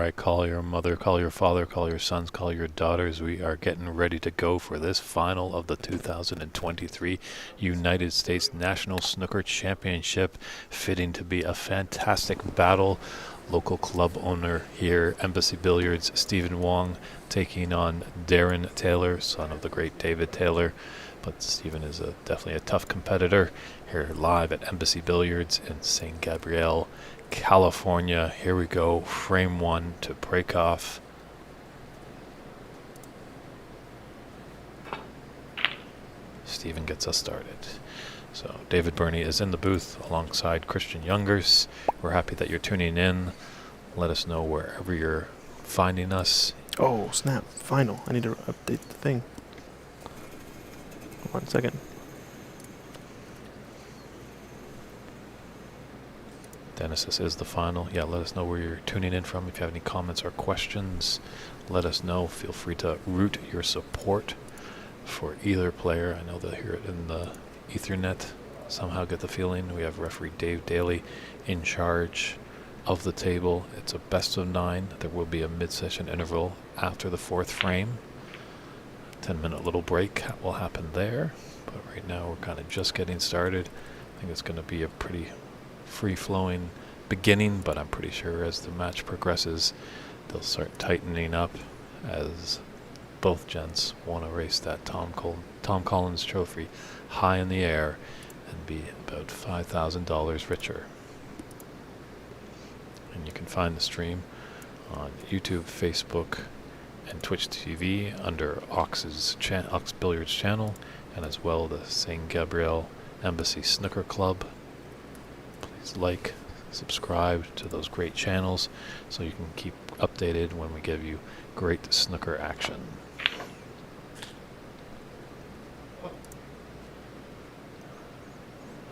right, call your mother, call your father, call your sons, call your daughters. We are getting ready to go for this final of the 2023 United States National Snooker Championship, fitting to be a fantastic battle. Local club owner here, Embassy Billiards, Stephen Wong, taking on Darren Taylor, son of the great David Taylor. But Stephen is definitely a tough competitor. Here live at Embassy Billiards in St. Gabriel, California. Here we go, frame one to break off. Stephen gets us started. So David Burney is in the booth alongside Christian Youngers. We're happy that you're tuning in. Let us know wherever you're finding us. Oh, snap. Final. I need to update the thing. 1 second. Dennis, this is the final. Yeah, let us know where you're tuning in from. If you have any comments or questions, let us know. Feel free to root your support for either player. I know they'll hear it in the Ethernet. Somehow get the feeling we have referee Dave Daly in charge of the table. It's a best of 9. There will be a mid-session interval after the 4th frame. 10-minute little break will happen there. But right now we're kind of just getting started. I think it's going to be a pretty free-flowing beginning, but I'm pretty sure as the match progresses, they'll start tightening up as both gents want to race that Tom Collins trophy high in the air and be about $5,000 richer. And you can find the stream on YouTube, Facebook, and Twitch TV under Ox Billiards channel, and as well the St. Gabriel Embassy Snooker Club. Please like, subscribe to those great channels so you can keep updated when we give you great snooker action.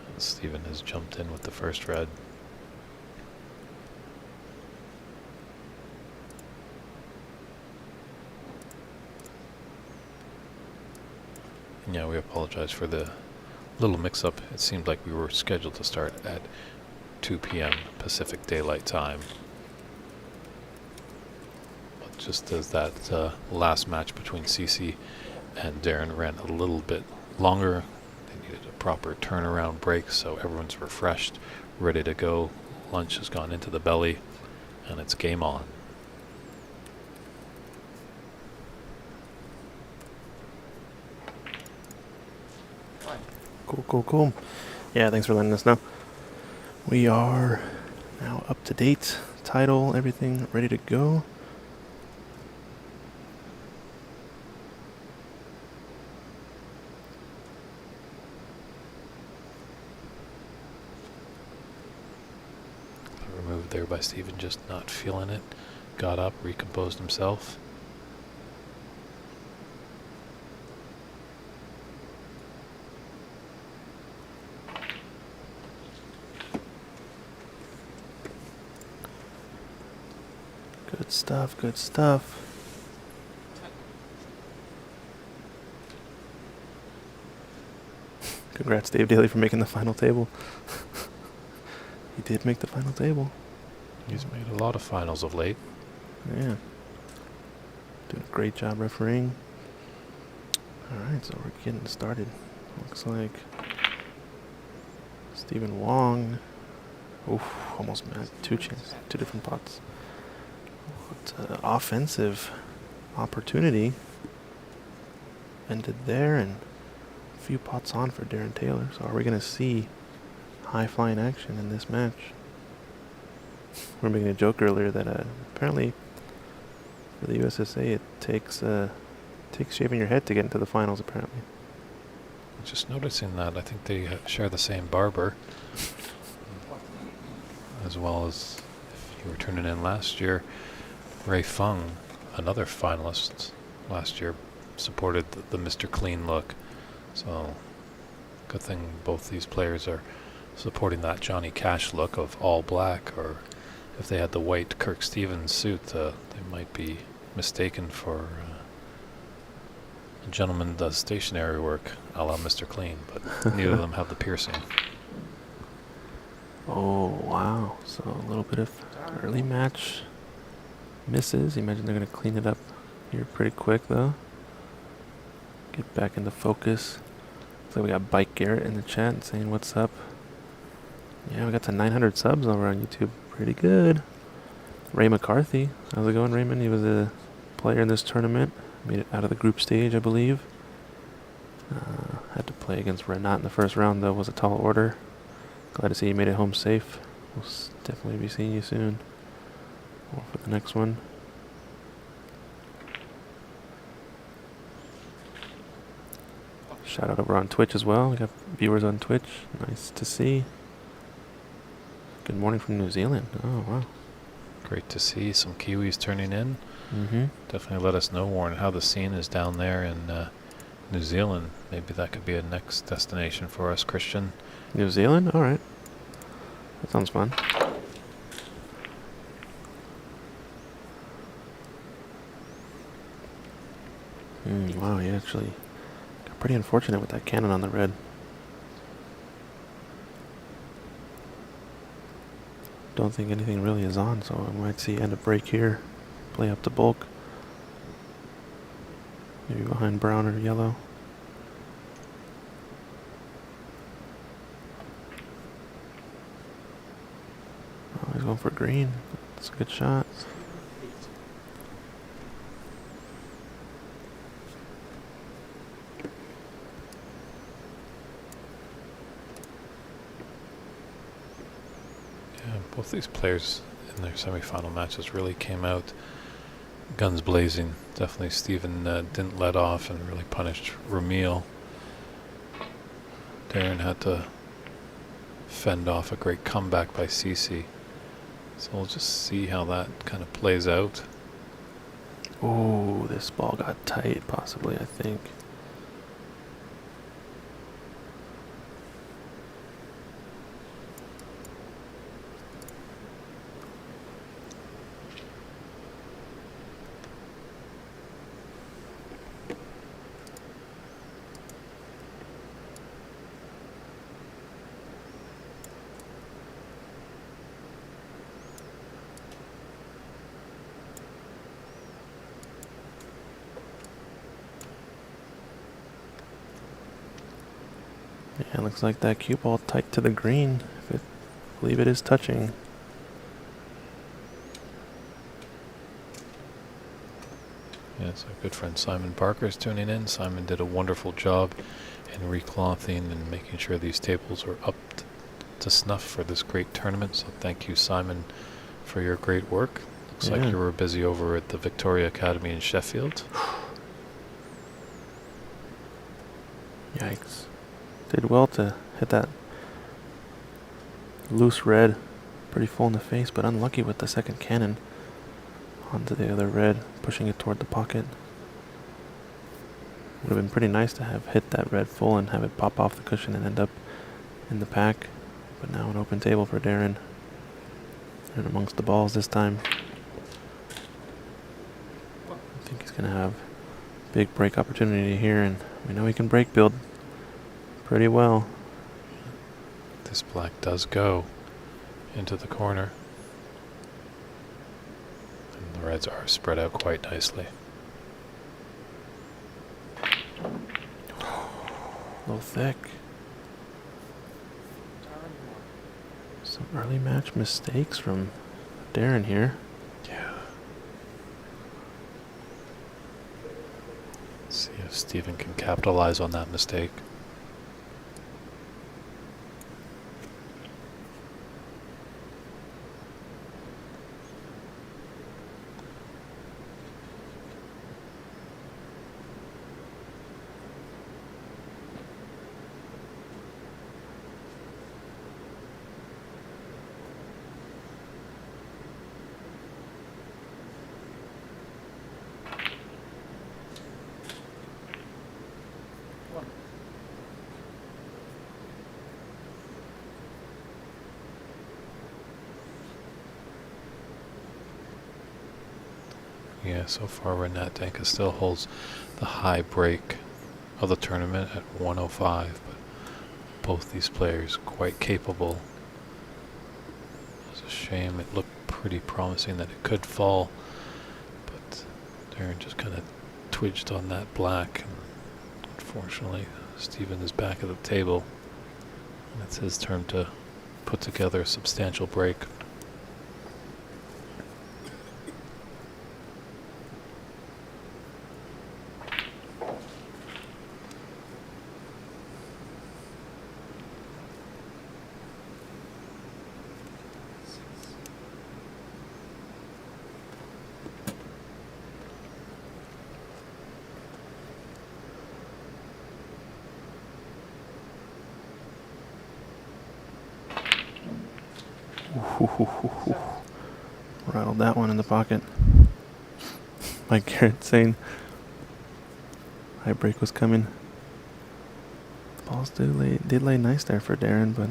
And Stephen has jumped in with the first red. And yeah, we apologize for the little mix-up. It seemed like we were scheduled to start at 2 p.m. Pacific Daylight Time. But just as that last match between Cece and Darren ran a little bit longer, they needed a proper turnaround break, so everyone's refreshed, ready to go. Lunch has gone into the belly, and it's game on. Cool. Yeah, thanks for letting us know. We are now up to date. Title, everything ready to go. Removed there by Stephen, just not feeling it. Got up, recomposed himself. Good stuff. Congrats, Dave Daly, for making the final table. He did make the final table. He's made a lot of finals of late. Yeah. Doing a great job refereeing. Alright, so we're getting started. Looks like Stephen Wong. Oof, almost mad. Two different pots. What offensive opportunity ended there, and a few pots on for Darren Taylor. So are we going to see high flying action in this match? We were making a joke earlier that apparently for the USSA it takes shaving your head to get into the finals, apparently. Just noticing that, I think they share the same barber, as well as, if you were tuning in last year, Ray Fung, another finalist last year, supported the Mr. Clean look. So good thing both these players are supporting that Johnny Cash look of all black, or if they had the white Kirk Stevens suit, they might be mistaken for a gentleman does stationary work a la Mr. Clean, but neither of them have the piercing. Oh, wow. So a little bit of early match Misses. You imagine they're going to clean it up here pretty quick, though. Get back into focus. So we got Bike Garrett in the chat saying what's up. Yeah, we got to 900 subs over on YouTube. Pretty good. Ray McCarthy. How's it going, Raymond? He was a player in this tournament. Made it out of the group stage, I believe. Had to play against Renat in the first round, though. Was a tall order. Glad to see you made it home safe. We'll definitely be seeing you soon. Or for the next one. Shout out over on Twitch as well. We got viewers on Twitch. Nice to see. Good morning from New Zealand. Oh, wow. Great to see some Kiwis turning in. Mm-hmm. Definitely let us know, Warren, how the scene is down there in New Zealand. Maybe that could be a next destination for us, Christian. New Zealand? Alright. That sounds fun. Wow, you actually got pretty unfortunate with that cannon on the red. Don't think anything really is on, so I might see end of break here. Play up to bulk. Maybe behind brown or yellow. Oh, he's going for green. That's a good shot. Yeah, both these players in their semifinal matches really came out guns blazing. Definitely Stephen didn't let off and really punished Ramil. Darren had to fend off a great comeback by Cece. So we'll just see how that kind of plays out. Ooh, this ball got tight, possibly, I think. Yeah, looks like that cue ball tight to the green. I believe it is touching. Yeah, so good friend Simon Parker is tuning in. Simon did a wonderful job in reclothing and making sure these tables were up to snuff for this great tournament. So thank you, Simon, for your great work. Looks like you were busy over at the Victoria Academy in Sheffield. Yikes. Did well to hit that loose red pretty full in the face, but unlucky with the second cannon onto the other red, pushing it toward the pocket. Would have been pretty nice to have hit that red full and have it pop off the cushion and end up in the pack. But now an open table for Darren. And amongst the balls this time. I think he's going to have a big break opportunity here, and we know he can break build pretty well. This black does go into the corner. And the reds are spread out quite nicely. A little thick. Some early match mistakes from Darren here. Yeah. Let's see if Stephen can capitalize on that mistake. Yeah, so far Renat Danka still holds the high break of the tournament at 105, but both these players quite capable. It's a shame. It looked pretty promising that it could fall Darren just kind of twitched on that black. Unfortunately, Steven is back at the table. And it's his turn to put together a substantial break. Rattled that one in the pocket. Like Garrett saying, high break was coming. The balls did lay nice there for Darren, but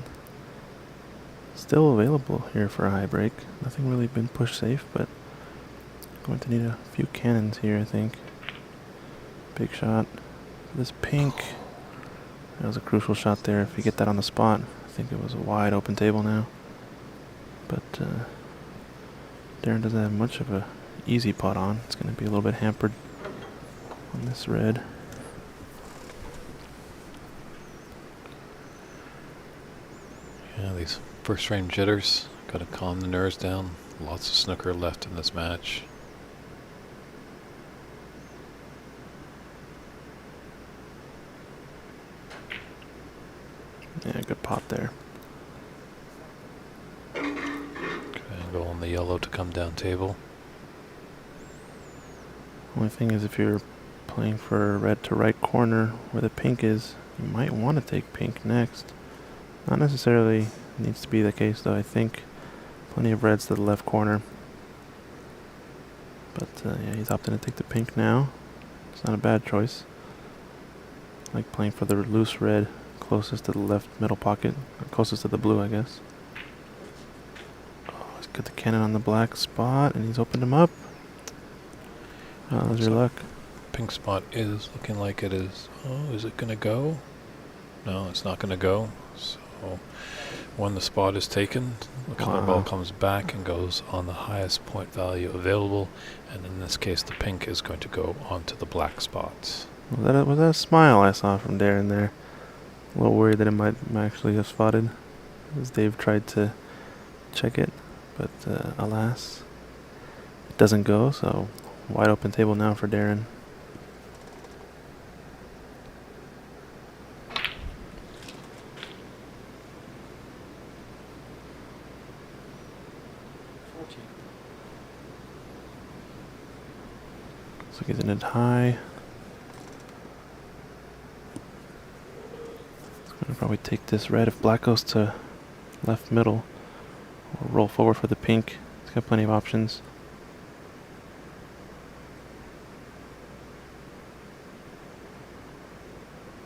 still available here for a high break. Nothing really been pushed safe, but going to need a few cannons here, I think. Big shot. This pink. That was a crucial shot there. If you get that on the spot, I think it was a wide open table now. But Darren doesn't have much of a easy pot on. It's going to be a little bit hampered on this red. Yeah, these first frame jitters. Got to calm the nerves down. Lots of snooker left in this match. Yeah, good pot there. Triangle on the yellow to come down table. Only thing is, if you're playing for red to right corner where the pink is, you might want to take pink next. Not necessarily needs to be the case, though. I think plenty of reds to the left corner. But yeah, he's opting to take the pink now. It's not a bad choice. Like playing for the loose red closest to the left middle pocket, or closest to the blue, I guess. Oh, he's got the cannon on the black spot, and he's opened him up. How's your luck? Pink spot is looking like it is. Oh, is it going to go? No, it's not going to go. So when the spot is taken, the color ball comes back and goes on the highest point value available. And in this case, the pink is going to go onto the black spots. Was that a smile I saw from Darren there? A little worried that it might actually have spotted, as Dave tried to check it, but alas, it doesn't go. So wide open table now for Darren. So he's in it high. Gonna probably take this red if black goes to left middle, or roll forward for the pink. He's got plenty of options.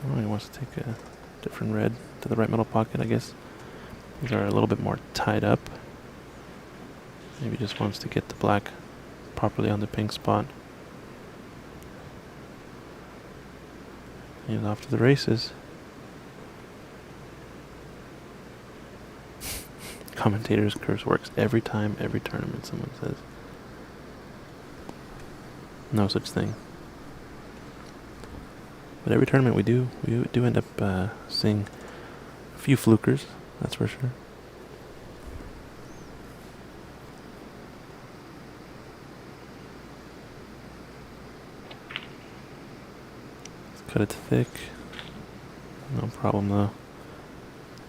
Oh, he wants to take a different red to the right middle pocket, I guess. These are a little bit more tied up. Maybe just wants to get the black properly on the pink spot. He's off to the races. Commentator's curse works every time, every tournament, someone says. No such thing. But every tournament we do end up seeing a few flukers, that's for sure. Let's cut it thick. No problem though.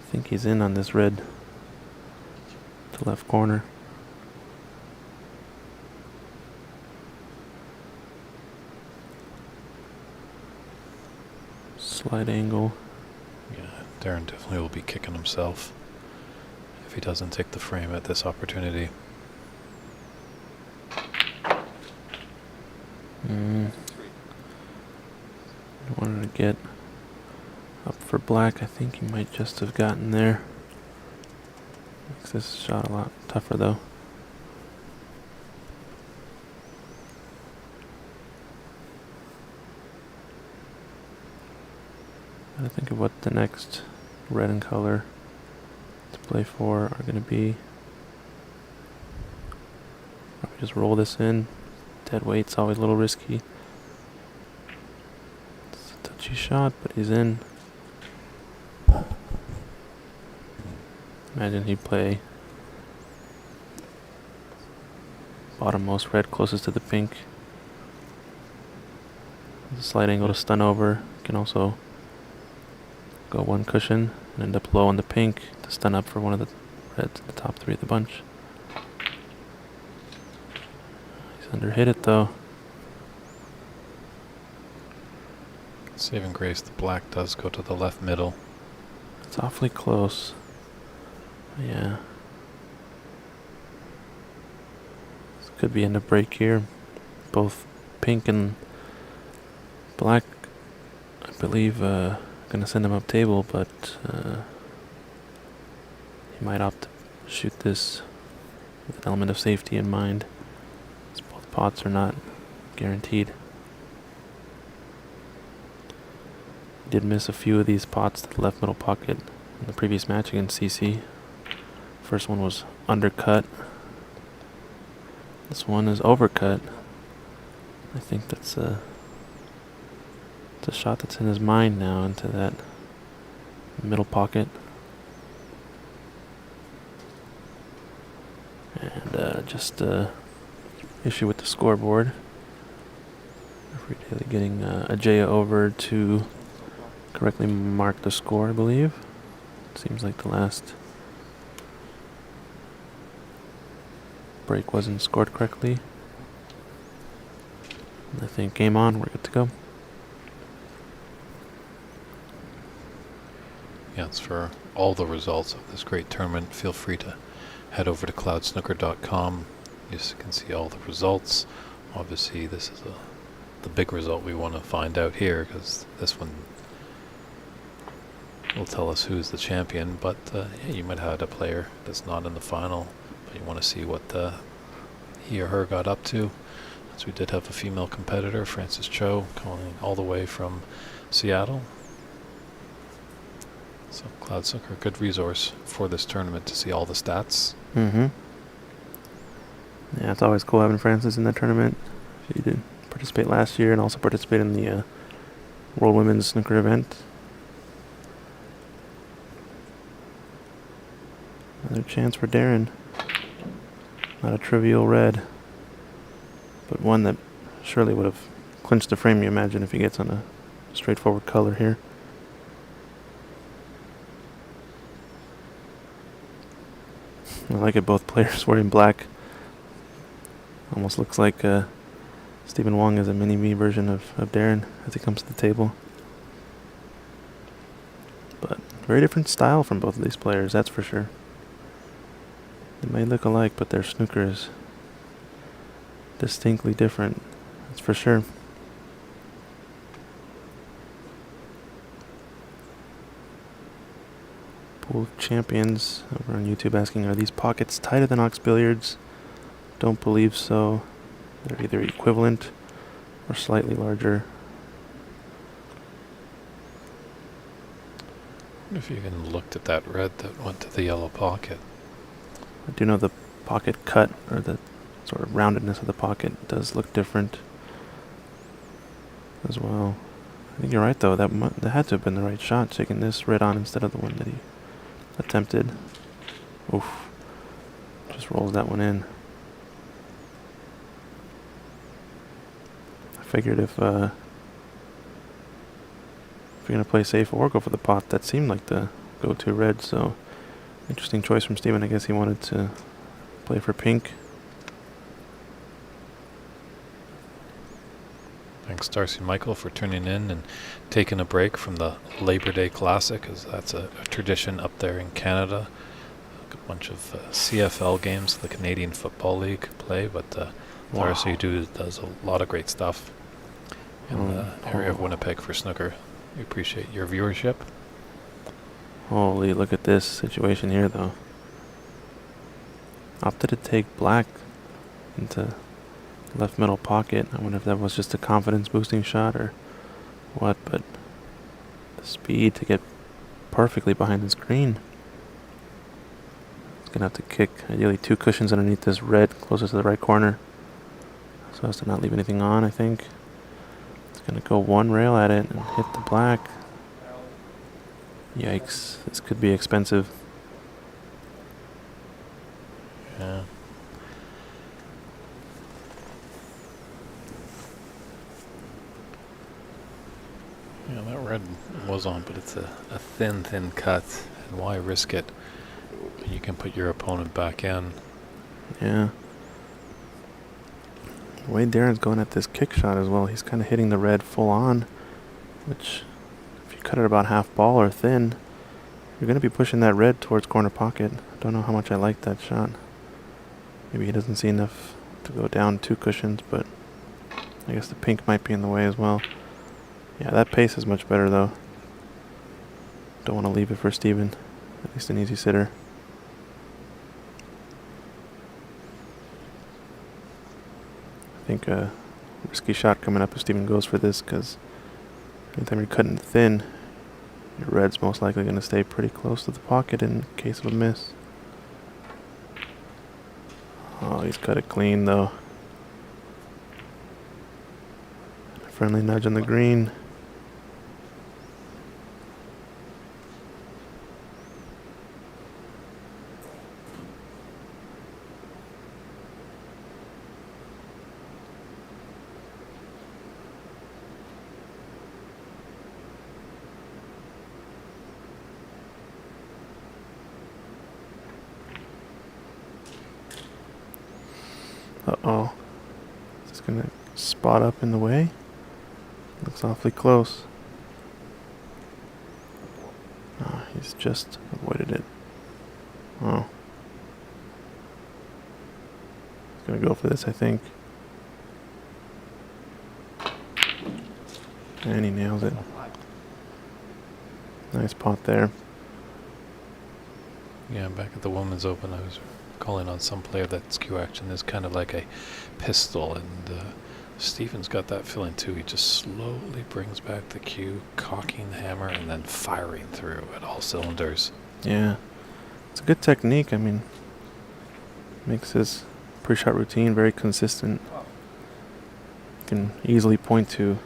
I think he's in on this red to left corner. Slight angle. Yeah, Darren definitely will be kicking himself if he doesn't take the frame at this opportunity. In order to get up for black, I think he might just have gotten there. Makes this shot a lot tougher though. Gotta think of what the next red and color to play for are going to be. Probably just roll this in. Dead weight's always a little risky. It's a touchy shot, but he's in. Imagine he'd play bottommost red closest to the pink. There's a slight angle to stun over. Can also go one cushion and end up low on the pink to stun up for one of the reds in the top three of the bunch. He's underhit it though. Saving grace, the black does go to the left middle. It's awfully close. Yeah. This could be end of break here. Both pink and black, I believe, gonna send him up table, but he might opt to shoot this with an element of safety in mind, as both pots are not guaranteed. He did miss a few of these pots to the left middle pocket in the previous match against CC. First one was undercut. This one is overcut. I think that's it's a shot that's in his mind now into that middle pocket. And just issue with the scoreboard. Referee Daly getting Ajaya over to correctly mark the score, I believe. Seems like the last break wasn't scored correctly. And I think game on, we're good to go. Yeah, it's for all the results of this great tournament. Feel free to head over to cloudsnooker.com. You can see all the results. Obviously, this is the big result we want to find out here, because this one will tell us who's the champion. But yeah, you might have had a player that's not in the final, but you want to see what he or her got up to. So we did have a female competitor, Frances Cho, calling all the way from Seattle. So Cloud Snooker, a good resource for this tournament to see all the stats. Mm-hmm. Yeah, it's always cool having Frances in the tournament. She did participate last year and also participate in the World Women's Snooker event. Another chance for Darren. Not a trivial red, but one that surely would have clinched the frame, you imagine, if he gets on a straightforward color here. I like it, both players wearing black. Almost looks like Stephen Wong is a mini-me version of Darren as he comes to the table. But very different style from both of these players, that's for sure. They may look alike, but their snooker is distinctly different, that's for sure. Pool of Champions over on YouTube asking, are these pockets tighter than Ox Billiards? Don't believe so. They're either equivalent or slightly larger. I wonder if you even looked at that red that went to the yellow pocket. I do know the pocket cut, or the sort of roundedness of the pocket, does look different as well. I think you're right though, that had to have been the right shot, taking this red on instead of the one that he attempted. Oof. Just rolls that one in. I figured if you're going to play safe or go for the pot, that seemed like the go-to red, so interesting choice from Steven. I guess he wanted to play for pink. Thanks, Darcy Michael, for tuning in and taking a break from the Labor Day Classic, as that's a tradition up there in Canada. A bunch of CFL games, the Canadian Football League play, but Darcy does a lot of great stuff in the area of Winnipeg for snooker. We appreciate your viewership. Holy, look at this situation here though. Opted to take black into left middle pocket. I wonder if that was just a confidence boosting shot or what, but the speed to get perfectly behind the screen. It's gonna have to kick ideally 2 cushions underneath this red closest to the right corner. so as to not leave anything on, I think. It's going to go one rail at it and hit the black. Yikes. This could be expensive. Yeah. Yeah, that red was on, but it's a thin cut. And why risk it? You can put your opponent back in. Yeah. The way Darren's going at this kick shot as well, he's kind of hitting the red full on, which if you cut it about half ball or thin, you're going to be pushing that red towards corner pocket. I don't know how much I like that shot. Maybe he doesn't see enough to go down 2 cushions, but I guess the pink might be in the way as well. Yeah, that pace is much better though. Don't want to leave it for Steven. At least an easy sitter. I think a risky shot coming up if Steven goes for this, because anytime you're cutting thin, your red's most likely going to stay pretty close to the pocket in case of a miss. Oh, he's cut it clean though. A friendly nudge on the green. Uh-oh. Is this going to spot up in the way? Looks awfully close. Oh, he's just avoided it. Oh. He's going to go for this, I think. And he nails it. Nice pot there. Yeah, back at the Women's Open, I was calling on some player that skew action is kind of like a pistol, and Steven's got that feeling too. He just slowly brings back the cue, cocking the hammer, and then firing through at all cylinders. Yeah. It's a good technique. I mean, makes his pre-shot routine very consistent. You can easily point to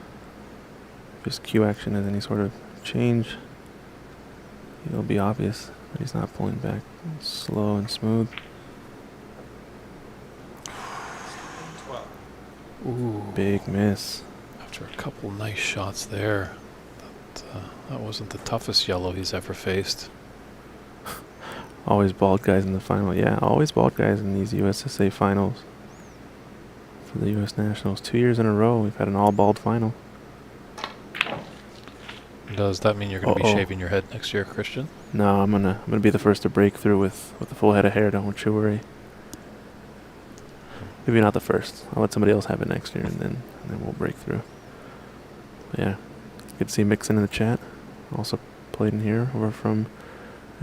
if his cue action has any sort of change. It'll be obvious that he's not pulling back. Slow and smooth. Ooh. Big miss. After a couple nice shots there, that wasn't the toughest yellow he's ever faced. Always bald guys in the final. Yeah, always bald guys in these USSA finals. For the US Nationals. 2 years in a row, we've had an all bald final. Does that mean you're going to be shaving your head next year, Christian? No, I'm gonna be the first to break through with a full head of hair. Don't you worry. Maybe not the first. I'll let somebody else have it next year, and then we'll break through. But yeah, good to see Mixon in the chat. Also played in here, over from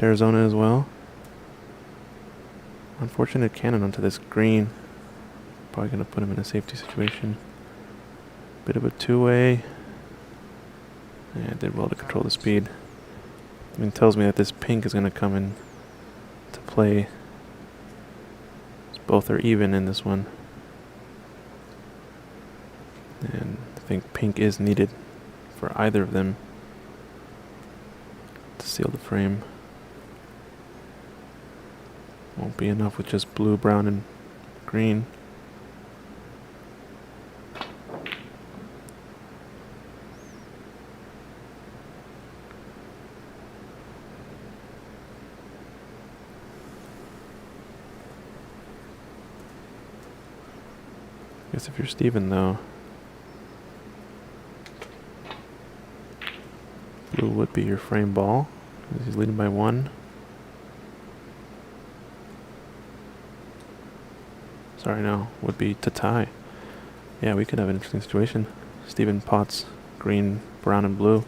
Arizona as well. Unfortunate cannon onto this green. Probably gonna put him in a safety situation. Bit of a two-way. Yeah, did well to control the speed. I mean, tells me that this pink is gonna come in to play. Both are even in this one. And I think pink is needed for either of them to seal the frame. Won't be enough with just blue, brown, and green. I guess if you're Steven, though, blue would be your frame ball. He's leading by 1. Sorry, no, would be to tie. Yeah, we could have an interesting situation. Steven pots green, brown, and blue.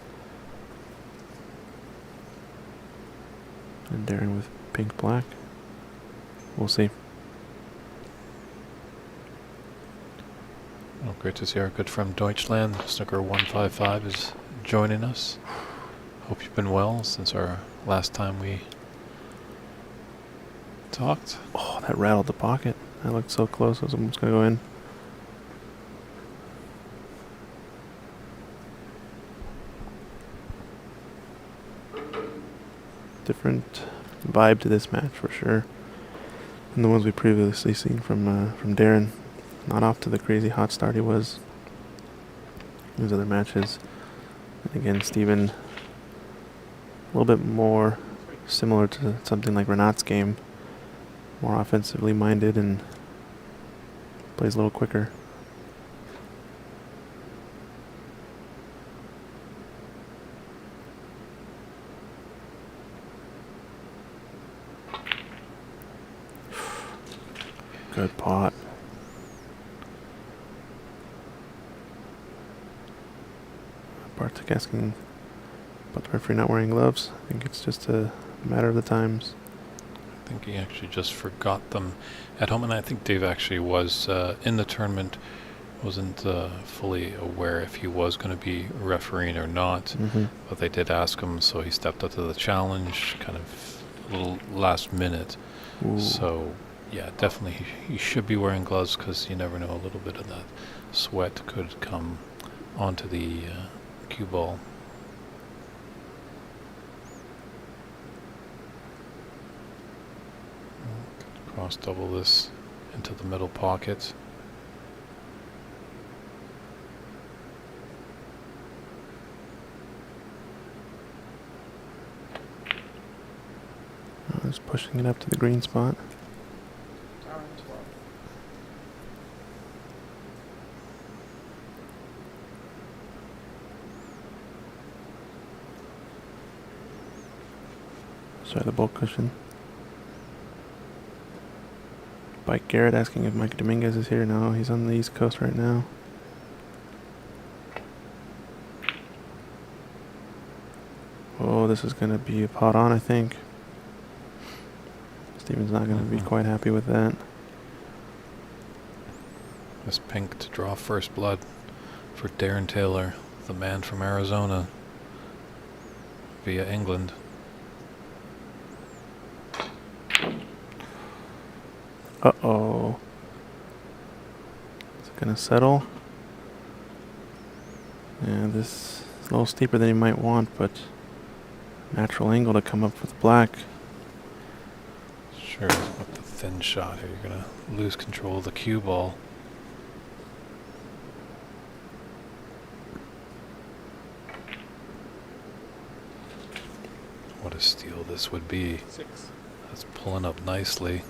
And Darren with pink, black. We'll see. Well, great to see our good friend Deutschland, Snooker 155, is joining us. Hope you've been well since our last time we talked. Oh, that rattled the pocket. That looked so close. I was almost going to go in. different vibe to this match for sure than the ones we previously seen from Darren. Not off to the crazy hot start he was in his other matches. And again, Steven, a little bit more similar to something like Renat's game, more offensively minded and plays a little quicker. Good pot. Bartek asking about the referee not wearing gloves. I think it's just a matter of the times. I think he actually just forgot them at home, and I think Dave actually was in the tournament, wasn't fully aware if he was going to be refereeing or not, but they did ask him, so he stepped up to the challenge, kind of a little last minute. Ooh. So yeah, definitely he should be wearing gloves, because you never know, a little bit of that sweat could come onto the cue ball. Cross double this into the middle pocket. Just pushing it up to the green spot. Sorry, the bulk cushion. Bike Garrett asking if Mike Dominguez is here. No, he's on the East Coast right now. Oh, this is going to be a pot on, I think. Steven's not going to be quite happy with that. This pink to draw first blood for Darren Taylor, the man from Arizona, via England. Uh-oh. Is it going to settle? Yeah, this is a little steeper than you might want, but natural angle to come up with black. Sure, with the thin shot here, you're going to lose control of the cue ball. What a steal this would be. 6. That's pulling up nicely.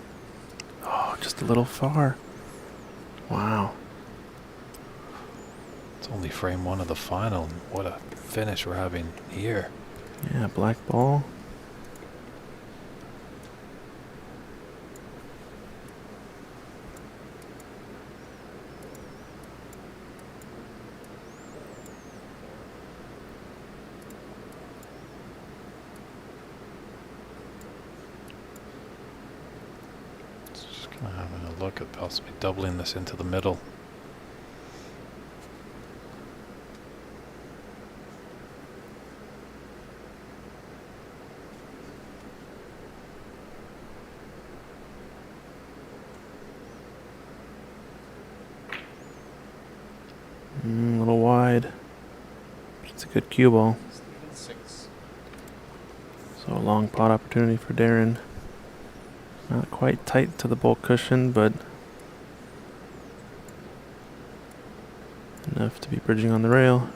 Oh, just a little far. Wow. It's only frame 1 of the final. And what a finish we're having here. Yeah, black ball. Having a look at possibly doubling this into the middle. A little wide. It's a good cue ball. 6. So a long pot opportunity for Darren. Not quite tight to the bulk cushion, but enough to be bridging on the rail.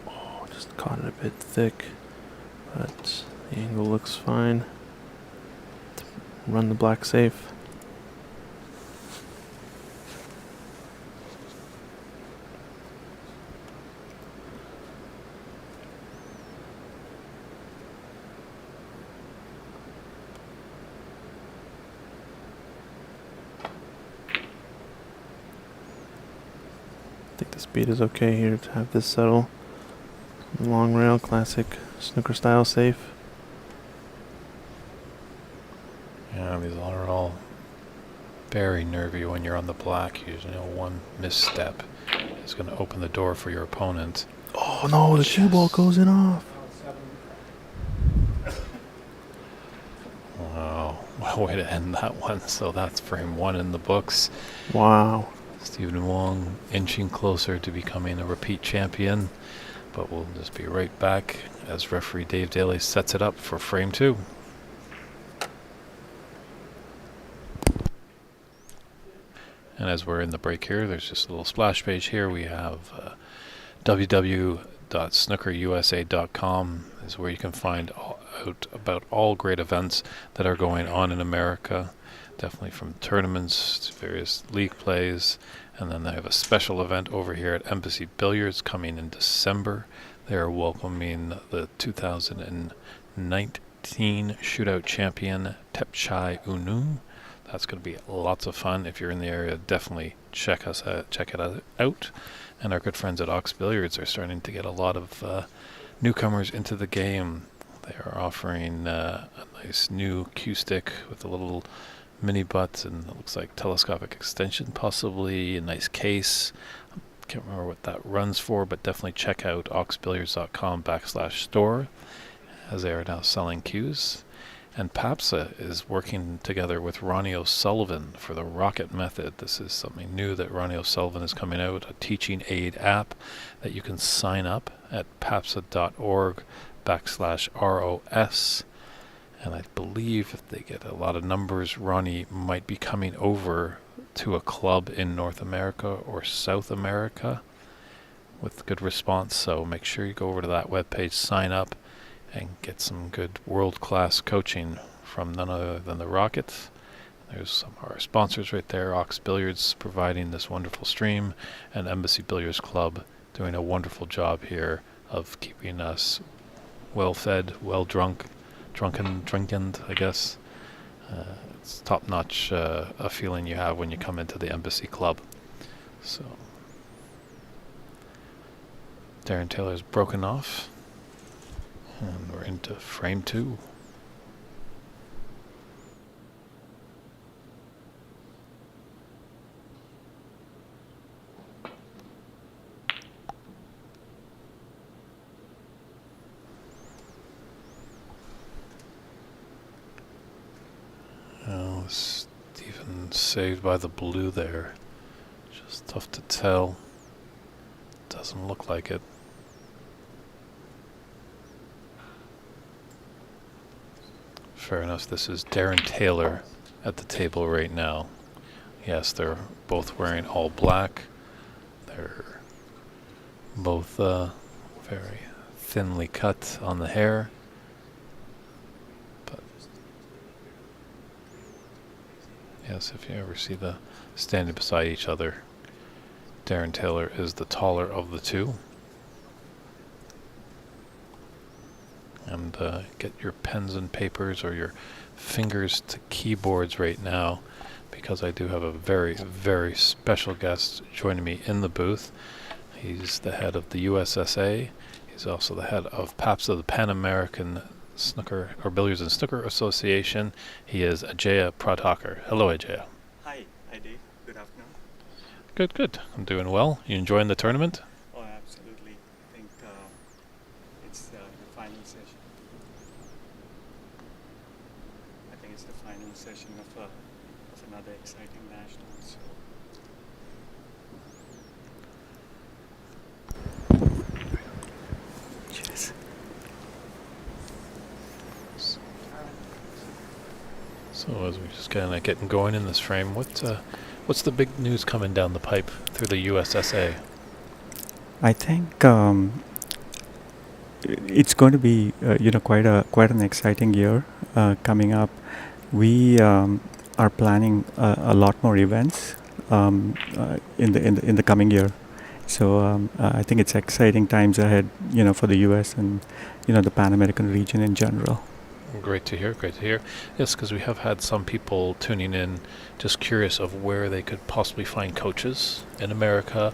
Oh, just caught it a bit thick, but the angle looks fine. Run the black safe. I think the speed is okay here to have this settle. Long rail, classic snooker style safe. Yeah, these are all very nervy when you're on the black. You know, one misstep is going to open the door for your opponent. Oh no, the cue ball goes in off. Oh, a way to end that one. So that's frame 1 in the books. Wow. Stephen Wong inching closer to becoming a repeat champion. But we'll just be right back as referee Dave Daly sets it up for frame 2. And as we're in the break here, there's just a little splash page here. We have www.snookerusa.com is where you can find out about all great events that are going on in America. Definitely from tournaments to various league plays. And then they have a special event over here at Embassy Billiards coming in December. They are welcoming the 2019 shootout champion Tepchai Unu. That's going to be lots of fun. If you're in the area, definitely check it out. And our good friends at Ox Billiards are starting to get a lot of newcomers into the game. They are offering a nice new cue stick with a little mini butt and it looks like telescopic extension, possibly a nice case. Can't remember what that runs for, but definitely check out oxbilliards.com/store as they are now selling cues. And PAPSA is working together with Ronnie O'Sullivan for the Rocket Method. This is something new that Ronnie O'Sullivan is coming out, a teaching aid app that you can sign up at papsa.org/ROS. And I believe if they get a lot of numbers, Ronnie might be coming over to a club in North America or South America with good response. So make sure you go over to that webpage, sign up, and get some good world-class coaching from none other than the Rockets. There's some of our sponsors right there. Ox Billiards providing this wonderful stream, and Embassy Billiards Club doing a wonderful job here of keeping us well-fed, well-drunkened, I guess. It's top-notch a feeling you have when you come into the Embassy Club. So Darren Taylor's broken off. And we're into frame 2. Oh, Stephen saved by the blue there. Just tough to tell. Doesn't look like it. Fair enough. This is Darren Taylor at the table right now. Yes, they're both wearing all black. They're both very thinly cut on the hair. But yes, if you ever see the standing beside each other, Darren Taylor is the taller of the two. And get your pens and papers or your fingers to keyboards right now, because I do have a very, very special guest joining me in the booth. He's the head of the USSA. He's also the head of PAPSA, the Pan American Snooker or Billiards and Snooker Association. He is Ajaya Pradhakar. Hello, Ajaya. Hi, Dave. Good afternoon. Good. I'm doing well. You enjoying the tournament? Oh, absolutely. I think it's the final session. I think it's the final session of another exciting national. So. Cheers. So as we just kind of getting going in this frame, what's the big news coming down the pipe through the USSA? I think it's going to be quite an exciting year coming up. We are planning a lot more events in the coming year. So I think it's exciting times ahead, for the U.S. and the Pan American region in general. Great to hear. Yes, because we have had some people tuning in, just curious of where they could possibly find coaches in America.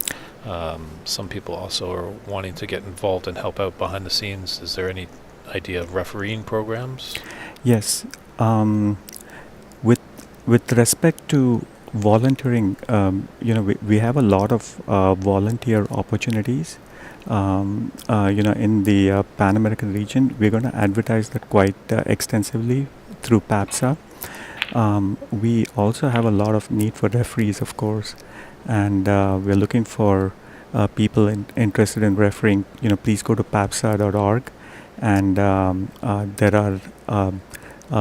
Some people also are wanting to get involved and help out behind the scenes. Is there any idea of refereeing programs? Yes. With respect to volunteering, we have a lot of volunteer opportunities. In the Pan American region, we're going to advertise that quite extensively through PAPSA. We also have a lot of need for referees, of course, and we're looking for people interested in refereeing. Please go to papsa.org, and there are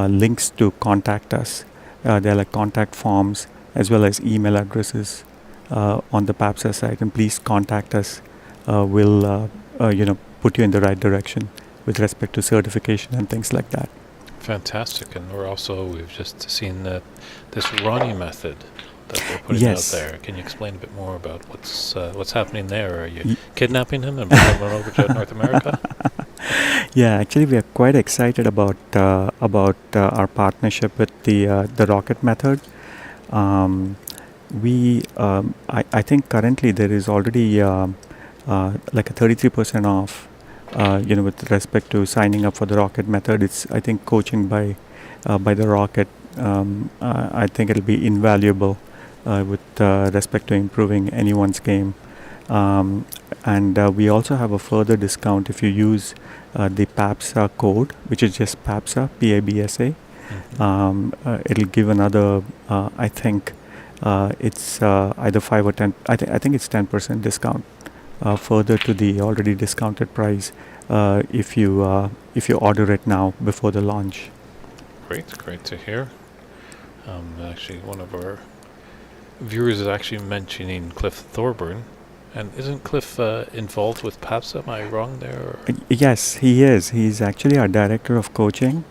links to contact us. There are like contact forms as well as email addresses on the PAPSA site, and please contact us. We'll put you in the right direction with respect to certification and things like that. Fantastic. And we've just seen that this Ronnie method that they're putting Yes. out there. Can you explain a bit more about what's happening there? Are you kidnapping him and bringing him over to North America? Yeah, actually, we are quite excited about our partnership with the Rocket Method. I think currently there is already like a 33% off. With respect to signing up for the Rocket Method, it's I think coaching by the Rocket. I think it'll be invaluable with respect to improving anyone's game. And we also have a further discount if you use the PAPSA code, which is just PAPSA, PABSA. It'll give another, I think it's either 5 or 10, I think it's 10% discount further to the already discounted price if you order it now before the launch. Great to hear. Actually, one of our viewers is actually mentioning Cliff Thorburn. And isn't Cliff involved with PAPSA? Am I wrong there? Yes, he is. He's actually our director of coaching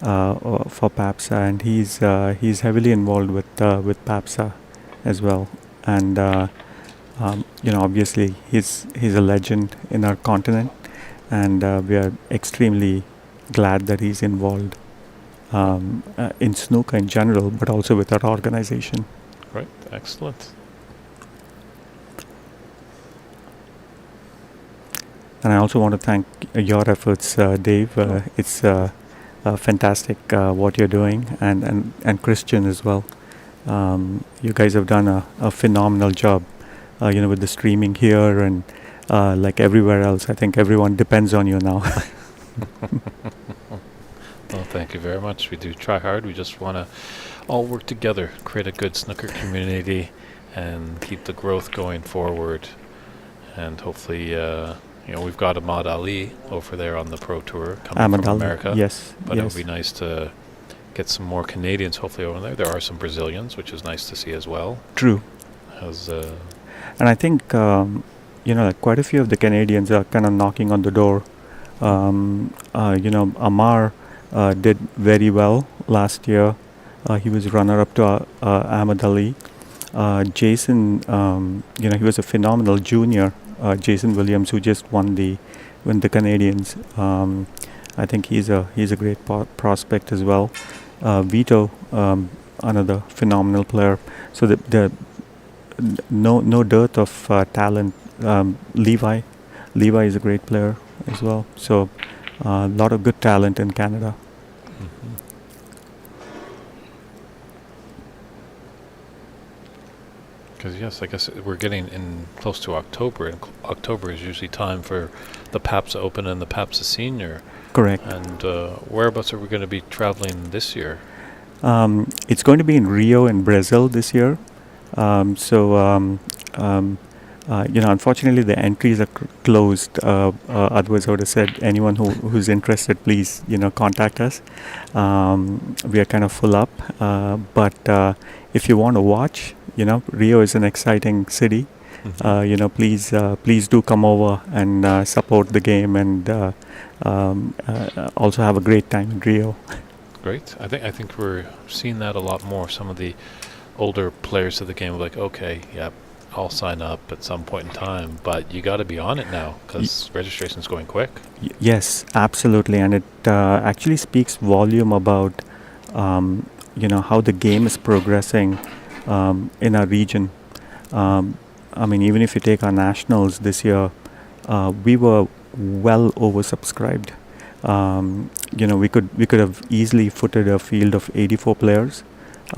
for PAPSA, and he's heavily involved with PAPSA as well. And obviously he's a legend in our continent, and we are extremely glad that he's involved in snooker in general, but also with our organization. Right, excellent. And I also want to thank your efforts, Dave. It's fantastic what you're doing, and Christian as well. You guys have done a phenomenal job, with the streaming here and like everywhere else. I think everyone depends on you now. Well, thank you very much. We do try hard. We just want to all work together, create a good snooker community, and keep the growth going forward. And hopefully, we've got Ahmad Ali over there on the Pro Tour coming from America. Yes. But it would be nice to get some more Canadians hopefully over there. There are some Brazilians, which is nice to see as well. True. And I think, like quite a few of the Canadians are kind of knocking on the door. Amar did very well last year. He was runner-up to Ahmad Ali. Jason, he was a phenomenal junior. Jason Williams, who just won the Canadians. I think he's a great prospect as well. Vito, another phenomenal player. So the no dearth of talent. Levi is a great player as well. So a lot of good talent in Canada. Because yes, I guess we're getting in close to October, and October is usually time for the PAPSA Open and the PAPSA Senior. Correct. And whereabouts are we going to be traveling this year? It's going to be in Rio in Brazil this year. Unfortunately the entries are closed. Otherwise I would have said anyone who's interested, please, contact us. We are kind of full up. But if you want to watch, Rio is an exciting city. Please do come over and support the game, and also have a great time in Rio. Great. I think we're seeing that a lot more. Some of the older players of the game are like, okay, yep, I'll sign up at some point in time, but you got to be on it now because registration's going quick. Yes, absolutely, and it actually speaks volume about how the game is progressing in our region. Even if you take our nationals this year, we were well oversubscribed. We could have easily footed a field of 84 players, it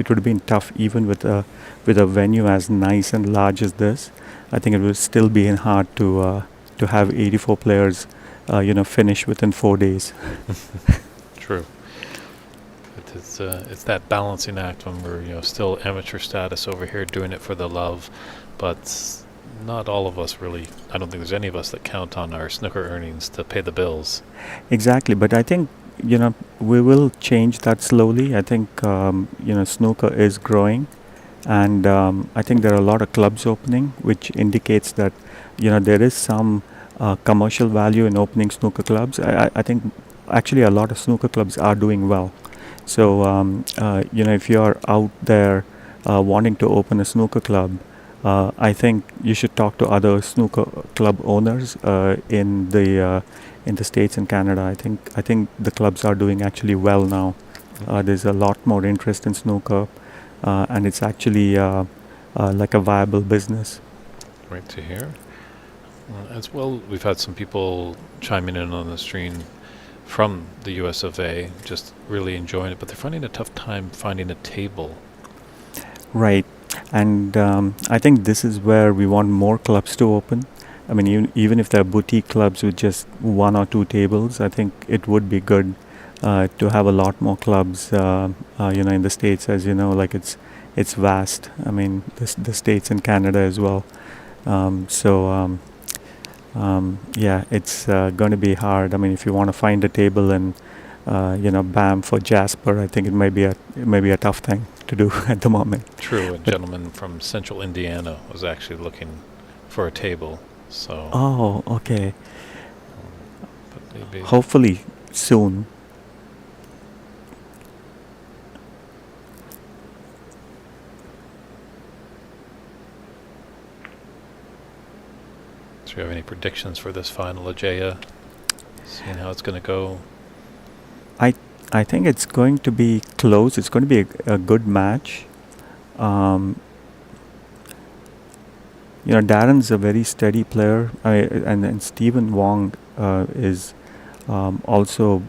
would have been tough even with a venue as nice and large as this. I think it would still be hard to have 84 players, finish within 4 days. True. it's that balancing act when we're still amateur status over here doing it for the love, but not all of us really. I don't think there's any of us that count on our snooker earnings to pay the bills. Exactly, but I think we will change that slowly. I think snooker is growing, and I think there are a lot of clubs opening, which indicates that there is some commercial value in opening snooker clubs. I think actually a lot of snooker clubs are doing well. So if you are out there wanting to open a snooker club, I think you should talk to other snooker club owners in the States and Canada. I think the clubs are doing actually well now. There's a lot more interest in snooker, and it's actually like a viable business. Great to hear. As well, we've had some people chiming in on the stream from the US of A, just really enjoying it, but they're finding a tough time finding a table. Right. And I think this is where we want more clubs to open. I mean, even if they're boutique clubs with just 1 or 2 tables, I think it would be good to have a lot more clubs, in the States. As you know, like it's vast. I mean, the States and Canada as well. It's going to be hard. I mean, if you want to find a table in, BAM for Jasper, I think it may be a tough thing to do at the moment. True. A gentleman from Central Indiana was actually looking for a table. So. Oh, okay. But maybe Hopefully soon. Do you have any predictions for this final, Ajaya? Seeing how it's going to go. I think it's going to be close. It's going to be a good match. Darren's a very steady player, and Stephen Wong is also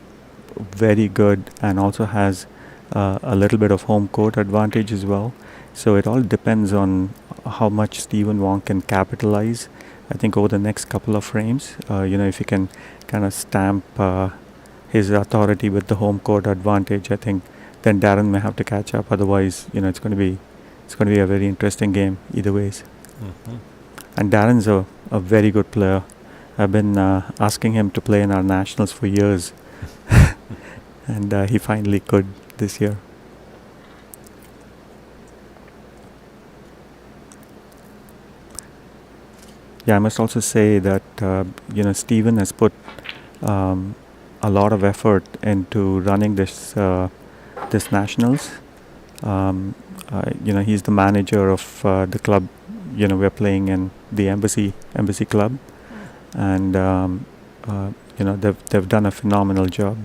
very good, and also has a little bit of home court advantage as well. So it all depends on how much Stephen Wong can capitalize. I think over the next couple of frames, if he can kind of stamp his authority with the home court advantage, I think then Darren may have to catch up. Otherwise, it's going to be a very interesting game either ways. Mm-hmm. And Darren's a very good player. I've been asking him to play in our nationals for years, and he finally could this year. Yeah, I must also say that Stephen has put a lot of effort into running this nationals. He's the manager of the club. We're playing in the Embassy Club, and they've done a phenomenal job.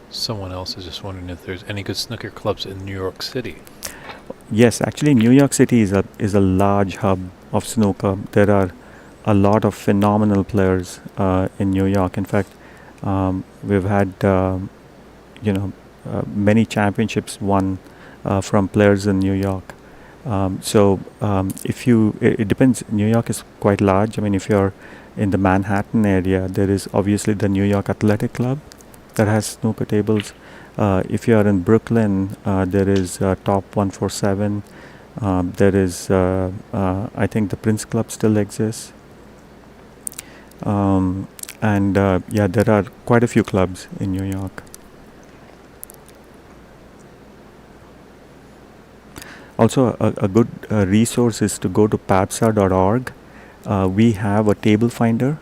Someone else is just wondering if there's any good snooker clubs in New York City. Yes, actually, New York City is a large hub of snooker. There are a lot of phenomenal players in New York. In fact, we've had many championships won from players in New York. It depends. New York is quite large. I mean, if you're in the Manhattan area, there is obviously the New York Athletic Club that has snooker tables. If you are in Brooklyn, there is Top 147. There is, I think, the Prince Club still exists. There are quite a few clubs in New York. Also, a good resource is to go to papsa.org. We have a table finder,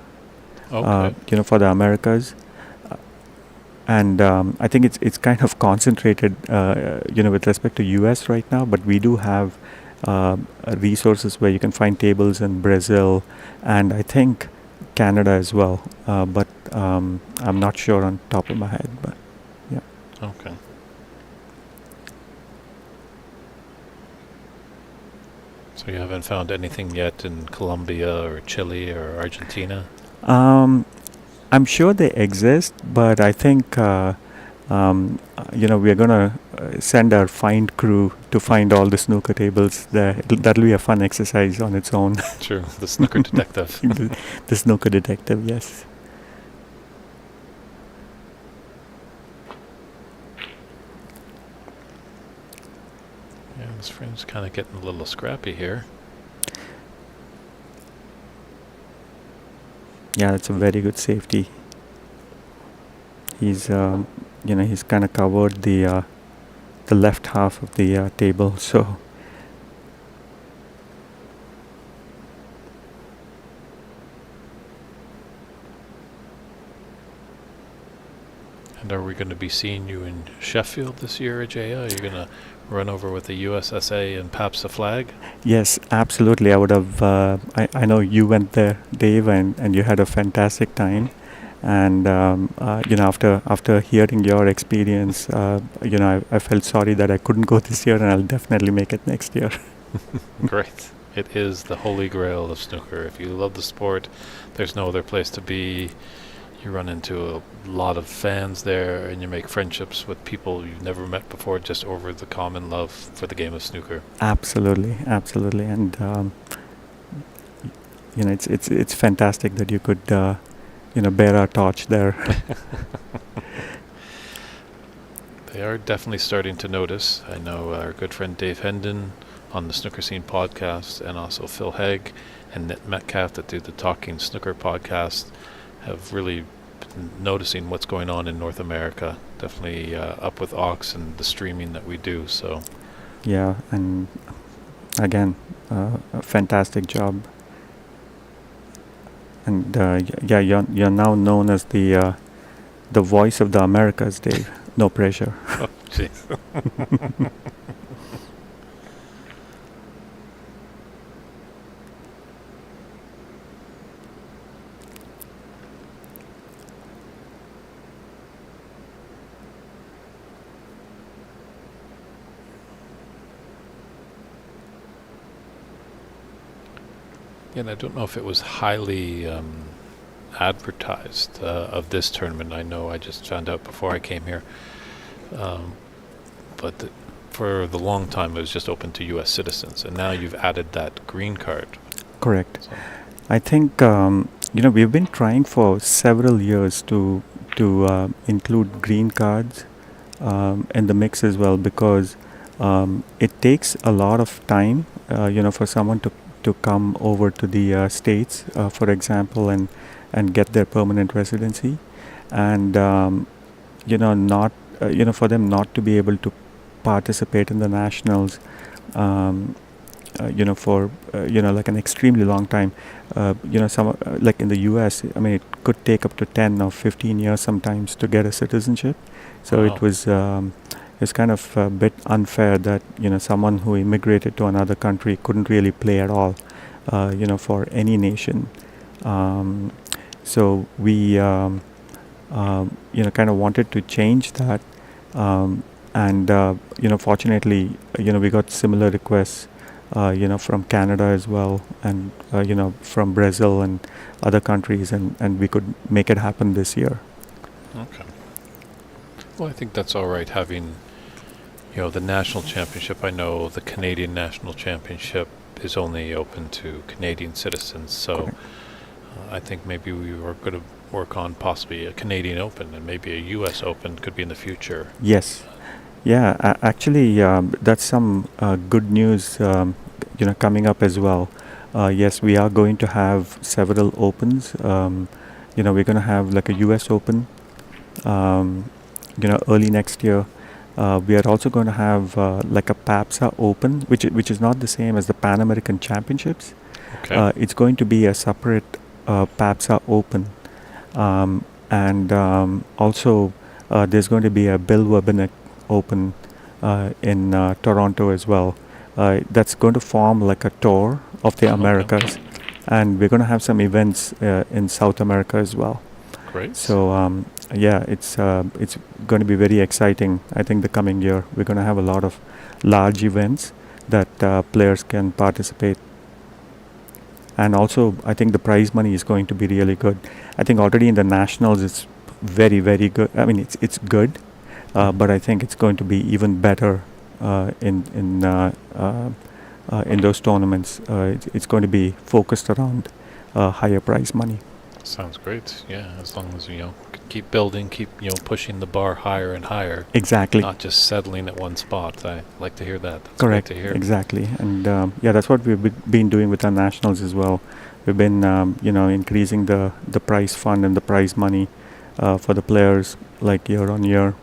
for the Americas. And I think it's kind of concentrated, with respect to US right now. But we do have resources where you can find tables in Brazil, and I think Canada as well. But I'm not sure on top of my head. But yeah. Okay. So you haven't found anything yet in Colombia or Chile or Argentina? I'm sure they exist, but I think we're gonna send our find crew to find all the snooker tables there. That'll be a fun exercise on its own. True, the snooker detective. The snooker detective, yes. This frame's kind of getting a little scrappy here. Yeah, it's a very good safety. He's he's kind of covered the left half of the table, so. And are we going to be seeing you in Sheffield this year, Ajaya? Are you going to run over with the USSA and paps the flag? Yes, absolutely. I would have. I know you went there, Dave, and you had a fantastic time. And after hearing your experience, I felt sorry that I couldn't go this year, and I'll definitely make it next year. Great. It is the holy grail of snooker. If you love the sport, there's no other place to be. You run into a lot of fans there, and you make friendships with people you've never met before just over the common love for the game of snooker. Absolutely, and it's fantastic that you could bear our torch there. They are definitely starting to notice. I know our good friend Dave Hendon on the Snooker Scene podcast, and also Phil Haig and Nit Metcalf that do the Talking Snooker podcast, have really been noticing what's going on in North America. Definitely up with Ox and the streaming that we do. So yeah, and again, a fantastic job. And you're now known as the voice of the Americas, Dave. No pressure. Oh, jeez. And I don't know if it was highly advertised of this tournament. I know I just found out before I came here. But for the long time, it was just open to U.S. citizens. And now you've added that green card. Correct. So. I think, we've been trying for several years to include green cards in the mix as well, because it takes a lot of time, for someone to come over to the States, for example, and get their permanent residency, and not for them not to be able to participate in the nationals, for like an extremely long time. Some like in the U.S., I mean, it could take up to 10 or 15 years sometimes to get a citizenship. So Wow. it was it's kind of a bit unfair that someone who immigrated to another country couldn't really play at all, for any nation. So we kind of wanted to change that, and fortunately we got similar requests from Canada as well, and from Brazil and other countries, and we could make it happen this year. Okay. Well, I think that's all right, having the national championship. I know the Canadian national championship is only open to Canadian citizens, so I think maybe we were going to work on possibly a Canadian Open, and maybe a U.S. Open could be in the future. Yes. Yeah, actually, that's some good news, coming up as well. Yes, we are going to have several opens. We're going to have like a U.S. Open, early next year. We are also going to have like a PAPSA Open, which is not the same as the Pan American Championships. Okay. It's going to be a separate PAPSA Open, and also there's going to be a Bill Webinek Open in Toronto as well. That's going to form like a tour of the Americas, and we're going to have some events in South America as well. Great. So it's going to be very exciting. I think the coming year we're going to have a lot of large events that players can participate. And also, I think the prize money is going to be really good. I think already in the nationals it's very, very good. I mean, it's good, but I think it's going to be even better in those tournaments. It's going to be focused around higher prize money. Sounds great. Yeah, as long as keep building, keep pushing the bar higher and higher, Exactly. not just settling at one spot. I like to hear that. That's Correct. great to hear. Exactly. And yeah, that's what we've been doing with our nationals as well. We've been increasing the prize fund and the prize money for the players like year on year.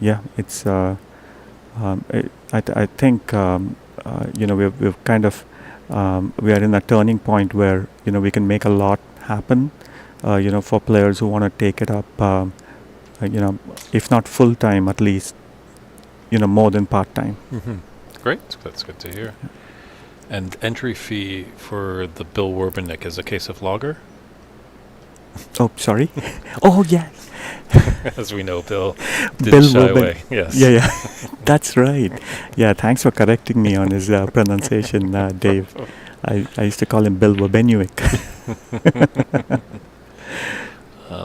Yeah, it's I think we've kind of we are in a turning point where we can make a lot happen. For players who want to take it up, if not full time, at least more than part time. Mm-hmm. Great, that's good to hear. And entry fee for the Bill Werbenek is a case of lager? Oh, sorry. Oh, yes. As we know, Bill Bill didn't shy Werben- away. Yes. Yeah. That's right. Yeah, thanks for correcting me on his pronunciation, Dave. I used to call him Bill Werbenuik.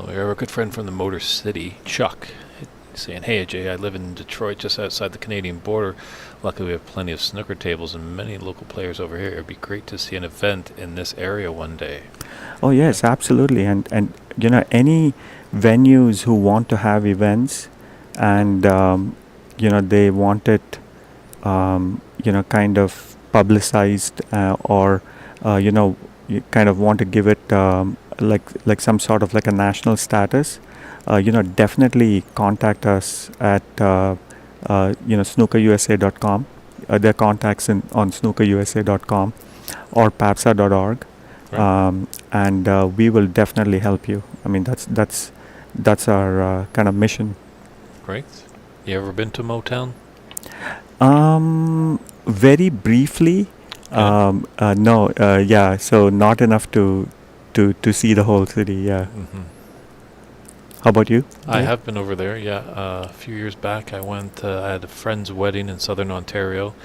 We have a good friend from the Motor City, Chuck, saying, "Hey, Ajay, I live in Detroit, just outside the Canadian border. Luckily, we have plenty of snooker tables and many local players over here. It'd be great to see an event in this area one day." Oh, yes, absolutely. And any venues who want to have events and, they want it, kind of publicized or, you kind of want to give it like some sort of like a national status, definitely contact us at, snookerusa.com. Their contacts on snookerusa.com or papsa.org. Right. And we will definitely help you. I mean, that's our kind of mission. Great. You ever been to Motown? Very briefly. Yeah. No. Yeah. So not enough to see the whole city. Yeah. Mm-hmm. How about you? I Dave? have been over there, yeah. A few years back, I went, I had a friend's wedding in southern Ontario,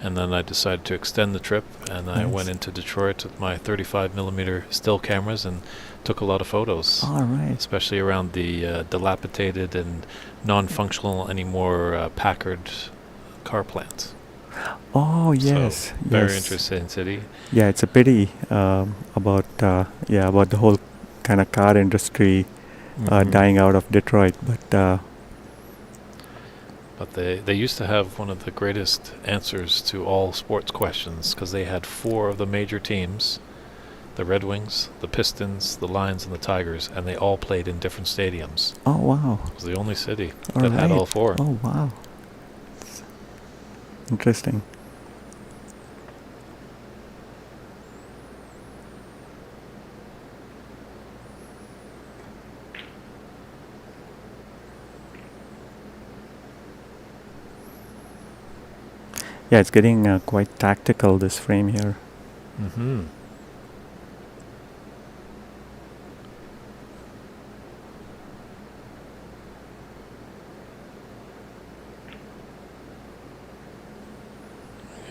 and then I decided to extend the trip, and I Nice. went into Detroit with my 35 millimeter still cameras and took a lot of photos, All right. especially around the dilapidated and non-functional anymore Packard car plant. Oh yes. So, very Yes. interesting city. Yeah, it's a pity about about the whole kind of car industry Mhm. dying out of Detroit, but But they used to have one of the greatest answers to all sports questions because they had four of the major teams, the Red Wings, the Pistons, the Lions, and the Tigers, and they all played in different stadiums. oh wow. It was the only city All that had right. all four. Oh wow. Interesting. Yeah, it's getting quite tactical, this frame here. Mm-hmm.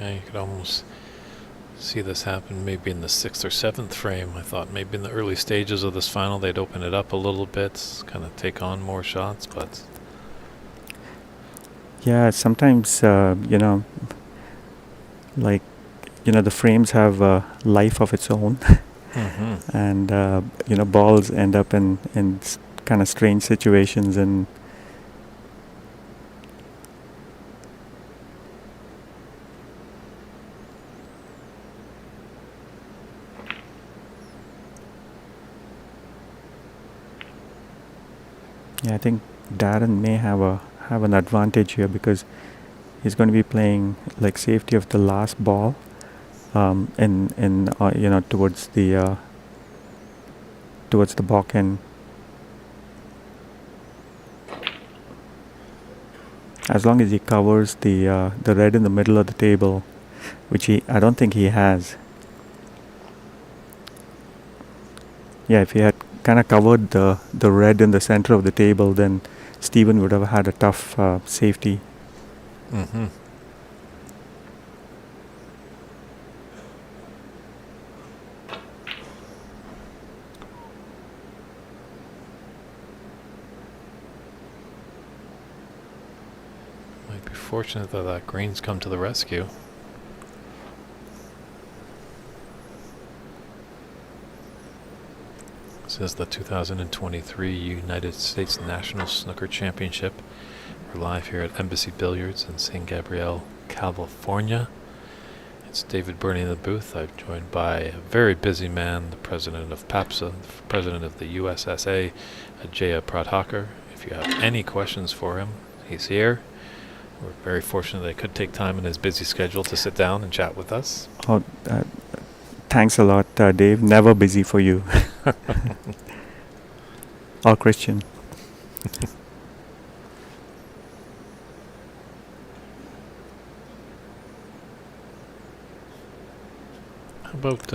Yeah, you could almost see this happen maybe in the 6th or 7th frame. I thought maybe in the early stages of this final they'd open it up a little bit, kind of take on more shots, but Yeah, sometimes, like, the frames have a life of its own, mm-hmm. and, balls end up in kind of strange situations, and yeah, I think Darren may have an advantage here because he's going to be playing like safety of the last ball, in towards the back end. As long as he covers the red in the middle of the table, which I don't think he has. Yeah, if he had kind of covered the red in the center of the table, then Steven would have had a tough safety. Mm-hmm. Might be fortunate that that green's come to the rescue. is the 2023 United States National Snooker Championship. We're live here at Embassy Billiards in San Gabriel, California. It's David Burney in the booth. I'm joined by a very busy man, the president of PAPSA, the president of the USSA, Ajaya Pradhakar. If you have any questions for him, he's here. We're very fortunate that he could take time in his busy schedule to sit down and chat with us. Oh, thanks a lot, Dave. Never busy for you. Or Christian. How about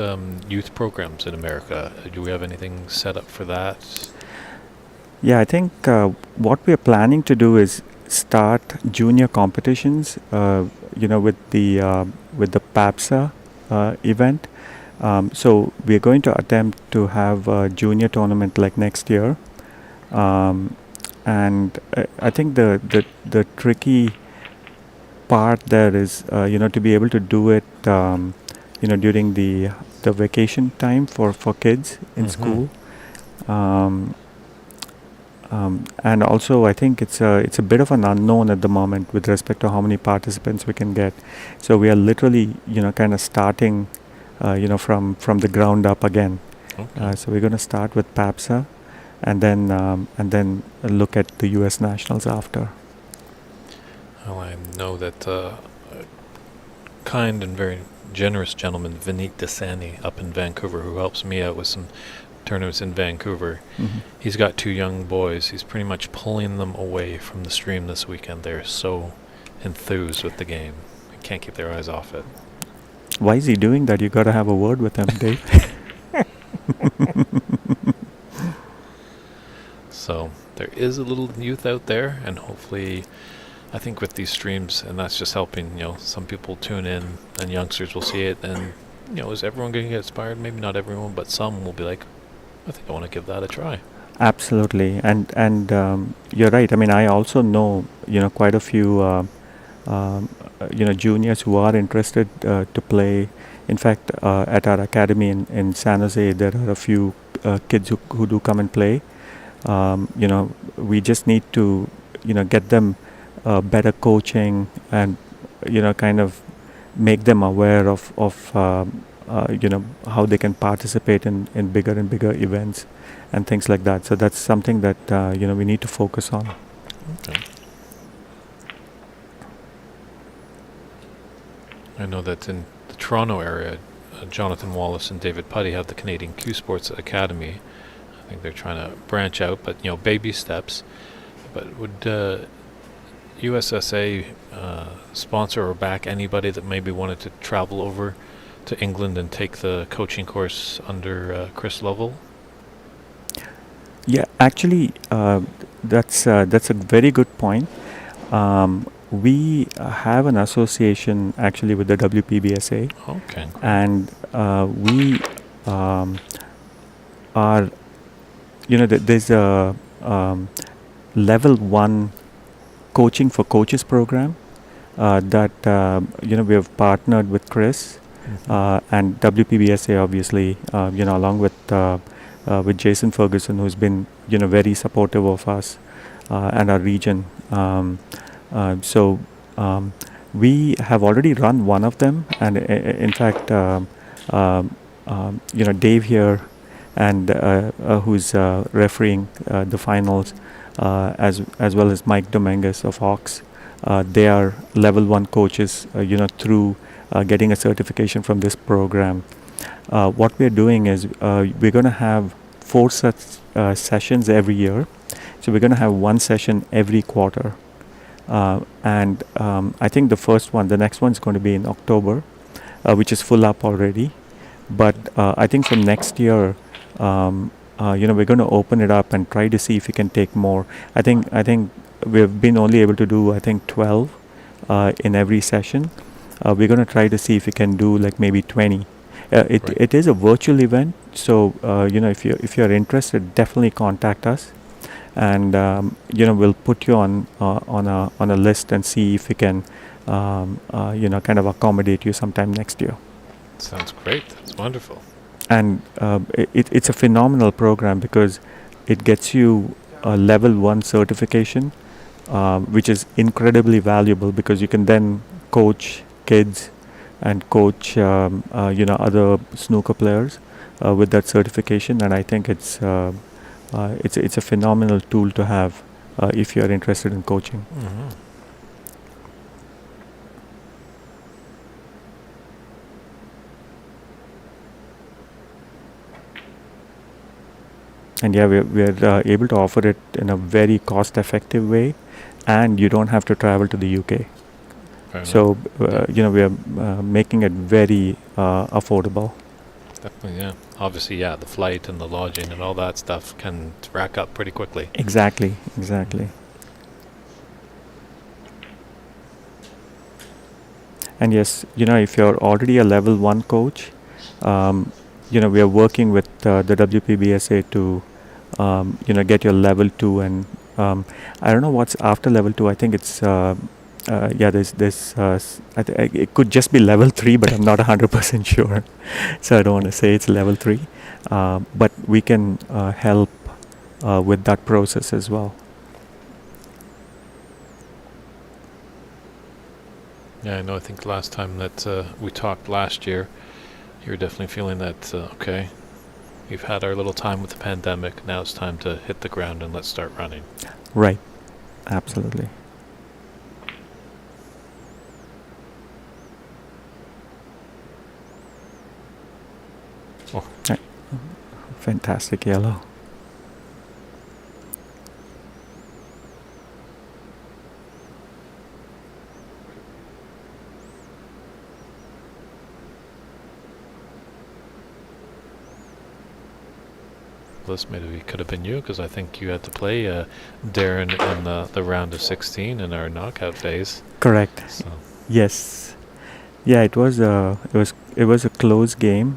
youth programs in America? Do we have anything set up for that? Yeah, I think what we are planning to do is start junior competitions, with the PAPSA event. So we are going to attempt to have a junior tournament like next year. And I think the tricky part there is, to be able to do it, during the vacation time for kids in school. And also, I think it's a bit of an unknown at the moment with respect to how many participants we can get. So we are literally, kind of starting, from the ground up again. Okay. So we're going to start with PAPSA, and then look at the U.S. Nationals after. Well, I know that a kind and very generous gentleman, Vineet Desani, up in Vancouver, who helps me out with some tournaments in Vancouver. Mm-hmm. He's got 2 young boys. He's pretty much pulling them away from the stream this weekend. They're so enthused with the game. They can't keep their eyes off it. Why is he doing that? You got to have a word with him, Dave. So there is a little youth out there, and hopefully, I think with these streams, and that's just helping, some people tune in and youngsters will see it, and, is everyone going to get inspired? Maybe not everyone, but some will be like, I think I want to give that a try. Absolutely, and you're right. I mean, I also know quite a few juniors who are interested to play. In fact, at our academy in San Jose, there are a few kids who do come and play. We just need to get them better coaching and kind of make them aware of how they can participate in bigger and bigger events and things like that. So that's something that we need to focus on. Okay. I know that in the Toronto area, Jonathan Wallace and David Putty have the Canadian Q Sports Academy. I think they're trying to branch out, but baby steps. But would USSA sponsor or back anybody that maybe wanted to travel over to England and take the coaching course under Chris Lovell? Yeah, actually, that's a very good point. We have an association actually with the WPBSA. Okay. And we are, there's a level 1 coaching for coaches program that we have partnered with Chris and WPBSA, obviously, along with Jason Ferguson, who's been very supportive of us and our region. So we have already run one of them, and in fact, Dave here, and who's refereeing the finals, as well as Mike Dominguez of Hawks. They are level 1 coaches, through getting a certification from this program. What we're doing is we're going to have 4 such sessions every year. So we're going to have 1 session every quarter. And I think the next one is going to be in October, which is full up already. But I think from next year, we're going to open it up and try to see if we can take more. I think we've been only able to do 12 in every session. We're going to try to see if we can do like maybe 20. It is a virtual event, so if you're interested, definitely contact us, and we'll put you on a list and see if we can kind of accommodate you sometime next year. Sounds great. That's wonderful. and it's a phenomenal program because it gets you a level 1 certification, which is incredibly valuable because you can then coach kids and coach other snooker players with that certification, and I think it's a phenomenal tool to have if you are interested in coaching. Mm-hmm. And yeah, we're able to offer it in a very cost effective way, and you don't have to travel to the UK. Fair enough. So we are making it very affordable. Definitely, yeah. Obviously, yeah, the flight and the lodging and all that stuff can rack up pretty quickly. Exactly. And yes, if you're already a level 1 coach, we are working with the WPBSA to get your level 2, and I don't know what's after level 2. I think it's it could just be level 3, but I'm not 100% sure. So I don't want to say it's level 3, but we can help with that process as well. Yeah, I know. I think last time that we talked last year, you were definitely feeling that, okay, we've had our little time with the pandemic. Now it's time to hit the ground and let's start running. Right. Absolutely. Oh. Right. Fantastic yellow. This maybe could have been you, because I think you had to play Darren in the round of 16 in our knockout phase. Correct. So. Yes. Yeah, it was a close game.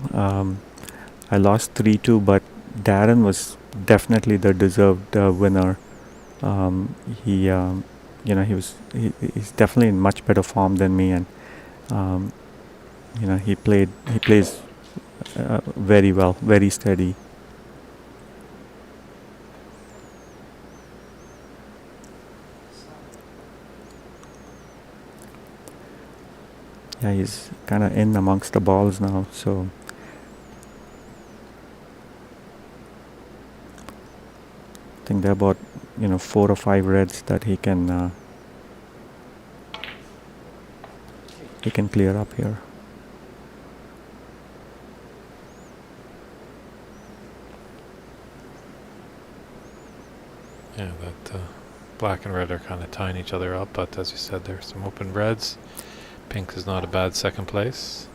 I lost 3-2, but Darren was definitely the deserved winner. He's definitely in much better form than me, and he plays very well, very steady. Yeah, he's kind of in amongst the balls now, so I think there are about 4 or 5 reds that he can clear up here. Yeah, that black and red are kind of tying each other up, but as you said, there's some open reds. Pink is not a bad second place.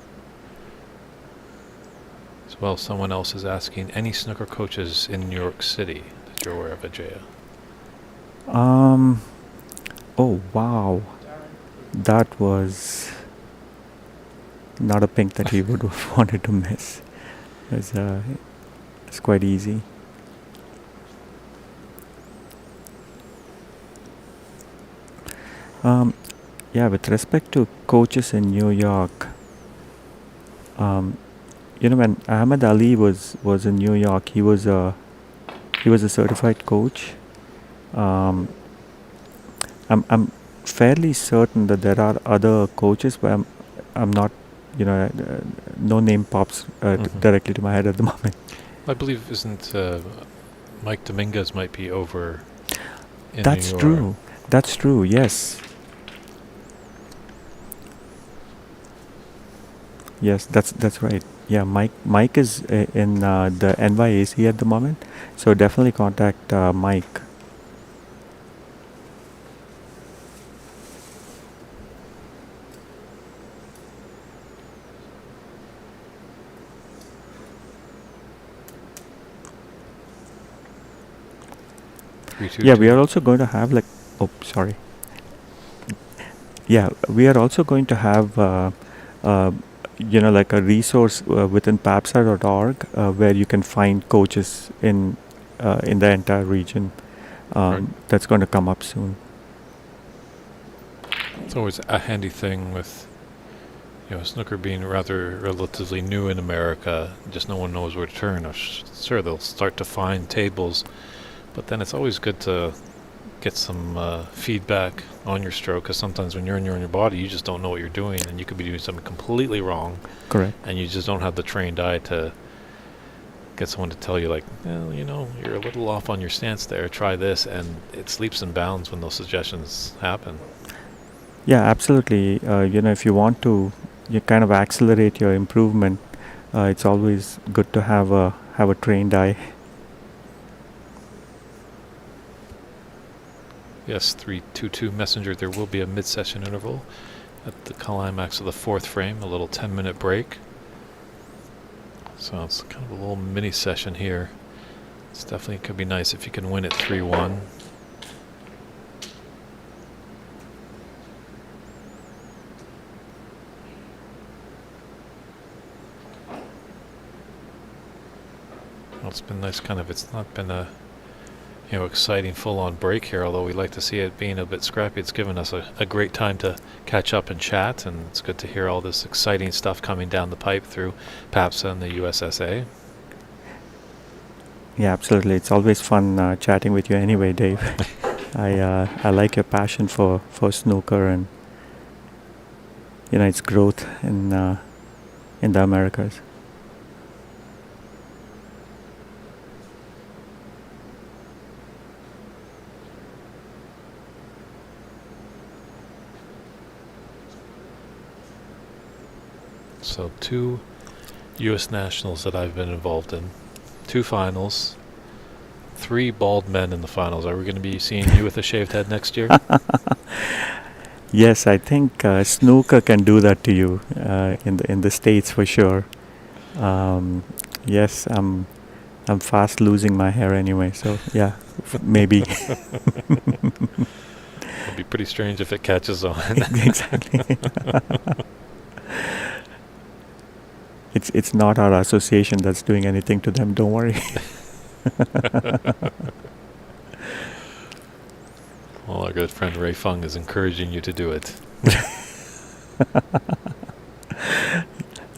As well, someone else is asking, any snooker coaches in New York City that you're aware of, Ajaya? Oh wow, that was not a pink that he would have wanted to miss. It's quite easy. Yeah, with respect to coaches in New York, when Ahmed Ali was in New York, he was a certified coach. I'm fairly certain that there are other coaches, but I'm not, no name pops directly to my head at the moment. I believe isn't Mike Dominguez might be over in That's New York. true. That's true. Yes. Yes, that's right. Yeah, Mike is in the NYAC at the moment, so definitely contact Mike. Yeah, we are also going to have sorry. Yeah, we are also going to have like a resource within papsar.org where you can find coaches in the entire region. Right. That's going to come up soon. It's always a handy thing with snooker being rather relatively new in America, just no one knows where to turn. Sure, they'll start to find tables, but then it's always good to get some feedback on your stroke, because sometimes when you're in your body, you just don't know what you're doing, and you could be doing something completely wrong. Correct. And you just don't have the trained eye to get someone to tell you, like, well, you're a little off on your stance there, try this, and it's leaps and bounds when those suggestions happen. Yeah, absolutely. If you want to, you kind of accelerate your improvement. It's always good to have a trained eye. Yes, 3-2-2 messenger. There will be a mid-session interval at the climax of the fourth frame, a little 10-minute break. So it's kind of a little mini session here. It's definitely could be nice if you can win it 3-1. Well, it's been nice, it's not been a exciting full-on break here, although we like to see it being a bit scrappy. It's given us a great time to catch up and chat, and it's good to hear all this exciting stuff coming down the pipe through PAPSA and the USSA. Yeah, absolutely. It's always fun chatting with you anyway, Dave. I like your passion for snooker and its growth in the Americas. So 2 U.S. Nationals that I've been involved in, 2 finals, 3 bald men in the finals. Are we going to be seeing you with a shaved head next year? Yes, I think snooker can do that to you in the States for sure. Yes, I'm fast losing my hair anyway, so yeah, maybe. It'll be pretty strange if it catches on. Exactly. It's not our association that's doing anything to them, don't worry. Well, our good friend Ray Fung is encouraging you to do it.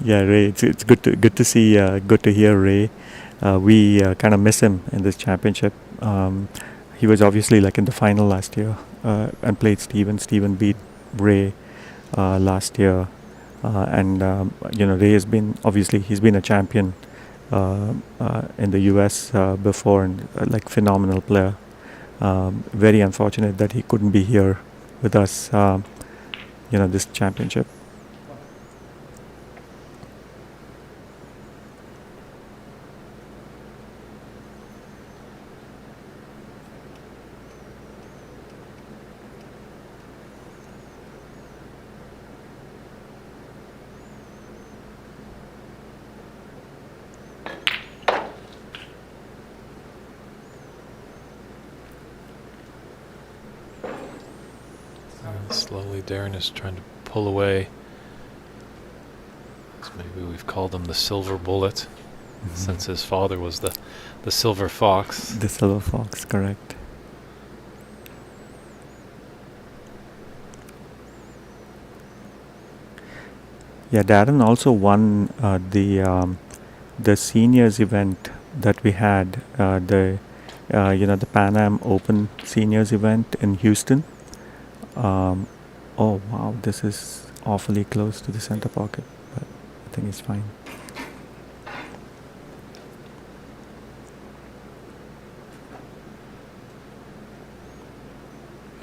Yeah, Ray, it's good to see, good to hear Ray. We kind of miss him in this championship. He was obviously in the final last year and played Steven. Steven beat Ray last year. Ray has been, obviously, he's been a champion in the US before, and phenomenal player. Very unfortunate that he couldn't be here with us, this championship. Slowly, Darren is trying to pull away. So maybe we've called him the Silver Bullet, since his father was the Silver Fox. The Silver Fox, correct. Yeah, Darren also won the seniors event that we had, the Pan Am Open Seniors event in Houston. Oh wow, this is awfully close to the center pocket, but I think it's fine.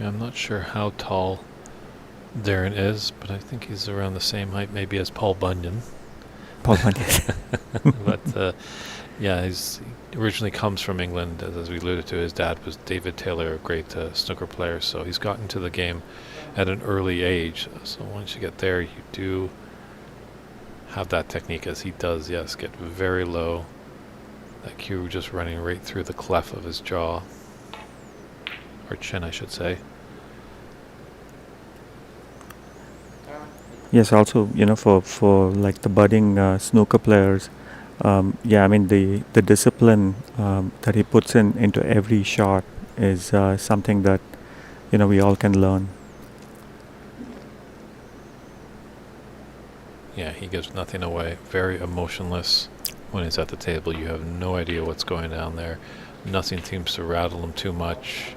Yeah, I'm not sure how tall Darren is, but I think he's around the same height maybe as Paul Bunyan. Paul Bunyan. But yeah, he originally comes from England, as we alluded to. His dad was David Taylor, a great snooker player, so he's gotten to the game at an early age. So once you get there, you do have that technique, as he does, yes, get very low. That cue just running right through the cleft of his jaw, or chin, I should say. Yes, also, for the budding snooker players, the discipline that he puts into every shot is something that we all can learn. Yeah, he gives nothing away. Very emotionless when he's at the table. You have no idea what's going down there. Nothing seems to rattle him too much.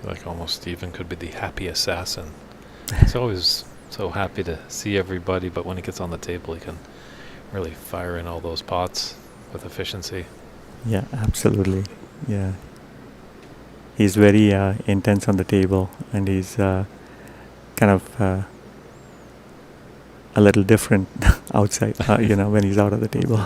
Like almost Steven could be the happy assassin. He's always so happy to see everybody, but when he gets on the table, he can really fire in all those pots with efficiency. Yeah, absolutely. Yeah. He's very intense on the table, and he's kind of a little different outside, when he's out of the table.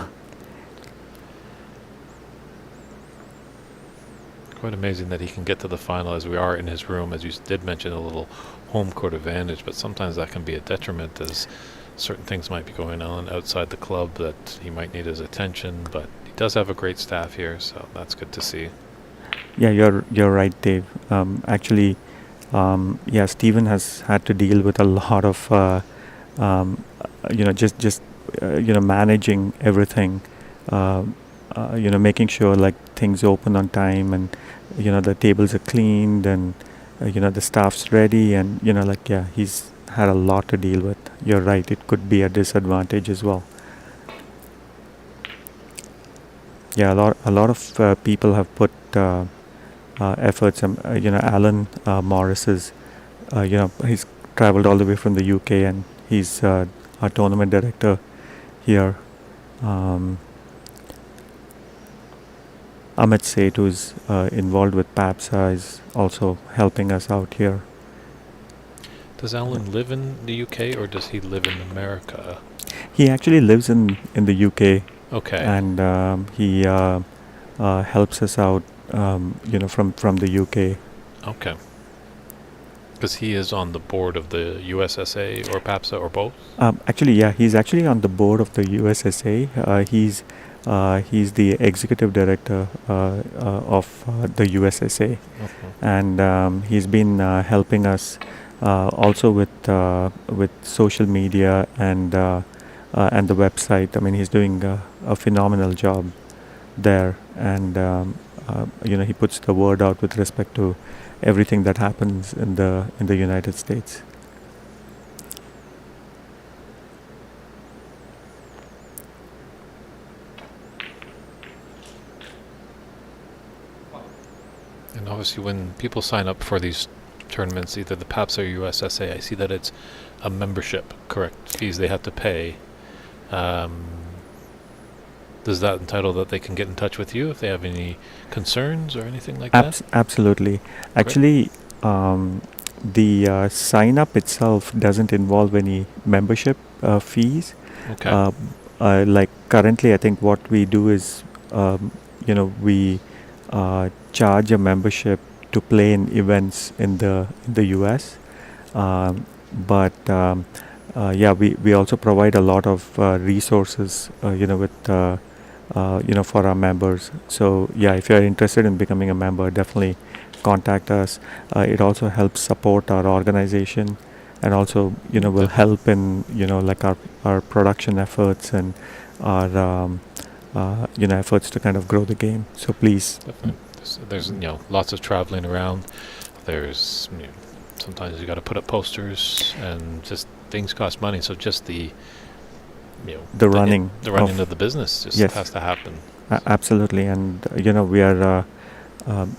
Quite amazing that he can get to the final as we are in his room. As you did mention, a little home court advantage, but sometimes that can be a detriment as certain things might be going on outside the club that he might need his attention, but he does have a great staff here, so that's good to see. Yeah, you're right, Dave. Actually, yeah, Stephen has had to deal with a lot of, just managing everything, making sure like things open on time, and the tables are cleaned, and the staff's ready, and yeah, he's had a lot to deal with. You're right, it could be a disadvantage as well. Yeah, a lot of people have put efforts. Alan Morris is, he's traveled all the way from the UK, and he's our tournament director here. Amit Seth, who's involved with PAPSA, is also helping us out here. Does Alan live in the UK or does he live in America? He actually lives in the UK. Okay. And he helps us out, from the UK. Okay. Because he is on the board of the USSA or PAPSA or both? Actually, yeah, he's actually on the board of the USSA. He's the executive director of the USSA, and he's been helping us also with social media and the website. I mean, he's doing a phenomenal job there, and he puts the word out with respect to everything that happens in the United States. And obviously when people sign up for these tournaments, either the PAPS or USSA, I see that it's a membership, correct? Fees they have to pay. Does that entitle that they can get in touch with you if they have any concerns or anything like that? Absolutely. Actually, the sign up itself doesn't involve any membership fees. Okay. Like currently, I think what we do is, we charge a membership to play in events in the US. But yeah, we also provide a lot of resources, with for our members. So yeah, if you're interested in becoming a member, definitely contact us. It also helps support our organization, and also will help in like our production efforts and our efforts to kind of grow the game. So please. Definitely. There's lots of traveling around. There's sometimes you got to put up posters, and just things cost money. So just the running of the business just has to happen. Absolutely, and we are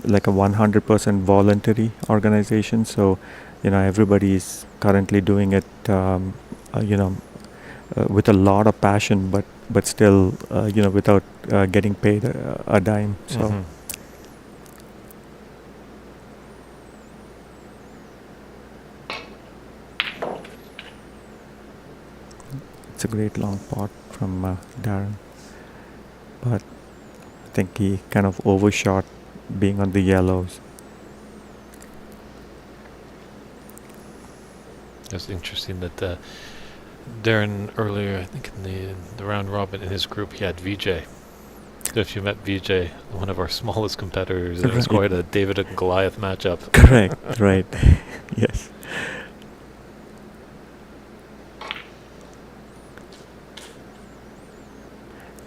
like a 100% voluntary organization. So everybody is currently doing it with a lot of passion, but still without getting paid a dime. So. It's a great long pot from Darren, but I think he kind of overshot being on the yellows. It's interesting that Darren earlier, I think in the round robin in his group, he had VJ. So if you met VJ, one of our smallest competitors, it was quite a David and Goliath matchup. Correct, right. Yes.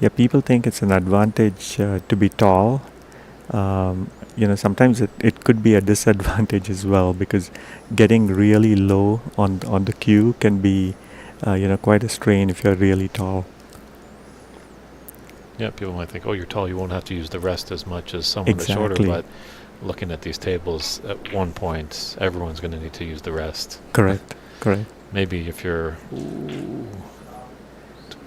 Yeah, people think it's an advantage to be tall. Sometimes it could be a disadvantage as well, because getting really low on the cue can be, quite a strain if you're really tall. Yeah, people might think, oh, you're tall, you won't have to use the rest as much as someone that's shorter, Exactly. but looking at these tables, at one point, everyone's going to need to use the rest. Correct. Correct. Maybe if you're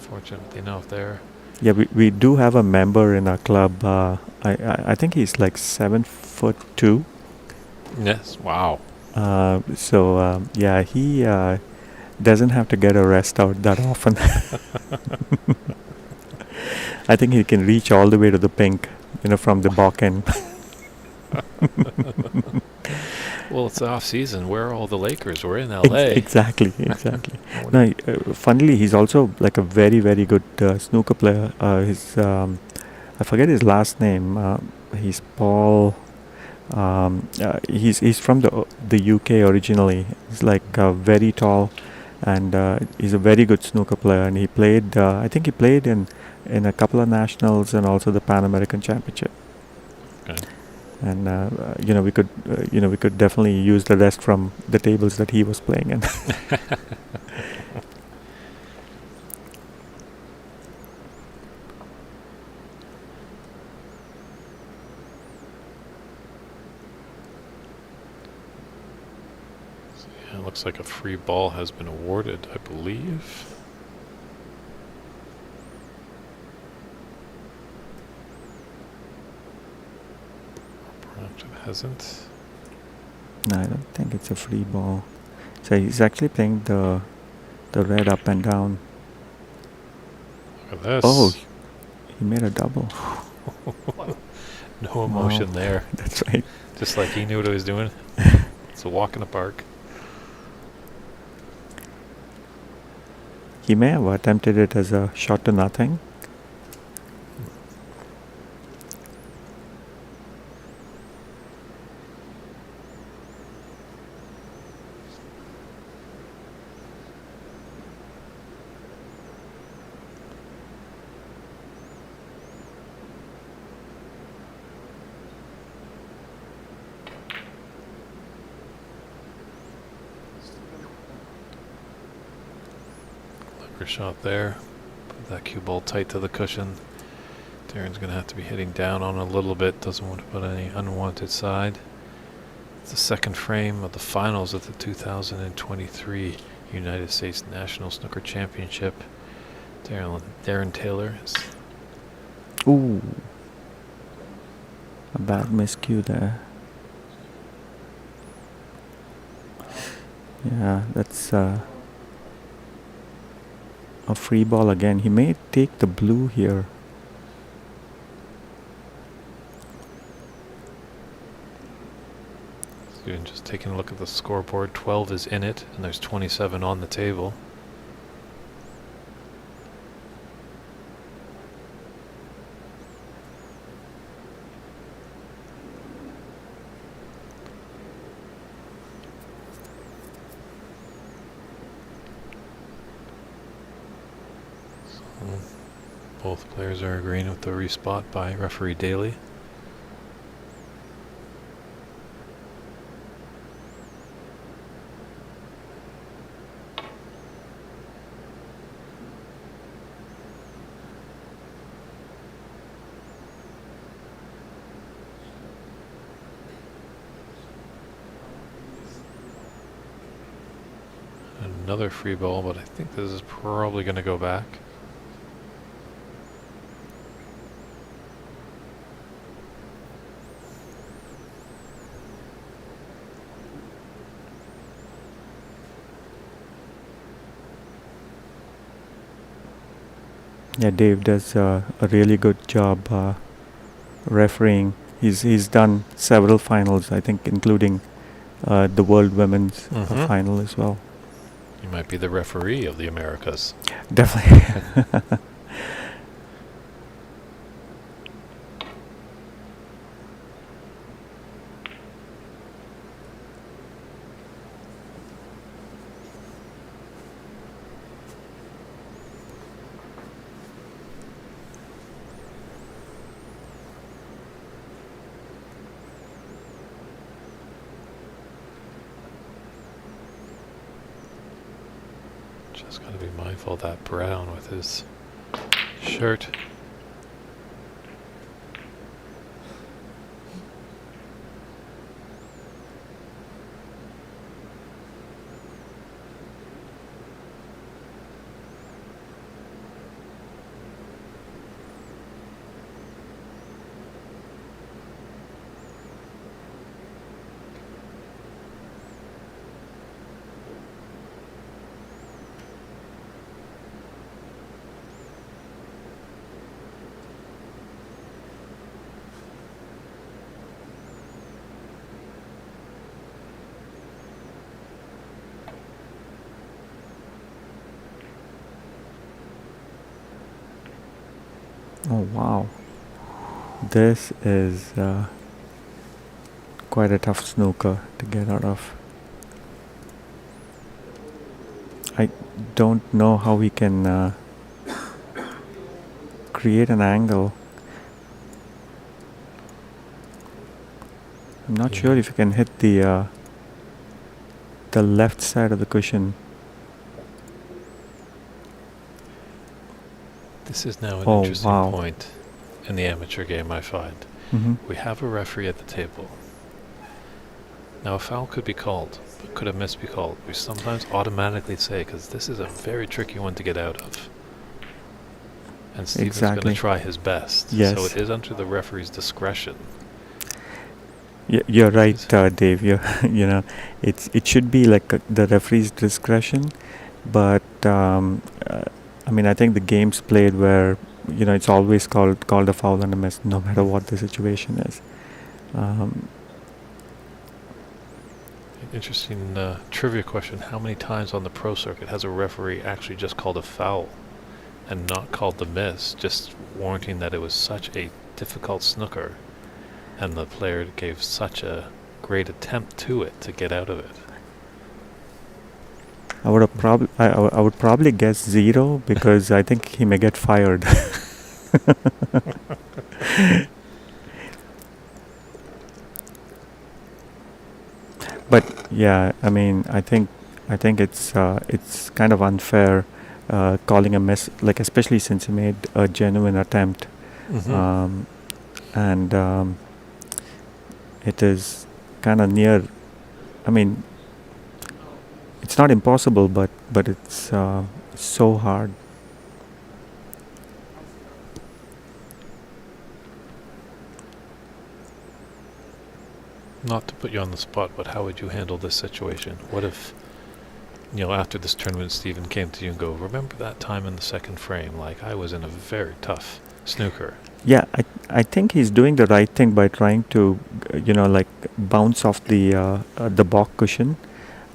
fortunately enough there. Yeah, we do have a member in our club. I think he's like 7'2". Yes, wow. Yeah, he doesn't have to get a rest out that often. I think he can reach all the way to the pink, from the balcony. Well, it's off season. Where are all the Lakers? We're in LA. Exactly. No, funnily, he's also like a very, very good snooker player. I forget his last name. He's Paul. He's from the UK originally. He's like very tall, and he's a very good snooker player. And he played. I think he played in a couple of nationals and also the Pan American Championship. Okay. And we could definitely use the rest from the tables that he was playing in. Yeah, it looks like a free ball has been awarded, I believe. Perhaps it hasn't. No, I don't think it's a free ball. So he's actually playing the red up and down. Look at this. Oh, he made a double. No emotion there. That's right. Just like he knew what he was doing. It's a walk in the park. He may have attempted it as a shot to nothing. Shot there. Put that cue ball tight to the cushion. Darren's going to have to be hitting down on a little bit. Doesn't want to put any unwanted side. It's the second frame of the finals of the 2023 United States National Snooker Championship. Darren Taylor is... Ooh. A bad miscue there. Yeah, that's a free ball again. He may take the blue here. So just taking a look at the scoreboard, 12 is in it, and there's 27 on the table. Both players are agreeing with the respot by referee Daly. Another free ball, but I think this is probably going to go back. Yeah, Dave does a really good job refereeing. He's done several finals, I think, including the World Women's final as well. You might be the referee of the Americas. Definitely. Just got to be mindful of that brown with his shirt. Oh wow, this is quite a tough snooker to get out of. I don't know how we can create an angle. I'm not sure if you can hit the left side of the cushion. This is now an Oh, interesting wow. point in the amateur game, I find. Mm-hmm. We have a referee at the table. Now, a foul could be called, but could a miss be called? We sometimes automatically say, because this is a very tricky one to get out of. And Steven's going Exactly. to try his best. Yes. So it is under the referee's discretion. You're right, Dave. You know, it should be like the referee's discretion, but I mean, I think the game's played where it's always called a foul and a miss, no matter what the situation is. Interesting trivia question. How many times on the pro circuit has a referee actually just called a foul and not called the miss, just warranting that it was such a difficult snooker and the player gave such a great attempt to it to get out of it? I would probably guess 0 because I think he may get fired. But yeah, I mean, I think it's kind of unfair calling a miss, like especially since he made a genuine attempt, and it is kind of near. I mean, it's not impossible, but it's so hard. Not to put you on the spot, but how would you handle this situation? What if, after this tournament, Stephen came to you and go, remember that time in the second frame? Like, I was in a very tough snooker. Yeah, I think he's doing the right thing by trying to, like bounce off the balk cushion,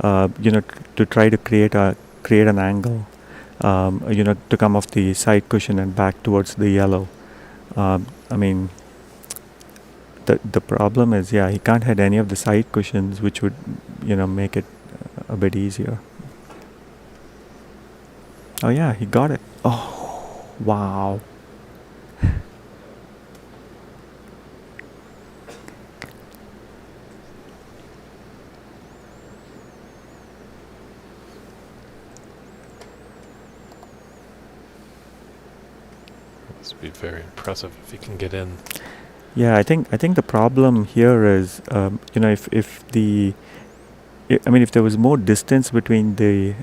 to try to create an angle, to come off the side cushion and back towards the yellow. I mean, the problem is, he can't hit any of the side cushions, which would, make it a bit easier. Oh yeah, he got it. Oh, wow. This would be very impressive if he can get in. Yeah, I think the problem here is, if there was more distance between the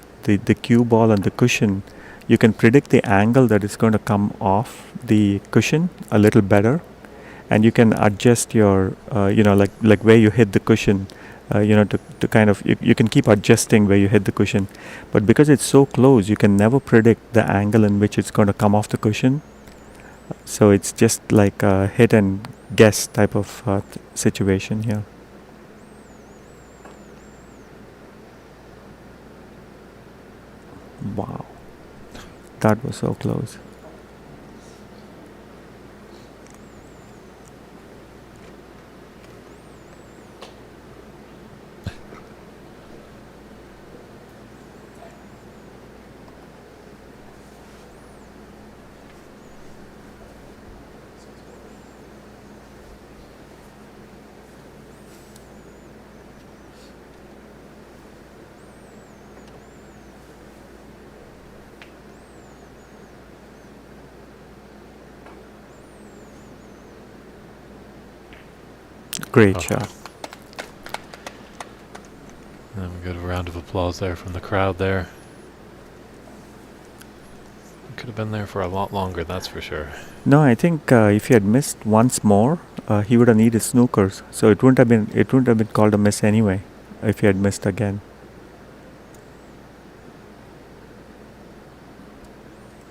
cue ball and the cushion, you can predict the angle that it's going to come off the cushion a little better, and you can adjust your, like where you hit the cushion, to kind of, you can keep adjusting where you hit the cushion, but because it's so close, you can never predict the angle in which it's going to come off the cushion. So it's just like a hit and guess type of situation here. Wow, that was so close. Great Oh. shot. And we got a round of applause there from the crowd there. Could have been there for a lot longer, that's for sure. No, I think if he had missed once more, he would have needed snookers. So it wouldn't have been called a miss anyway if he had missed again.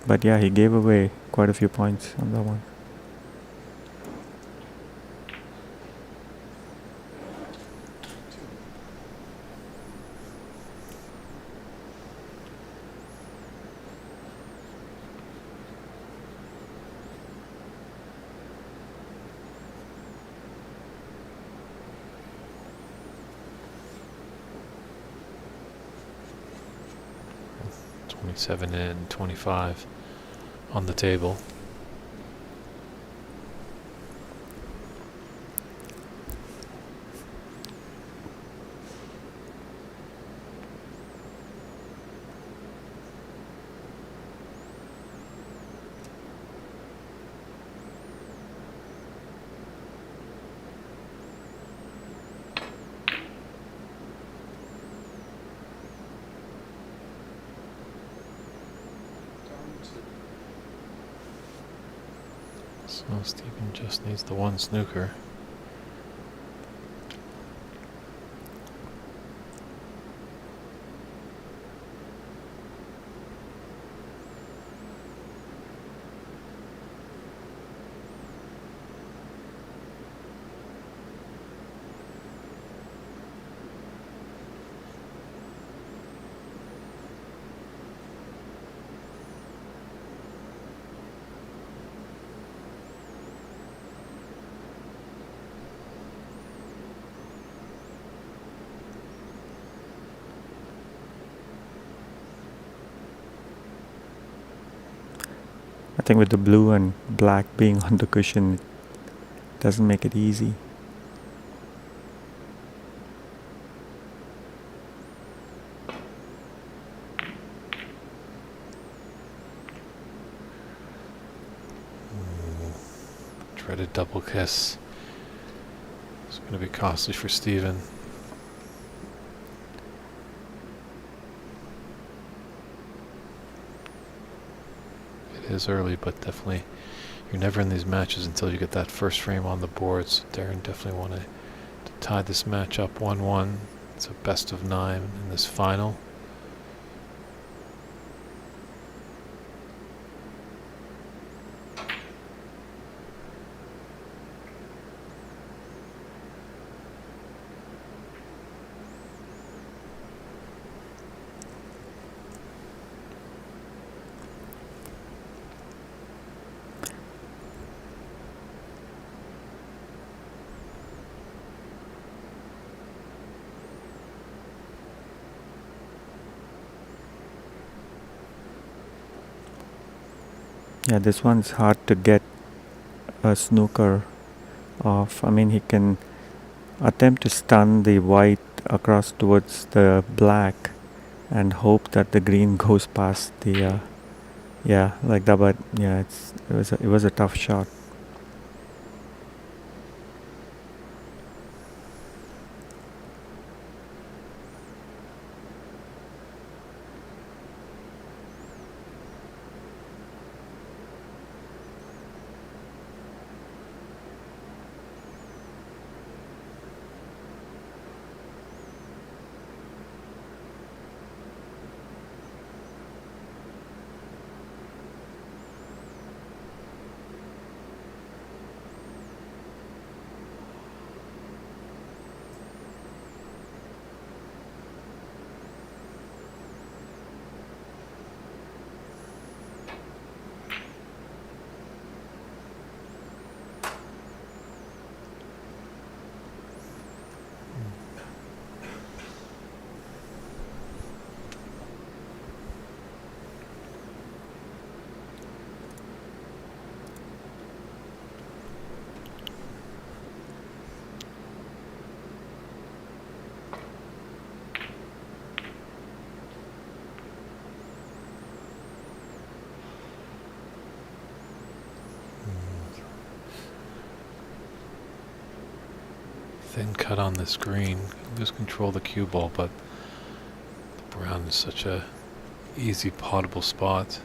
But yeah, he gave away quite a few points on that one. Seven in, 25 on the table. So Stephen just needs the one snooker. I think with the blue and black being on the cushion, it doesn't make it easy. Dreaded double kiss. It's going to be costly for Stephen. It is early, but definitely you're never in these matches until you get that first frame on the board. So Darren definitely wanted to tie this match up 1-1. It's a best of 9 in this final. Yeah, this one's hard to get a snooker off. I mean, he can attempt to stun the white across towards the black and hope that the green goes past the yeah, like that. But yeah, it was a tough shot. thin cut on this green. Lose control of the cue ball, but the brown is such a easy potable spot.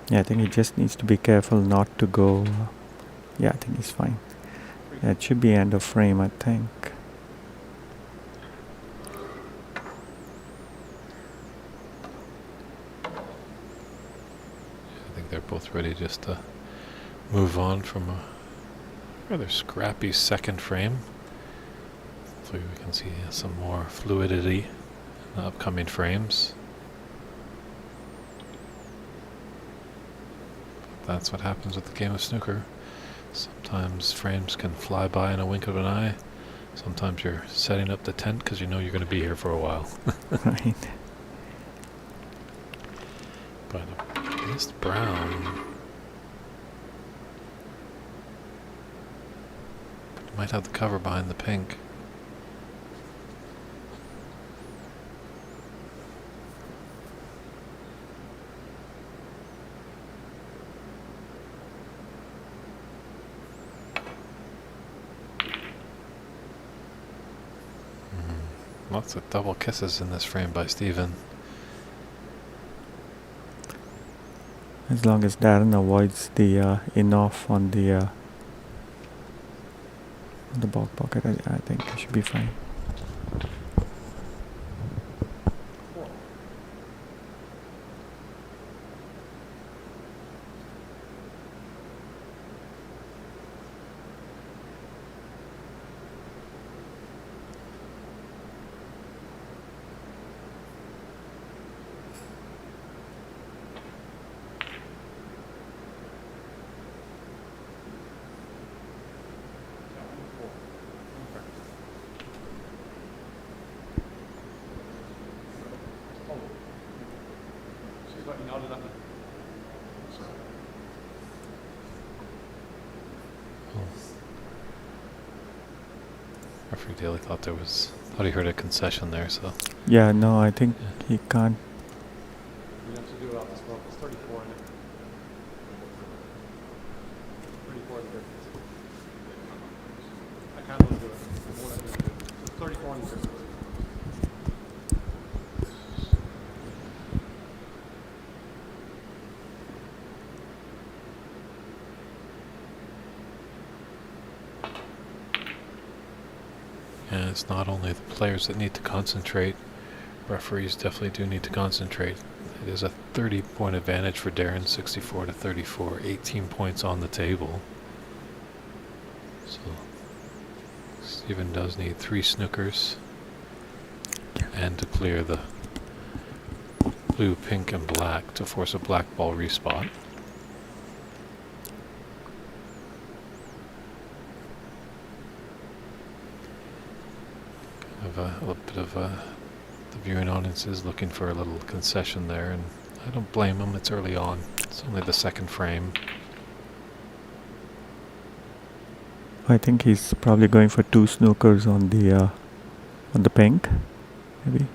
Yeah, I think he just needs to be careful not to go. Yeah, I think he's fine. Yeah, it should be end of frame, I think. I think they're both ready just to move on from a rather scrappy second frame. Hopefully we can see some more fluidity in the upcoming frames. That's what happens with the game of snooker. Sometimes frames can fly by in a wink of an eye. Sometimes you're setting up the tent because you know you're going to be here for a while. Right. But this brown might have the cover behind the pink. Lots of double kisses in this frame by Steven. As long as Darren avoids the in-off on the back pocket, I think he should be fine. Referee Daly thought he heard a concession there, so. Yeah, no, I think he can't. You have to do it off the smoke. It's 34 in it. 34 is the difference. I can't really do it. I won't let you do it. So it's 34 in the difference. And it's not only the players that need to concentrate, referees definitely do need to concentrate. It is a 30-point advantage for Darren, 64 to 34, 18 points on the table. So Steven does need 3 snookers and to clear the blue, pink, and black to force a black ball respot. A little bit of the viewing audience is looking for a little concession there, and I don't blame them. It's early on. It's only the second frame. I think he's probably going for 2 snookers on the pink, maybe.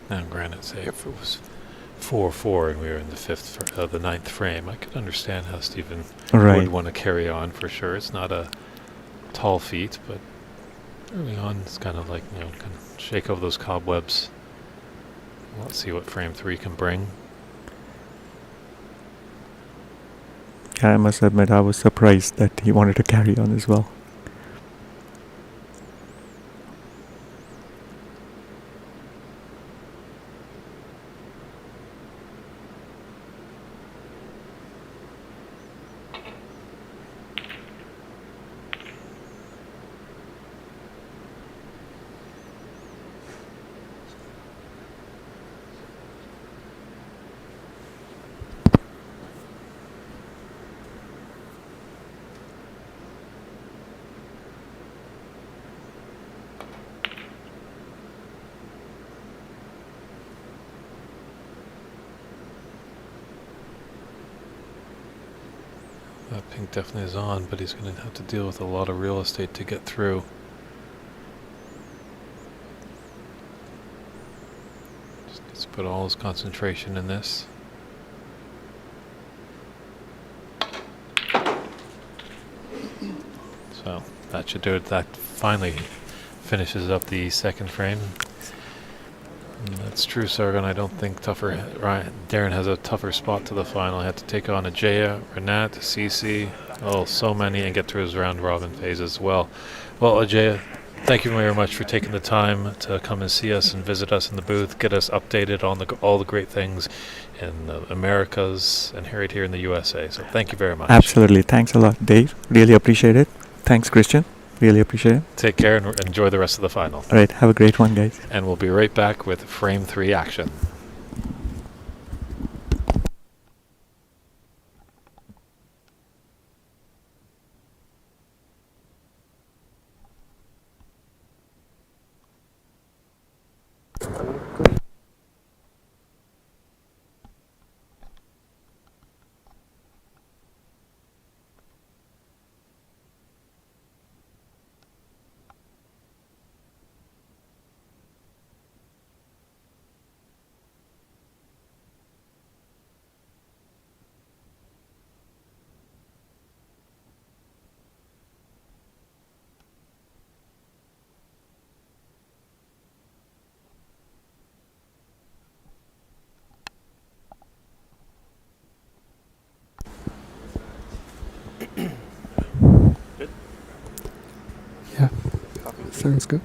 Now, granted, say if it was 4-4 and we were in the ninth frame, I could understand how Steven Right. would want to carry on for sure. It's not a tall feat, but early on, it's kind of like, kind of shake over those cobwebs. Let's see what frame 3 can bring. I must admit, I was surprised that he wanted to carry on as well. He definitely is on, but he's going to have to deal with a lot of real estate to get through. Just needs to put all his concentration in this. So that should do it. That finally finishes up the second frame. And that's true, Sargon. I don't think Darren has a tougher spot to the final. He had to take on Ajaya, Renat, Cece, so many, and get through his round robin phase as well. Well, Ajaya, thank you very much for taking the time to come and see us and visit us in the booth, get us updated on all the great things in the Americas and right here in the USA. So thank you very much. Absolutely. Thanks a lot, Dave. Really appreciate it. Thanks, Christian. Really appreciate it. Take care and enjoy the rest of the final. All right. Have a great one, guys. And we'll be right back with frame 3 action. Yeah, sounds good.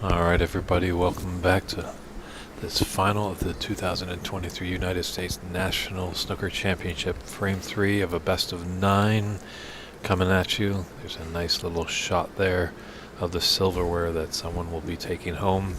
Alright everybody, welcome back to this final of the 2023 United States National Snooker Championship, frame 3 of a best of 9 coming at you. There's a nice little shot there of the silverware that someone will be taking home.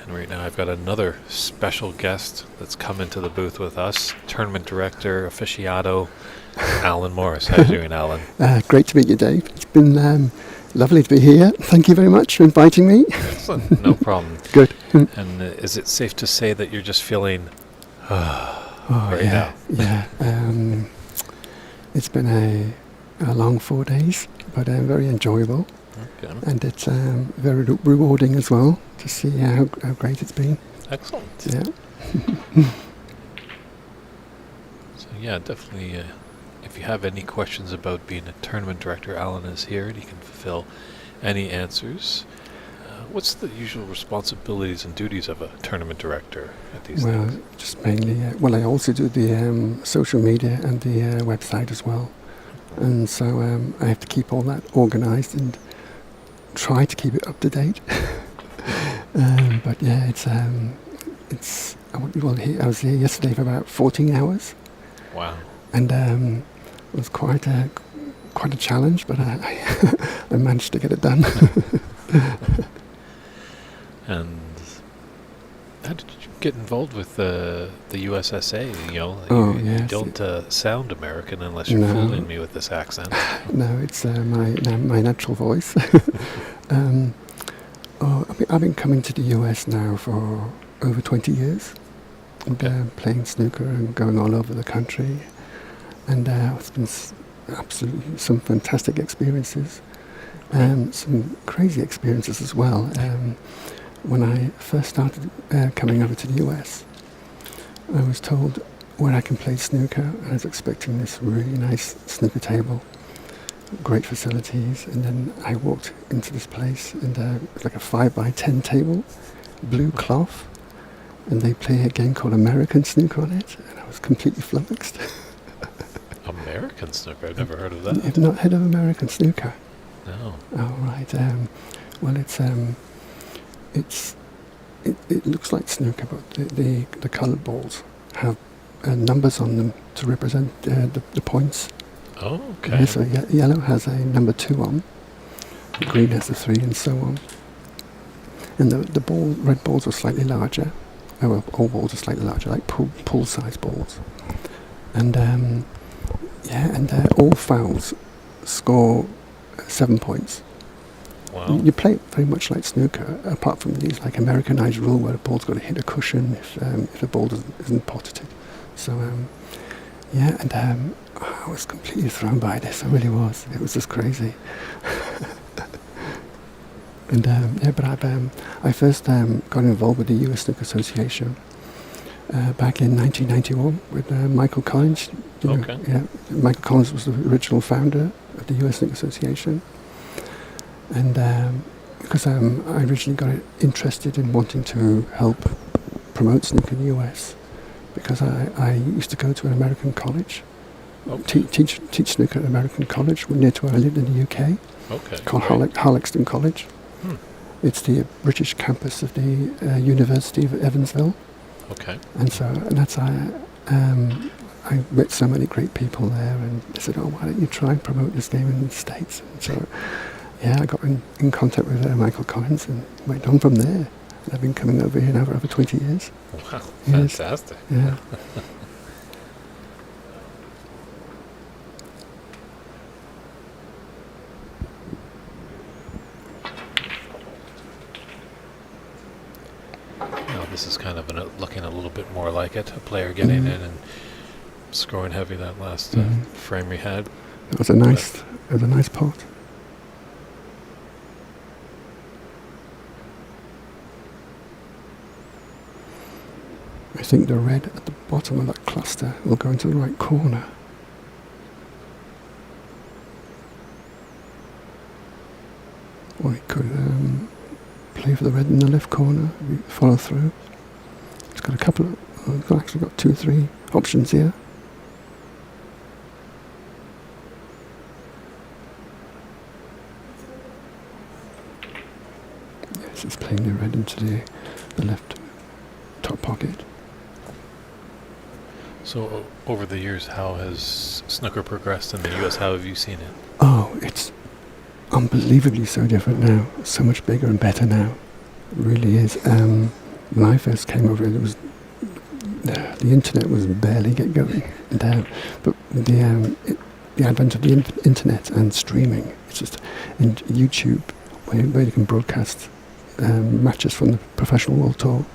And right now I've got another special guest that's come into the booth with us, tournament director, aficionado, Alan Morris. How are you doing, Alan? Great to meet you, Dave. It's been lovely to be here. Thank you very much for inviting me. Excellent, no problem. Good. And is it safe to say that you're just feeling Oh, right yeah, now? yeah. It's been a long 4 days, but very enjoyable. Okay. And it's very rewarding as well to see how great it's been. Excellent. Yeah. So yeah, definitely. If you have any questions about being a tournament director, Alan is here and he can fulfill any answers. What's the usual responsibilities and duties of a tournament director at these Well, things? just mainly. Well, I also do the social media and the website as well, and so I have to keep all that organised and try to keep it up to date. But yeah, it's I was here yesterday for about 14 hours, Wow. and it was quite a challenge, but I managed to get it done. And how did you get involved with the USSA? You know, Oh, you yes, don't sound American unless you're No. fooling me with this accent. No, it's my natural voice. I've been coming to the US now for over 20 years, and Okay. playing snooker and going all over the country, and it's been absolutely some fantastic experiences, some crazy experiences as well. When I first started coming over to the US, I was told where I can play snooker. I was expecting this really nice snooker table, great facilities, and then I walked into this place, and it's like a 5x10 table, blue cloth, and they play a game called American Snooker on it, and I was completely flummoxed. American snooker? I've never heard of You've that. not heard of American Snooker? No. Oh, right. Well, it looks like snooker, but the coloured balls have numbers on them to represent the points. Oh, okay. Yeah, so yellow has a number 2 on, green has a 3, and so on. And the red balls are slightly larger. Oh, well, all balls are slightly larger, like pool size balls. And all fouls score 7 points. Wow. You play it very much like snooker, apart from these like Americanized rule where the ball's got to hit a cushion if the ball isn't potted. So I was completely thrown by this. I really was. It was just crazy. And but I first got involved with the U.S. Snooker Association back in 1991 with Michael Collins. You know, Okay. yeah, Michael Collins was the original founder of the U.S. Snooker Association. And because I originally got interested in wanting to help promote snooker in the US, because I used to go to an American college, Okay. teach snooker at an American college near to where I lived in the UK, Okay. called great. Harlexton College. Hmm. It's the British campus of the University of Evansville, Okay. and that's I met so many great people there, and they said, "Oh, why don't you try and promote this game in the States?" And so. Yeah, I got in contact with Michael Collins and went on from there. And I've been coming over here now for over 20 years. Wow. Yes. Fantastic. Yeah. Now this is kind of looking a little bit more like it. A player getting Mhm. in and scoring heavy that last Mhm. frame we had. It was a nice pot. I think the red at the bottom of that cluster will go into the right corner. Or he could play for the red in the left corner, follow through. It's got a couple of, it's actually got 2 or 3 options here. Yes, it's playing the red into the left top pocket. So over the years, how has snooker progressed in the U.S.? How have you seen it? Oh, it's unbelievably so different now. So much bigger and better now. It really is. When I first came over, it was the internet was barely get going. And, but the advent of the internet and streaming, it's just and YouTube, where you can broadcast matches from the professional world tour.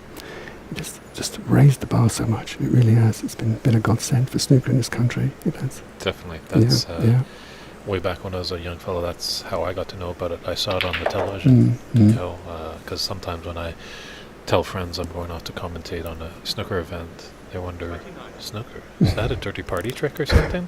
It just raised the bar so much. It really has. It's been a godsend for snooker in this country. It has. Definitely. That's yeah. way back when I was a young fellow. That's how I got to know about it. I saw it on the television. You know, because sometimes when I tell friends I'm going off to commentate on a snooker event, they wonder, snooker? Is that a dirty party trick or something?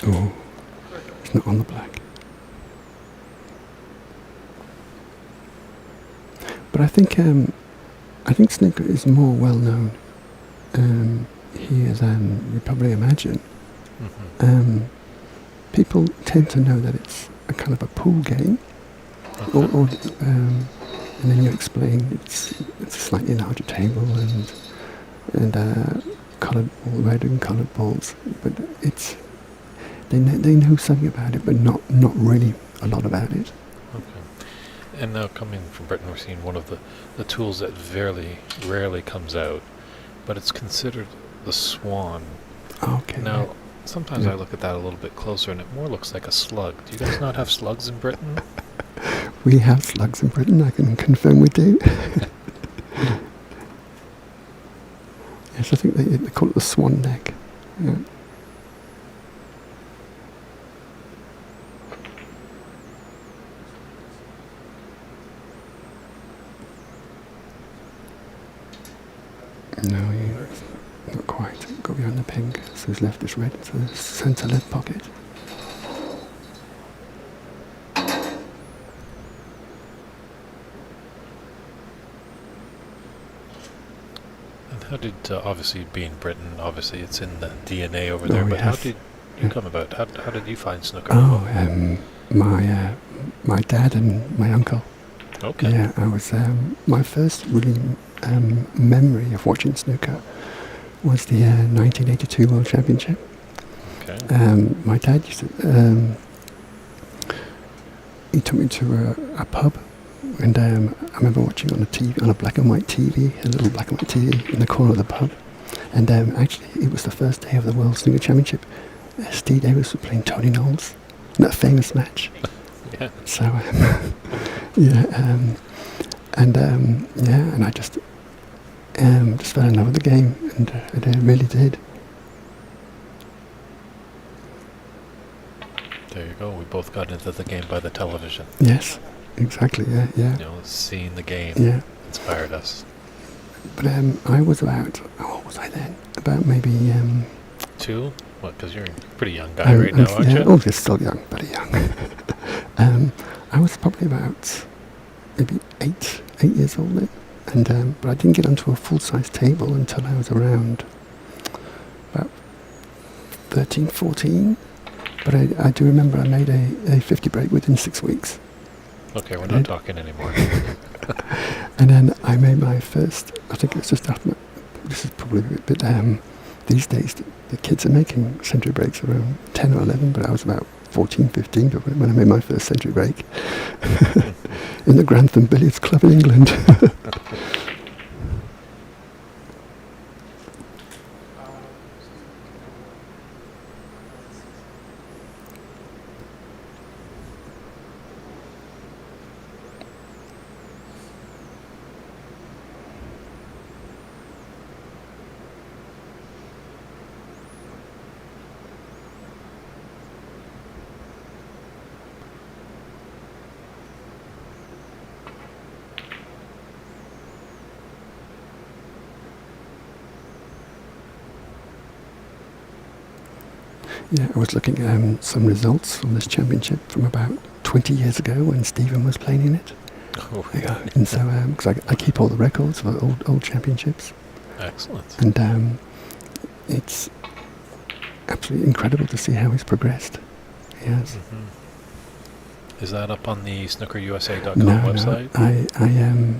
Oh, it's not on the black. But I think snooker is more well known here than you probably imagine. Mm-hmm. People tend to know that it's a kind of a pool game, and then you explain it's a slightly larger table and coloured red and coloured balls, but they know something about it, but not really a lot about it. Okay. And now coming from Britain, we're seeing one of the tools that very rarely comes out, but it's considered the swan. Okay. Now, sometimes Yeah. I look at that a little bit closer and it more looks like a slug. Do you guys not have slugs in Britain? We have slugs in Britain, I can confirm we do. Yes, I think they call it the swan neck. Yeah. No, not quite. Got behind the pink, so his left is red into the centre left pocket. And how did, obviously being Britain, obviously it's in the DNA over there, but how yes. did you come about? How did you find snooker? My dad and my uncle. Okay. Yeah, I was my first really memory of watching snooker was the 1982 World Championship. Okay. My dad used to. He took me to a pub, and I remember watching on a TV, on a black and white TV, a little black and white TV in the corner of the pub. And actually, it was the first day of the World Snooker Championship. Steve Davis was playing Tony Knowles in that famous match. Yeah. So, yeah, and I just fell in love with the game, and I really did. There you go. We both got into the game by the television. Yes, exactly. Yeah, yeah, You know, seeing the game yeah. inspired us. But I was about, what was I then? About maybe 2? What? Because you're a pretty young guy right now, aren't yeah, you? oh, just still young, very young. I was probably about maybe 8 years old then, and but I didn't get onto a full-size table until I was around about 13, 14. But I do remember I made a 50 break within 6 weeks. Okay, we're not talking anymore. And then I made my first, I think it was just after, this is probably a bit, these days the kids are making century breaks around 10 or 11, but I was about 14, 15 when I made my first century break in the Grantham Billiards Club in England. Yeah, I was looking at some results from this championship from about 20 years ago when Stephen was playing in it. Oh, Yeah, and so, because I keep all the records for old championships, excellent. and it's absolutely incredible to see how he's progressed. Yes. Mm-hmm. Is that up on the snookerusa.com No, website? no,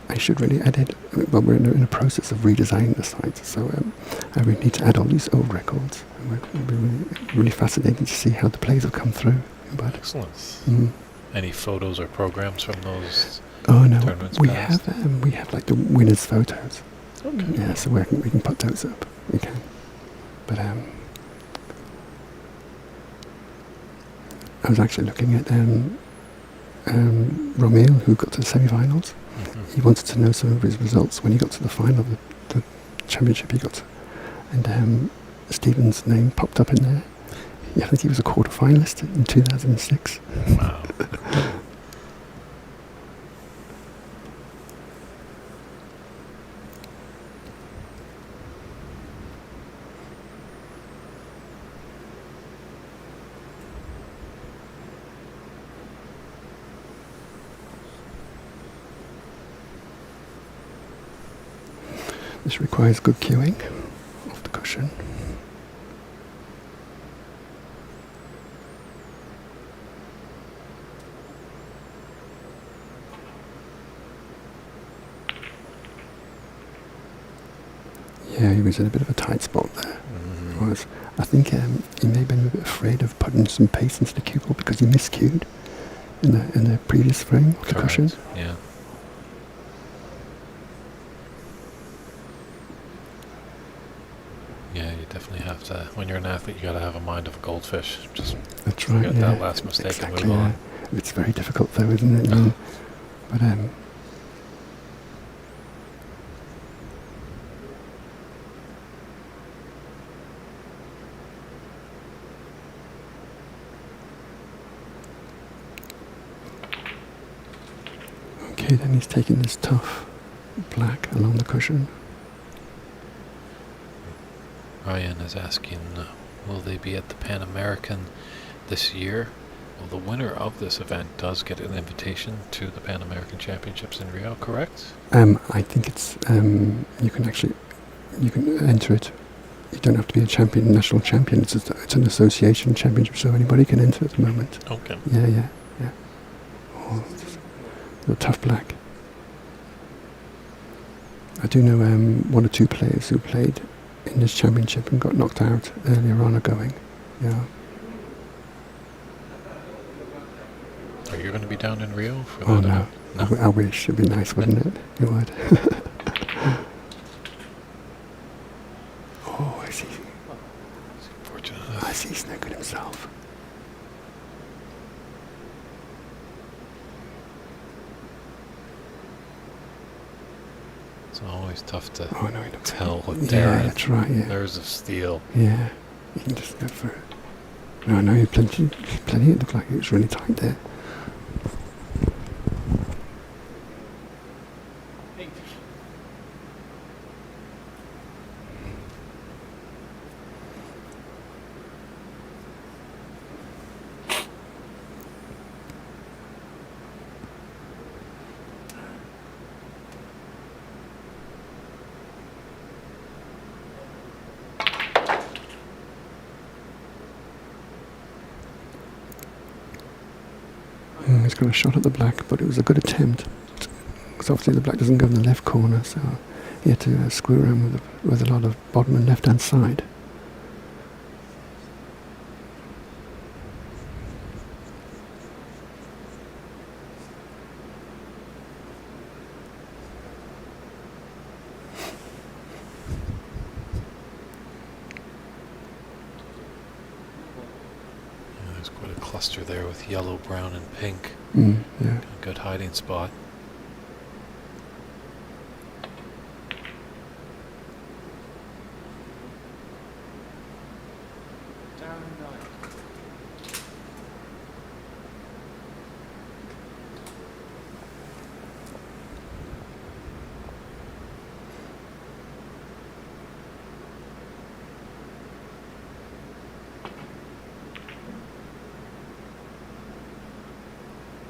I should really add it. Well, we're in a process of redesigning the site, so I really need to add all these old records. It'll be really fascinating to see how the plays have come through. But Excellent. Any photos or programs from those oh no, tournaments we past? have like the winners' photos. Okay. Yeah, so we can put those up. We can. But I was actually looking at Romeo, who got to the semi-finals. Mhm. He wanted to know some of his results when he got to the final of the championship he got to. And Stephen's name popped up in there. Yeah, I think he was a quarter-finalist in 2006. Wow. This requires good cueing off the cushion. Yeah, he was in a bit of a tight spot there. I think he may have been a bit afraid of putting some pace into the cue ball because he miscued in the previous frame of the cushion. Yeah. Yeah, you definitely have to. When you're an athlete, you got to have a mind of a goldfish. Just That's right. get Yeah. that last mistake Exactly, and move on. It's very difficult, though, isn't it? I mean, but okay, then he's taking this tough black along the cushion. Ryan is asking, will they be at the Pan American this year? Well, the winner of this event does get an invitation to the Pan American Championships in Rio, correct? I think it's you can enter it. You don't have to be a champion, national champion. It's an association championship, so anybody can enter at the moment. Okay. Yeah. Oh, a tough black. I do know one or two players who played in this championship and got knocked out earlier on are going. Yeah. Are you going to be down in Rio for Oh that? no. I wish. It'd be nice, wouldn't it? It would. Oh, I see. Fortunate I enough. see Snooker himself. It's always tough to Oh no, he looks tell with Yeah, Darren. that's right. Yeah. There's of steel. Yeah. You can just go for it. No, you plenty. It looked like it was really tight there. He's got a shot at the black, but it was a good attempt. Because obviously the black doesn't go in the left corner, so he had to screw around with a lot of bottom and left-hand side. Yeah, there's quite a cluster there with yellow, brown, and pink. Yeah. A good hiding spot.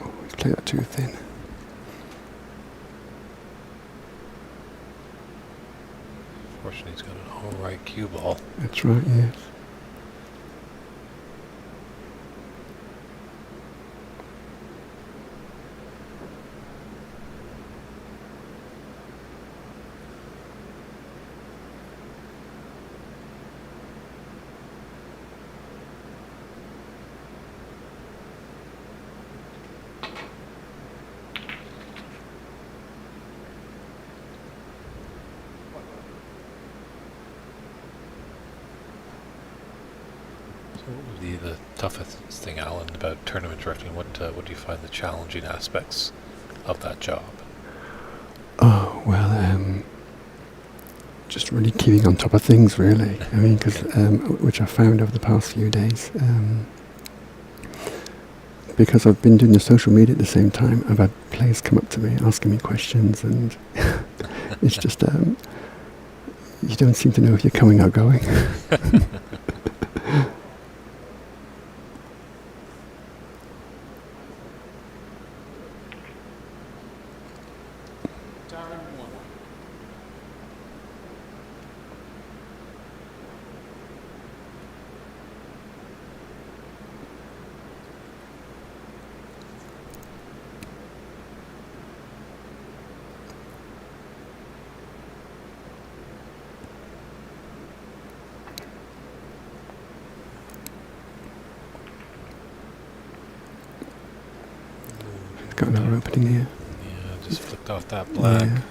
Oh, he's played that too thin. Fortunately, he's got an alright cue ball. That's right, yes. So what would be the toughest thing, Alan, about tournament directing? What do you find the challenging aspects of that job? Oh, well, just really keeping on top of things, really. I mean, because, which I found over the past few days, because I've been doing the social media at the same time, I've had players come up to me asking me questions, and it's just, you don't seem to know if you're coming or going. Got another opening here. Yeah, just flicked off that black. Yeah.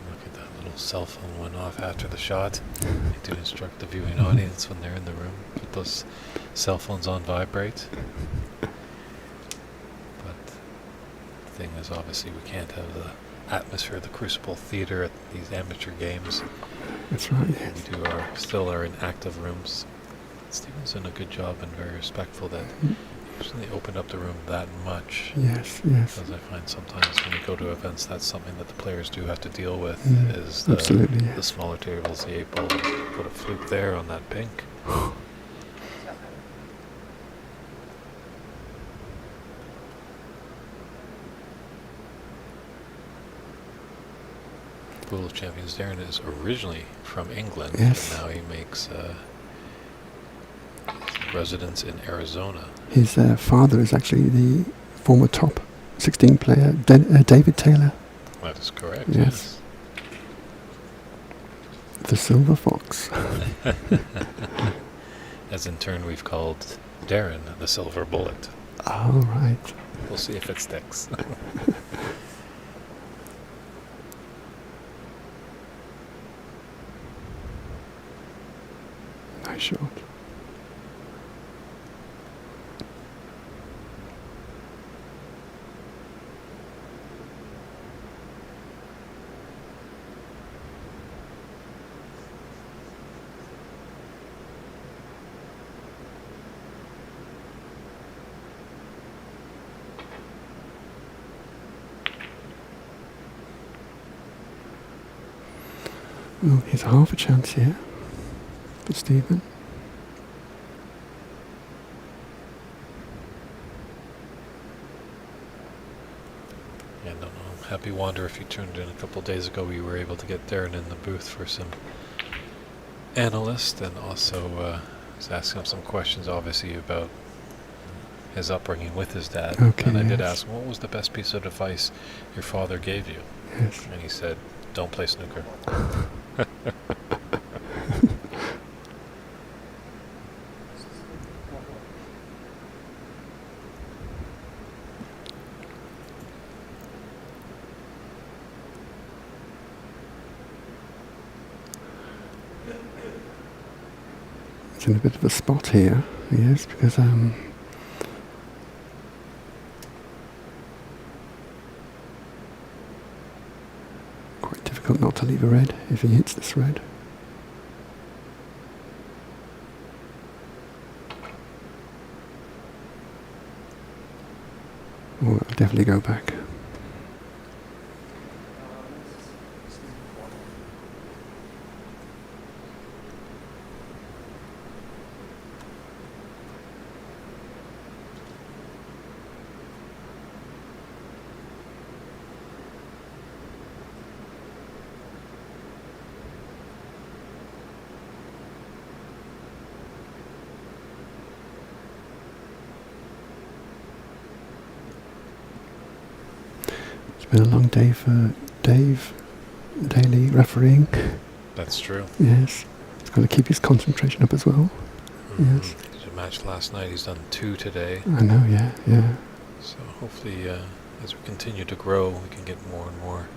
Look at that little cell phone went off after the shot. They do instruct the viewing audience when they're in the room. Put those cell phones on vibrate. But the thing is, obviously, we can't have the atmosphere of the Crucible Theatre at these amateur games. That's right, yes. We still are in active rooms. Stephen's done a good job and very respectful that he actually opened up the room that much. Yes, yes. Because I find sometimes when you go to events, that's something that the players do have to deal with, is Absolutely, the yes. smaller tables, the 8 ball. Put a fluke there on that pink. Pool of Champions Darren is originally from England, Yes. and now he makes residence in Arizona. His father is actually the former top 16 player, David Taylor, That is correct, Yes. the Silver Fox. As in turn we've called Darren the Silver Bullet. All right. We'll see if it sticks. Nice shot. Oh, here's half a chance here for Stephen. Yeah, I don't know. Happy Wander, if you tuned in a couple days ago, we were able to get Darren in the booth for some analyst, and also was asking him some questions, obviously, about his upbringing with his dad. Okay, and I did yes. ask him, what was the best piece of advice your father gave you? Yes. And he said, don't play snooker. It's in a bit of a spot here, yes, because quite difficult not to leave a red if he hits this red. Oh, I'll definitely go back. It's been a long day for Dave, daily refereeing. That's true. Yes, he's got to keep his concentration up as well. Yes. He did a match last night. He's done 2 today. I know, yeah, yeah. So hopefully, as we continue to grow, we can get more and more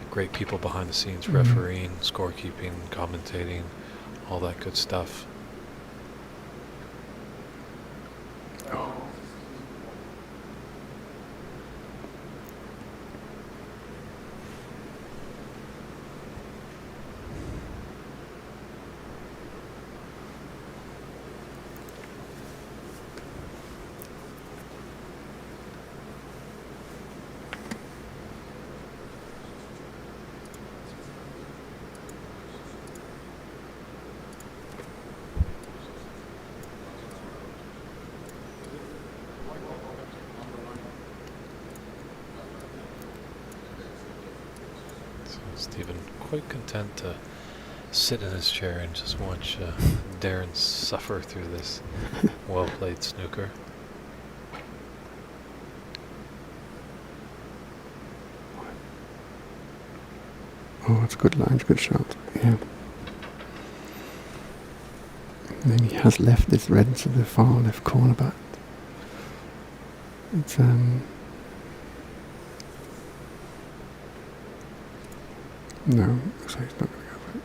great people behind the scenes, refereeing, scorekeeping, commentating, all that good stuff. Stephen quite content to sit in his chair and just watch Darren suffer through this well-played snooker. Oh, it's a good line, it's a good shot. Yeah. And then he has left this red into the far left corner, but it's no, looks like he's not going to go for it.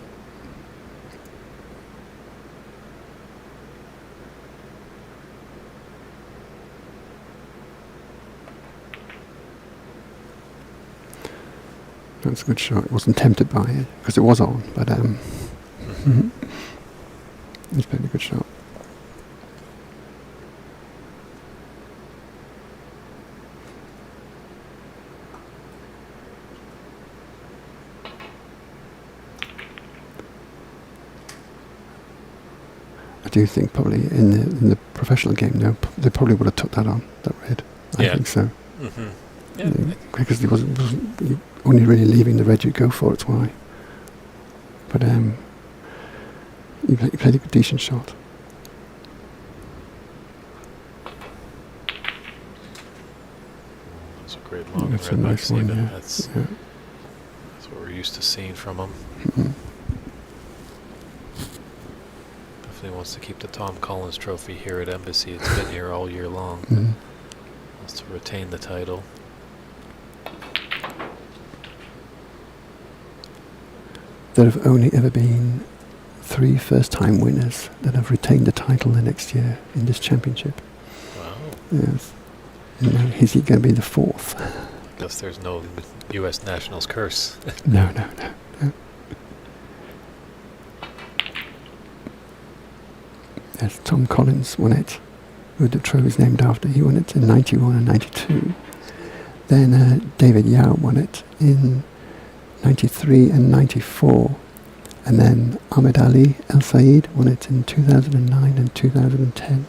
That's a good shot. I wasn't tempted by it because it was on, but he's played a good shot. I do think probably in the professional game, they probably would have took that on, that red. I think so. Mm-hmm. Yeah. Because he wasn't only really leaving the red you go for, it's why. But he played a decent shot. That's a great long That's a red back, nice one, Stephen. yeah. That's what we're used to seeing from him. Mm-hmm. Definitely wants to keep the Tom Collins Trophy here at Embassy. It's been here all year long. Mm-hmm. Wants to retain the title. There have only ever been 3 first-time winners that have retained the title the next year in this championship. Wow. Yes. And now, is he going to be the 4th? I guess there's no U.S. Nationals curse. No. Yes, Tom Collins won it, who the trophy is named after. He won it in 91 and 92. Then David Yao won it in 93 and 94. And then Ahmed Ali El Said won it in 2009 and 2010.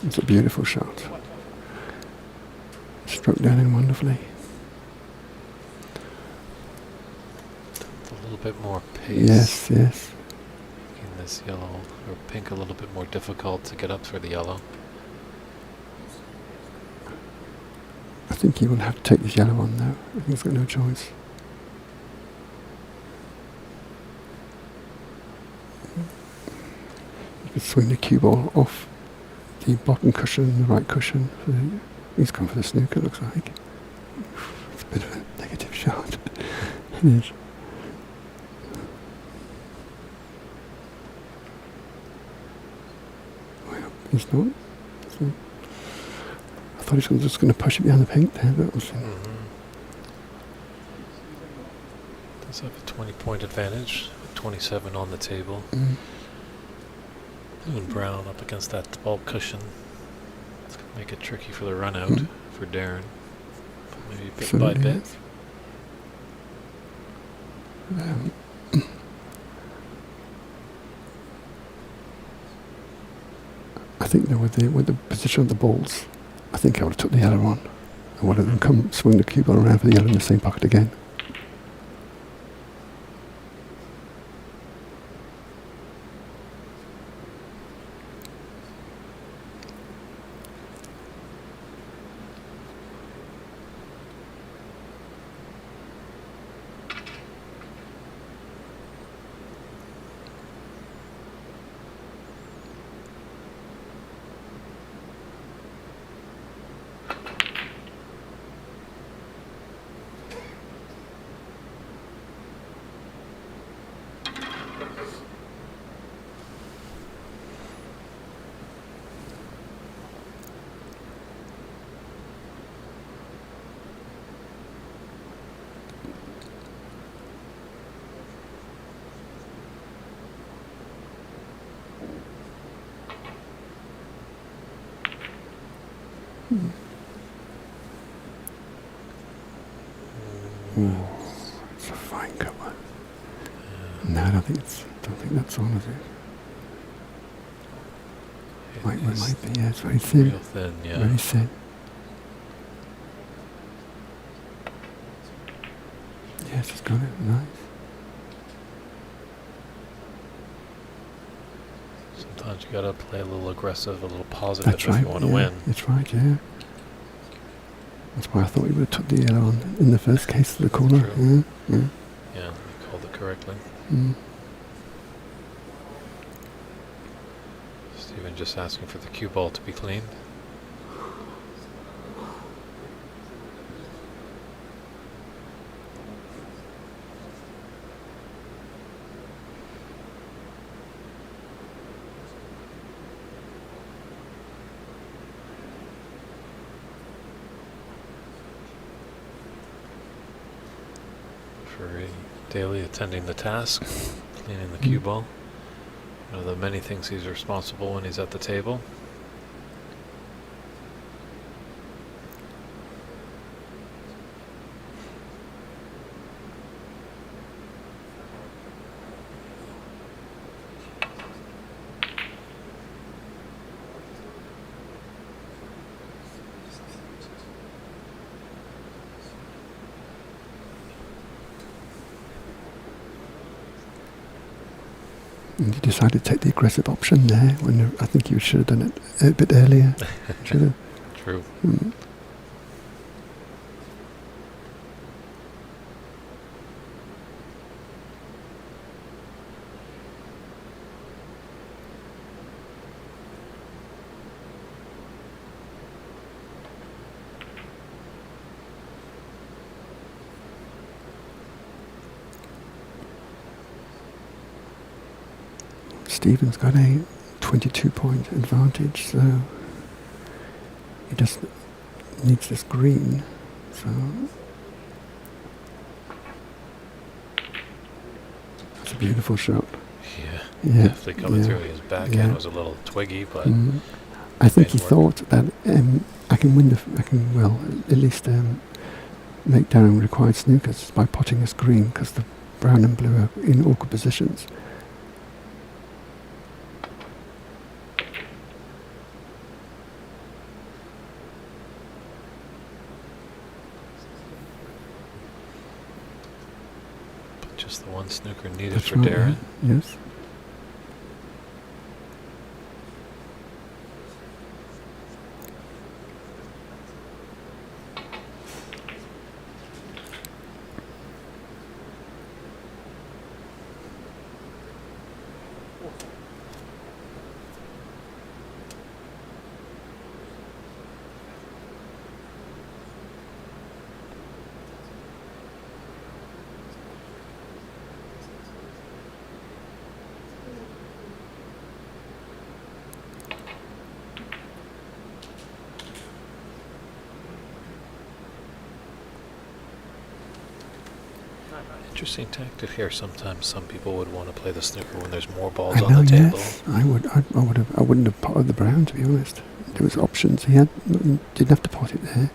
It's a beautiful shot. Struck down in wonderfully. A little bit more pace. Yes. Making this yellow or pink a little bit more difficult to get up for the yellow. I think he will have to take this yellow on now. I think he's got no choice. You could swing the cue ball off the bottom cushion and the right cushion. He's gone for the snooker, looks like. It's a bit of a negative shot. It is. Well, he's not. I thought he was just going to push it behind the pink there, but it was. Does have a 20-point advantage. 27 on the table. Blue and brown up against that bulk cushion. It's going to make it tricky for the run out for Darren. Maybe bit by bit. I think that with the position of the balls, I think I would have took the yellow on. And would have come swing the cue ball around for the yellow in the same pocket again. Ooh, it's a fine cover. No, I don't think that's on, is it? Might be, yeah, it's very thin. Real thin, yeah. Very thin. Yes, it's got it, nice. Sometimes you gotta play a little aggressive, a little positive That's if right, you want to yeah, win. that's right, yeah. That's why I thought we would have took the yellow on in the first case of the corner. True. Yeah, yeah. Yeah, you called it correctly. Mm. Stephen just asking for the cue ball to be cleaned. Daly attending the task, cleaning the cue ball. One of the many things he's responsible when he's at the table. And you decided to take the aggressive option there when I think you should have done it a bit earlier. Should have. True. Mm. Stephen's got a 22-point advantage, so he just needs this green. So that's a beautiful shot. Yeah, definitely coming yeah, through. His backhand yeah. was a little twiggy, but I think he made work. thought that I can win at least make Darren required snookers by potting this green because the brown and blue are in awkward positions. Just the one snooker needed That's for right, Darren. yeah. Yes. Interesting tactic here. Sometimes some people would want to play the snooker when there's more balls I know, on the table. yes. I wouldn't have potted the brown, to be honest. There was options. He didn't have to pot it there.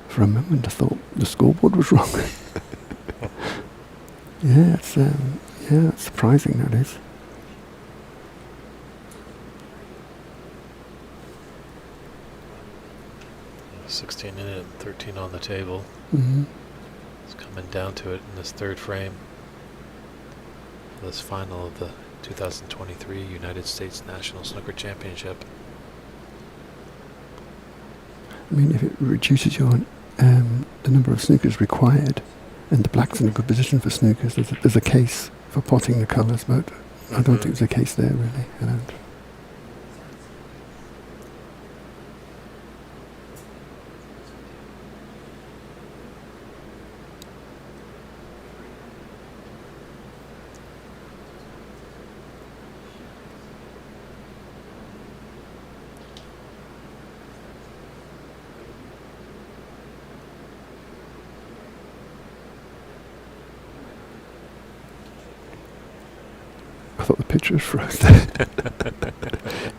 For a moment, I thought the scoreboard was wrong. Yeah, it's surprising, that is. 16 in it and 13 on the table. Mm-hmm. It's coming down to it in this third frame. This final of the 2023 United States National Snooker Championship. I mean, if it reduces the number of snookers required, and the black's in a good position for snookers, there's a case for potting the colours, but I don't think there's a case there, really. I don't. I thought the picture was froze there.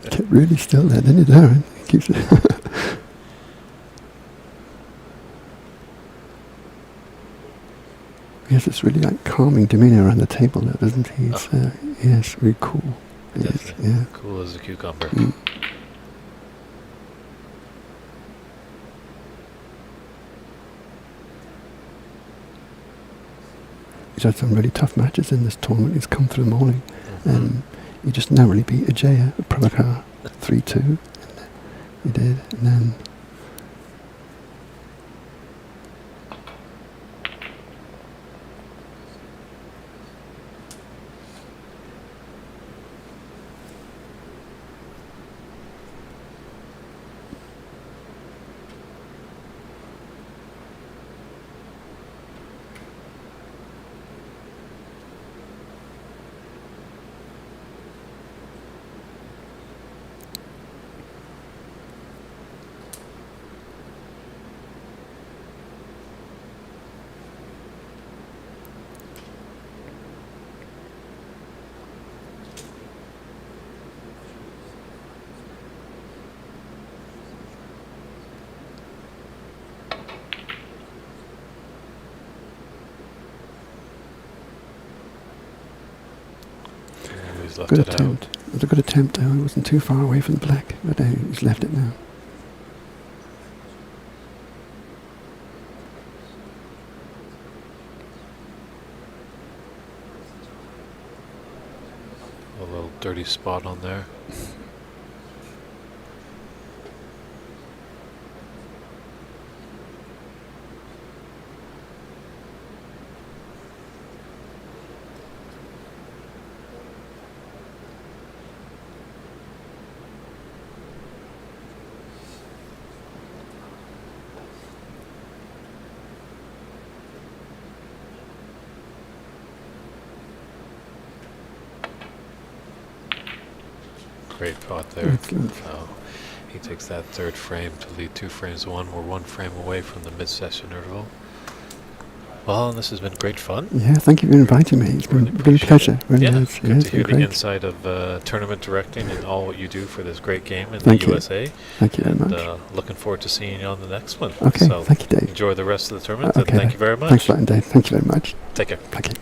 It kept really still there, didn't it, Darren? It keeps He has this really like calming demeanour around the table there, doesn't he? It's, yes, really cool. Yes, Definitely. yeah. Cool as a cucumber. Mm. He's had some really tough matches in this tournament. He's come through them all. He just narrowly beat Ajaya Prabhakar 3-2. He did, and then He's left good it attempt. It was a good attempt though. It wasn't too far away from the black, but he's left it now. out. A little dirty spot on there. Great pot there. Excellent. So he takes that third frame to lead 2 frames to 1. We're 1 frame away from the mid-session interval. Well, this has been great fun. Yeah, thank you for inviting me. It's been Really a real pleasure. Really Yeah, is. good Yeah, to it's hear been the great. inside of tournament directing and all what you do for this great game in Thank the you. USA. Thank you very And much. looking forward to seeing you on the next one. Okay, So thank you, Dave. enjoy the rest of the tournament. Okay. And thank you very much. Thanks a lot, Dave. Thank you very much. Take care. Thank you.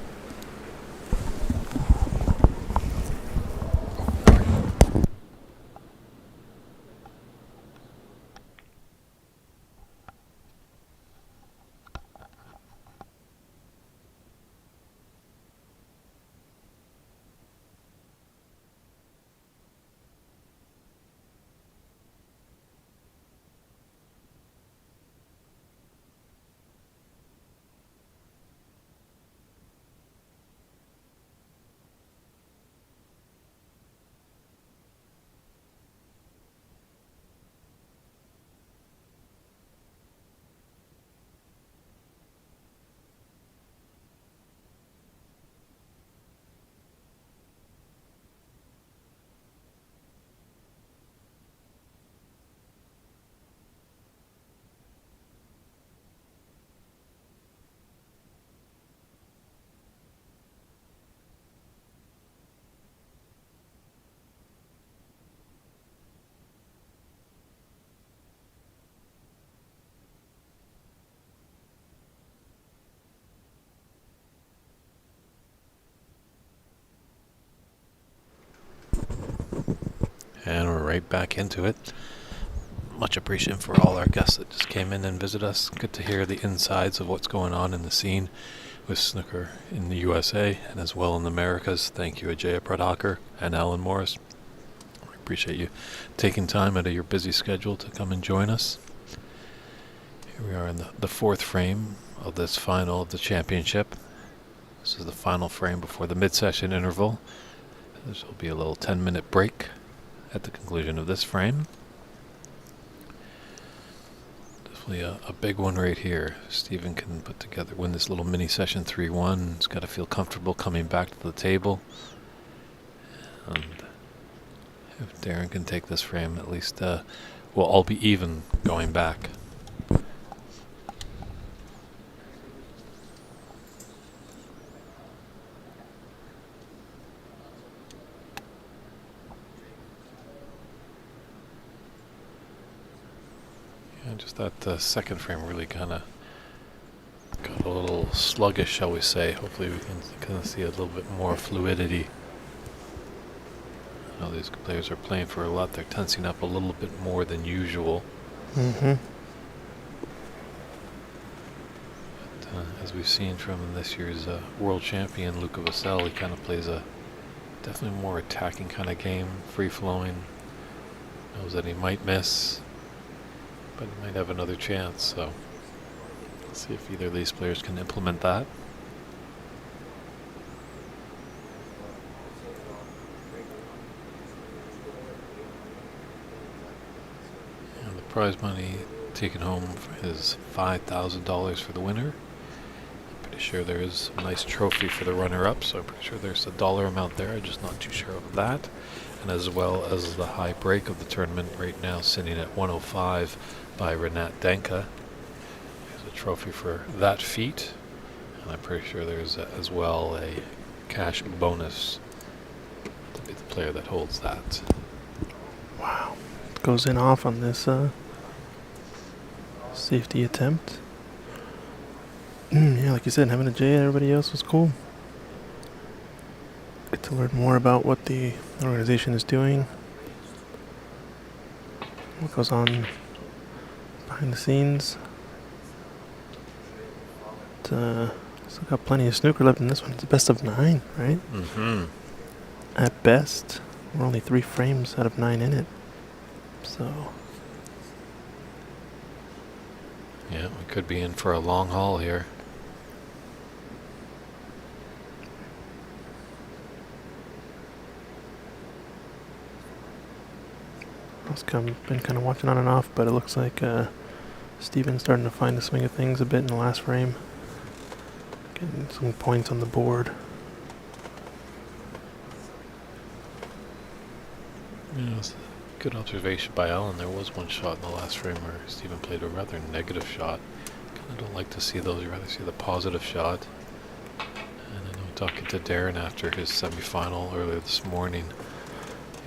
And we're right back into it. Much appreciation for all our guests that just came in and visited us. Good to hear the insides of what's going on in the scene with snooker in the USA and as well in the Americas. Thank you, Ajaya Pradhakar and Alan Morris. We appreciate you taking time out of your busy schedule to come and join us. Here we are in the 4th frame of this final of the championship. This is the final frame before the mid-session interval. This will be a little 10-minute break at the conclusion of this frame. Definitely a big one right here. Stephen can win this little mini session 3-1. He's got to feel comfortable coming back to the table. And if Darren can take this frame, at least we'll all be even going back. that second frame really kind of got a little sluggish, shall we say. Hopefully we can kind of see a little bit more fluidity. I know these players are playing for a lot. They're tensing up a little bit more than usual. Mm-hmm. As we've seen from this year's world champion, Luca Vassell, he kind of plays a definitely more attacking kind of game, free-flowing. Knows that he might miss, but he might have another chance. So let's see if either of these players can implement that. And the prize money taken home is $5,000 for the winner. Pretty sure there is a nice trophy for the runner-up, so I'm pretty sure there's a dollar amount there. I'm just not too sure of that. And as well as the high break of the tournament right now, sitting at 105 by Renat Danka. There's a trophy for that feat, and I'm pretty sure there's as well a cash bonus to be the player that holds that. Wow. Goes in off on this safety attempt. Yeah, like you said, having a J and everybody else was cool. Get to learn more about what the organization is doing, what goes on behind the scenes. Still got plenty of snooker left in this one. It's the best of 9, right? Mm-hmm. At best, we're only 3 frames out of 9 in it. So Yeah, we could be in for a long haul here. been kind of watching on and off, but it looks like Steven's starting to find the swing of things a bit in the last frame. Getting some points on the board. Yeah, it's a good observation by Alan. There was one shot in the last frame where Steven played a rather negative shot. Kind of don't like to see those. You'd rather see the positive shot. And I know talking to Darren after his semi-final earlier this morning,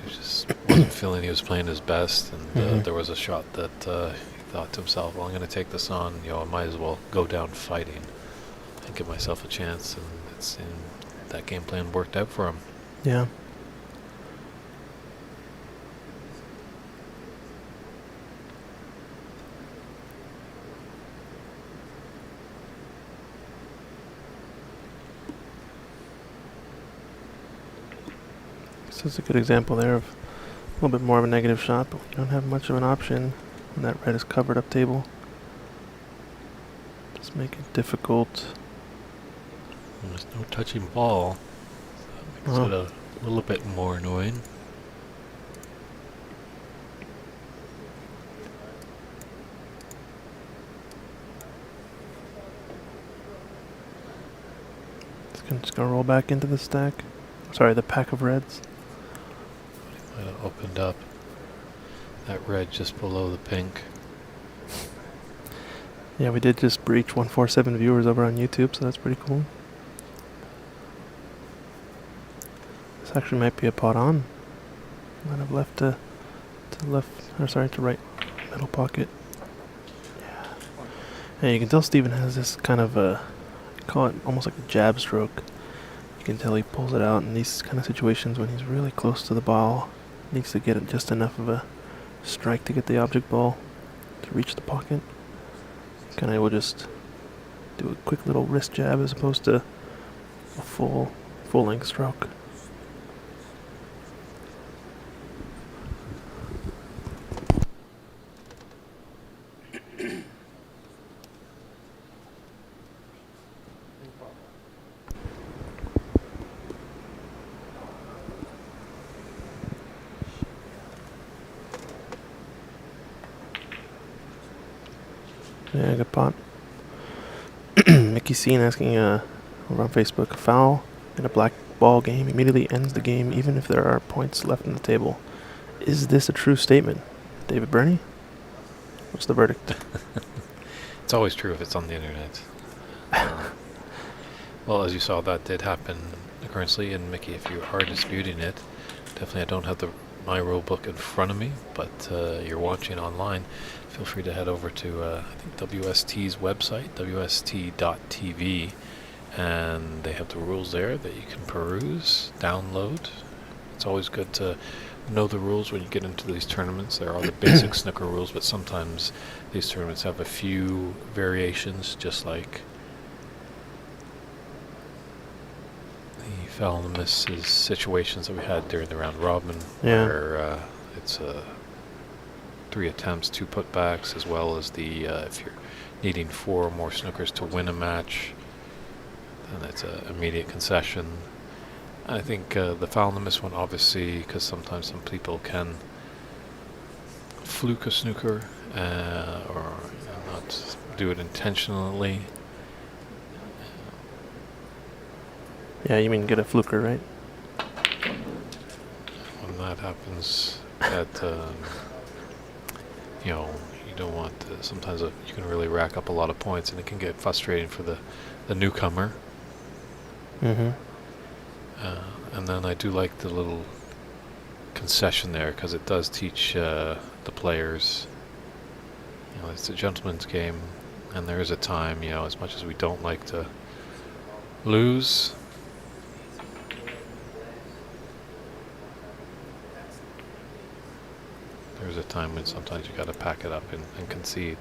he was just wasn't feeling he was playing his best, and there was a shot that he thought to himself, well, I'm going to take this on, I might as well go down fighting and give myself a chance, and it seemed that game plan worked out for him. Yeah. This is a good example there of a little bit more of a negative shot, but we don't have much of an option when that red is covered up table. Just make it difficult. There's no touching ball, so that makes it a little bit more annoying. Just gonna roll back into the stack. Sorry, the pack of reds. Might have opened up that red just below the pink. Yeah, we did just breach 147 viewers over on YouTube, so that's pretty cool. This actually might be a pot on. Might have left to left, or sorry, to right middle pocket. Yeah. And you can tell Steven has this kind of call it almost like a jab stroke. You can tell he pulls it out in these kind of situations when he's really close to the ball. Needs to get it just enough of a strike to get the object ball to reach the pocket. Kind of will just do a quick little wrist jab as opposed to a full length stroke. Yeah, good pot. Mickey Scene asking over on Facebook, a foul in a black ball game immediately ends the game even if there are points left on the table. Is this a true statement? David Burney? What's the verdict? It's always true if it's on the internet. Well, as you saw, that did happen currently, and Mickey, if you are disputing it, definitely I don't have the my rule book in front of me, but you're watching online, feel free to head over to I think WST's website, wst.tv, and they have the rules there that you can peruse, download. It's always good to know the rules when you get into these tournaments. There are the basic snooker rules, but sometimes these tournaments have a few variations, just like the foul and misses situations that we had during the round robin, Yeah. where it's 3 attempts, 2 putbacks, as well as the if you're needing 4 or more snookers to win a match, then it's an immediate concession. I think the foul and the miss one, obviously, because sometimes some people can fluke a snooker or not do it intentionally. Yeah, you mean get a fluker, right? When that happens, that you know, you don't want to, sometimes you can really rack up a lot of points, and it can get frustrating for the newcomer. Mm-hmm. And then I do like the little concession there, because it does teach the players, you know, it's a gentleman's game, and there is a time, you know, as much as we don't like to lose, there's a time when sometimes you got to pack it up and concede.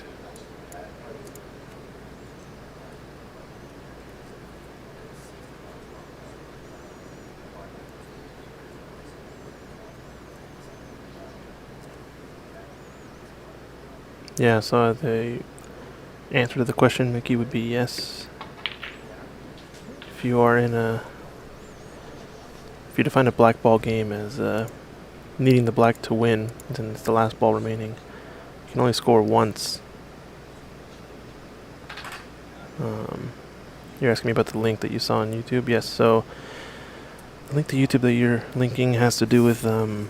Yeah, so the answer to the question, Mickey, would be yes. If you are if you define a black ball game as needing the black to win, and it's the last ball remaining, you can only score once. You're asking me about the link that you saw on YouTube? Yes, so the link to YouTube that you're linking has to do with a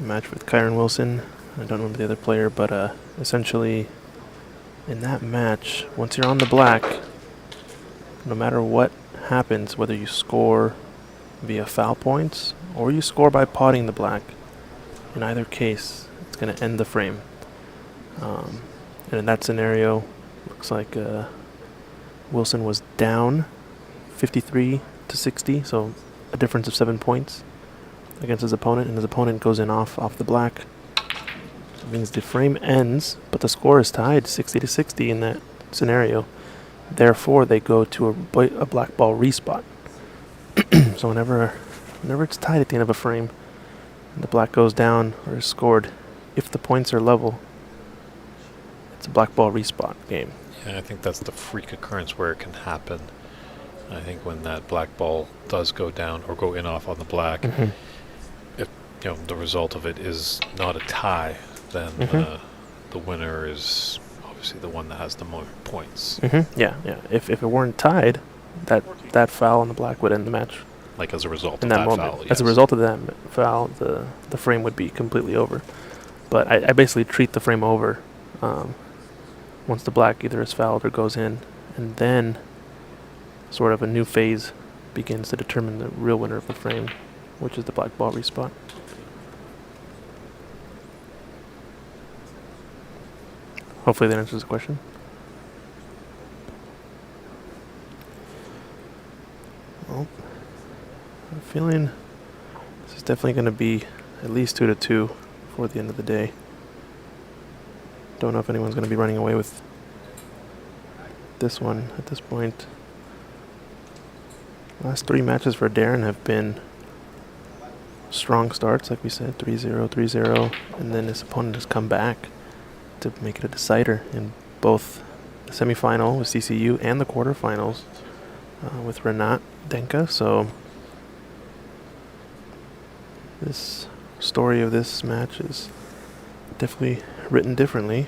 match with Kyron Wilson. I don't remember the other player, but essentially in that match, once you're on the black, no matter what happens, whether you score via foul points or you score by potting the black, in either case, it's going to end the frame. And in that scenario, looks like Wilson was down 53 to 60, so a difference of 7 points against his opponent, and his opponent goes in off the black. It means the frame ends, but the score is tied 60 to 60 in that scenario. Therefore, they go to a black ball respot. So whenever it's tied at the end of a frame, and the black goes down or is scored, if the points are level, it's a black ball respot game. Yeah, I think that's the freak occurrence where it can happen. I think when that black ball does go down or go in off on the black, if you know the result of it is not a tie, then the winner is obviously the one that has the more points. Yeah. If it weren't tied, that foul on the black would end the match. Like as a result In of that that moment, foul, as a yes. result of that foul, the frame would be completely over. But I basically treat the frame over once the black either is fouled or goes in, and then sort of a new phase begins to determine the real winner of the frame, which is the black ball respot. Hopefully that answers the question. Well, I'm feeling this is definitely going to be at least 2-2 before the end of the day. Don't know if anyone's going to be running away with this one at this point. Last 3 matches for Darren have been strong starts, like we said, 3-0, 3-0, and then his opponent has come back to make it a decider in both the semifinal with CCU and the quarterfinals with Renat Denka. So this story of this match is definitely written differently.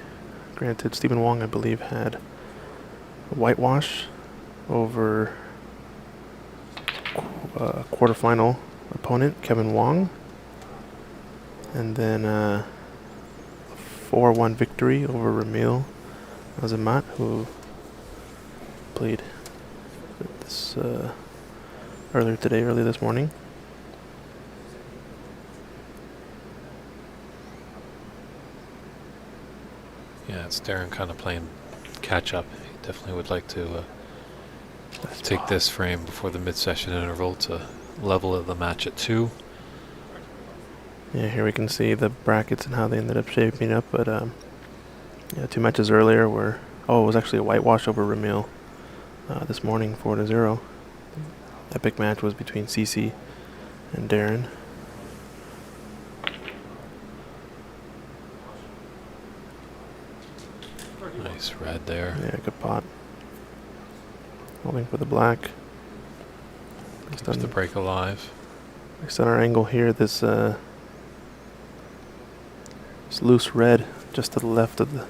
Granted, Stephen Wong, I believe, had a whitewash over quarterfinal opponent Kevin Wong, and then a 4-1 victory over Ramil Azamat, who played this earlier this morning. it's Darren kind of playing catch up. He definitely would like to take this frame before the mid-session interval to level the match at 2. Yeah, here we can see the brackets and how they ended up shaping up. But yeah, 2 matches earlier were, it was actually a whitewash over Ramil this morning, 4-0. Epic match was between CC and Darren. Nice red there. Yeah, good pot. Holding for the black. Keeps the break alive. Based on our angle here, this loose red just to the left of the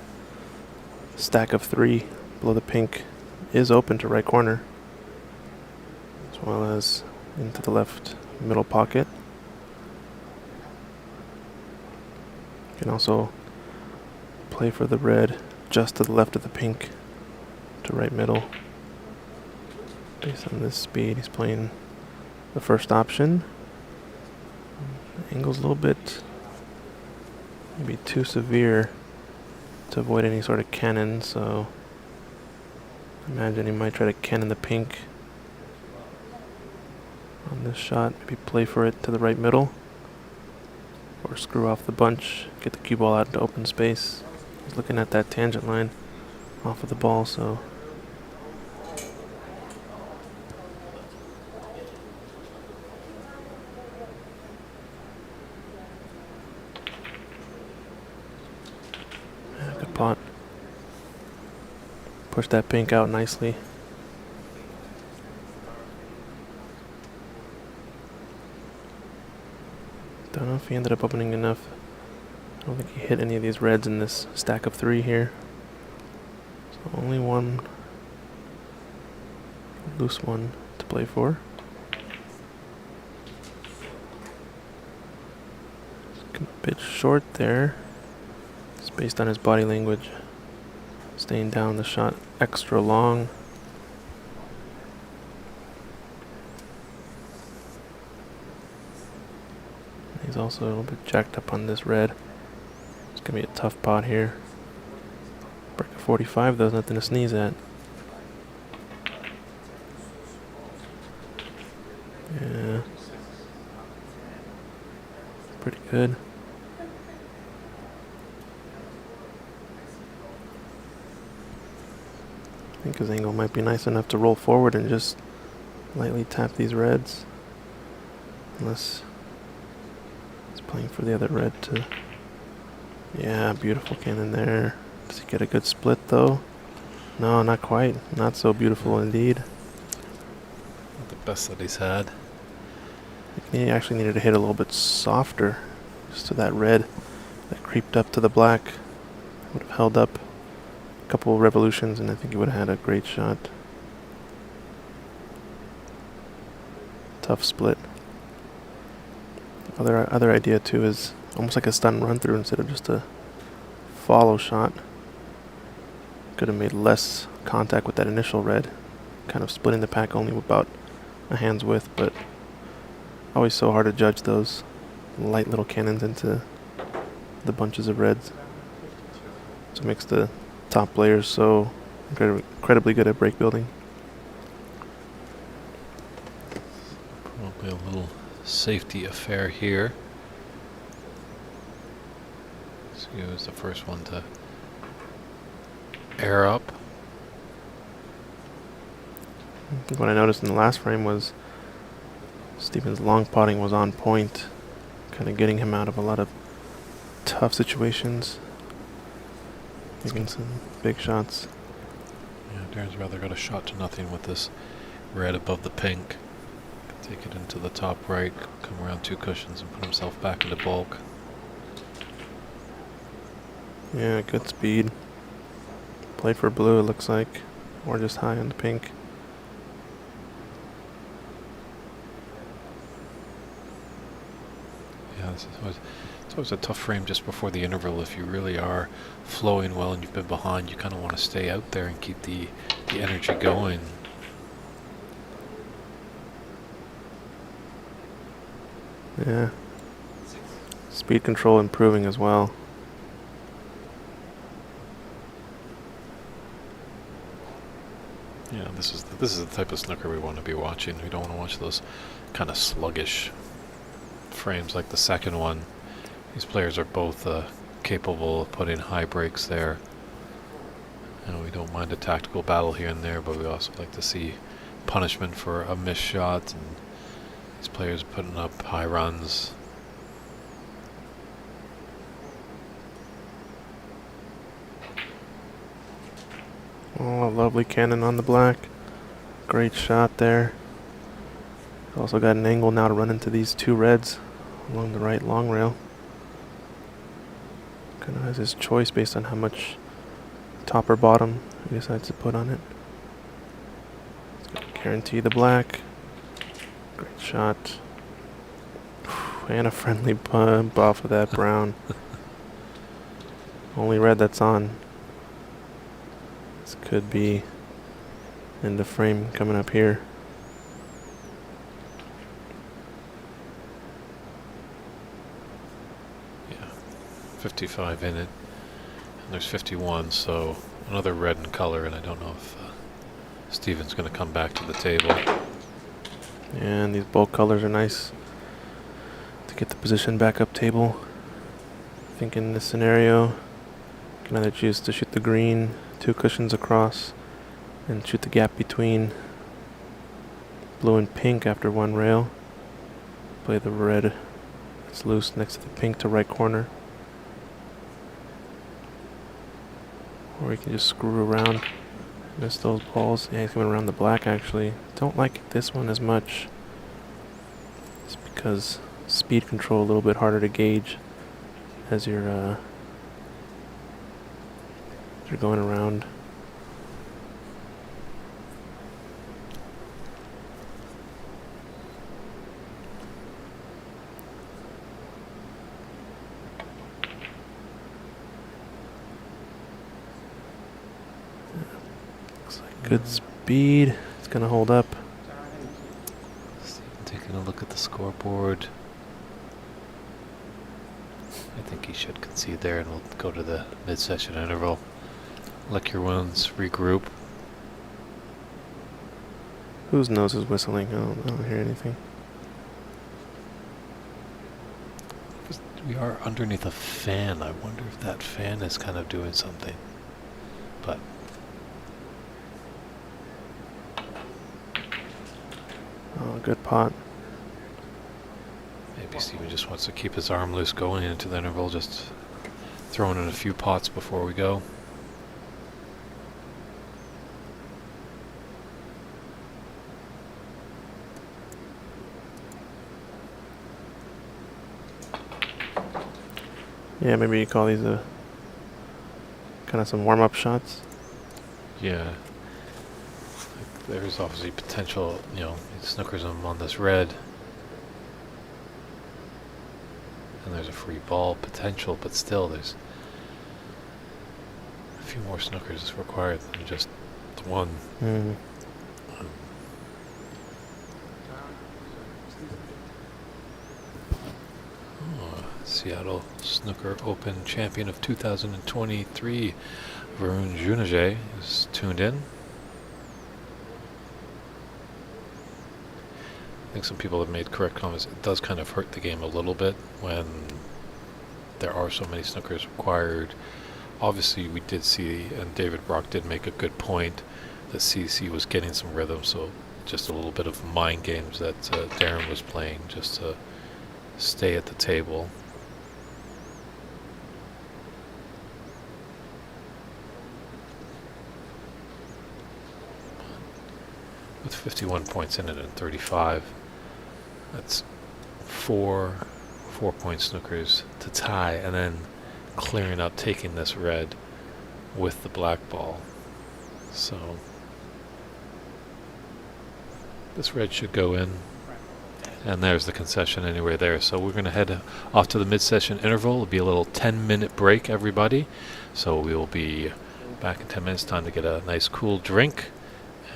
stack of 3 below the pink is open to right corner, as well as into the left middle pocket. You can also play for the red just to the left of the pink to right middle. Based on this speed, he's playing the first option. Angle's a little bit maybe too severe to avoid any sort of cannon, so imagine he might try to cannon the pink on this shot, maybe play for it to the right middle, or screw off the bunch, get the cue ball out into open space. He's looking at that tangent line off of the ball, so yeah, good pot. Push that pink out nicely. Don't know if he ended up opening enough. I don't think he hit any of these reds in this stack of 3 here. So only one loose one to play for. A bit short there. It's based on his body language. Staying down the shot extra long. He's also a little bit jacked up on this red. It's gonna be a tough pot here. Break of 45 though, there's nothing to sneeze at. Yeah. Pretty good. I think his angle might be nice enough to roll forward and just lightly tap these reds. Unless he's playing for the other red to... Yeah, beautiful cannon there. Does he get a good split though? No, not quite. Not so beautiful indeed. The best that he's had. He actually needed to hit a little bit softer, just to that red that creeped up to the black. Would have held up a couple of revolutions, and I think he would have had a great shot. Tough split. Other idea too is almost like a stun run through instead of just a follow shot. Could have made less contact with that initial red, kind of splitting the pack only about a hand's width, but always so hard to judge those light little cannons into the bunches of reds. So it makes the top players so incredibly good at break building. Probably a little safety affair here. So he was the first one to air up. What I noticed in the last frame was Stephen's long potting was on point, kind of getting him out of a lot of tough situations, making some big shots. Yeah, Darren's rather got a shot to nothing with this red above the pink. Take it into the top right, come around 2 cushions and put himself back into bulk. Yeah, good speed. Played for blue, it looks like, or just high on the pink. Yeah, it's always a tough frame just before the interval. If you really are flowing well and you've been behind, you kind of want to stay out there and keep the energy going. Yeah. Speed control improving as well. Yeah, this is the type of snooker we want to be watching. We don't want to watch those kind of sluggish frames like the second one. These players are both capable of putting high breaks there. And we don't mind a tactical battle here and there, but we also like to see punishment for a missed shot, and these players putting up high runs. Oh, lovely cannon on the black. Great shot there. Also got an angle now to run into these two reds along the right long rail. Kind of has his choice based on how much top or bottom he decides to put on it. It's gonna guarantee the black. Great shot. And a friendly bump off of that brown. Only red that's on. This could be in the frame coming up here. Yeah, 55 in it, and there's 51, so another red in color, and I don't know if Steven's going to come back to the table. And these bulk colors are nice to get the position back up table. I think in this scenario, you can either choose to shoot the green 2 cushions across and shoot the gap between blue and pink after 1 rail. Play the red that's loose next to the pink to right corner. Or you can just screw around, miss those balls. Yeah, he's coming around the black actually. Don't like this one as much. It's because speed control a little bit harder to gauge as you're going around. Looks like good speed. It's gonna hold up. Steven taking a look at the scoreboard. I think he should concede there, and we'll go to the mid-session interval. Lick your wounds, regroup. Whose nose is whistling? I don't hear anything. We are underneath a fan. I wonder if that fan is kind of doing something. But Oh, good pot. maybe Steven just wants to keep his arm loose going into the interval, just throwing in a few pots before we go. Yeah, maybe you call these kind of some warm-up shots. Yeah. Like, there's obviously potential, you know, he snookers him on this red. And there's a free ball potential, but still there's a few more snookers required than just the one. Mm. Seattle Snooker Open champion of 2023, Varun Juneja, is tuned in. I think some people have made correct comments. It does kind of hurt the game a little bit when there are so many snookers required. Obviously, we did see, and David Brock did make a good point, that CC was getting some rhythm, so just a little bit of mind games that Darren was playing just to stay at the table. With 51 points in it and 35, that's four-point snookers to tie, and then clearing up, taking this red with the black ball. So this red should go in, and there's the concession anyway there. So we're going to head off to the mid-session interval. It'll be a little 10-minute break, everybody. So we will be back in 10 minutes, time to get a nice cool drink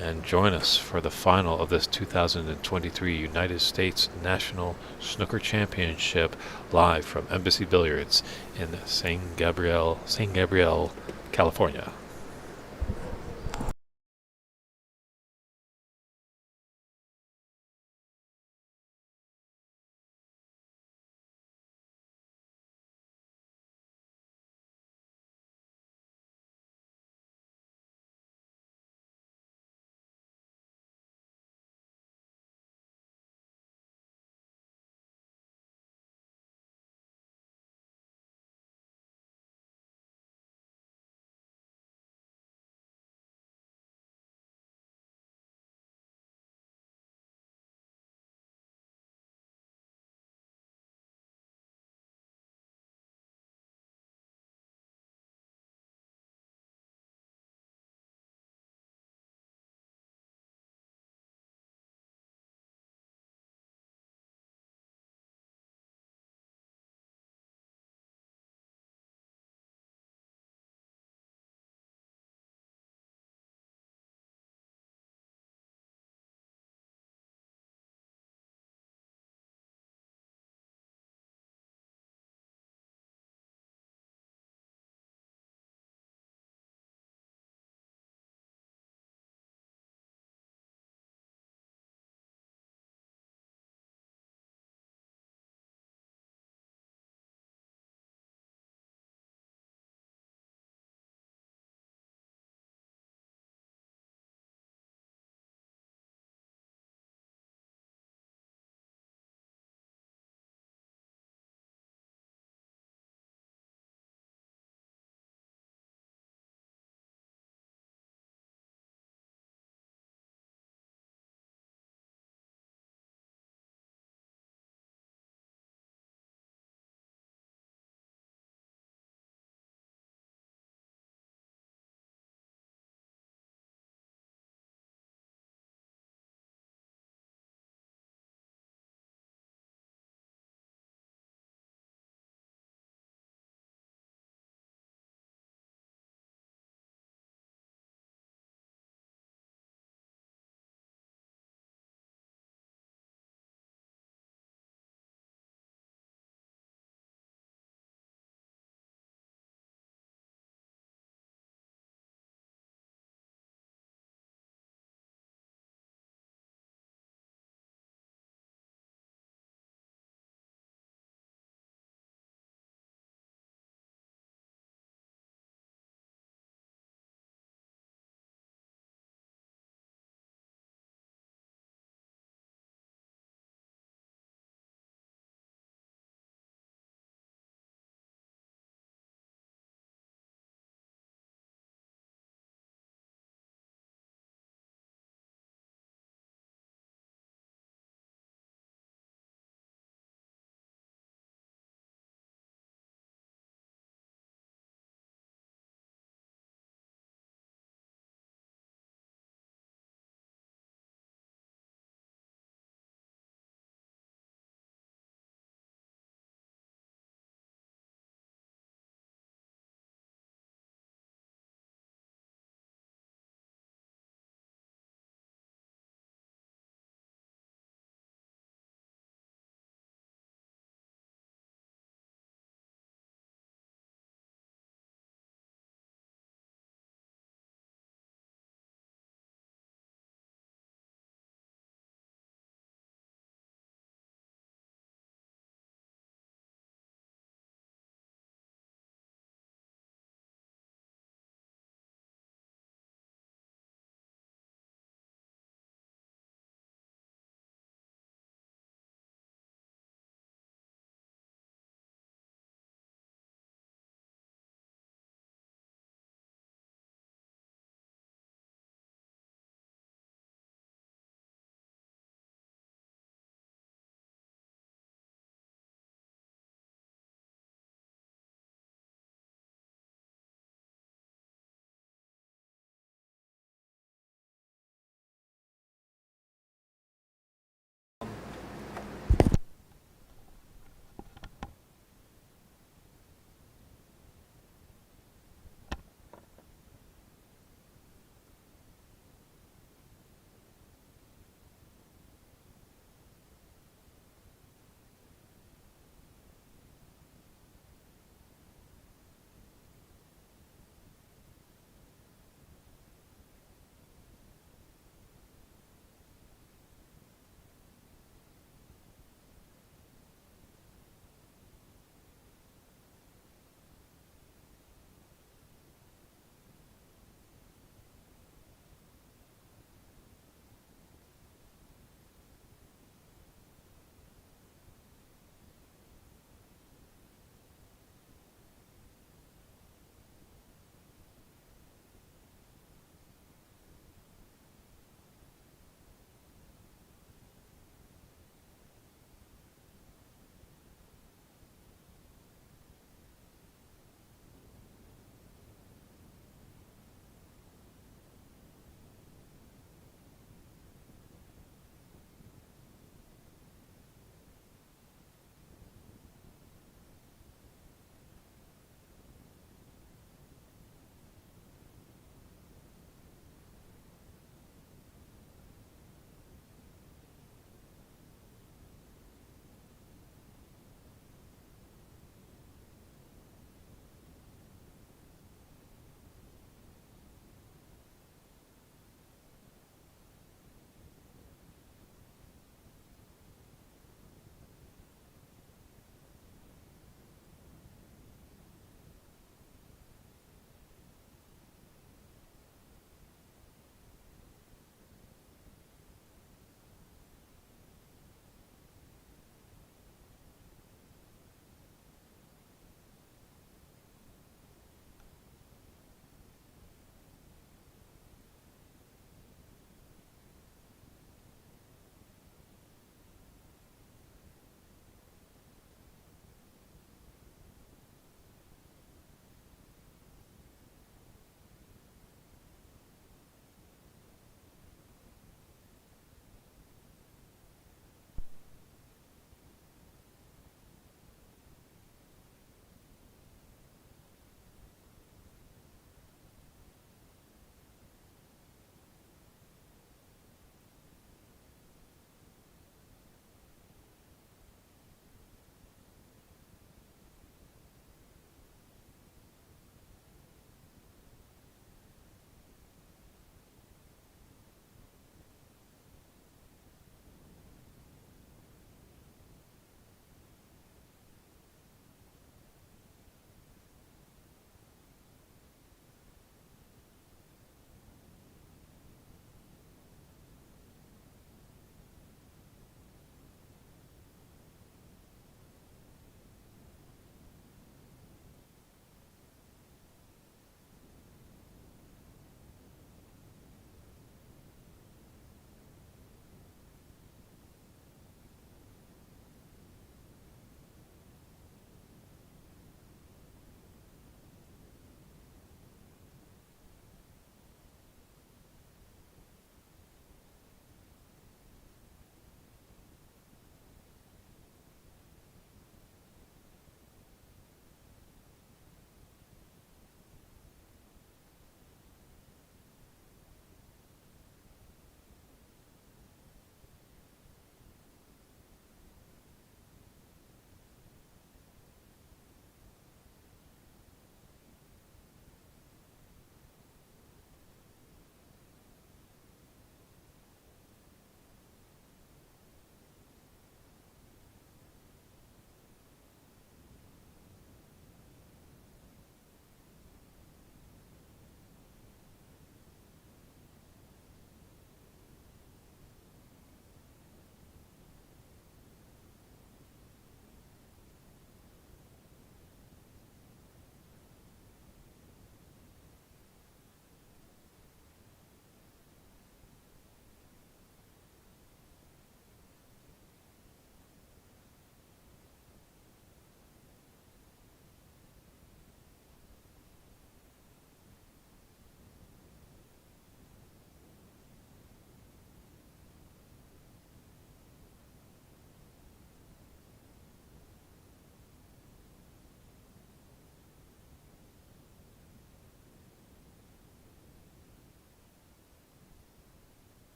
and join us for the final of this 2023 United States National Snooker Championship, live from Embassy Billiards in San Gabriel, California.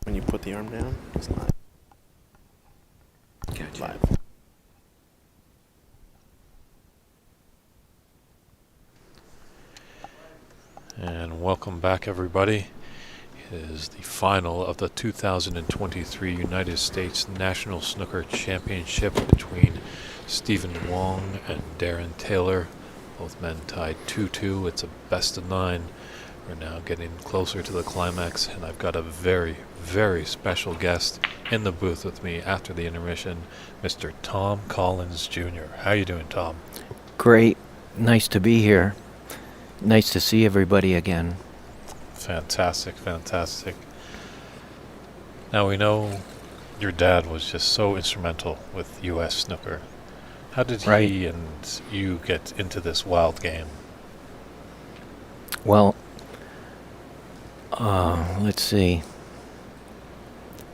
When you put the arm down, it's not live. And welcome back, everybody. It is the final of the 2023 United States National Snooker Championship between Stephen Wong and Darren Taylor. Both men tied 2-2. It's a best of 9. We're now getting closer to the climax, and I've got a very, very special guest in the booth with me after the intermission, Mr. Tom Collins Jr. How you doing, Tom? Great. Nice to be here. Nice to see everybody again. Fantastic, fantastic. Now we know your dad was just so instrumental with U.S. snooker. How did Right. he and you get into this wild game? Well, let's see.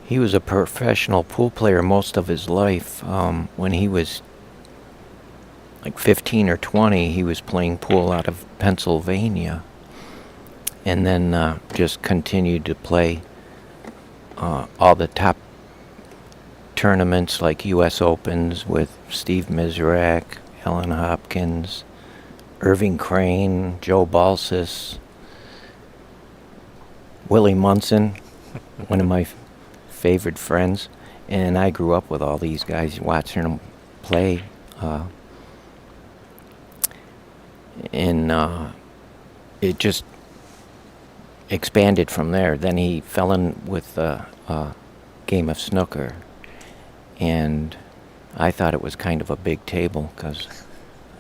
He was a professional pool player most of his life. When he was like 15 or 20, he was playing pool out of Pennsylvania. And then just continued to play all the top tournaments like U.S. Opens with Steve Mizrak, Helen Hopkins, Irving Crane, Joe Balsas, Willie Munson, one of my favorite friends. And I grew up with all these guys, watching them play. And it just expanded from there. Then he fell in with a game of snooker, and I thought it was kind of a big table because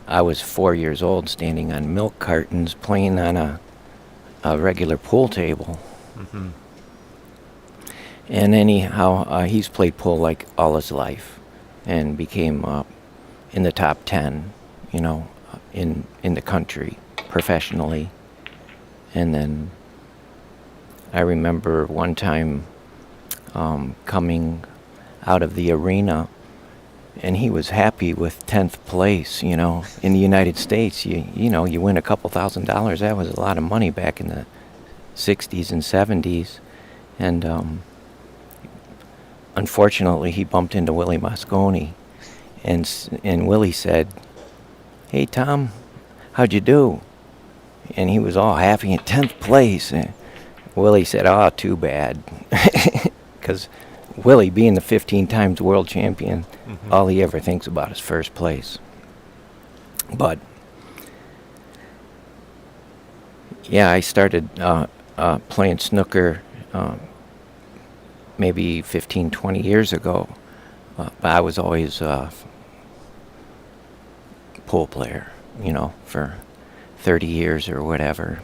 I was 4 years old standing on milk cartons playing on a regular pool table. Mm-hmm. And anyhow, he's played pool like all his life and became in the top 10, you know, in the country professionally. And then I remember one time coming out of the arena, and he was happy with 10th place, you know. In the United States, you know, you win a couple $1,000s. That was a lot of money back in the 60s and 70s. And unfortunately, he bumped into Willie Mosconi, and Willie said, "Hey, Tom, how'd you do?" And he was all happy in 10th place. And Willie said, "Oh, too bad." Because Willie, being the 15 times world champion, all he ever thinks about is first place. But, yeah, I started playing snooker maybe 15, 20 years ago. But I was always a pool player, you know, for 30 years or whatever.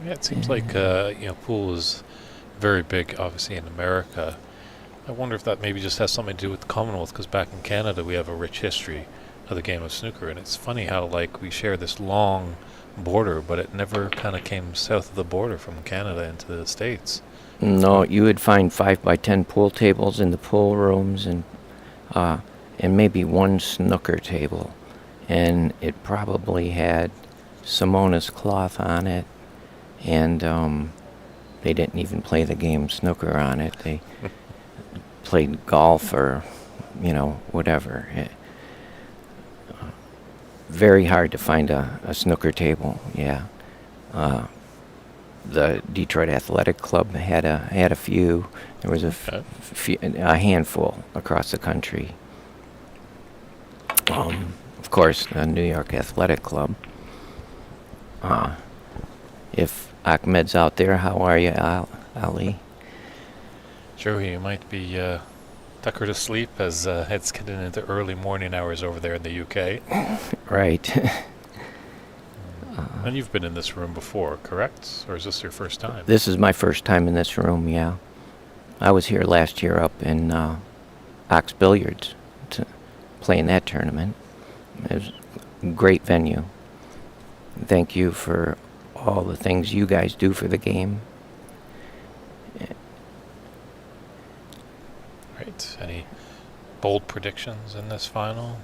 Yeah, it seems like you know, pool is very big, obviously, in America. I wonder if that maybe just has something to do with the Commonwealth, because back in Canada we have a rich history of the game of snooker, and it's funny how like we share this long border, but it never kind of came south of the border from Canada into the States. No, you would find 5x10 pool tables in the pool rooms, and maybe one snooker table, and it probably had Simonis cloth on it, and they didn't even play the game snooker on it. They played golf or, you know, whatever. Very hard to find a snooker table. Yeah. The Detroit Athletic Club had a few. There was a handful across the country. Of course, the New York Athletic Club. If Ahmed's out there, how are you, Ali? Joey, you might be tuckered to sleep as it's getting into early morning hours over there in the UK. Right. And you've been in this room before, correct? Or is this your first time? This is my first time in this room, yeah. I was here last year up in Ox Billiards playing that tournament. It was a great venue. Thank you for all the things you guys do for the game. Right. Any bold predictions in this final?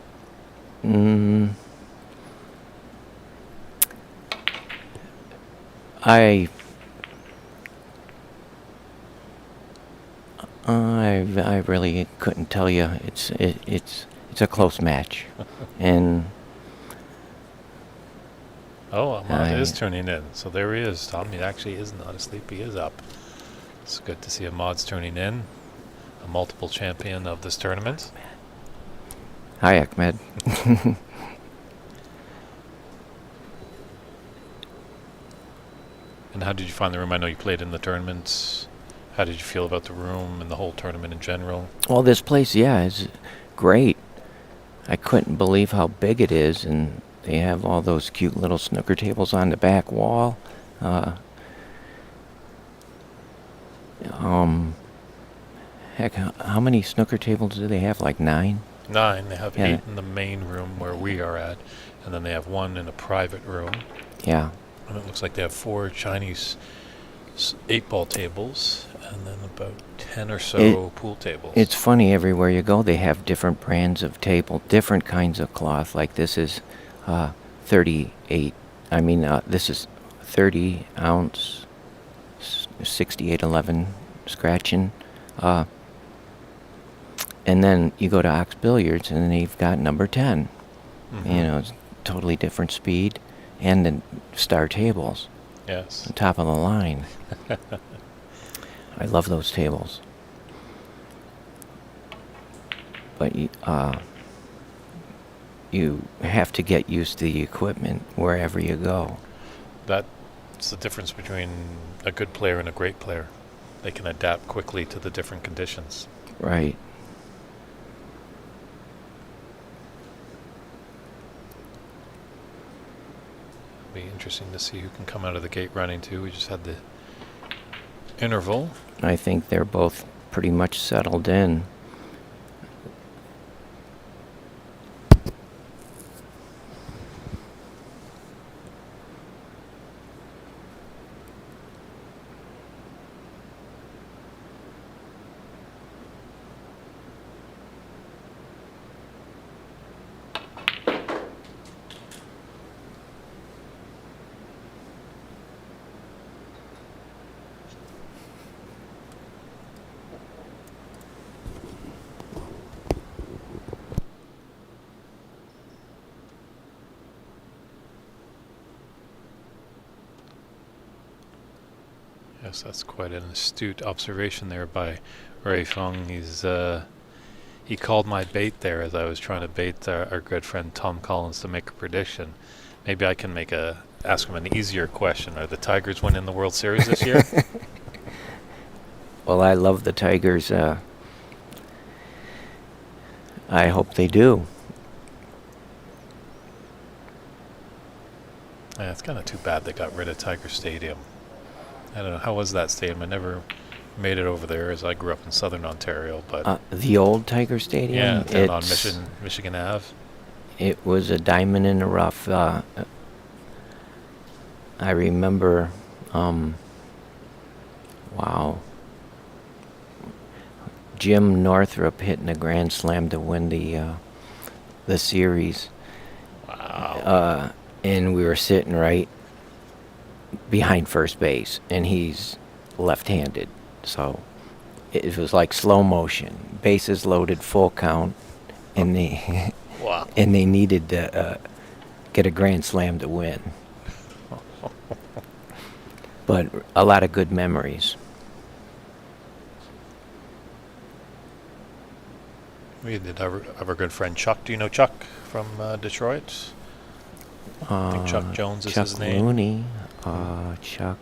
I really couldn't tell you. It's a close match, and Oh, Ahmad is I- tuning in. So there he is. Tom, he actually is not asleep. He is up. It's good to see Ahmad's tuning in. A multiple champion of this tournament. hi Ahmed. And how did you find the room? I know you played in the tournaments. How did you feel about the room and the whole tournament in general? Well, this place, yeah, is great. I couldn't believe how big it is, and they have all those cute little snooker tables on the back wall. Heck, how many snooker tables do they have? Like 9? 9. They have Yeah. 8 in the main room where we are at, and then they have 1 in a private room. Yeah. And it looks like they have 4 Chinese 8-ball tables, and then about 10 or so pool tables. It's funny, everywhere you go, they have different brands of table, different kinds of cloth. Like this is 38. This is 30 ounce, 6811 scratching. And then you go to Ox Billiards, and then you've got number 10. Mhm. You know, it's totally different speed, and the star tables, Yes. top of the line. I love those tables. But you have to get used to the equipment wherever you go. That's the difference between a good player and a great player. They can adapt quickly to the different conditions. Right. Be interesting to see who can come out of the gate running too. We just had the interval. I think they're both pretty much settled in. Yes, that's quite an astute observation there by Ray Fung. He called my bait there as I was trying to bait our good friend Tom Collins to make a prediction. Maybe I can ask him an easier question. Are the Tigers winning the World Series this year? Well, I love the Tigers. I hope they do. Yeah, it's kind of too bad they got rid of Tiger Stadium. I don't know, how was that stadium? I never made it over there as I grew up in southern Ontario, but The old Tiger Stadium. yeah, down on it's- Michigan Ave. It was a diamond in the rough. I remember, wow, Jim Northrup hitting a grand slam to win the series. Wow. And we were sitting right behind first base, and he's left-handed, so it was like slow motion. Bases loaded, full count, and they Wow. and they needed to get a grand slam to win. But a lot of good memories. We did have our good friend Chuck. Do you know Chuck from Detroit? I think Chuck Jones is Chuck his name. Looney, Chuck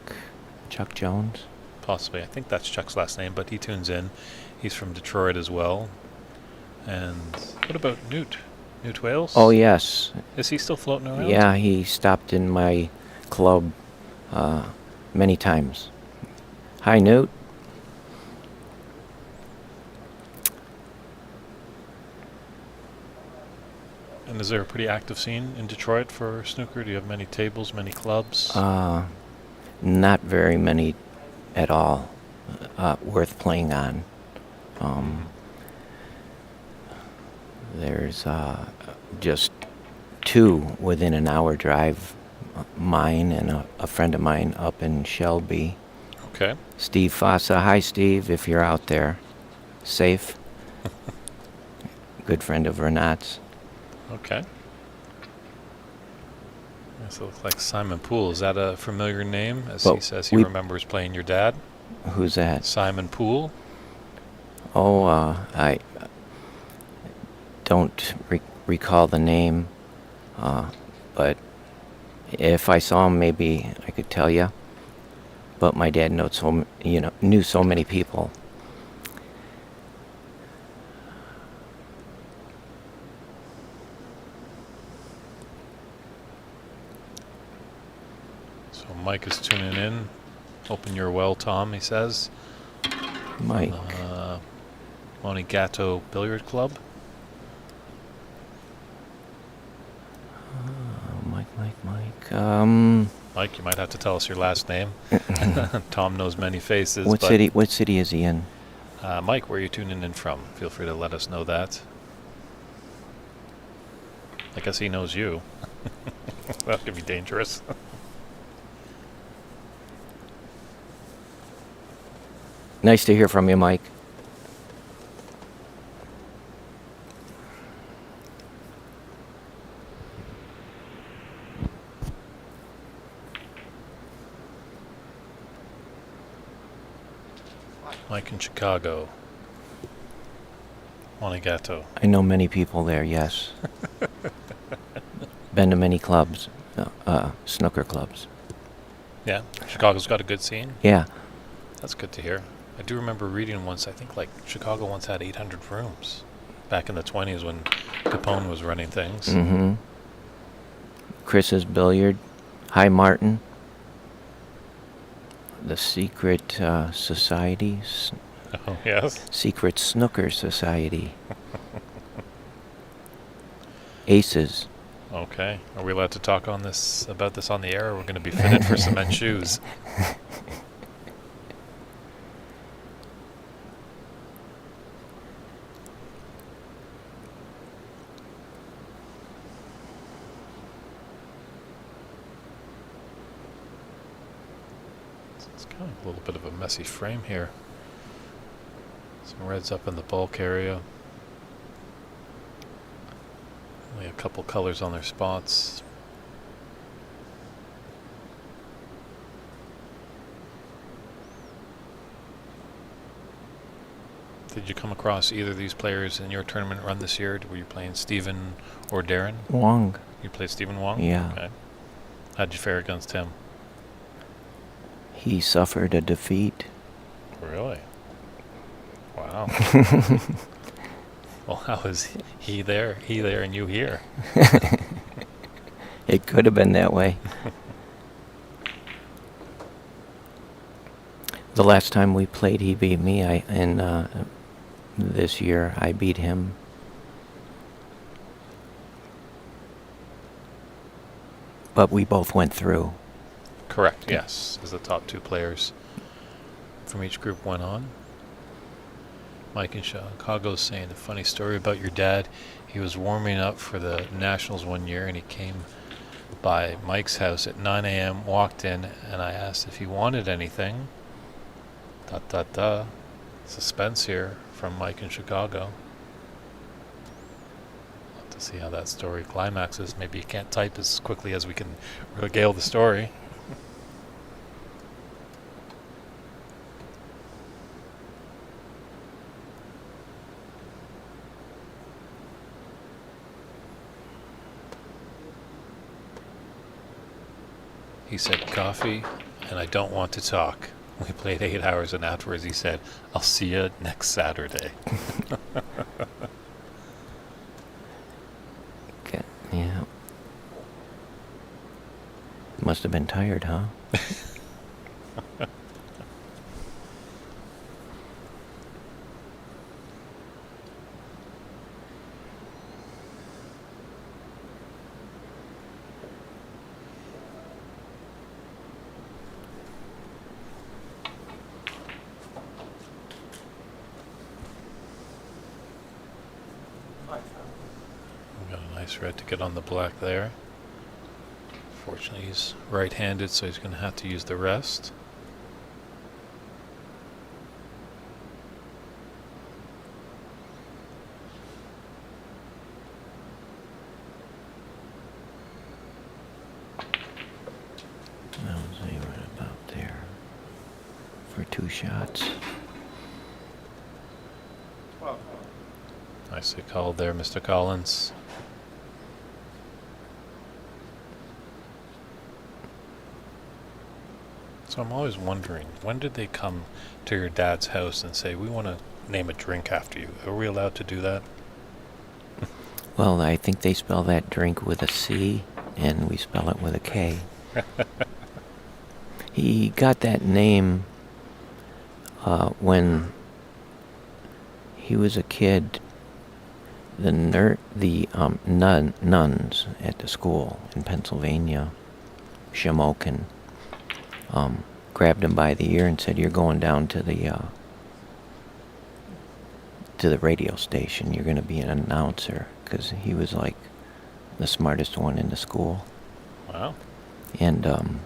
Jones. Possibly. I think that's Chuck's last name, but he tunes in. He's from Detroit as well. And what about Newt? Newt Wales? Oh yes, Is he still floating around? yeah. He stopped in my club many times. Hi, Newt. And is there a pretty active scene in Detroit for snooker? Do you have many tables, many clubs? Not very many at all worth playing on. There's just 2 within an hour drive, mine and a friend of mine up in Shelby. Okay. Steve Fossa. Hi, Steve, if you're out there. safe. Good friend of Renat's. Okay. This looks like Simon Poole. Is that a familiar name? As Well, he says he we- remembers playing your dad. Who's that? Simon Poole. Oh, I don't recall the name, but if I saw him, maybe I could tell you. But my dad knew so many people. So Mike is tuning in. Open your well, Tom, he says. Mike. Monigato Billiard Club. Mike. Mike, you might have to tell us your last name. Tom knows many faces. What but city? What city is he in? Mike, where are you tuning in from? Feel free to let us know that. I guess he knows you. That could be dangerous. Nice to hear from you, Mike. Mike in Chicago. Monigato. I know many people there, yes. Been to many clubs, snooker clubs. Yeah, Chicago's got a good scene. Yeah. That's good to hear. I do remember reading once, I think like Chicago once had 800 rooms back in the 20s when Capone was running things. Mm-hmm. Chris's Billiard. Hi, Martin. The Secret Society. Oh, yes. Secret Snooker Society. Aces. Okay. Are we allowed to talk about this on the air, or we're going to be fitted for cement shoes? It's kind of a little bit of a messy frame here. Some reds up in the bulk area. Only a couple colors on their spots. Did you come across either of these players in your tournament run this year? Were you playing Stephen or Darren? Wong. You played Stephen Wong? Yeah. Okay. How'd you fare against him? He suffered a defeat. Really? Wow. Well, how is he there, and you here? It could have been that way. The last time we played, he beat me. This year, I beat him. But we both went through. Correct, yes. As the top two players from each group went on. Mike in Chicago's saying a funny story about your dad. He was warming up for the Nationals one year, and he came by Mike's house at 9 a.m., walked in, and I asked if he wanted anything. Suspense here from Mike in Chicago. Love to see how that story climaxes. Maybe you can't type as quickly as we can regale the story. He said coffee, and I don't want to talk. We played 8 hours, and afterwards he said, I'll see you next Saturday. Okay. Yeah. Must have been tired, huh? We got a nice red to get on the black there. Fortunately, he's right-handed, so he's going to have to use the rest. 2 shots. Nicely called there, Mr. Collins. So I'm always wondering, when did they come to your dad's house and say, we want to name a drink after you? Are we allowed to do that? Well, I think they spell that drink with a C, and we spell it with a K. He got that name when he was a kid. The nuns at the school in Pennsylvania, Shamokin, grabbed him by the ear and said, "You're going down to the radio station. You're going to be an announcer," because he was like the smartest one in the school. Wow. And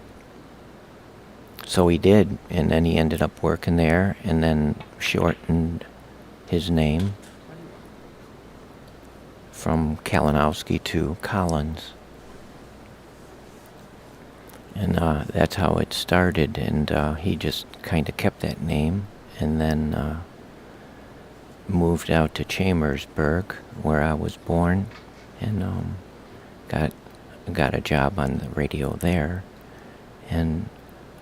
so he did, and then he ended up working there, and then shortened his name from Kalinowski to Collins. And that's how it started, and he just kind of kept that name, and then moved out to Chambersburg, where I was born, and got a job on the radio there. And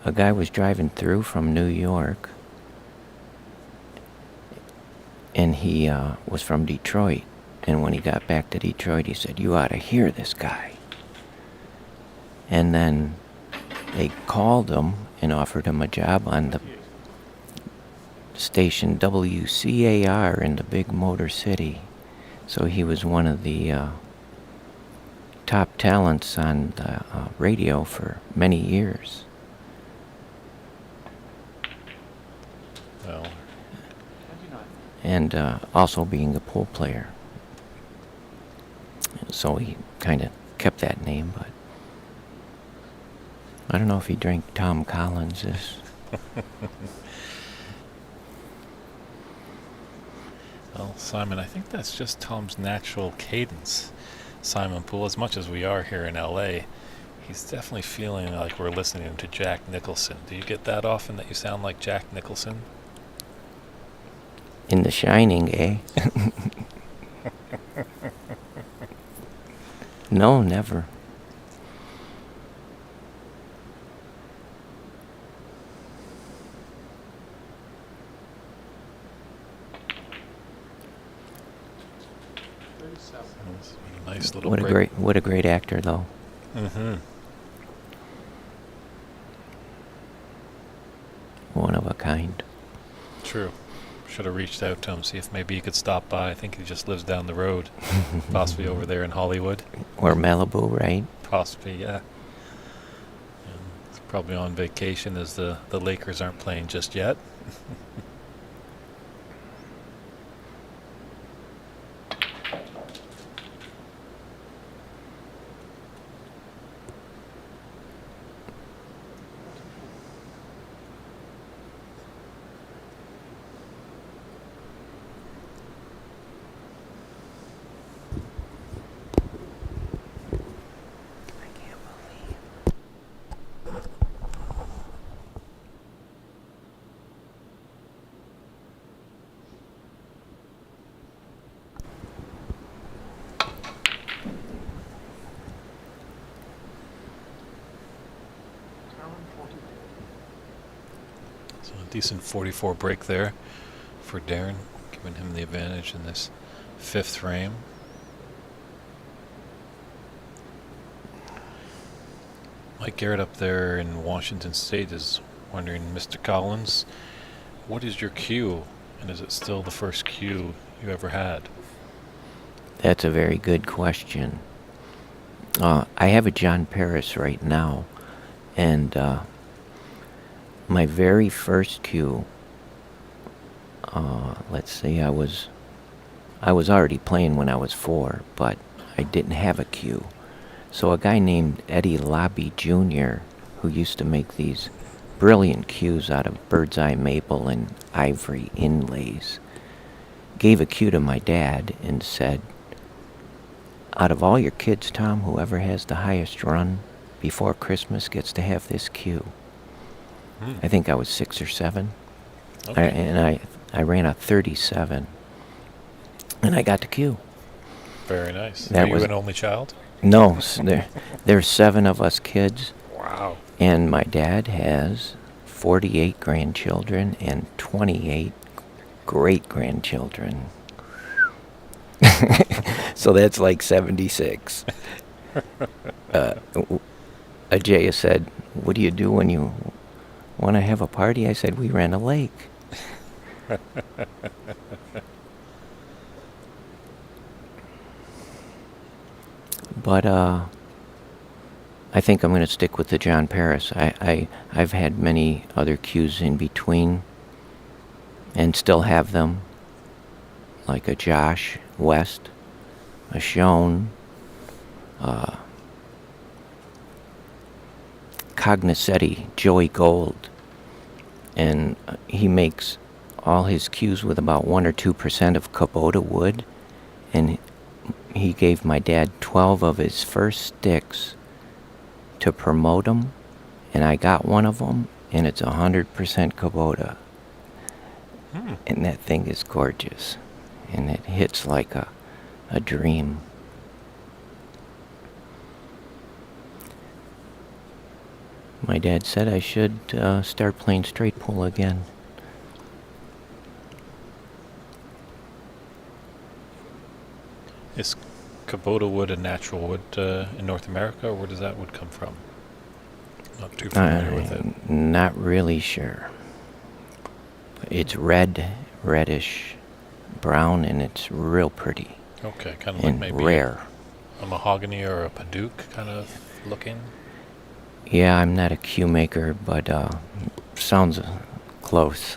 a guy was driving through from New York, and he was from Detroit. And when he got back to Detroit, he said, "You ought to hear this guy." And then they called him and offered him a job on the station WCAR in the big Motor City. So he was one of the top talents on the radio for many years. Well, And also being a pool player. So he kind of kept that name, but I don't know if he drank Tom Collins's. well, Simon, I think that's just Tom's natural cadence. Simon Poole, as much as we are here in LA, he's definitely feeling like we're listening to Jack Nicholson. Do you get that often, that you sound like Jack Nicholson? In The Shining, eh? No, never. That's a nice little break. What a great actor, though. Mm-hmm. One of a kind. True. Should have reached out to him, see if maybe he could stop by. I think he just lives down the road, possibly over there in Hollywood. Or Malibu, right? Possibly, yeah. And he's probably on vacation, as the Lakers aren't playing just yet. So a decent 44 break there for Darren, giving him the advantage in this fifth frame. Mike Garrett up there in Washington State is wondering, Mr. Collins, what is your cue, and is it still the first cue you ever had? That's a very good question. I have a John Paris right now, and my very first cue, let's see, I was already playing when I was 4, but I didn't have a cue. So a guy named Eddie Lobby Jr., who used to make these brilliant cues out of bird's eye maple and ivory inlays, gave a cue to my dad and said, "Out of all your kids, Tom, whoever has the highest run before Christmas gets to have this cue." I think I was 6 or 7. Okay. I ran a 37, and I got the cue. Very nice. That Are you was- an only child? No, there's 7 of us kids, Wow. and my dad has 48 grandchildren and 28 great-grandchildren. So that's like 76. Ajaya said, "What do you do when you want to have a party?" I said, "We ran a lake." But I think I'm going to stick with the John Paris. I've had many other cues in between, and still have them, like a Josh West, a Schoen, Cognoscetti, Joey Gold, and he makes all his cues with about 1 or 2% of Kubota wood, and he gave my dad 12 of his first sticks to promote them, and I got one of them, and it's 100% Kubota. And that thing is gorgeous, and it hits like a dream. My dad said I should start playing straight pool again. Is Kubota wood a natural wood in North America, or where does that wood come from? Not too familiar with it. Not really sure. It's reddish, brown, and it's real pretty Okay, kind of like and maybe rare. a mahogany or a Paduke kind of looking. Yeah, I'm not a cue maker, but sounds close.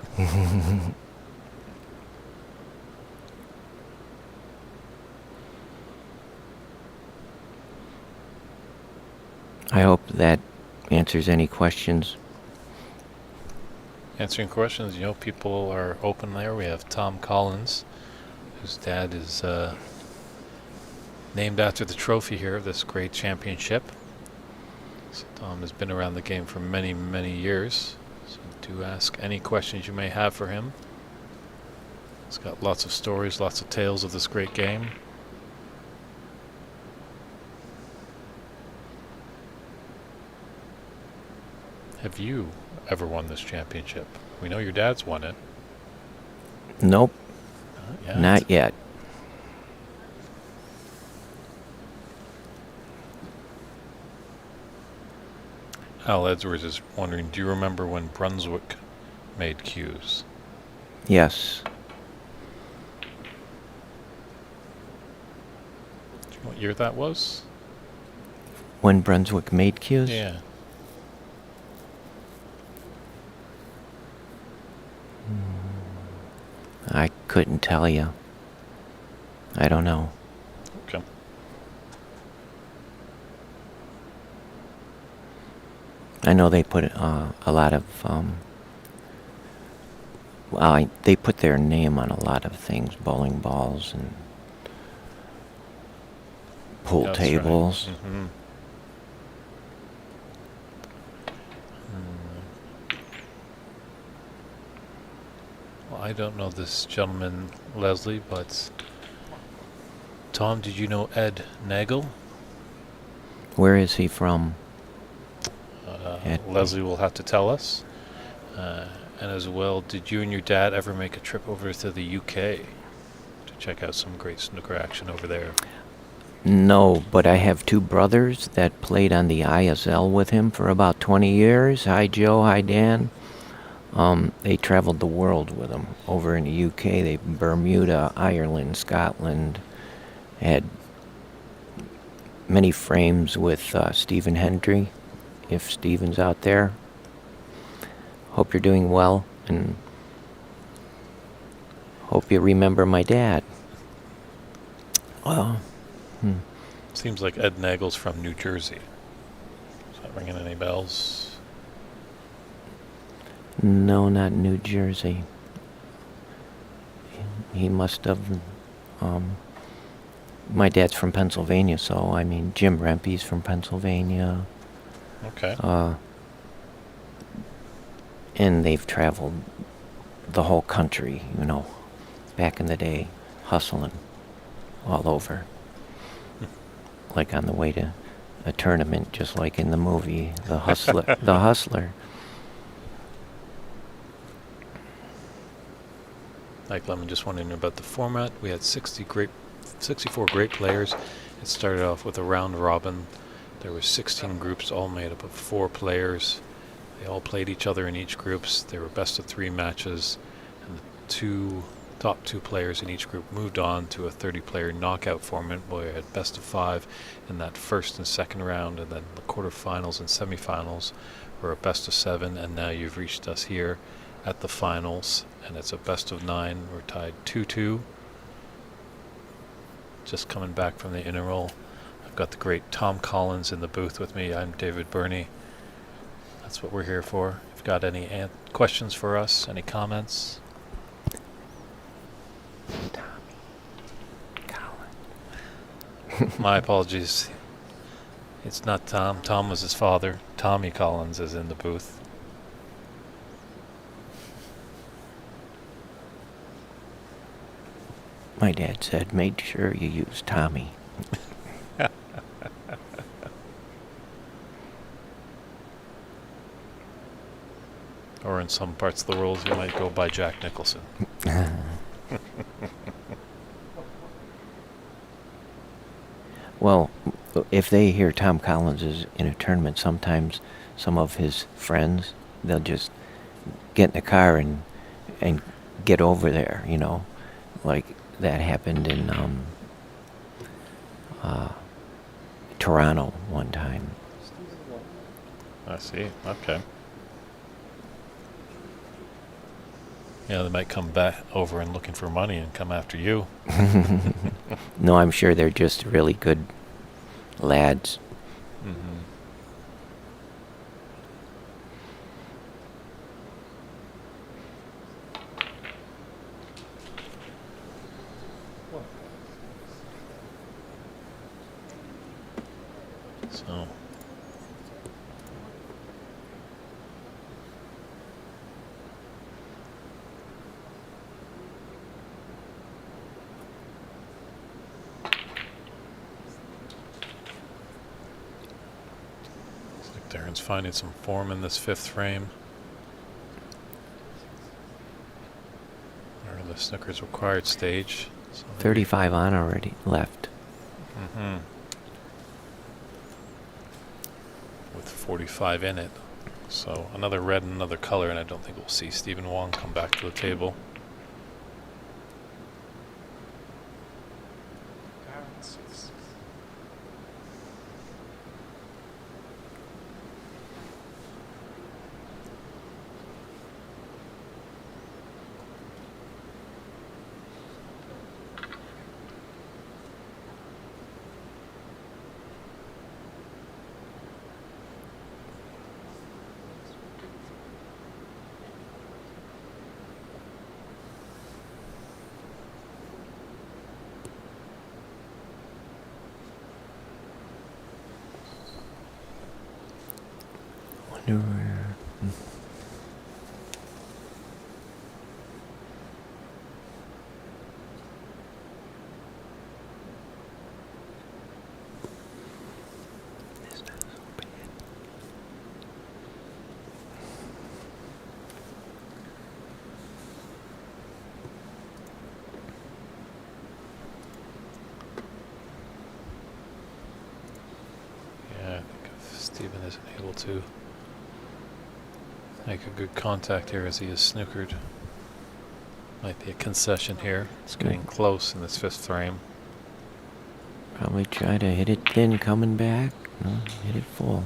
I hope that answers any questions. Answering questions, people are open there. We have Tom Collins, whose dad is named after the trophy here of this great championship. So Tom has been around the game for many, many years. So do ask any questions you may have for him. He's got lots of stories, lots of tales of this great game. Have you ever won this championship? We know your dad's won it. Nope, Not yet. not yet. Al Edwards is wondering, do you remember when Brunswick made cues? Yes. Do you know what year that was? When Brunswick made cues? Yeah. I couldn't tell you. I don't know. Okay. I know they put a lot of, they put their name on a lot of things, bowling balls and pool That's tables. Right. Mm-hmm. Well, I don't know this gentleman, Leslie, but Tom, did you know Ed Nagel? Where is he from? Ed. Leslie will have to tell us. And as well, did you and your dad ever make a trip over to the UK to check out some great snooker action over there? No, but I have 2 brothers that played on the ISL with him for about 20 years. Hi, Joe. Hi, Dan. They traveled the world with him over in the UK. They Bermuda, Ireland, Scotland. Had many frames with Stephen Hendry, if Stephen's out there. Hope you're doing well, and hope you remember my dad. Well, Seems like Ed Nagel's from New Jersey. Is that ringing any bells? no, not New Jersey. He must have. My dad's from Pennsylvania, so I mean Jim Rempe's from Pennsylvania. Okay. And they've traveled the whole country, you know, back in the day, hustling all over. Like on the way to a tournament, just like in the movie, The Hustler. The Hustler. Mike Lemon just wondering about the format. We had 64 great players. It started off with a round robin. There were 16 groups, all made up of 4 players. They all played each other in each groups. There were best of 3 matches, and the top 2 players in each group moved on to a 30-player knockout format where we had best of 5 in that first and second round, and then the quarterfinals and semifinals were a best of 7, and now you've reached us here at the finals, and it's a best of 9. We're tied 2-2. Just coming back from the interval. I've got the great Tom Collins in the booth with me. I'm David Burney. That's what we're here for. If you've got any questions for us, any comments? My apologies. It's not Tom. Tom was his father. Tommy Collins is in the booth. My dad said, make sure you use Tommy. Or in some parts of the world, you might go by Jack Nicholson. Well, if they hear Tom Collins is in a tournament, sometimes some of his friends, they'll just get in the car and get over there, you know. Like that happened in Toronto one time. I see. Okay. Yeah, they might come back over and looking for money and come after you. No, I'm sure they're just really good lads. Mm-hmm. So. Looks like Darren's finding some form in this 5th frame. Or the snooker's required stage. So 35 on already left. Mm-hmm. With 45 in it. So another red and another color, and I don't think we'll see Stephen Wong come back to the table. Wonder where. This doesn't open yet. Yeah, I think if Stephen isn't able to make a good contact here as he is snookered. Might be a concession here. It's getting close in this 5th frame. Probably try to hit it thin coming back. No, hit it full.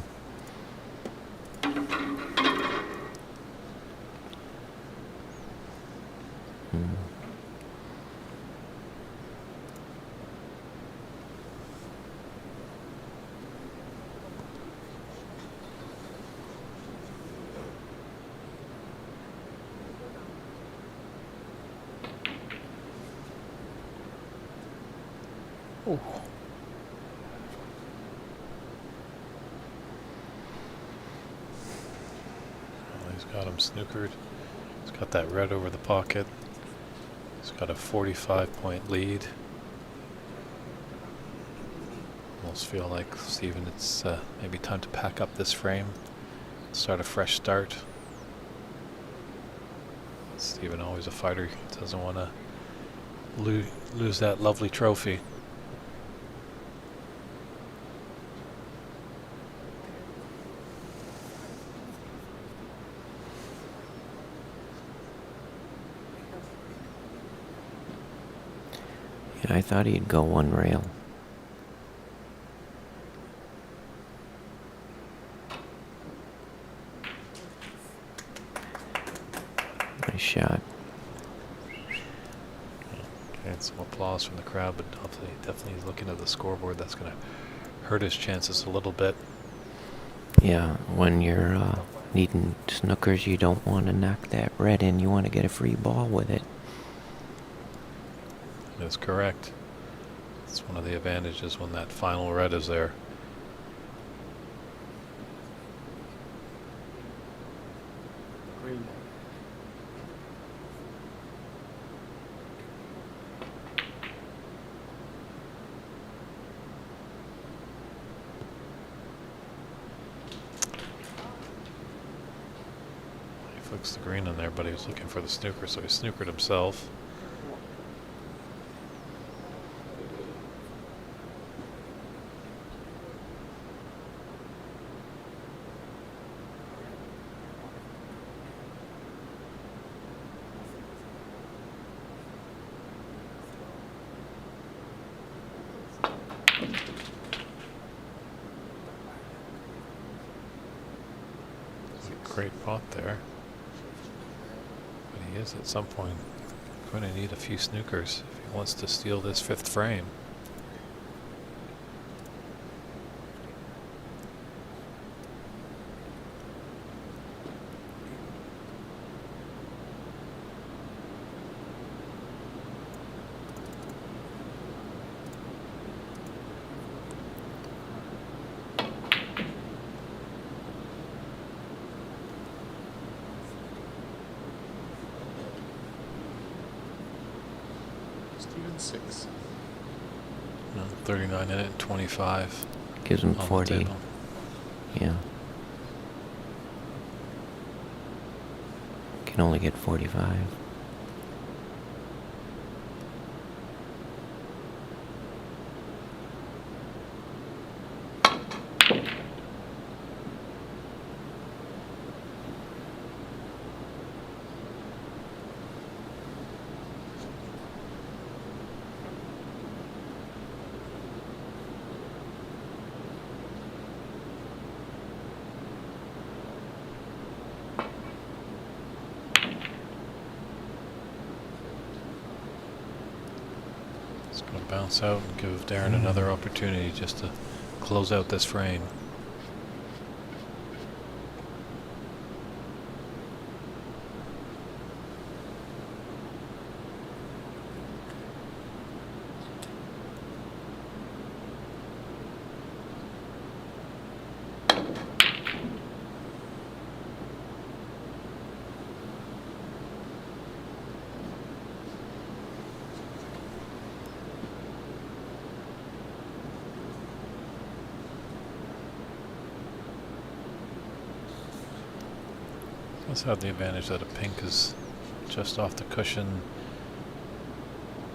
Oh. Well, he's got him snookered. He's He's got that red over the pocket. He's got a 45-point lead. Almost feel like, Stephen, it's maybe time to pack up this frame, start a fresh start. Stephen, always a fighter, doesn't want to lose that lovely trophy. Yeah, I thought he'd go one rail. Nice shot. And some applause from the crowd, but definitely he's looking at the scoreboard. That's going to hurt his chances a little bit. Yeah, when you're needing snookers, you don't want to knock that red in. You want to get a free ball with it. That's correct. It's one of the advantages when that final red is there. Green. He flicks the green in there, but he was looking for the snooker, so he snookered himself. Great pot there. But he is at some point going to need a few snookers if he wants to steal this fifth frame. Steven 6. No, 39 in it and 25 Gives him on the 40. table. Yeah. Can only get 45. It's going to bounce out and give Darren another opportunity just to close out this frame. Does have the advantage that a pink is just off the cushion.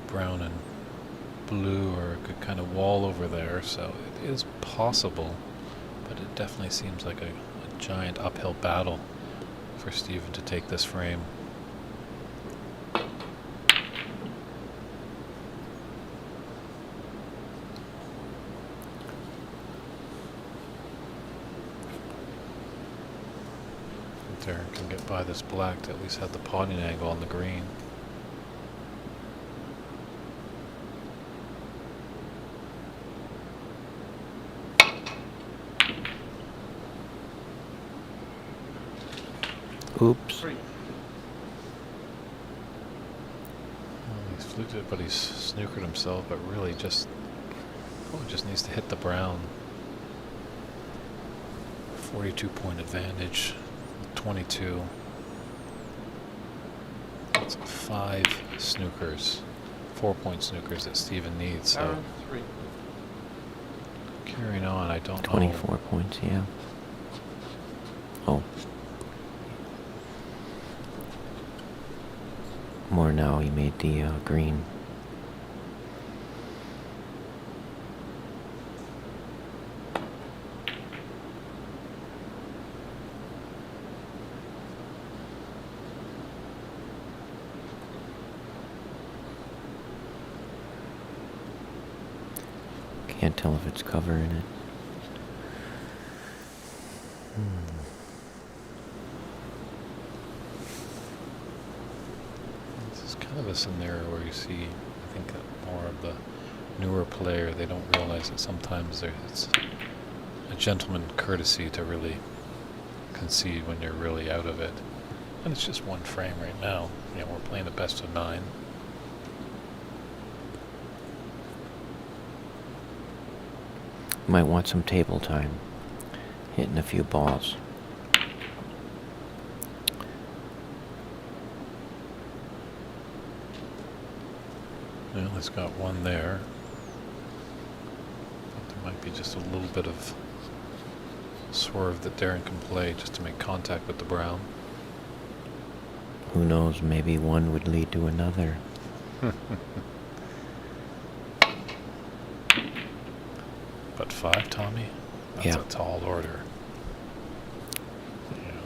Brown and blue are a good kind of wall over there, so it is possible, but it definitely seems like a giant uphill battle for Stephen to take this frame. Darren can get by this black to at least have the potting angle on the green. Oops. He's fluked it, but he's snookered himself, but really just needs to hit the brown. 42-point advantage, 22. 5 snookers, 4-point snookers that Steven needs. So Aaron, 3. carrying on, I don't know. 24 points, yeah. Oh. More now, he made the green. Can't tell if it's covering it. This is kind of a scenario where you see, I think, that more of the newer player, they don't realize that sometimes it's a gentleman courtesy to really concede when you're really out of it. And it's just one frame right now. You know, we're playing a best of 9. Might want some table time. Hitting a few balls. Well, it's got one there. But there might be just a little bit of swerve that Darren can play just to make contact with the brown. Who knows, maybe one would lead to another. But 5, Tommy? That's Yeah. a tall order. You know,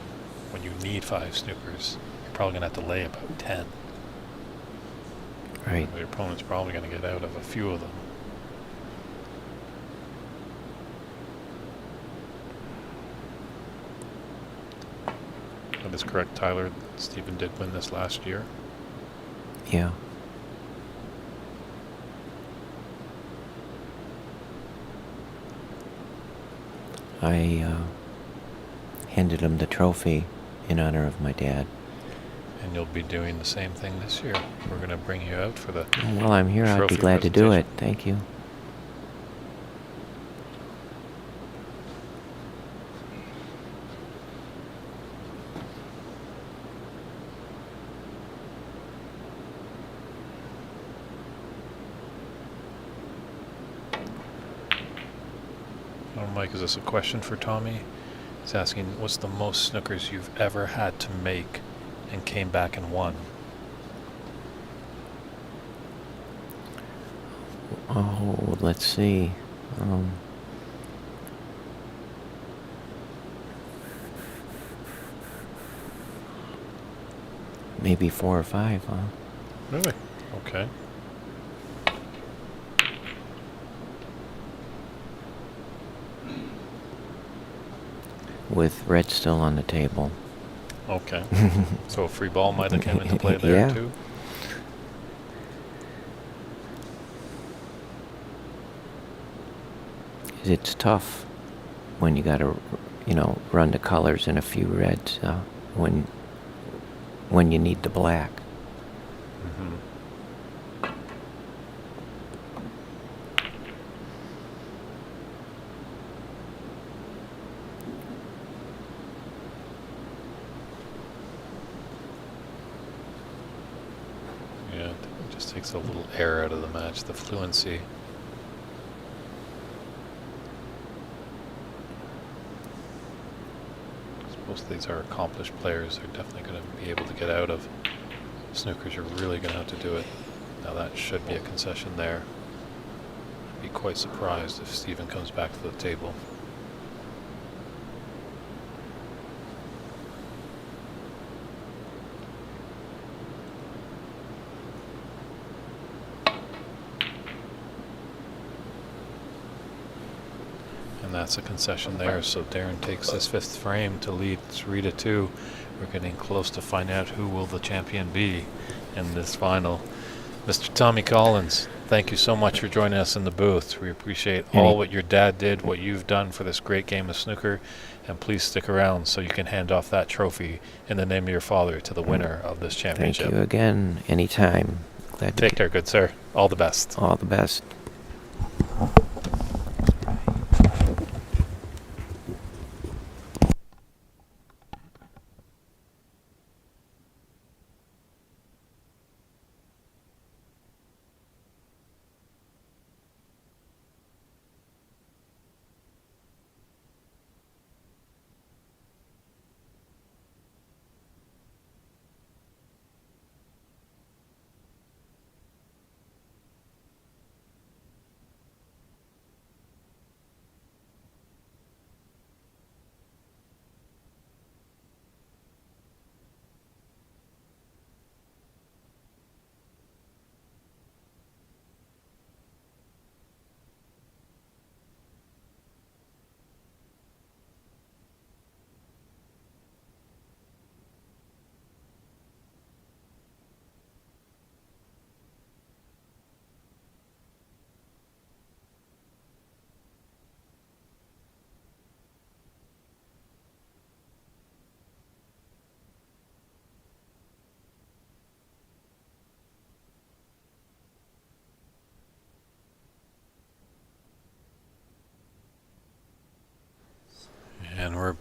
when you need 5 snookers, you're probably going to have to lay about 10. Right. Your opponent's probably going to get out of a few of them. That is correct, Tyler. Stephen did win this last year. Yeah. I handed him the trophy in honor of my dad. And you'll be doing the same thing this year. We're going to bring you out for the While I'm here, I'd be trophy glad to do presentation. it. Thank you. Oh, Mike, is this a question for Tommy? He's asking, what's the most snookers you've ever had to make and came back and won? Oh, let's see. Maybe 4 or 5, huh? Really? Okay. With red still on the table. Okay. So a free ball might have come into play there Yeah. too? It's tough when you gotta, run the colors and a few reds when you need the black. Mm-hmm. Yeah, it just takes a little air out of the match, the fluency. Most of these are accomplished players. They're definitely going to be able to get out of snookers. You're really going to have to do it. Now that should be a concession there. I'd be quite surprised if Stephen comes back to the table. And that's a concession there. So Darren takes this 5th frame to lead Sarita 2. We're getting close to find out who will the champion be in this final. Mr. Tommy Collins, thank you so much for joining us in the booth. We appreciate all what your dad did, what you've done for this great game of snooker. And please stick around so you can hand off that trophy in the name of your father to the winner of this championship. Thank you again. Anytime. Glad to Take care, good sir. All the best. All the best.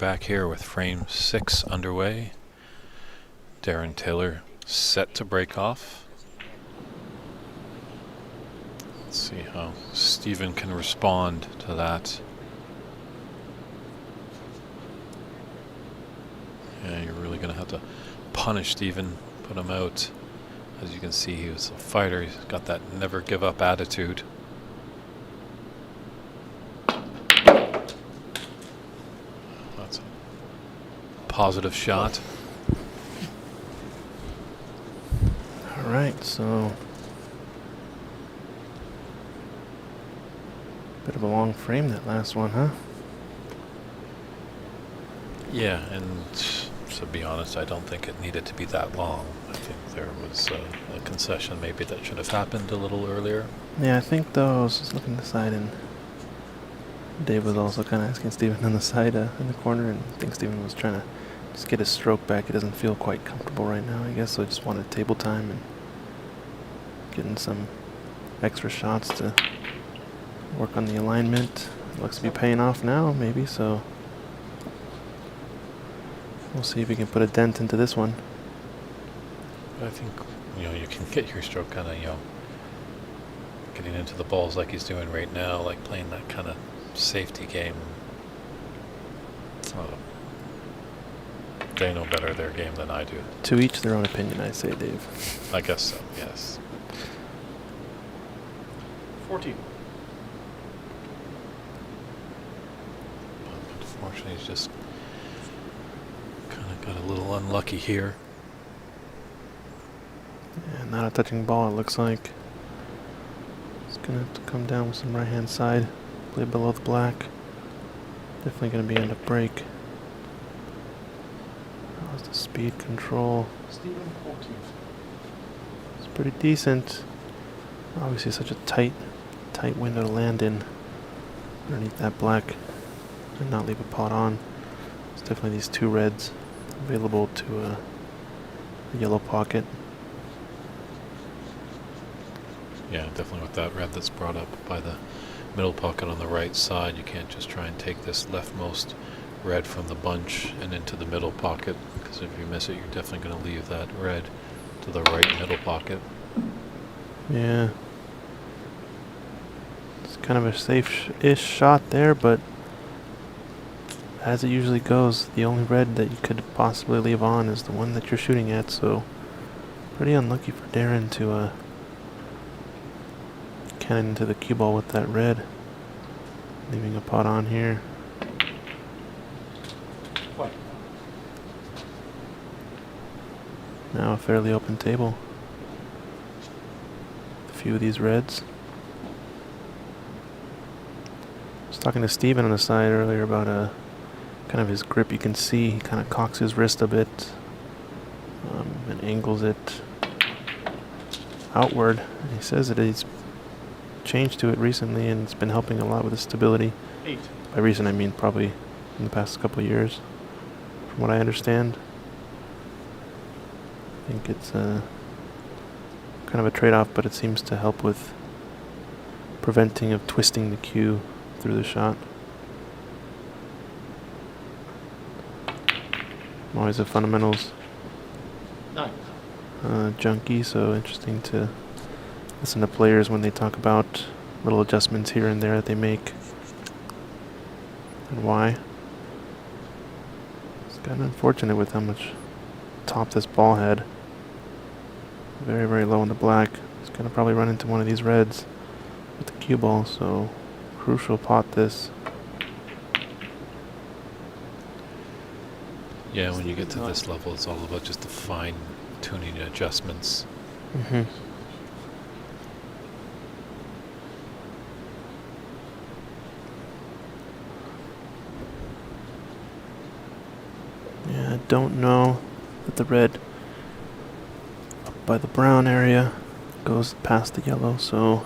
back here with frame 6 underway. Darren Taylor set to break off. Let's see how Stephen can respond to that. Yeah, you're really going to have to punish Stephen, put him out. As you can see, he was a fighter. He's got that never give up attitude. That's a positive shot. All right, so bit of a long frame, that last one, huh? Yeah, and to be honest, I don't think it needed to be that long. I think there was a concession maybe that should have happened a little earlier. Yeah, I think though I was just looking to the side, and Dave was also kind of asking Stephen on the side in the corner, and I think Stephen was trying to just get his stroke back. He doesn't feel quite comfortable right now, I guess, so I just wanted table time and getting some extra shots to work on the alignment. It looks to be paying off now, maybe, so we'll see if we can put a dent into this one. I think, you can get your stroke kind of, getting into the balls like he's doing right now, like playing that kind of safety game. They know better their game than I do. To each their own opinion, I say, Dave. I guess so, yes. 14. But unfortunately, he's just kind of got a little unlucky here. Yeah, not a touching ball, it looks like. It's going to have to come down with some right-hand side. Play below the black. Definitely going to be end up break. How's the speed control? Stephen, 14. It's pretty decent. Obviously such a tight window to land in underneath that black and not leave a pot on. There's definitely these two reds available to a yellow pocket. Yeah, definitely with that red that's brought up by the middle pocket on the right side. You can't just try and take this leftmost red from the bunch and into the middle pocket, because if you miss it, you're definitely going to leave that red to the right middle pocket. Yeah. It's kind of a safe-ish shot there, but as it usually goes, the only red that you could possibly leave on is the one that you're shooting at, so pretty unlucky for Darren to cannon into the cue ball with that red. Leaving a pot on here. What? Now a fairly open table. A few of these reds. I was talking to Steven on the side earlier about kind of his grip. You can see he kind of cocks his wrist a bit and angles it outward. And he says that he's changed to it recently and it's been helping a lot with the stability. 8. By recent I mean probably in the past couple of years, from what I understand. I think it's kind of a trade-off, but it seems to help with preventing of twisting the cue through the shot. I'm always a fundamentals 9. junkie, so interesting to listen to players when they talk about little adjustments here and there that they make and why. It's kind of unfortunate with how much top this ball had. Very, very low in the black. It's going to probably run into one of these reds with the cue ball, so crucial pot this. Yeah, when you get to this level, it's all about just the fine tuning adjustments. Mm-hmm. Yeah, I don't know that the red up by the brown area goes past the yellow, so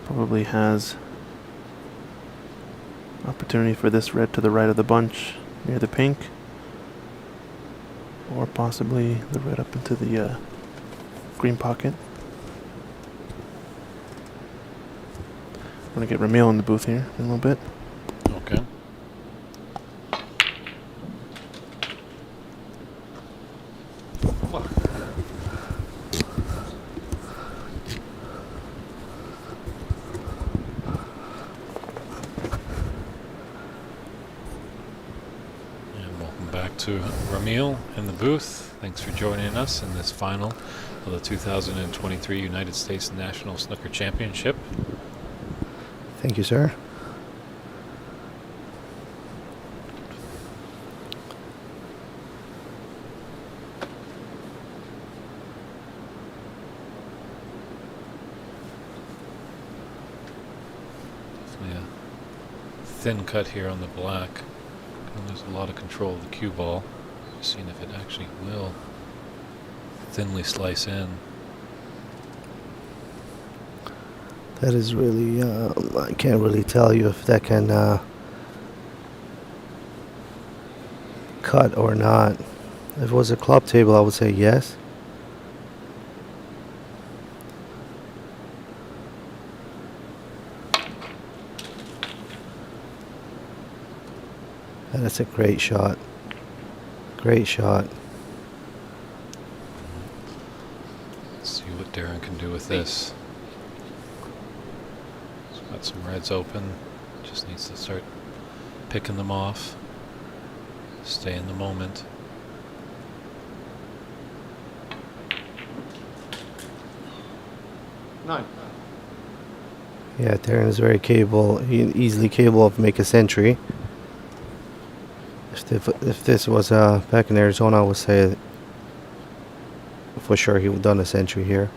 probably has opportunity for this red to the right of the bunch near the pink, or possibly the red up into the green pocket. I'm gonna get Ramil in the booth here in a little bit. Okay. to Ramil in the booth. Thanks for joining us in this final of the 2023 United States National Snooker Championship. Thank you, sir. Definitely a thin cut here on the black. And there's a lot of control of the cue ball. Just seeing if it actually will thinly slice in. That is really, I can't really tell you if that can cut or not. If it was a club table, I would say yes. And that's a great shot. Great shot. Let's see what Darren can do with this. He's got some reds open. Just needs to start picking them off. Stay in the moment. Nine. Yeah, Darren is very capable, easily capable of make a century. If this was back in Arizona, I would say for sure he would have done a century here.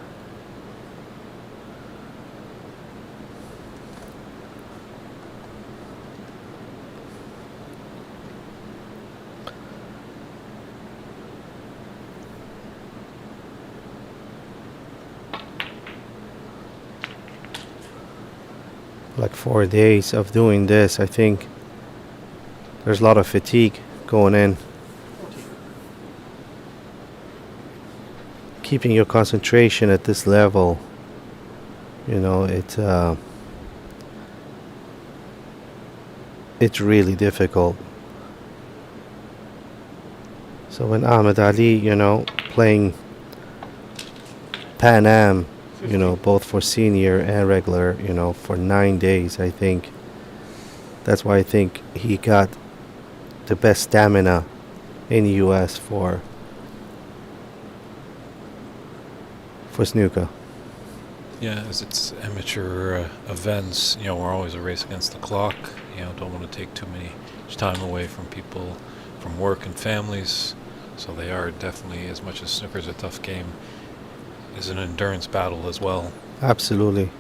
Like 4 days of doing this, I think there's a lot of fatigue going in. Keeping your concentration at this level, you know, it's really difficult. So when Ahmed Ali, you know, playing Pan Am, you know, both for senior and regular, you know, for 9 days, I think that's why I think he got the best stamina in the US for snooker. Yeah, as it's amateur events, you know, we're always a race against the clock. You know, don't want to take too much time away from people, from work and families. So they are definitely, as much as snooker's a tough game, is an endurance battle as well. Absolutely.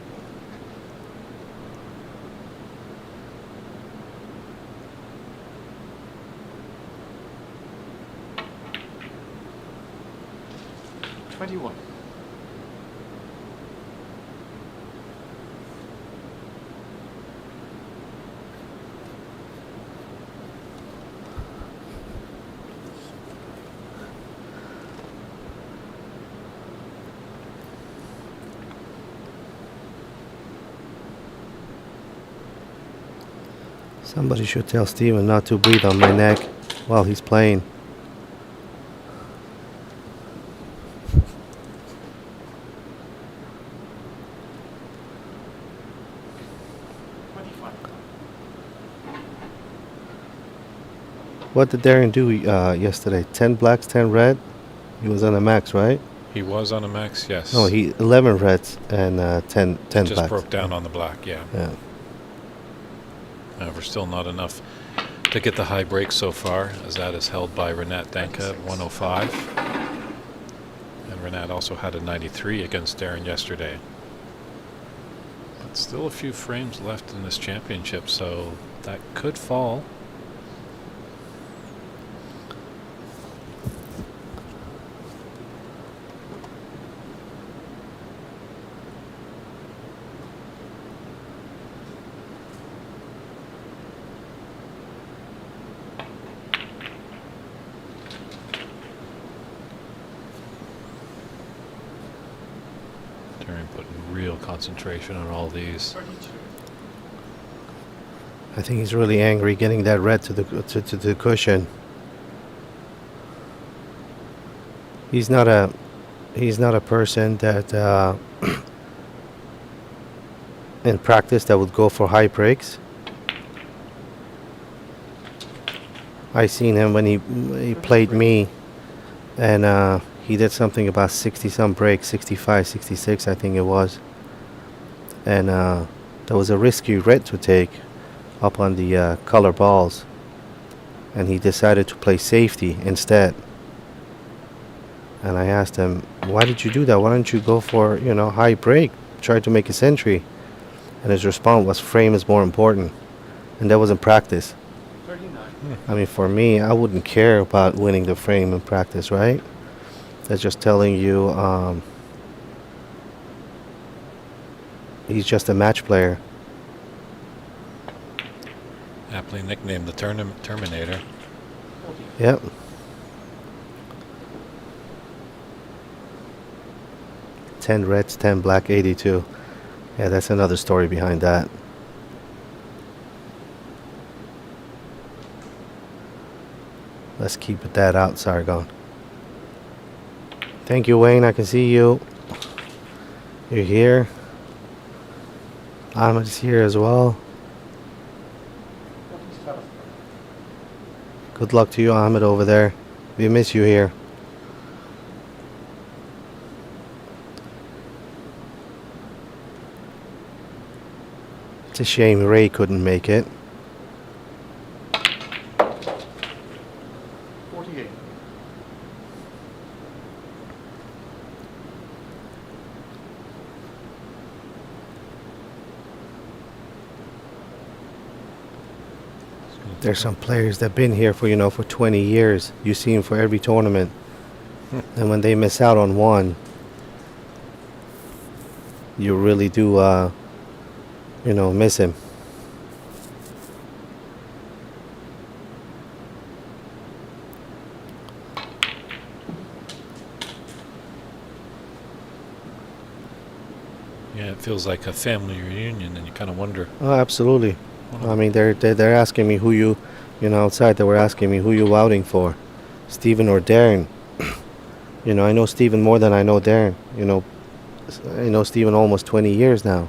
$21. Somebody should tell Steven not to breathe on my neck while he's playing. What did Darren do yesterday? 10 blacks, 10 red? He was on a max, right? He was on a max, yes. No, 11 reds and 10 just blacks. broke down on the black, yeah. Yeah. However, still not enough to get the high break so far, as that is held by Renat Danka at 105. And Renat also had a 93 against Darren yesterday. But still a few frames left in this championship, so that could fall. Darren putting real concentration on all these. I think he's really angry getting that red to the cushion. He's not a person that in practice that would go for high breaks. I seen him when he played me, and he did something about 60 some breaks, 65, 66, I think it was. And there was a risky red to take up on the color balls, and he decided to play safety instead. And I asked him, why did you do that? Why don't you go for, high break? Try to make a century. And his response was, frame is more important. And that was in practice. 39. I mean, for me, I wouldn't care about winning the frame in practice, right? That's just telling you he's just a match player. Aptly nicknamed the Terminator. Yep. Ten reds, 10 black, 82. Yeah, that's another story behind that. Let's keep that out, Sargon. Thank you, Wayne. I can see you. You're here. Ahmed's here as well. Good luck to you, Ahmed, over there. We miss you here. It's a shame Ray couldn't make it. 48. There's some players that been here for 20 years. You see them for every tournament. And when they miss out on one, you really do, miss him. Yeah, it feels like a family reunion, and you kind of wonder. Oh, absolutely. I mean, they're asking me who you, outside they were asking me who you outing for, Steven or Darren. I know Steven more than I know Darren. I know Steven almost 20 years now.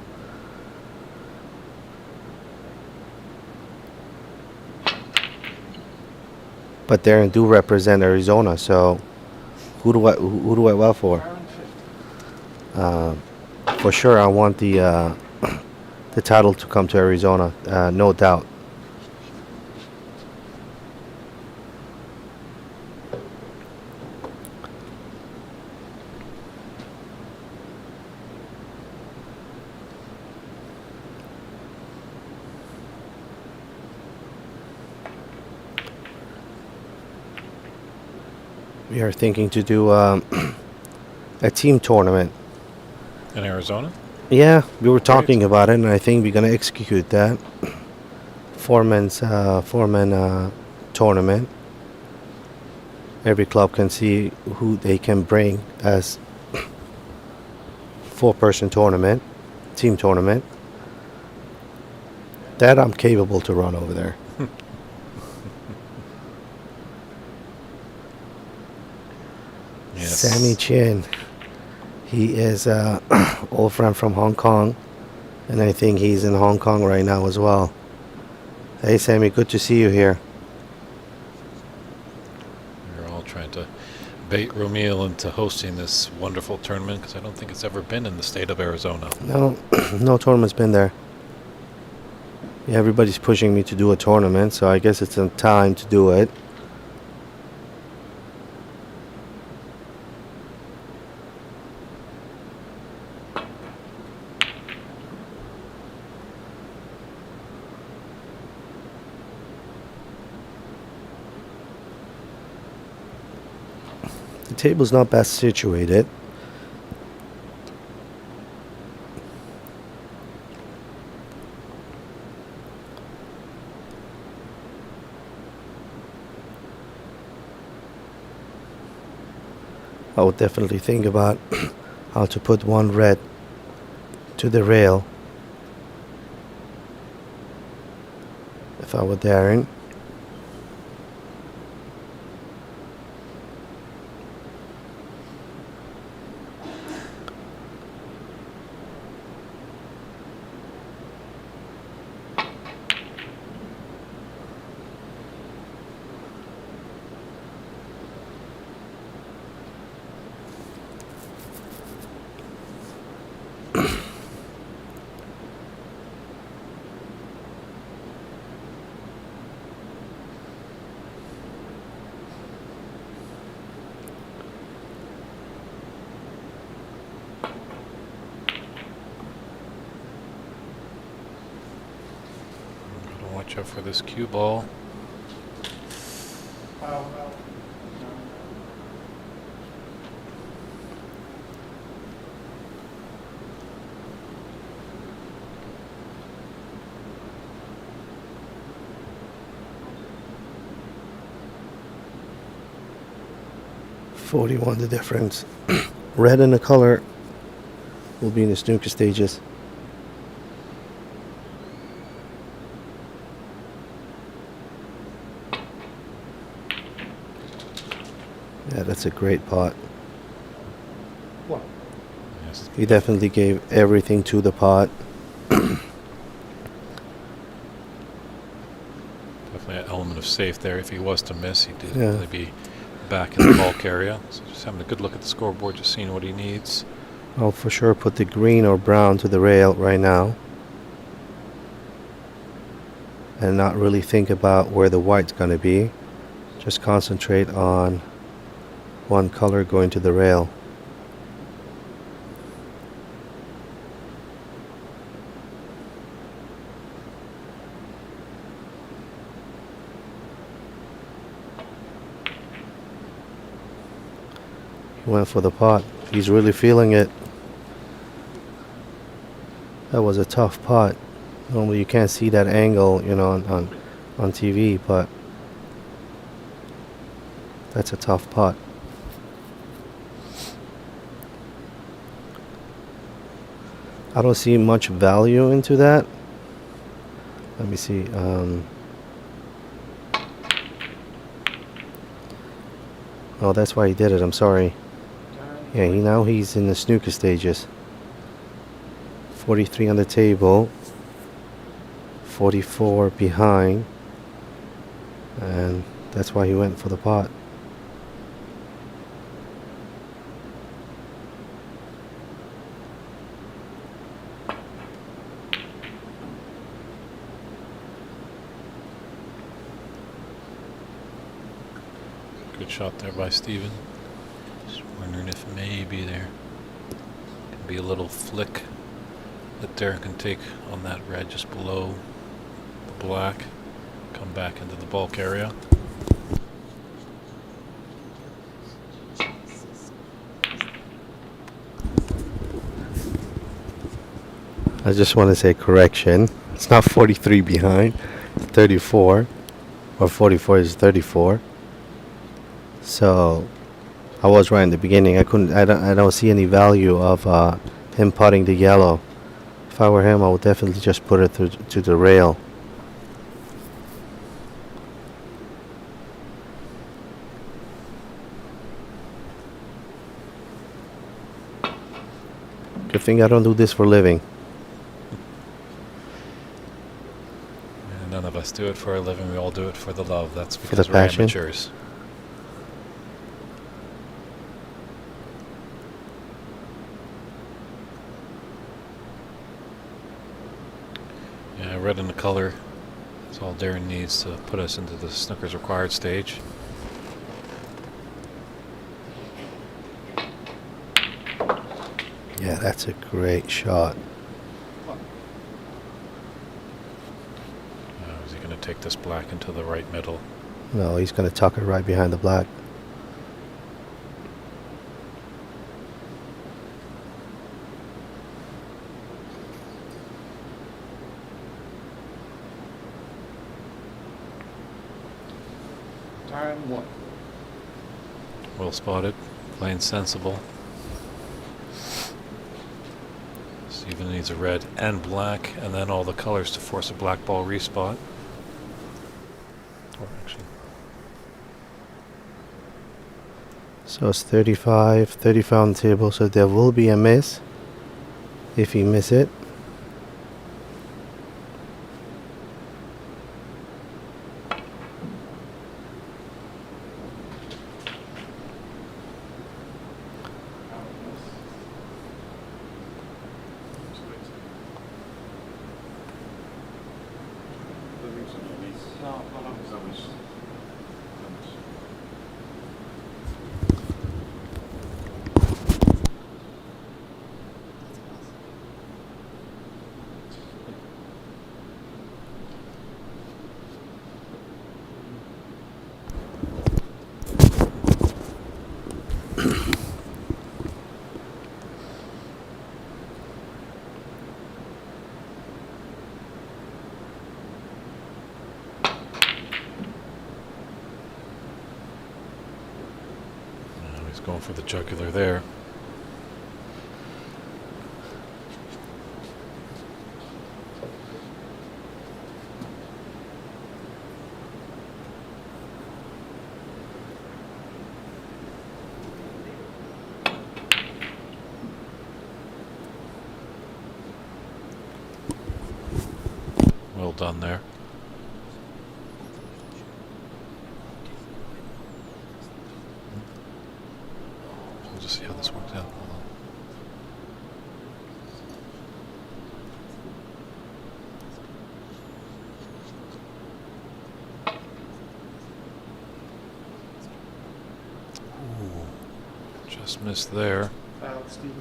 But Darren do represent Arizona, so who do I well for? For sure, I want the title to come to Arizona, no doubt. We are thinking to do a team tournament. In Arizona? Yeah, we were talking about it, and I think we're gonna execute that. Four-man tournament. Every club can see who they can bring as four-person tournament, team tournament. That I'm capable to run over there. Yes. Sammy Chin. He is an old friend from Hong Kong, and I think he's in Hong Kong right now as well. Hey, Sammy, good to see you here. We're all trying to bait Romeo into hosting this wonderful tournament because I don't think it's ever been in the state of Arizona. No, no tournament's been there. Yeah, everybody's pushing me to do a tournament, so I guess it's time to do it. The table's not best situated. I would definitely think about how to put one red to the rail if I were Darren. Watch out for this cue ball. .41 the difference. Red and the color will be in the snooker stages. Yeah, that's a great pot. Yes. He definitely gave everything to the pot. Definitely an element of safe there. If he was to miss, he'd Yeah. definitely be back in the bulk area. So just having a good look at the scoreboard, just seeing what he needs. I'll for sure put the green or brown to the rail right now. And not really think about where the white's going to be. Just concentrate on one color going to the rail. He went for the pot. He's really feeling it. That was a tough pot. Normally you can't see that angle, you know, on TV, but that's a tough pot. I don't see much value into that. Let me see. Oh, that's why he did it. I'm sorry. Yeah, now he's in the snooker stages. 43 on the table. 44 behind. And that's why he went for the pot. Good shot there by Steven. Just wondering if maybe there can be a little flick that Derek can take on that red just below the black. Come back into the bulk area. I just want to say correction. It's not 43 behind. It's 34. Or 44 is 34. So I was right in the beginning. I don't see any value of him putting the yellow. If I were him, I would definitely just put it to the rail. Good thing I don't do this for a living. And none of us do it for a living. We all do it for the love. That's the because we're passion. amateurs. Yeah, red in the color. That's all Darren needs to put us into the snooker's required stage. Yeah, that's a great shot. Is he going to take this black into the right middle? No, he's going to tuck it right behind the black. Time 1. Well spotted. Playing sensible. Steven needs a red and black, and then all the colors to force a black ball respot. Or actually, So it's 35 on the table, so there will be a miss if he miss it. going for the jugular there. Well done there. We'll just see how this works out. Hold on. Ooh, just missed there. Fouled Stevens.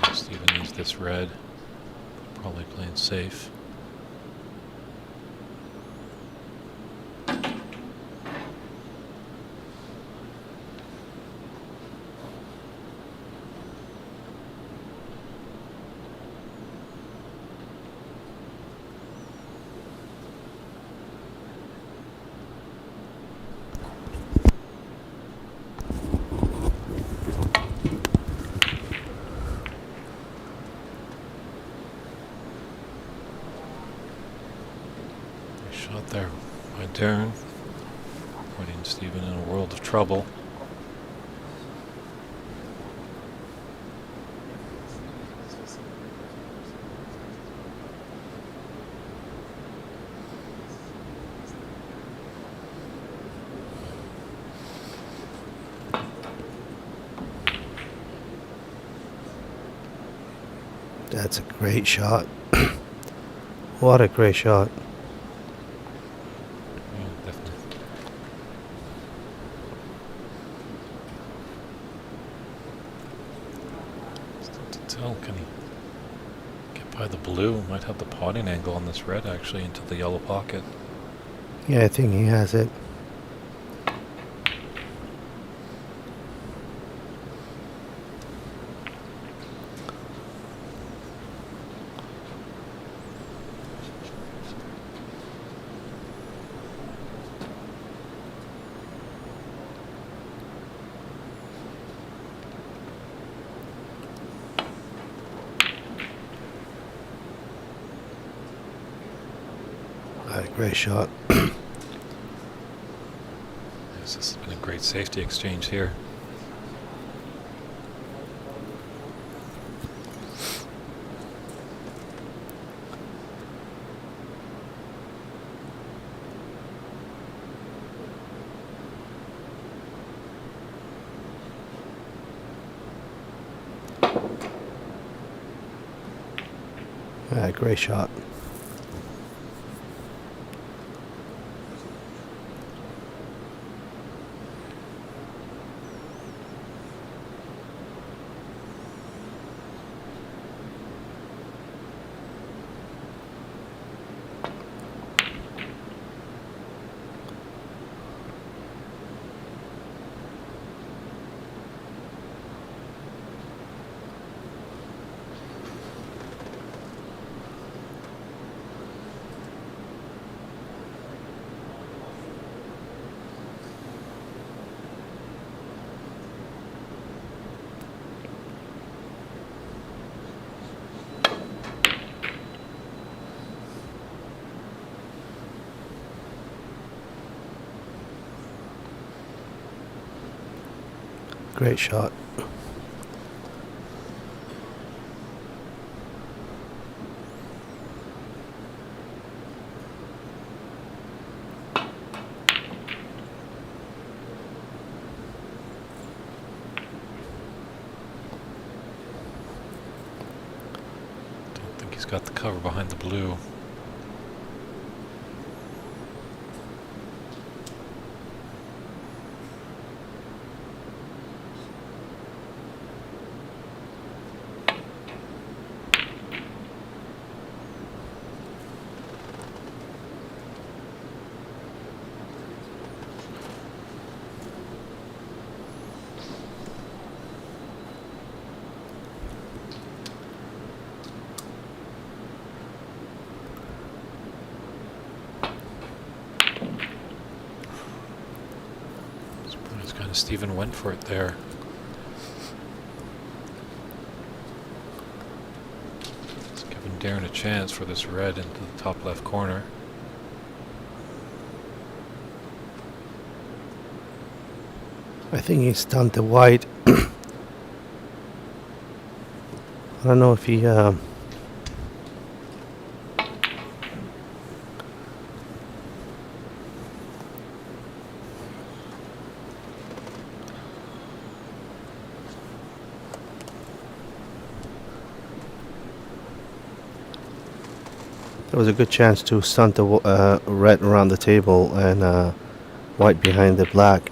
So Steven needs this red. Probably playing safe. Nice shot there by Darren, putting Steven in a world of trouble. That's a great shot. What a great shot. Yeah, definitely. Still to tell, can he get by the blue? Might have the potting angle on this red actually into the yellow pocket. Yeah, I think he has it. Great shot. This has been a great safety exchange here. Great shot. Great shot. Don't think he's got the cover behind the blue. Stephen went for it there. It's giving Darren a chance for this red into the top left corner. I think he stunned the white. I don't know if he there was a good chance to stunt the red around the table and white behind the black.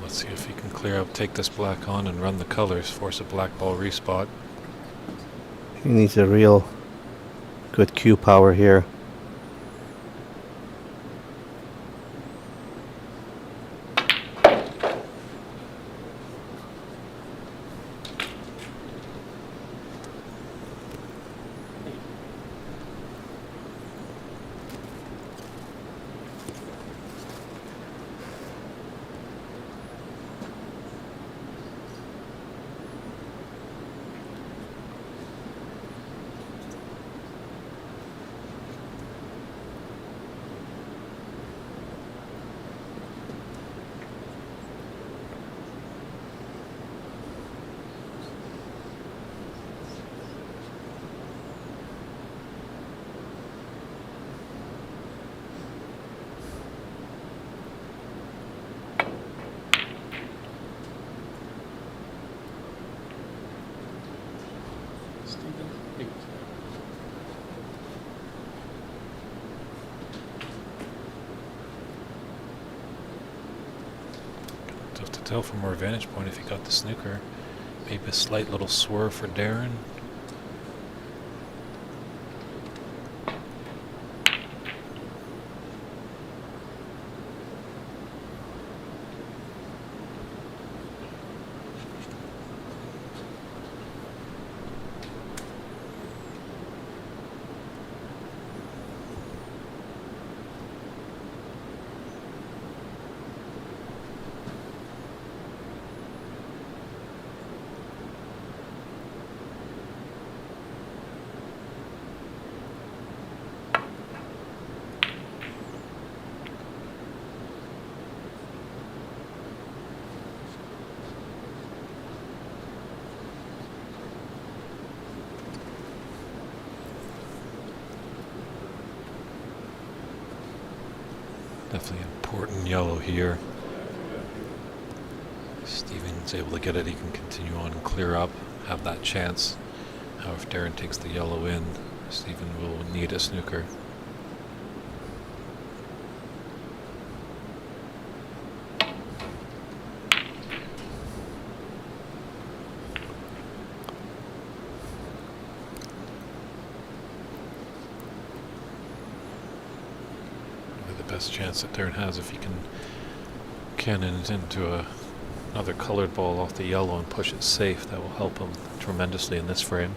Let's see if he can clear up, take this black on and run the colors, force a black ball respot. He needs a real good cue power here. Stephen, 8. Tough to tell from our vantage point if he got the snooker. Maybe a slight little swerve for Darren. Definitely important yellow here. If Stephen's able to get it, he can continue on and clear up, have that chance. However, if Darren takes the yellow in, Stephen will need a snooker. Best chance that Darren has if he can cannon it into another colored ball off the yellow and push it safe. That will help him tremendously in this frame.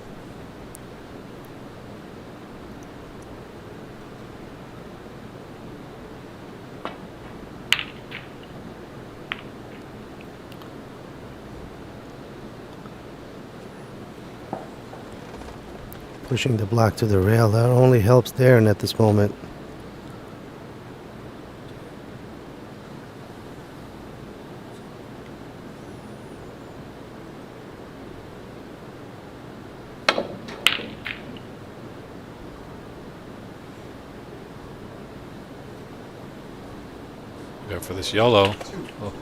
Pushing the black to the rail, that only helps Darren at this moment. Go for this yellow. Oh.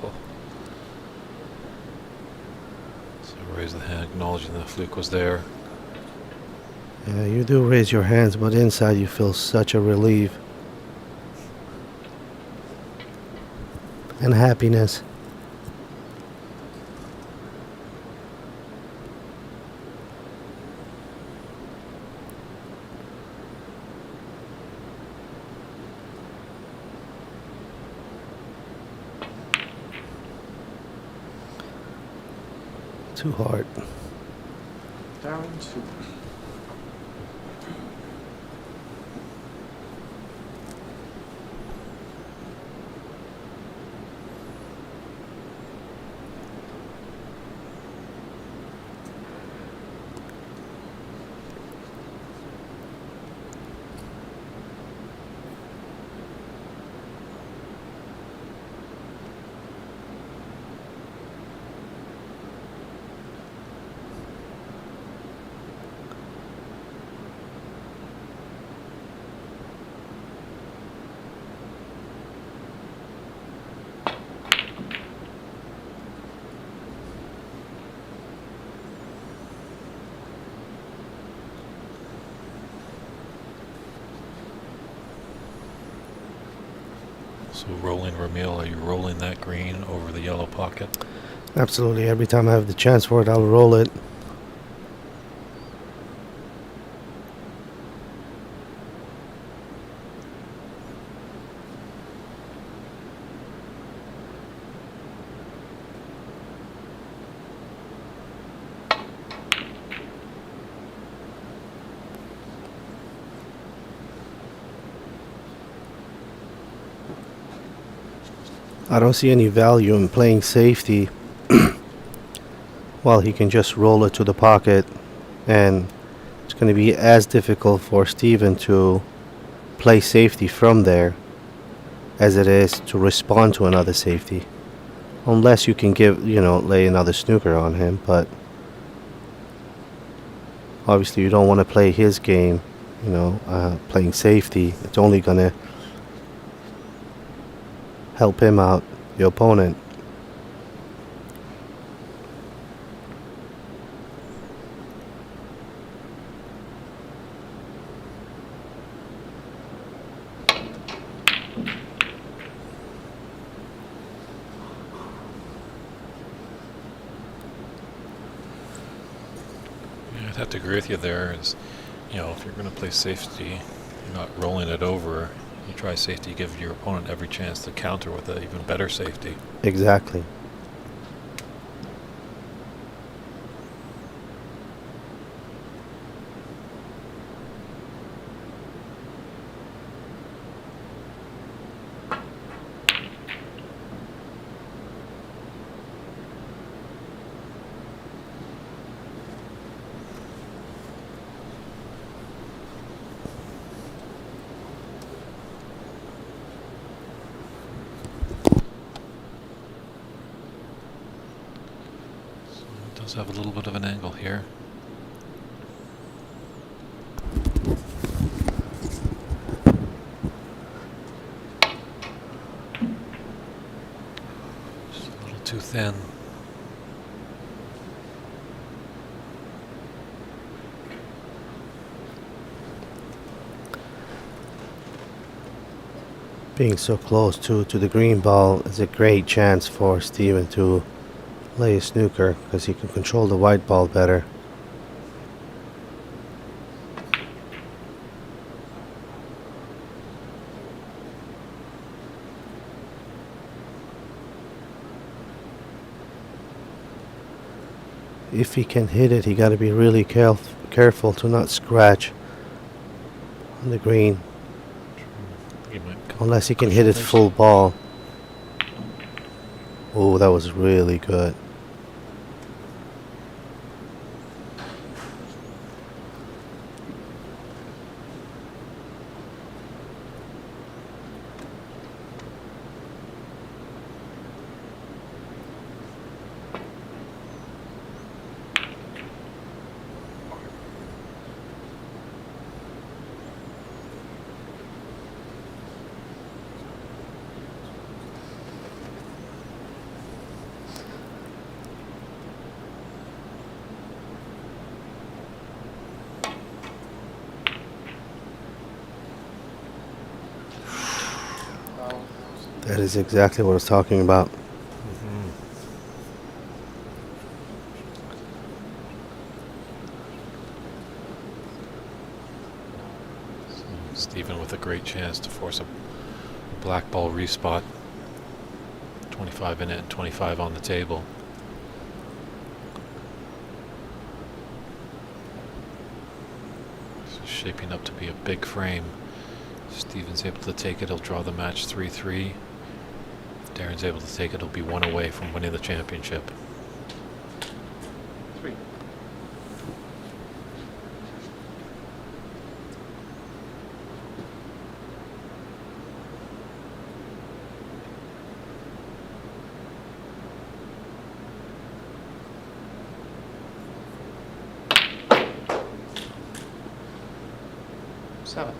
So raise the hand, acknowledging the fluke was there. Yeah, you do raise your hands, but inside you feel such a relief and happiness. Too hard. Darren, 2. So rolling Ramil, are you rolling that green over the yellow pocket? Absolutely. Every time I have the chance for it, I'll roll it. I don't see any value in playing safety while he can just roll it to the pocket, and it's going to be as difficult for Steven to play safety from there as it is to respond to another safety. Unless you can lay another snooker on him, but obviously you don't want to play his game, playing safety. It's only going to help him out, the opponent. Yeah, I'd have to agree with you there. If you're going to play safety, you're not rolling it over. You try safety, give your opponent every chance to counter with an even better safety. Exactly. So it does have a little bit of an angle here. Just a little too thin. Being so close to the green ball is a great chance for Steven to lay a snooker because he can control the white ball better. If he can hit it, he got to be really careful to not scratch on the green. Unless he can hit it full ball. Oh, that was really good. That is exactly what I was talking about. So Steven with a great chance to force a black ball respot. 25 in it and 25 on the table. This is shaping up to be a big frame. Steven's able to take it, he'll draw the match 3-3. If Darren's able to take it, he'll be one away from winning the championship. 3. Seven.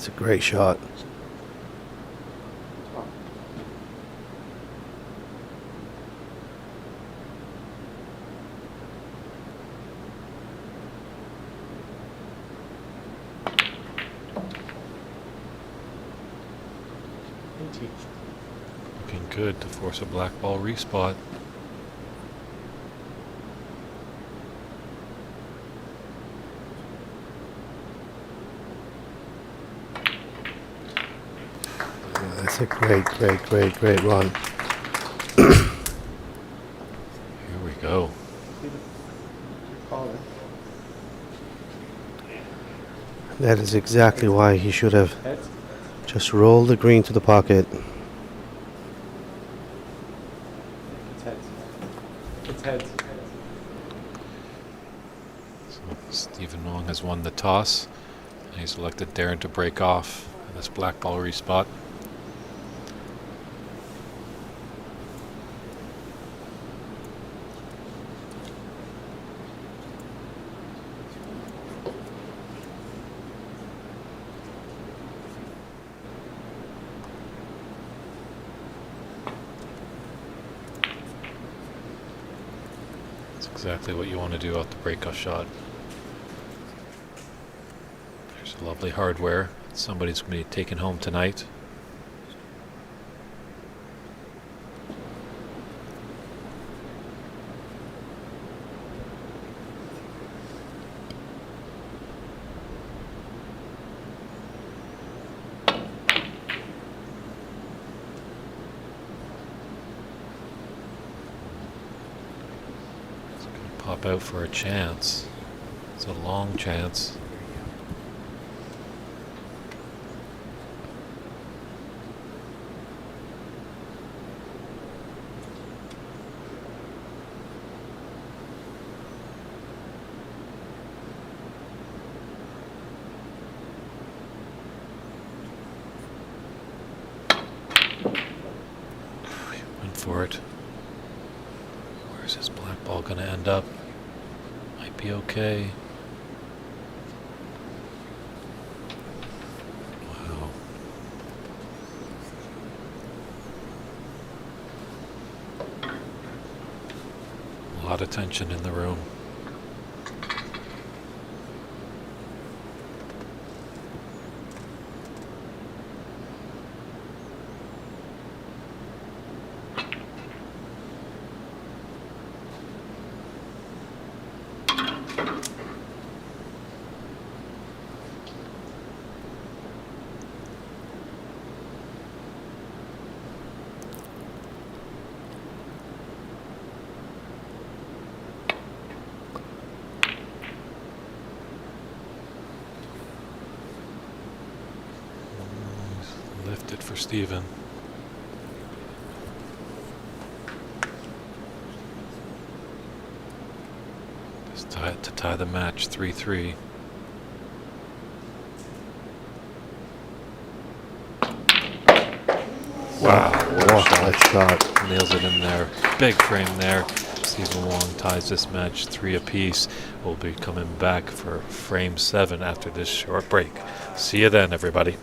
It's a great shot. Looking good to force a black ball respot. That's a great run. Here we go. That is exactly why he should have just rolled the green to the pocket. It's heads. It's heads. So Stephen Wong has won the toss. And he's elected Darren to break off this black ball respot. Exactly what you want to do out the breakoff shot. There's a lovely hardware. Somebody's going to be taken home tonight. Pop out for a chance. It's a long chance. Went for it. Where's this black ball going to end up? Might be okay. Wow. A lot of tension in the room. Lifted for Steven. Just to tie the match 3-3. Wow, what a shot. Nails it in there. Big frame there. Stephen Wong ties this match 3 apiece. We'll be coming back for frame 7 after this short break. See you then, everybody.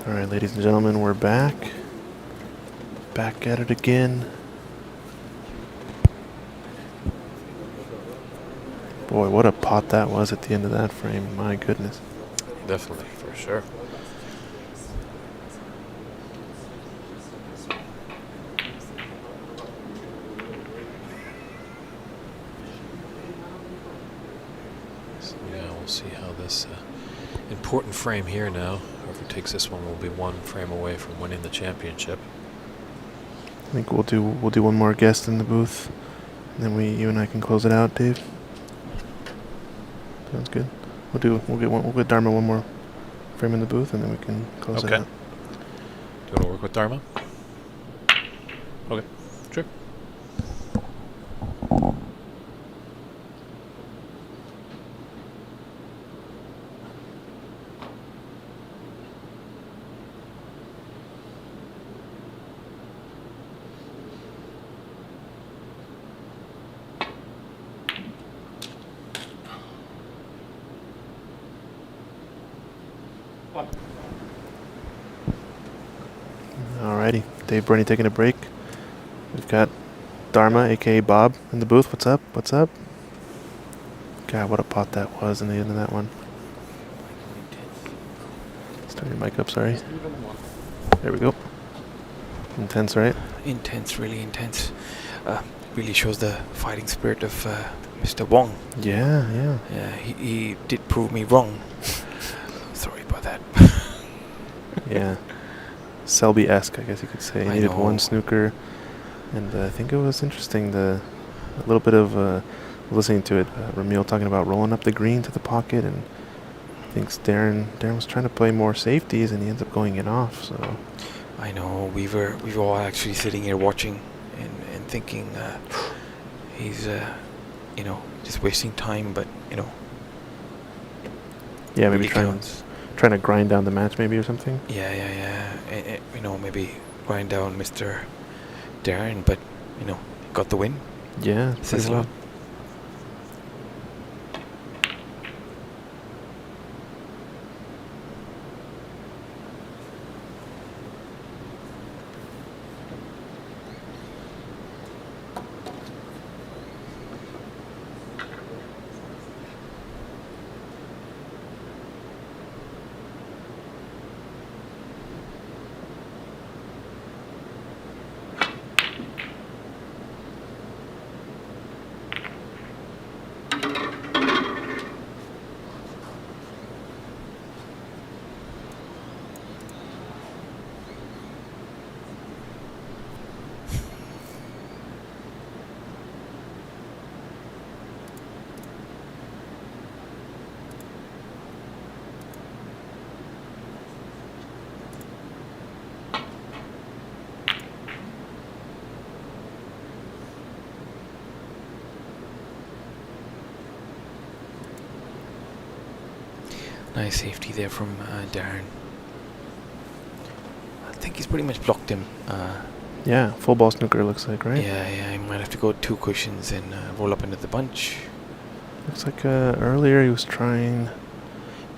All right, ladies and gentlemen, we're back. Back at it again. Boy, what a pot that was at the end of that frame. My goodness. Definitely, for sure. So yeah, we'll see how this important frame here now. Whoever takes this one will be one frame away from winning the championship. I think we'll do one more guest in the booth, and then you and I can close it out, Dave. Sounds good. We'll get Dharma one more frame in the booth, and then we can close it out. Do you want to work with Dharma? Okay, sure. Alrighty, Dave Burney taking a break. We've got Dharma, aka Bob, in the booth. What's up? What's up? God, what a pot that was in the end of that one. Turn your mic up, sorry. There we go. Intense, right? Intense, really intense. Really shows the fighting spirit of Mr. Wong. Yeah. He did prove me wrong. Sorry about that. Yeah. Selby-esque, I guess you could say. He needed one snooker. And I think it was interesting, a little bit of listening to it. Ramil talking about rolling up the green to the pocket, and I think Darren was trying to play more safeties, and he ends up going it off. So I know we were all actually sitting here watching and thinking he's just wasting time, but yeah, maybe really trying to grind down the match, maybe, or something. Yeah. Maybe grind down Mr. Darren, but got the win. Yeah, Says a pretty lot. well. Nice safety there from Darren. I think he's pretty much blocked him. Yeah, full ball snooker looks like, right? Yeah, he might have to go 2 cushions and roll up into the bunch. Looks like earlier he was trying.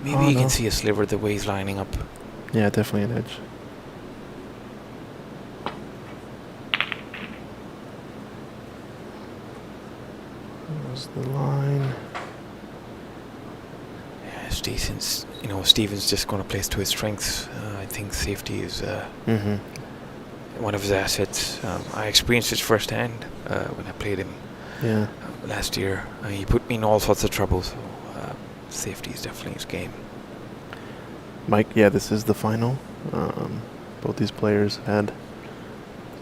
Maybe you can see a sliver the way he's lining up. Yeah, definitely an edge. That was the line. Yeah, it's decent. Steven's just going to play to his strengths. I think safety is one of his assets. I experienced it firsthand when I played him last year. He put me in all sorts of trouble, so safety is definitely his game. Mike, yeah, this is the final. Both these players had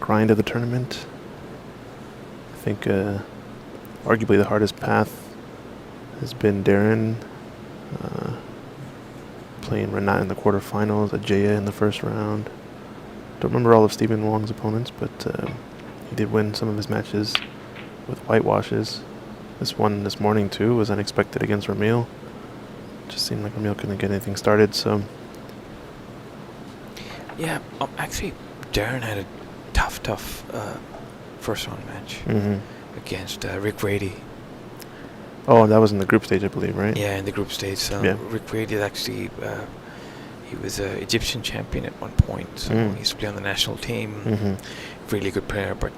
grind of the tournament. I think arguably the hardest path has been Darren playing Renat in the quarterfinals, Ajaya in the first round. Don't remember all of Stephen Wong's opponents, but he did win some of his matches with whitewashes. This one this morning too was unexpected against Ramil. Just seemed like Ramil couldn't get anything started, so. Yeah, actually, Darren had a tough first round match against Rick Brady. Oh, that was in the group stage, I believe, right? Yeah, in the group stage. Yeah. Rick Brady actually, He was an Egyptian champion at one point, so he used to play on the national team. Mm-hmm. Really good player, but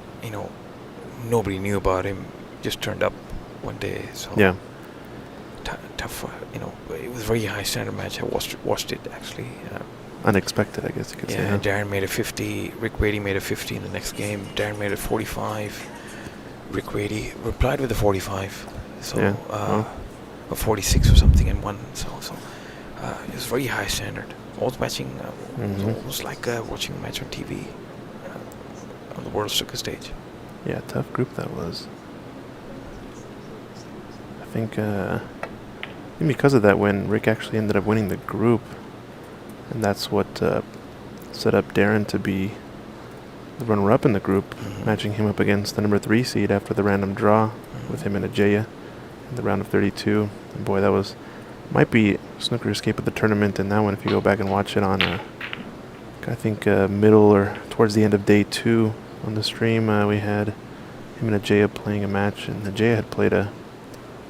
nobody knew about him. Just turned up one day, so Yeah. Tough. It was a very high standard match. I watched it actually. Unexpected, I guess you could say. Yeah, Huh? Darren made a 50. Rick Wadey made a 50 in the next game. Darren made a 45. Rick Wadey replied with a 45. So, Yeah, a 46 or something and won. So it was very high standard. I was watching. It was almost like watching a match on TV on the World Snooker stage. Yeah, tough group that was. I think because of that win, Rick actually ended up winning the group, and that's what set up Darren to be the runner-up in the group, matching him up against the number 3 seed after the random draw with him and Ajaya in the round of 32. And boy, that might be Snooker Escape of the tournament, and that one, if you go back and watch it on, I think middle or towards the end of day 2 on the stream, we had him and Ajaya playing a match, and Ajaya had played a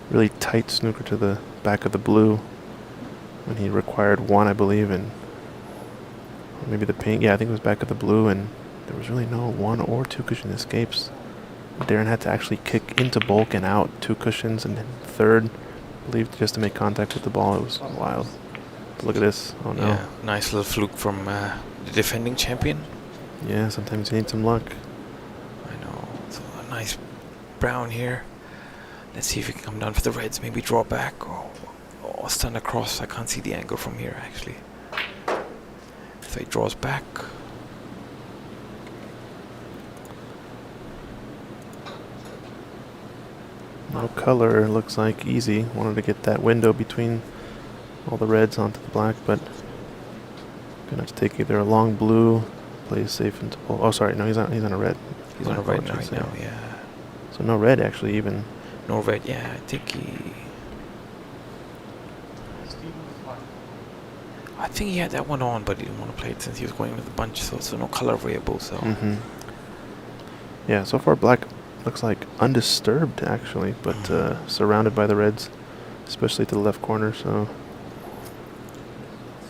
really tight snooker to the back of the blue when he required 1, I believe, and maybe the pink. Yeah, I think it was back of the blue, and there was really no 1 or 2 cushion escapes. Darren had to actually kick into bulk and out 2 cushions, and then third, I believe, just to make contact with the ball. It was wild. But look at this. Oh no. Yeah, nice little fluke from the defending champion. Yeah, sometimes you need some luck. I know. So a nice brown here. Let's see if he can come down for the reds. Maybe draw back or stand across. I can't see the angle from here actually. So he draws back. No color, looks like easy. Wanted to get that window between all the reds onto the black, but gonna have to take either a long blue, play safe into bulk. Oh, sorry, no, he's on a red. He's on a red right now, yeah. So no red actually even. No red, yeah. I think he had that one on, but he didn't want to play it since he was going into the bunch, so no color variable. So Yeah, so far black looks like undisturbed actually, but surrounded by the reds, especially to the left corner. So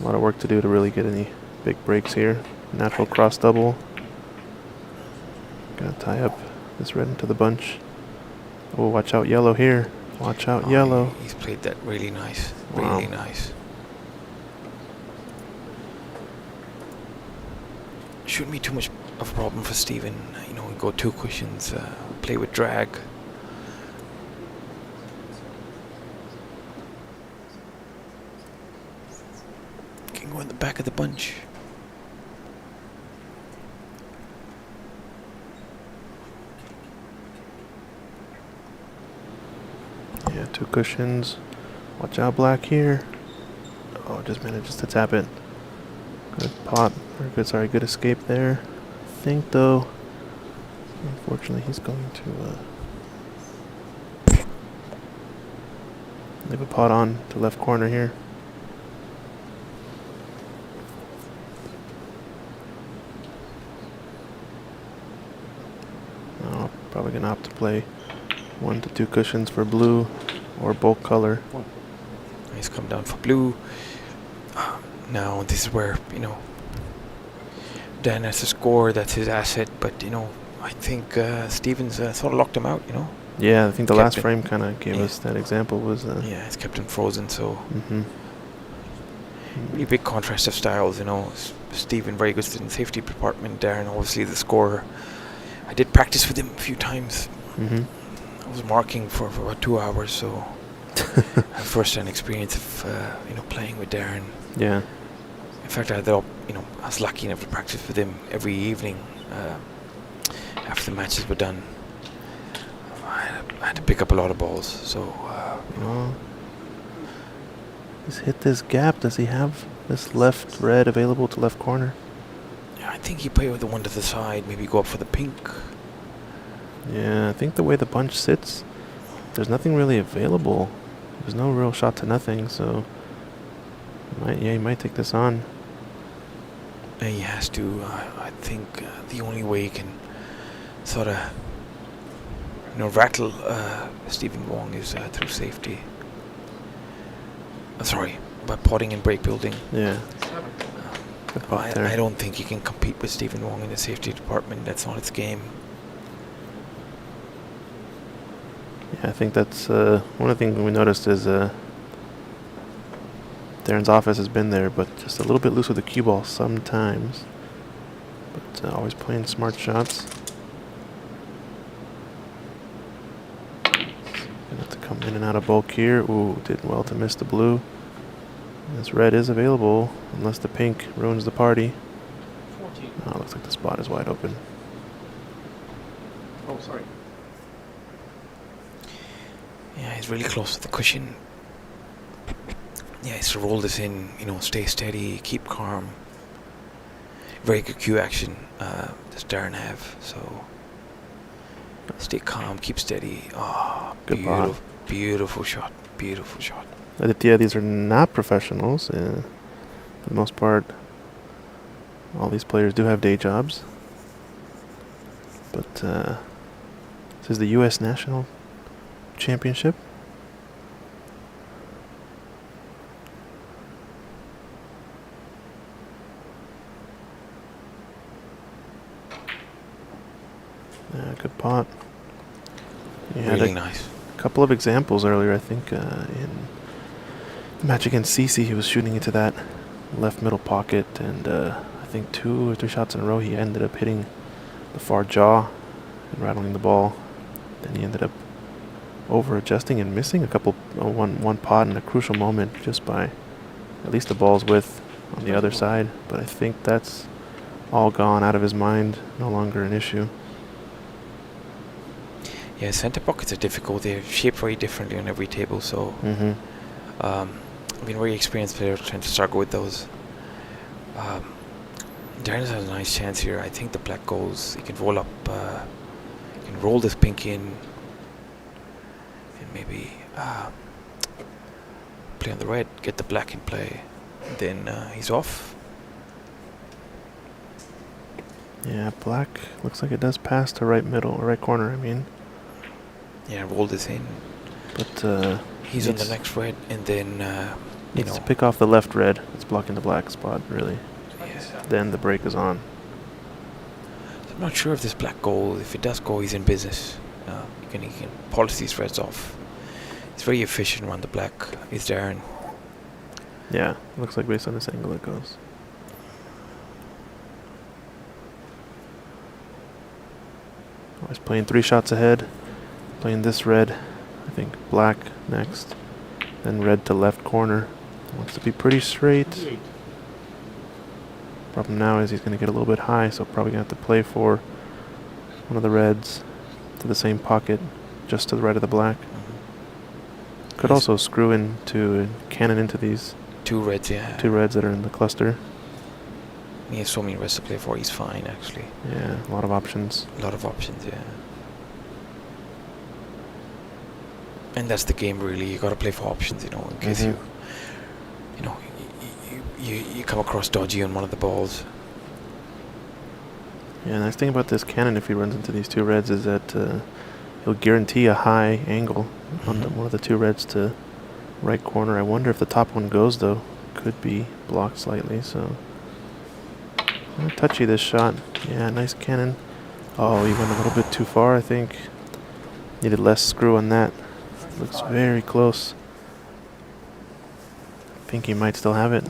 a lot of work to do to really get any big breaks here. Natural cross double. Gotta tie up this red into the bunch. Oh, watch out yellow here. Watch out yellow. He's played that really nice. Wow. Really nice. Shouldn't be too much of a problem for Steven. Go 2 cushions, play with drag. Can go in the back of the bunch. Yeah, 2 cushions. Watch out black here. Oh, just manages to tap it. Good pot, or good escape there. I think though, unfortunately he's going to leave a pot on to left corner here. Oh, probably gonna opt to play 1 to 2 cushions for blue or bulk color. He's come down for blue. Now this is where, Dan has to score, that's his asset, but I think Stevens sort of locked him out, Yeah, I think the Kept last it. frame kind of gave us that example. Was Yeah, it's kept him frozen, so Mhm. really big contrast of styles, Stephen very good in the safety department, Darren obviously the scorer. I did practice with him a few times. Mhm. I was marking for about 2 hours, so I had first-hand experience of playing with Darren. Yeah. In fact, I was lucky enough to practice with him every evening after the matches were done. I had to pick up a lot of balls, so Oh. He's hit this gap. Does he have this left red available to left corner? yeah, I think he played with the one to the side, maybe go up for the pink. Yeah, I think the way the bunch sits, there's nothing really available. There's no real shot to nothing, so he might take this on. He has to. I think the only way he can sort of rattle Stephen Wong is through safety. Sorry, by potting and break building. Yeah. Good pot there. I don't think he can compete with Stephen Wong in the safety department. That's not his game. Yeah, I think that's one of the things we noticed is Darren's office has been there, but just a little bit loose with the cue ball sometimes. But always playing smart shots. Gonna have to come in and out of bulk here. Ooh, did well to miss the blue. This red is available, unless the pink ruins the party. 14. Oh, looks like the spot is wide open. Oh, sorry. Yeah, he's really close to the cushion. Yeah, he's to roll this in, stay steady, keep calm. Very good cue action does Darren have, so stay calm, keep steady. Oh, Good beautiful, pot. beautiful shot, beautiful shot. Aditya, these are not professionals. For the most part, all these players do have day jobs. But this is the U.S. National Championship. Yeah, good pot. You had Really a nice. couple of examples earlier, I think, in the match against Cece, he was shooting into that left middle pocket, and I think 2 or 3 shots in a row he ended up hitting the far jaw and rattling the ball. Then he ended up over adjusting and missing a couple, one pot in a crucial moment just by at least the ball's width on the other side. But I think that's all gone out of his mind, no longer an issue. Yeah, center pockets are difficult. They're shaped very differently on every table, so I've been very experienced players trying to struggle with those. Darren has a nice chance here. I think the black goes. He can roll up. He can roll this pink in, and maybe play on the red. Get the black in play. Then he's off. Yeah, black looks like it does pass to right middle, or right corner, I mean. Yeah, roll this in. But He's on the next red, and then needs to pick off the left red. It's blocking the black spot, really. Yeah. Then the break is on. I'm not sure if this black goal, if it does go, he's in business. He can polish these reds off. He's very efficient around the black. He's Darren. Yeah, looks like based on this angle it goes. Always playing 3 shots ahead. Playing this red. I think black next. Then red to left corner. Wants to be pretty straight. 28. Problem now is he's going to get a little bit high, so probably going to have to play for one of the reds to the same pocket, just to the right of the black. Could Yes. also screw into cannon into these 2 reds, yeah. 2 reds that are in the cluster. He has so many reds to play for. He's fine, actually. Yeah, a lot of options. A lot of options, yeah. And that's the game, really. You got to play for options, in case Mhm. you come across dodgy on one of the balls. Yeah, nice thing about this cannon, if he runs into these 2 reds, is that he'll guarantee a high angle on one of the 2 reds to right corner. I wonder if the top one goes, though. Could be blocked slightly, so... touchy, this shot. Yeah, nice cannon. Oh, he went a little bit too far, I think. Needed less screw on that. Looks very close. I think he might still have it.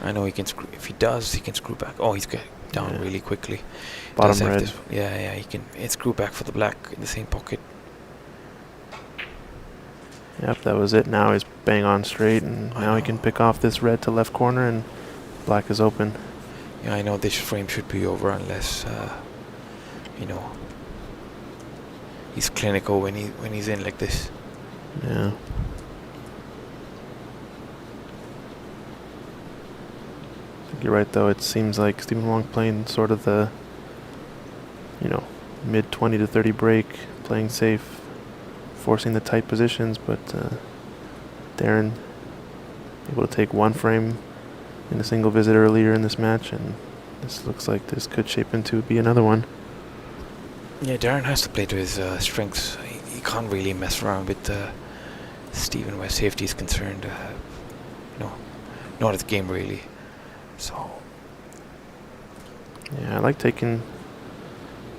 I know he can screw. If he does, he can screw back. Oh, he's getting down Yeah. really quickly. Bottom Does have red. this- yeah, he can. It's screw back for the black in the same pocket. Yep, that was it. Now he's bang on straight, and I now he know. can pick off this red to left corner, and black is open. Yeah, I know this frame should be over unless, he's clinical when he's in like this. Yeah. I think you're right, though. It seems like Stephen Wong playing sort of the, mid 20 to 30 break, playing safe, forcing the tight positions, but Darren able to take 1 frame in a single visit earlier in this match, and this looks like this could shape into be another one. Yeah, Darren has to play to his strengths. He can't really mess around with Stephen where safety is concerned. not his game really. So Yeah, I like taking.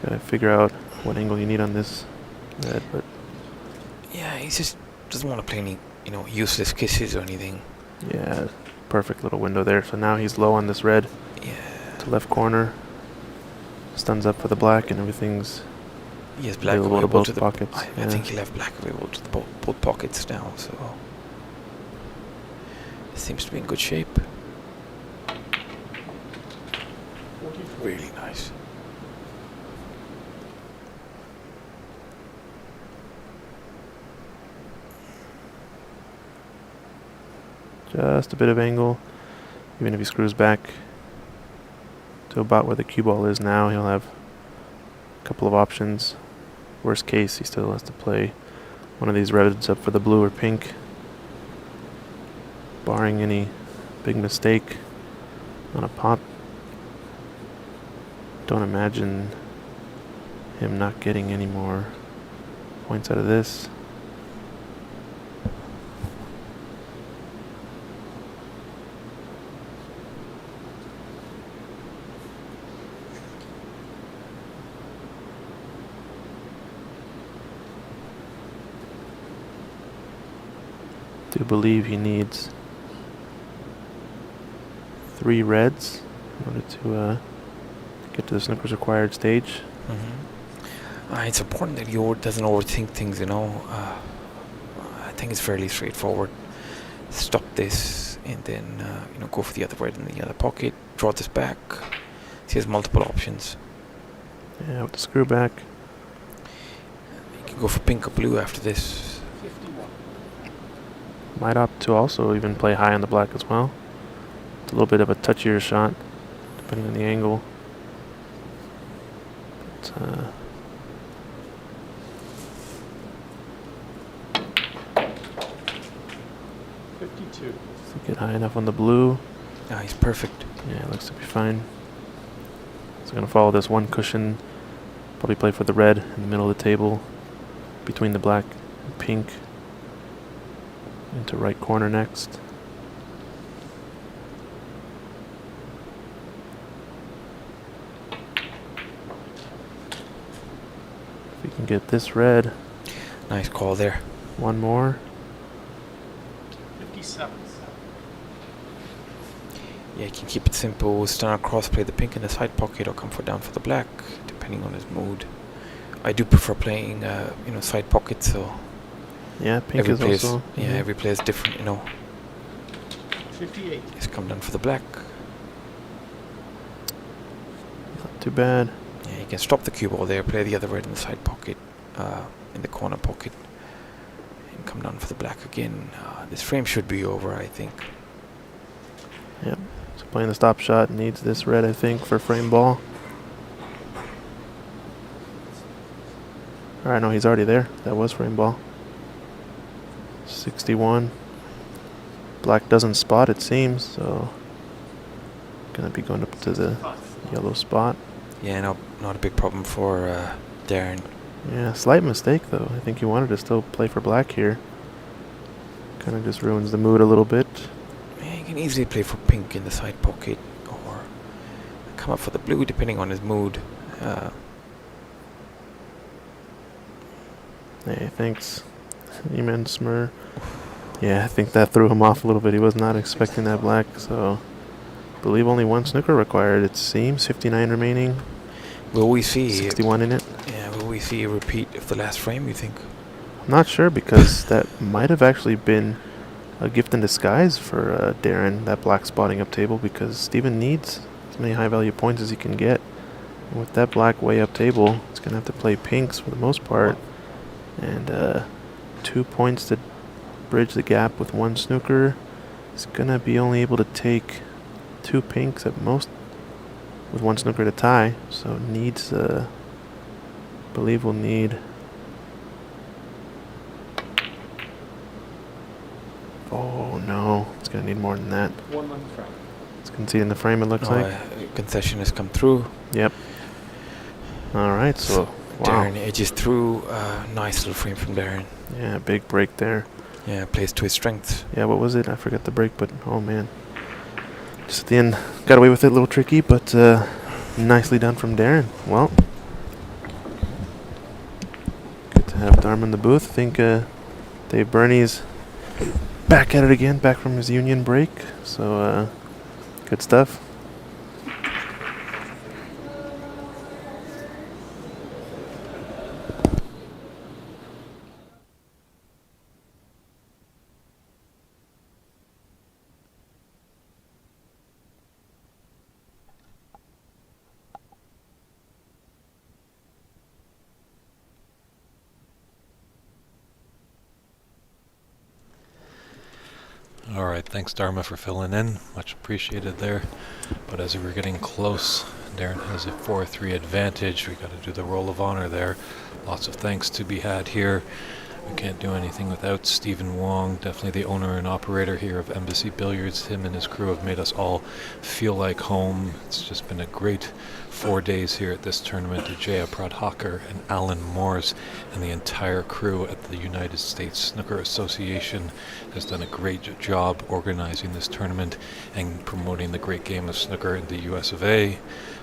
Gotta figure out what angle you need on this red, but yeah, he just doesn't want to play any, useless kisses or anything. yeah, perfect little window there. So now he's low on this red Yeah, to left corner. Stuns up for the black, and everything's he has black available to available both to the pockets. I yeah. think he'll have black available to the both pockets now. So it seems to be in good shape. Really nice. Just a bit of angle. Even if he screws back to about where the cue ball is now, he'll have a couple of options. Worst case, he still has to play one of these reds up for the blue or pink. Barring any big mistake on a pot. Don't imagine him not getting any more points out of this. Do believe he needs 3 reds in order to get to the snooker's required stage. It's important that he doesn't overthink things, I think it's fairly straightforward. Stop this and then, go for the other red in the other pocket. Draw this back. He has multiple options. Yeah, with the screw back. You can go for pink or blue after this. 51. Might opt to also even play high on the black as well. It's a little bit of a touchier shot, depending on the angle. But, 52. get high enough on the blue. He's perfect. Yeah, it looks to be fine. So gonna follow this one cushion. Probably play for the red in the middle of the table, between the black and pink. Into right corner next. If we can get this red, Nice call there. one more. 57. Yeah, you can keep it simple. Stand across, play the pink in the side pocket, or come for down for the black, depending on his mood. I do prefer playing, side pocket. So Yeah, pink every is player, also. every player is different. 58. Just come down for the black. Not too bad. Yeah, you can stop the cue ball there, play the other red in the side pocket, in the corner pocket, and come down for the black again. This frame should be over, I think. Yep. So playing the stop shot needs this red, I think, for frame ball. Alright, no, he's already there. That was frame ball. 61. Black doesn't spot, it seems, so gonna be going up to the yellow spot. Yeah, no, not a big problem for Darren. Yeah, slight mistake though. I think he wanted to still play for black here. Kind of just ruins the mood a little bit. Yeah, you can easily play for pink in the side pocket, or come up for the blue, depending on his mood. Hey, thanks, Eman Smur. Yeah, I think that threw him off a little bit. He was not expecting that black, so I believe only one snooker required, it seems. 59 remaining. Will we see? 61 in it. Yeah, will we see a repeat of the last frame, you think? I'm not sure, because that might have actually been a gift in disguise for Darren, that black spotting up table, because Steven needs as many high value points as he can get. And with that black way up table, it's going to have to play pinks for the most part. And 2 points to bridge the gap with one snooker. It's going to be only able to take 2 pinks at most with one snooker to tie. So needs, believe we'll need... Oh no, it's going to need more than that. 1 line frame. It's conceding the frame, it looks like. Concession has come through. Yep. Alright, so wow. Darren edges through. Nice little frame from Darren. Yeah, big break there. Yeah, plays to his strengths. Yeah, what was it? I forgot the break, but oh man. Just at the end, got away with it, a little tricky, but nicely done from Darren. Well, good to have Dharma in the booth. I think Dave Burney's back at it again, back from his union break. So good stuff. All right, thanks Dharma for filling in. Much appreciated there. But as we were getting close, Darren has a 4-3 advantage. We got to do the roll of honor there. Lots of thanks to be had here. We can't do anything without Stephen Wong, definitely the owner and operator here of Embassy Billiards. Him and his crew have made us all feel like home. It's just been a great 4 days here at this tournament. Jaya Pradhakar and Alan Morris and the entire crew at the United States Snooker Association has done a great job organizing this tournament and promoting the great game of snooker in the US of A.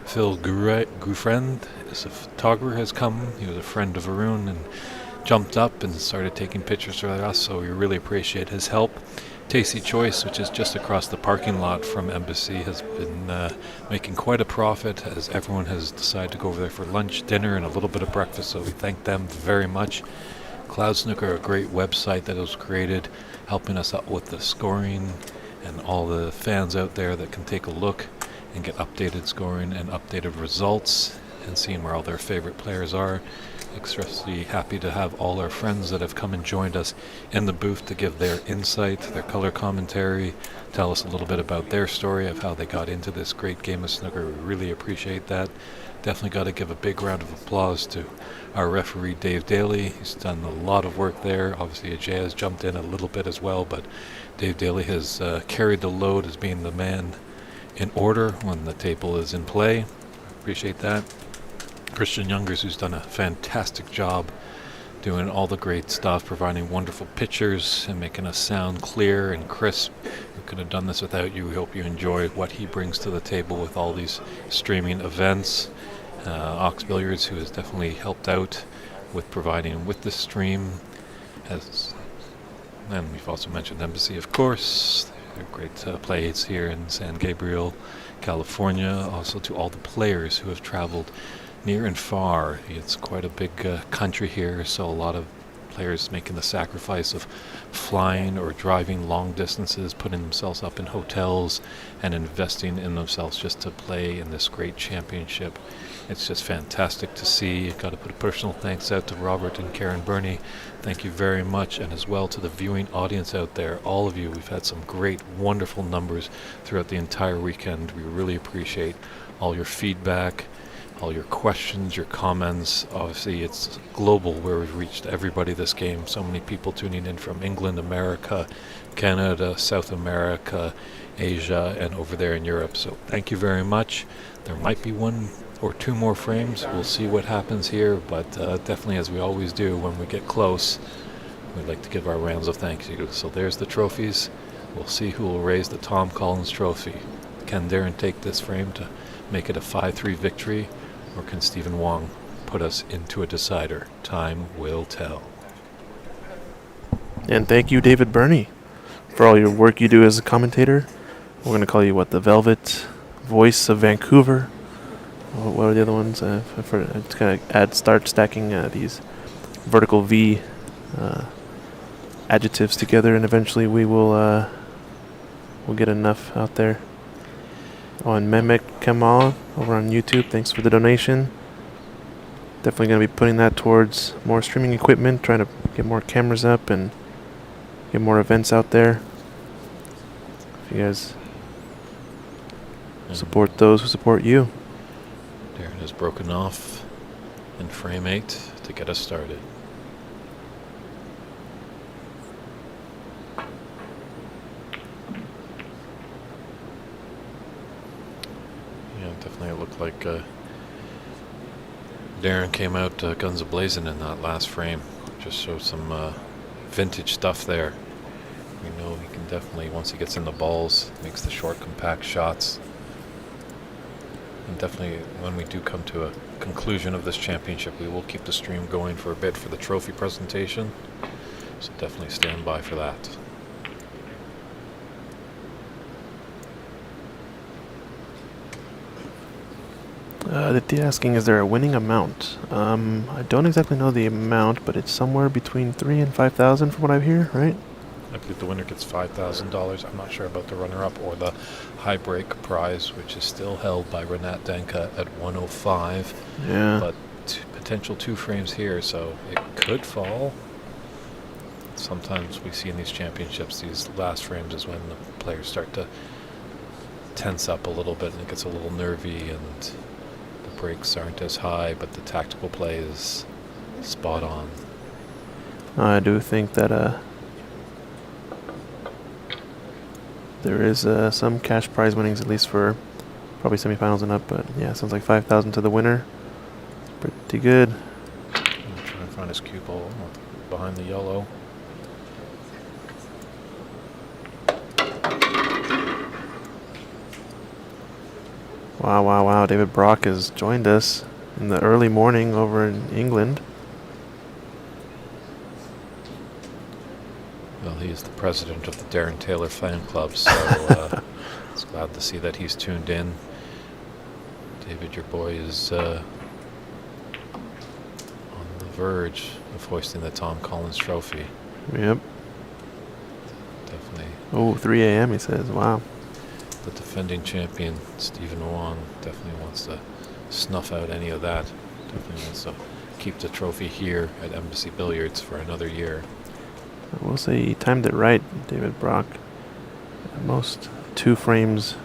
Phil Gufriend is a photographer, has come. He was a friend of Arun and jumped up and started taking pictures for us, so we really appreciate his help. Tasty Choice, which is just across the parking lot from Embassy, has been making quite a profit as everyone has decided to go over there for lunch, dinner, and a little bit of breakfast, so we thank them very much. Cloud Snooker, a great website that was created, helping us out with the scoring, and all the fans out there that can take a look and get updated scoring and updated results and seeing where all their favorite players are. Extremely happy to have all our friends that have come and joined us in the booth to give their insight, their color commentary, tell us a little bit about their story of how they got into this great game of snooker. We really appreciate that. Definitely got to give a big round of applause to our referee Dave Daly. He's done a lot of work there. Obviously Ajay has jumped in a little bit as well, but Dave Daly has carried the load as being the man in order when the table is in play. Appreciate that. Christian Youngers, who's done a fantastic job doing all the great stuff, providing wonderful pictures and making us sound clear and crisp. We could have done this without you. We hope you enjoy what he brings to the table with all these streaming events. Ox Billiards, who has definitely helped out with providing with the stream. And we've also mentioned Embassy, of course. They're great plays here in San Gabriel, California. Also to all the players who have traveled near and far. It's quite a big country here, so a lot of players making the sacrifice of flying or driving long distances, putting themselves up in hotels and investing in themselves just to play in this great championship. It's just fantastic to see. Got to put a personal thanks out to Robert and Karen Burney. Thank you very much, and as well to the viewing audience out there, all of you. We've had some great, wonderful numbers throughout the entire weekend. We really appreciate all your feedback, all your questions, your comments. Obviously, it's global where we've reached everybody this game. So many people tuning in from England, America, Canada, South America, Asia, and over there in Europe. So thank you very much. There might be 1 or 2 more frames. We'll see what happens here, but definitely, as we always do when we get close, we'd like to give our rounds of thank you. So there's the trophies. We'll see who will raise the Tom Collins trophy. Can Darren take this frame to make it a 5-3 victory? Or can Stephen Wong put us into a decider? Time will tell. And thank you, David Burney, for all your work you do as a commentator. We're going to call you, the Velvet Voice of Vancouver? What are the other ones? It's going to start stacking these vertical V adjectives together, and eventually we'll get enough out there. On Mehmet Kemal over on YouTube, thanks for the donation. Definitely going to be putting that towards more streaming equipment, trying to get more cameras up and get more events out there. If you guys support those who support you. Darren has broken off in frame 8 to get us started. Definitely it looked like Darren came out guns a-blazing in that last frame. Just showed some vintage stuff there. We know he can definitely, once he gets in the balls, makes the short, compact shots. And definitely, when we do come to a conclusion of this championship, we will keep the stream going for a bit for the trophy presentation. So definitely stand by for that. Aditya asking, is there a winning amount? I don't exactly know the amount, but it's somewhere between 3,000 and 5,000 from what I hear, right? I believe the winner gets $5,000. I'm not sure about the runner-up or the high break prize, which is still held by Renat Danka at 105. Yeah. But potential 2 frames here, so it could fall. Sometimes we see in these championships, these last frames is when the players start to tense up a little bit and it gets a little nervy and the breaks aren't as high, but the tactical play is spot on. I do think that there is some cash prize winnings, at least for probably semifinals and up. But yeah, sounds like 5,000 to the winner. Pretty good. I'm trying to find his cue ball behind the yellow. Wow, wow, wow. David Brock has joined us in the early morning over in England. Well, he is the president of the Darren Taylor fan club, so it's glad to see that he's tuned in. David, your boy is on the verge of hoisting the Tom Collins Trophy. Yep. Definitely. Oh, 3 a.m. he says. Wow. The defending champion, Stephen Wong, definitely wants to snuff out any of that. Definitely wants to keep the trophy here at Embassy Billiards for another year. I will say he timed it right, David Brock. At most 2 frames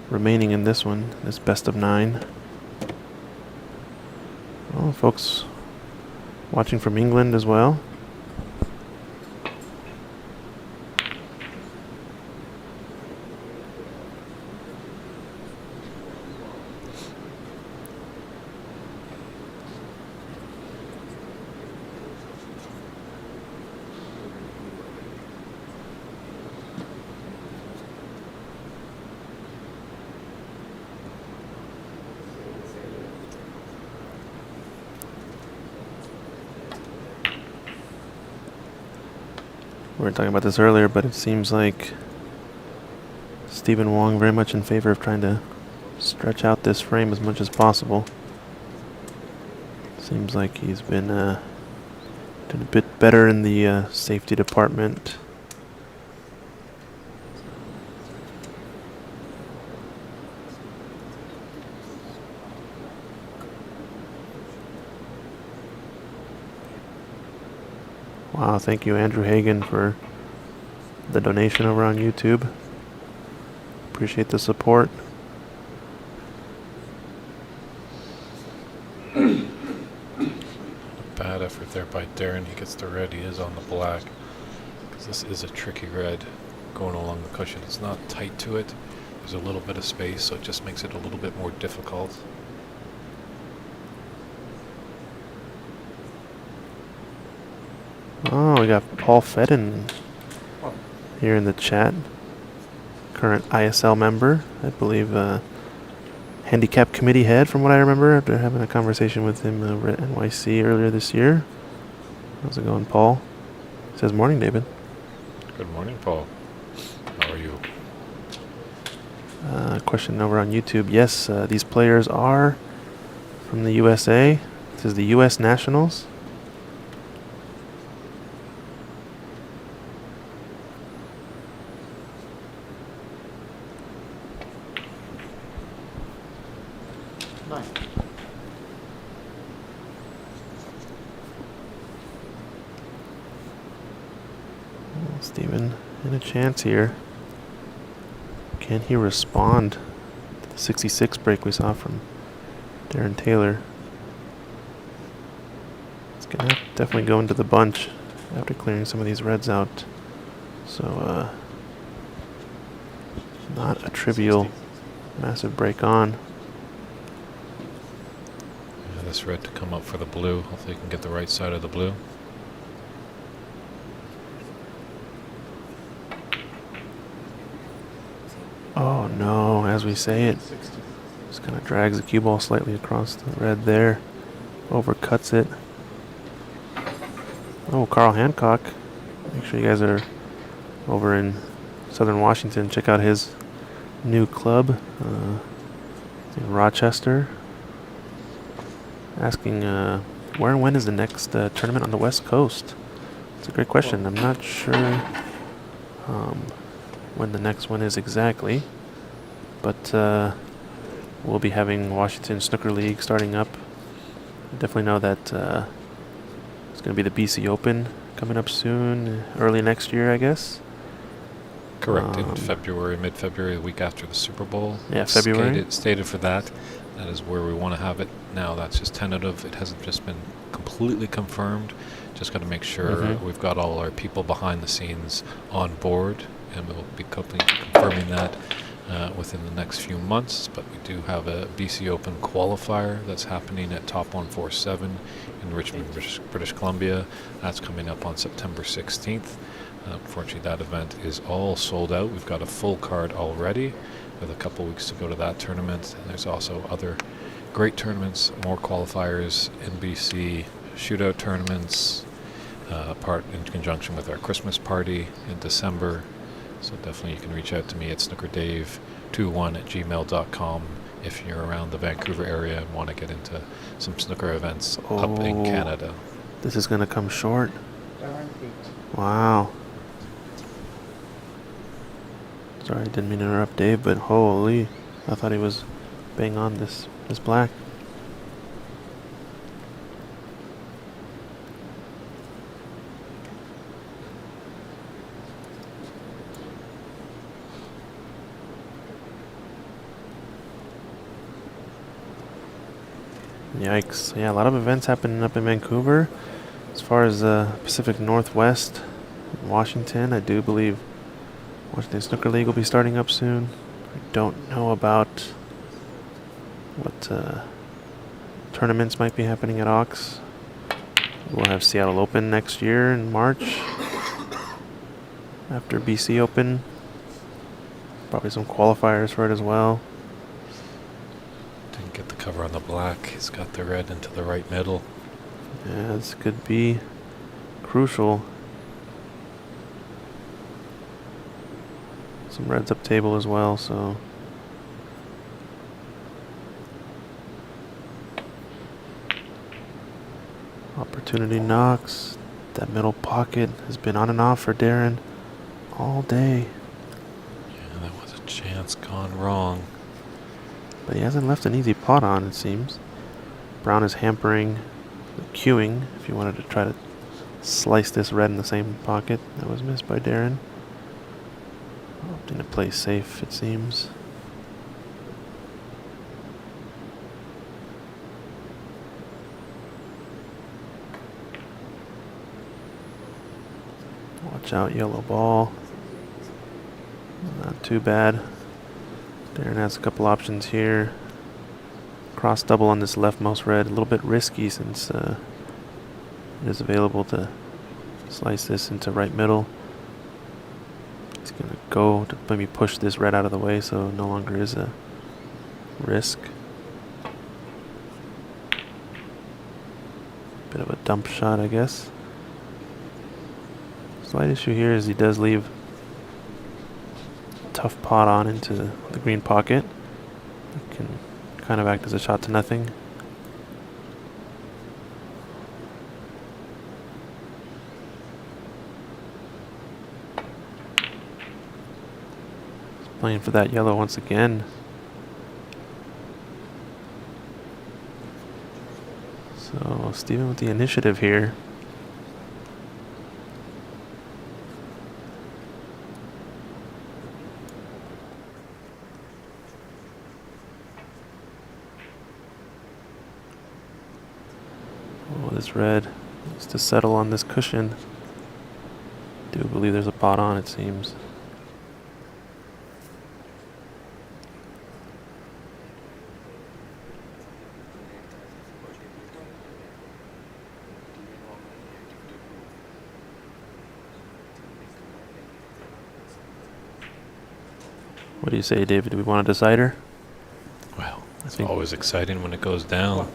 remaining in this one, this best of 9. Well, folks watching from England as well. We were talking about this earlier, but it seems like Stephen Wong very much in favor of trying to stretch out this frame as much as possible. Seems like he's been doing a bit better in the safety department. Wow, thank you, Andrew Hagan, for the donation over on YouTube. Appreciate the support. Bad effort there by Darren. He gets the red. He is on the black. Because this is a tricky red going along the cushion. It's not tight to it. There's a little bit of space, so it just makes it a little bit more difficult. Oh, we got Paul Fedden here in the chat. Current ISL member, I believe, handicap committee head, from what I remember, after having a conversation with him over at NYC earlier this year. How's it going, Paul? Says morning, David. Good morning, Paul. How are you? Question over on YouTube. Yes, these players are from the USA. This is the U.S. Nationals. Steven in a chance here. Can he respond to the 66 break we saw from Darren Taylor? It's going to definitely go into the bunch after clearing some of these reds out. So, not a trivial massive break on. Yeah, this red to come up for the blue. Hopefully he can get the right side of the blue. Oh no, as we say it. Just kind of drags the cue ball slightly across the red there. Overcuts it. Oh, Carl Hancock. Make sure you guys are over in Southern Washington. Check out his new club in Rochester. Asking where and when is the next tournament on the West Coast? It's a great question. I'm not sure when the next one is exactly. But we'll be having Washington Snooker League starting up. I definitely know that it's going to be the BC Open coming up soon, early next year, I guess. Correct, in February, mid-February, the week after the Super Bowl. Yeah, February. Stated for that. That is where we want to have it. Now that's just tentative. It hasn't just been completely confirmed. Just got to make sure we've got all our people behind the scenes on board, and we'll be confirming that within the next few months. But we do have a BC Open qualifier that's happening at Top 147 in Richmond, British Columbia. That's coming up on September 16th. Unfortunately, that event is all sold out. We've got a full card already with a couple weeks to go to that tournament. And there's also other great tournaments, more qualifiers in BC, shootout tournaments, part in conjunction with our Christmas party in December. So definitely you can reach out to me at snookerdave21@gmail.com if you're around the Vancouver area and want to get into some snooker events up in Canada. This is going to come short. Wow. Sorry, I didn't mean to interrupt Dave, but holy, I thought he was bang on this black. Yikes. Yeah, a lot of events happening up in Vancouver. As far as Pacific Northwest, Washington, I do believe Washington Snooker League will be starting up soon. I don't know about what tournaments might be happening at Ox. We'll have Seattle Open next year in March. After BC Open. Probably some qualifiers for it as well. Didn't get the cover on the black. He's got the red into the right middle. Yeah, this could be crucial. Some reds up table as well, so. Opportunity knocks. That middle pocket has been on and off for Darren all day. Yeah, that was a chance gone wrong. But he hasn't left an easy pot on, it seems. Brown is hampering the queuing if you wanted to try to slice this red in the same pocket. That was missed by Darren. Opting to play safe, it seems. Watch out, yellow ball. Not too bad. Darren has a couple options here. Cross double on this leftmost red. A little bit risky since it is available to slice this into right middle. He's going to go to maybe push this red out of the way so no longer is a risk. Bit of a dump shot, I guess. Slight issue here is he does leave a tough pot on into the green pocket. It can kind of act as a shot to nothing. He's playing for that yellow once again. So Steven with the initiative here. This red needs to settle on this cushion. Do believe there's a pot on, it seems. What do you say, David? Do we want a decider? Well, I it's think always exciting when it goes down.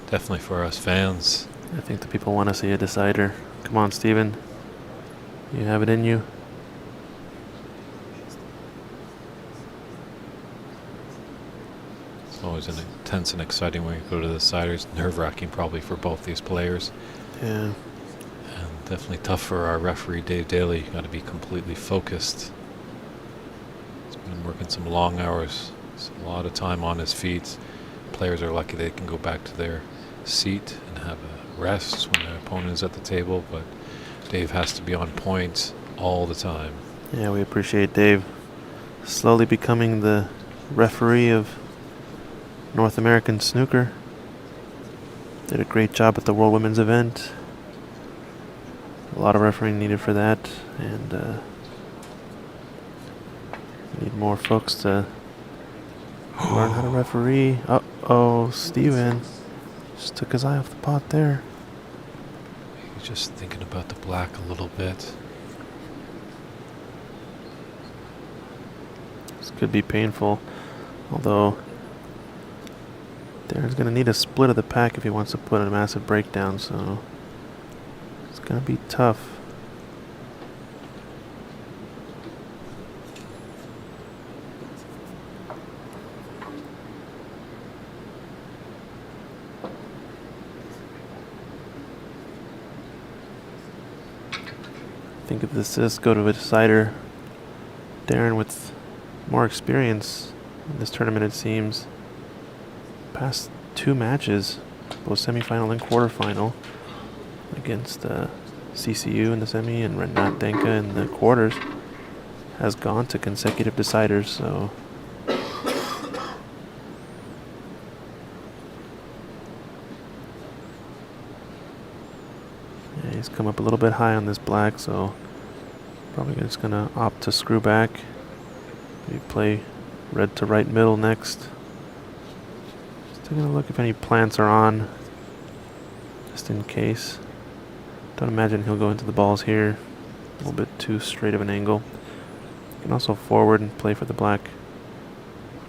Definitely for us fans. I think the people want to see a decider. Come on, Steven. You have it in you. It's always an intense and exciting when you go to the deciders. Nerve-wracking probably for both these players. Yeah. And definitely tough for our referee, Dave Daly. You got to be completely focused. He's been working some long hours. It's a lot of time on his feet. Players are lucky they can go back to their seat and have a rest when their opponent is at the table, but Dave has to be on point all the time. Yeah, we appreciate Dave slowly becoming the referee of North American snooker. Did a great job at the World Women's event. A lot of refereeing needed for that, and need more folks to learn how to referee. Uh-oh, Steven just took his eye off the pot there. He's just thinking about the black a little bit. This could be painful, although Darren's going to need a split of the pack if he wants to put in a massive breakdown, so it's going to be tough. I think if this does go to a decider, Darren with more experience in this tournament, it seems, past two matches, both semifinal and quarterfinal, against CCU in the semi and Renat Denka in the quarters, has gone to consecutive deciders, so yeah, he's come up a little bit high on this black, so probably just gonna opt to screw back. Maybe play red to right middle next. Just taking a look if any plants are on, just in case. Don't imagine he'll go into the balls here. A little bit too straight of an angle. You can also forward and play for the black.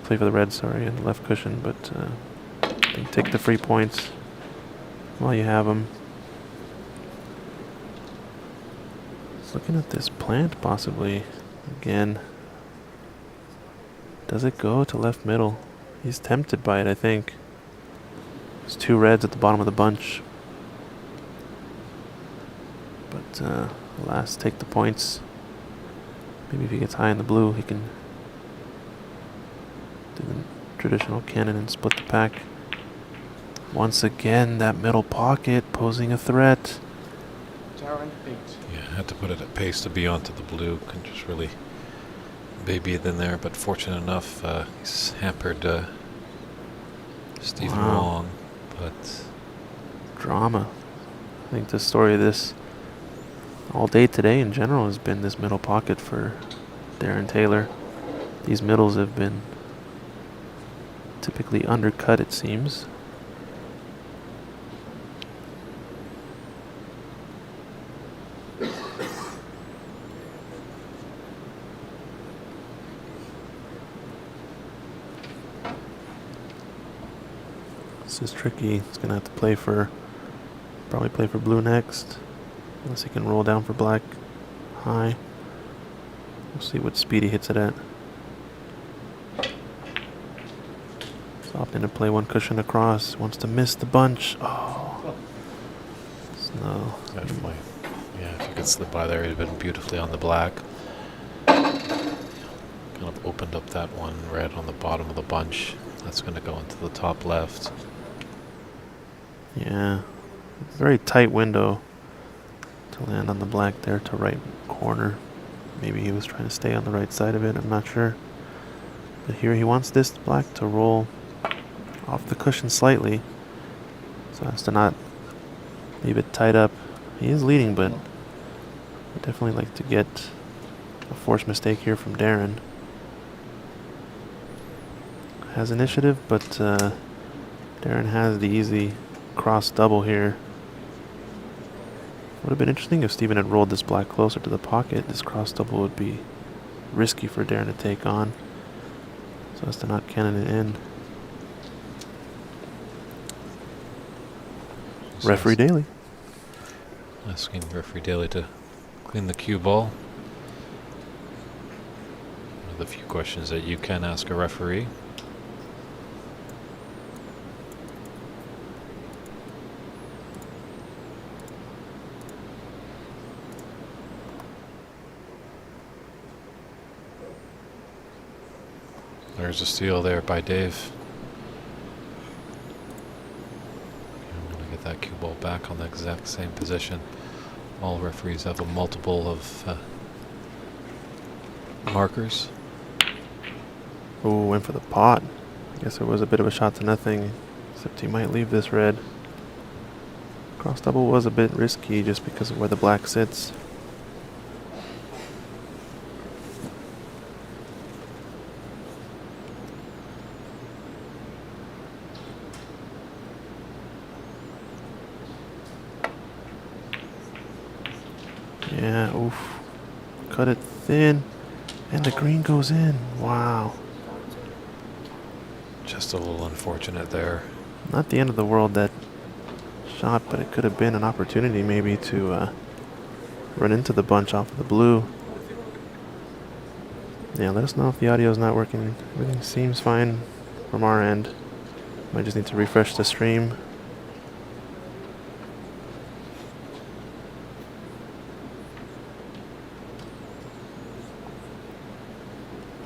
Play for the red, sorry, and the left cushion, but I think take the free points while you have them. Just looking at this plant possibly again. Does it go to left middle? He's tempted by it, I think. There's two reds at the bottom of the bunch. But alas, take the points. Maybe if he gets high in the blue, he can do the traditional cannon and split the pack. Once again, that middle pocket posing a threat. Darren, 8. Yeah, had to put it at pace to be onto the blue. Couldn't just really baby it in there, but fortunate enough, he's hampered Stephen Wow. Wong. But Drama. I think the story of this all day today in general has been this middle pocket for Darren Taylor. These middles have been typically undercut, it seems. This is tricky. It's gonna have to probably play for blue next, unless he can roll down for black high. We'll see what speed he hits it at. He's opting to play one cushion across. Wants to miss the bunch. Oh, no. definitely, yeah, if you could slip by there, it'd have been beautifully on the black. Kind of opened up that one red on the bottom of the bunch. That's going to go into the top left. Yeah, very tight window to land on the black there to right corner. Maybe he was trying to stay on the right side of it, I'm not sure. But here he wants this black to roll off the cushion slightly, so as to not leave it tied up. He is leading, but I'd definitely like to get a forced mistake here from Darren. Has initiative, but Darren has the easy cross double here. Would have been interesting if Steven had rolled this black closer to the pocket. This cross double would be risky for Darren to take on. so as to not cannon it in. Referee Daly. Asking referee Daly to clean the cue ball. One of the few questions that you can ask a referee. There's a steal there by Dave. I'm going to get that cue ball back on the exact same position. All referees have a multiple of markers. Oh, went for the pot. I guess it was a bit of a shot to nothing, except he might leave this red. Cross double was a bit risky just because of where the black sits. Yeah, oof. Cut it thin. And the green goes in. Wow. Just a little unfortunate there. Not the end of the world, that shot, but it could have been an opportunity maybe to run into the bunch off of the blue. Yeah, let us know if the audio is not working. Everything seems fine from our end. Might just need to refresh the stream.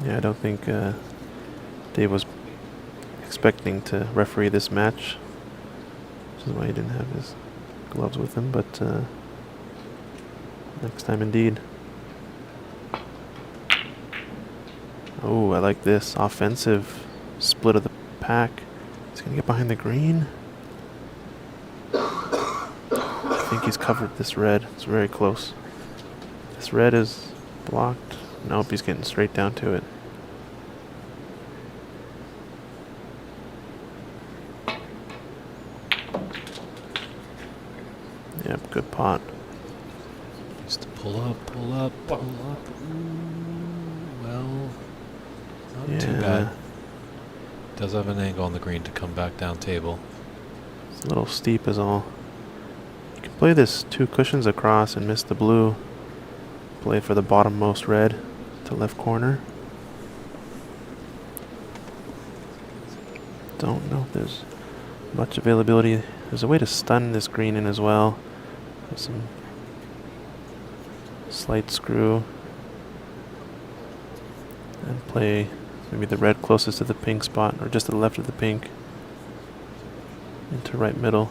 Yeah, I don't think Dave was expecting to referee this match, which is why he didn't have his gloves with him, but next time indeed. Oh, I like this offensive split of the pack. He's gonna get behind the green. I think he's covered this red. It's very close. This red is blocked. Nope, he's getting straight down to it. Yep, good pot. Just to pull up, pull up, pull up. Ooh, well, not too bad. Does have an angle on the green to come back down table. It's a little steep is all. You can play this 2 cushions across and miss the blue. Play for the bottommost red to left corner. Don't know if there's much availability. There's a way to stun this green in as well. With some slight screw. And play maybe the red closest to the pink spot, or just to the left of the pink. Into right middle.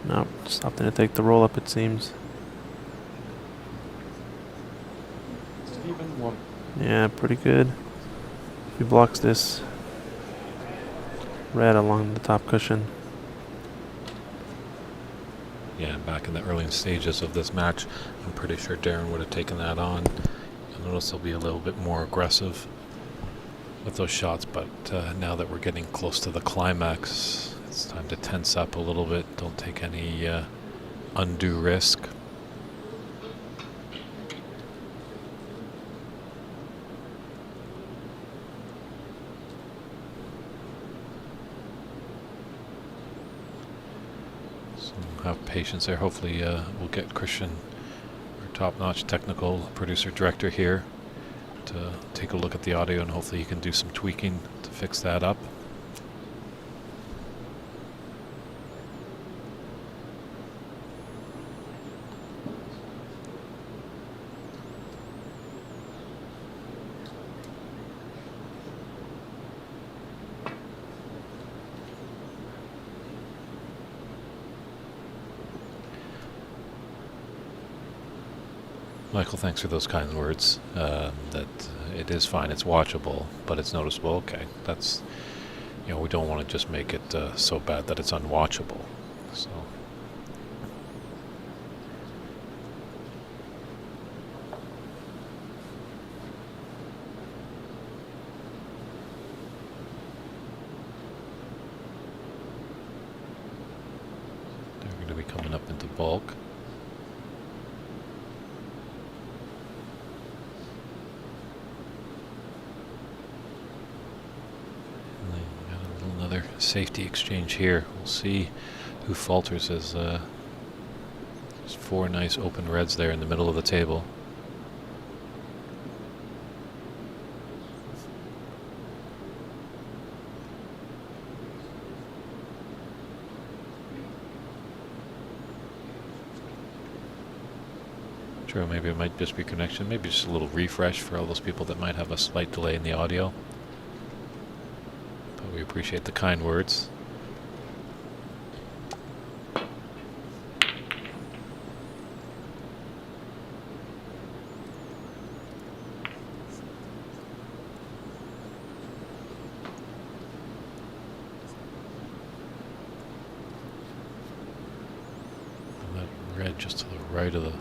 Nope, just opting to take the roll up, it seems. Steven won. Yeah, pretty good. If he blocks this red along the top cushion. Yeah, back in the early stages of this match, I'm pretty sure Darren would have taken that on. You'll notice he'll be a little bit more aggressive with those shots, but now that we're getting close to the climax, it's time to tense up a little bit. Don't take any undue risk. So have patience there. Hopefully we'll get Christian, our top-notch technical producer director here, to take a look at the audio, and hopefully he can do some tweaking to fix that up. Michael, thanks for those kind words. That it is fine, it's watchable, but it's noticeable. Okay, that's, you know, we don't want to just make it so bad that it's unwatchable. So. bulk. And then we got another safety exchange here. We'll see who falters as there's 4 nice open reds there in the middle of the table. True, maybe it might just be connection, maybe just a little refresh for all those people that might have a slight delay in the audio. But we appreciate the kind words. And that red just to the right of the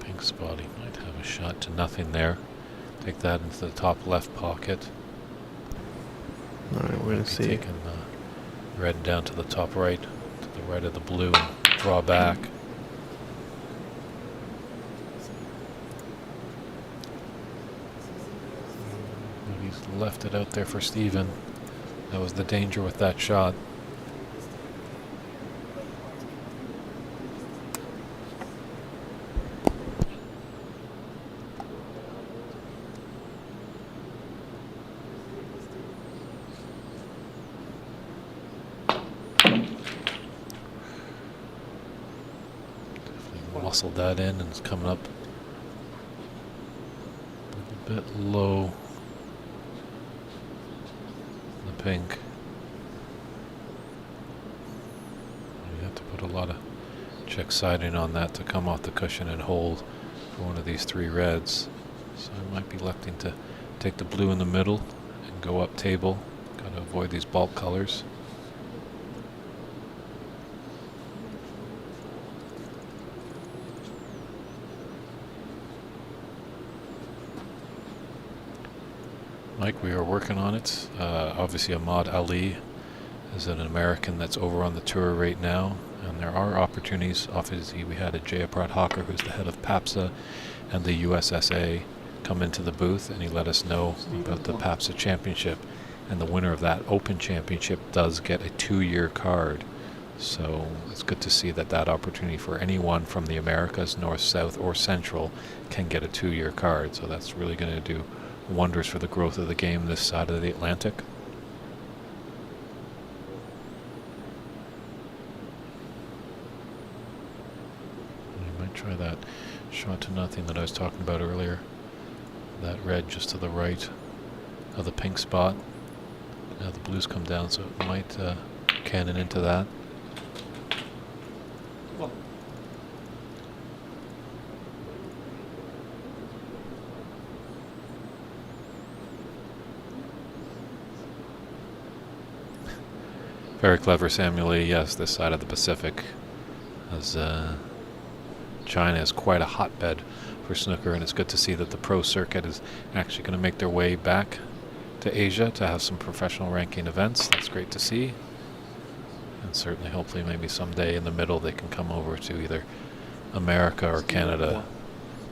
pink spot, he might have a shot to nothing there. Take that into the top left pocket. Alright, we're going to see. Taking red down to the top right, to the right of the blue, and draw back. And he's left it out there for Steven. That was the danger with that shot. Muscled that in, and it's coming up a little bit low. The pink. You have to put a lot of check siding on that to come off the cushion and hold for one of these 3 reds. So I might be electing to take the blue in the middle and go up table. Got to avoid these bulk colors. Mike, we are working on it. Obviously, Ahmad Ali is an American that's over on the tour right now, and there are opportunities. Obviously, we had a Jayaprad Hawker, who's the head of PAPSA and the USSA, come into the booth, and he let us know about the PAPSA Championship. And the winner of that Open Championship does get a 2-year card. So it's good to see that that opportunity for anyone from the Americas, North, South, or Central can get a 2-year card. So that's really going to do wonders for the growth of the game this side of the Atlantic. You might try that shot to nothing that I was talking about earlier. That red just to the right of the pink spot. Now the blues come down, so it might cannon into that. Very clever, Samuel Lee. Yes, this side of the Pacific, as China is quite a hotbed for snooker, and it's good to see that the pro circuit is actually going to make their way back to Asia to have some professional ranking events. That's great to see. And certainly, hopefully, maybe someday in the middle they can come over to either America or Canada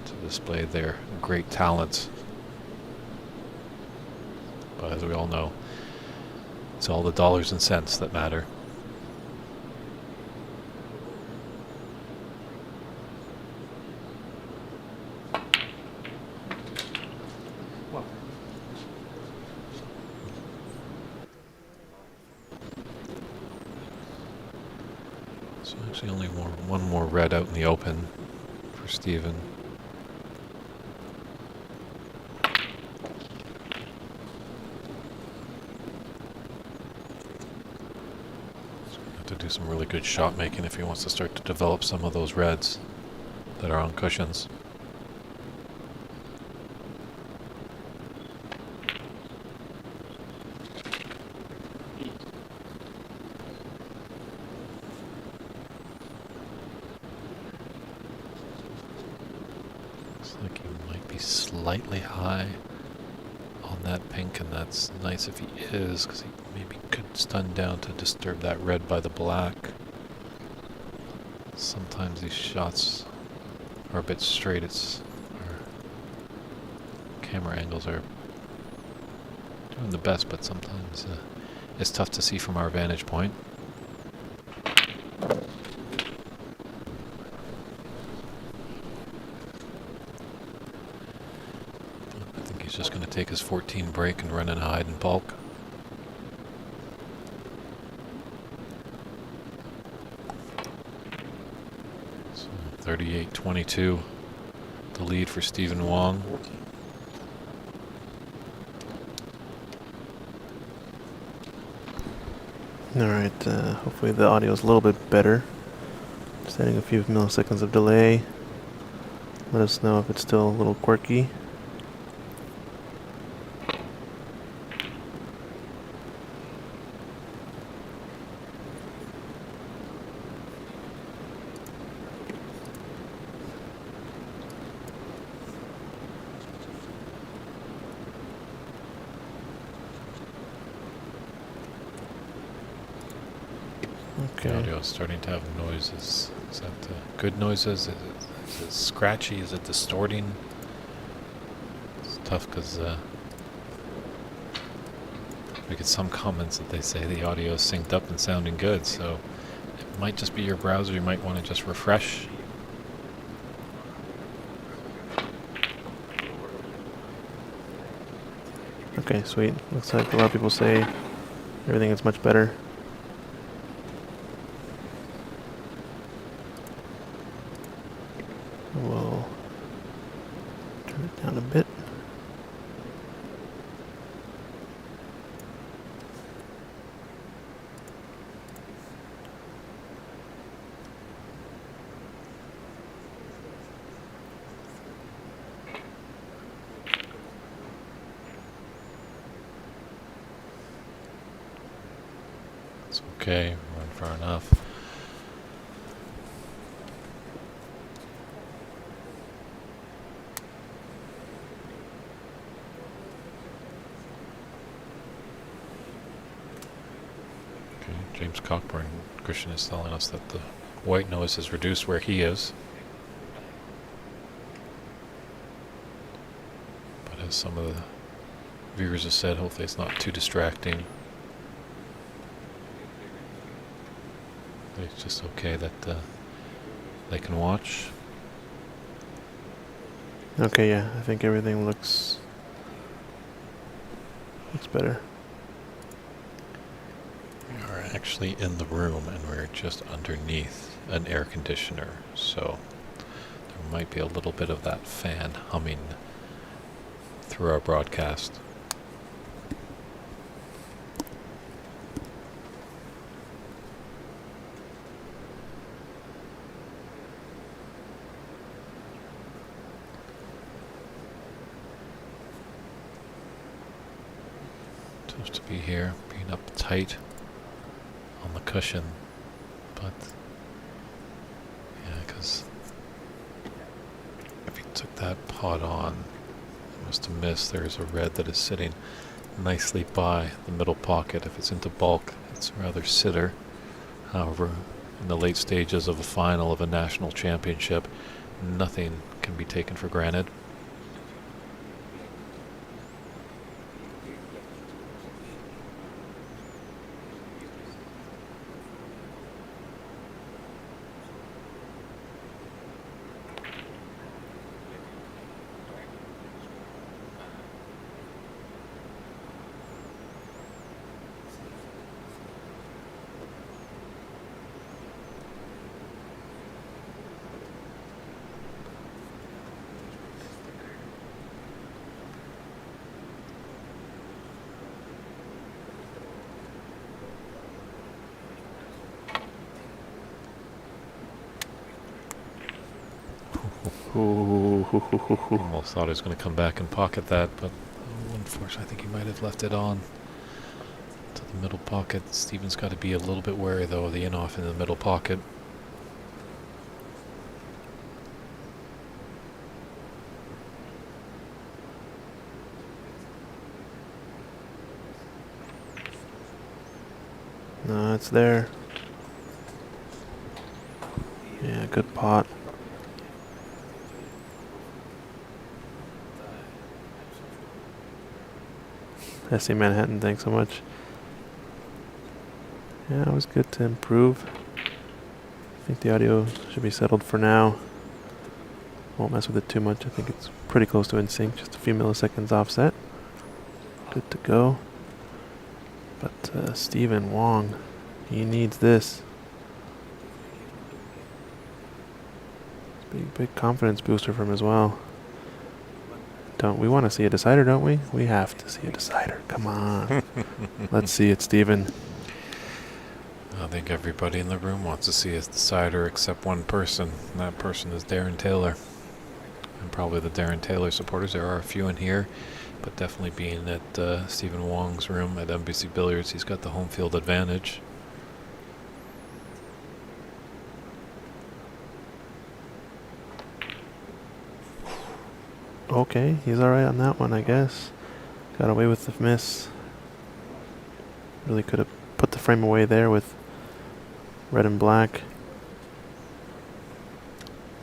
to display their great talents. But as we all know, it's all the dollars and cents that matter. So actually only one more red out in the open for Steven. To do some really good shot making if he wants to start to develop some of those reds that are on cushions. Looks like he might be slightly high on that pink, and that's nice if he is, because he maybe could stun down to disturb that red by the black. Sometimes these shots are a bit straight. Our camera angles are doing the best, but sometimes it's tough to see from our vantage point. I think he's just going to take his 14 break and run and hide in bulk. So 38-22, the lead for Stephen Wong. Alright, hopefully the audio is a little bit better. Just adding a few milliseconds of delay. Let us know if it's still a little quirky. The audio is starting to have noises. Is that good noises? Is it scratchy? Is it distorting? It's tough because we get some comments that they say the audio is synced up and sounding good, so it might just be your browser. You might want to just refresh. Okay, sweet. Looks like a lot of people say everything is much better. We'll turn it down a bit. It's okay. Run far enough. James Cockburn, Christian, is telling us that the white noise is reduced where he is. But as some of the viewers have said, hopefully it's not too distracting. It's just okay that they can watch. Okay, yeah, I think everything looks better. We are actually in the room and we're just underneath an air conditioner, so there might be a little bit of that fan humming through our broadcast. Tough to be here, being uptight on the cushion, but yeah, because if he took that pot on, he must have missed. There's a red that is sitting nicely by the middle pocket. If it's into bulk, it's rather sitter. However, in the late stages of a final of a national championship, nothing can be taken for granted. Almost thought he was going to come back and pocket that, but unfortunately I think he might have left it on to the middle pocket. Steven's got to be a little bit wary though of the in-off in the middle pocket. No, it's there. Yeah, good pot. SC Manhattan, thanks so much. Yeah, it was good to improve. I think the audio should be settled for now. Won't mess with it too much. I think it's pretty close to in sync, just a few milliseconds offset. Good to go. But Stephen Wong, he needs this. Big confidence booster from him as well. Don't we want to see a decider, don't we? We have to see a decider. Come on. Let's see it, Stephen. I think everybody in the room wants to see a decider except one person, and that person is Darren Taylor. And probably the Darren Taylor supporters. There are a few in here, but definitely being at Stephen Wong's room at NBC Billiards, he's got the home field advantage. Okay, he's alright on that one, I guess. Got away with the miss. Really could have put the frame away there with red and black.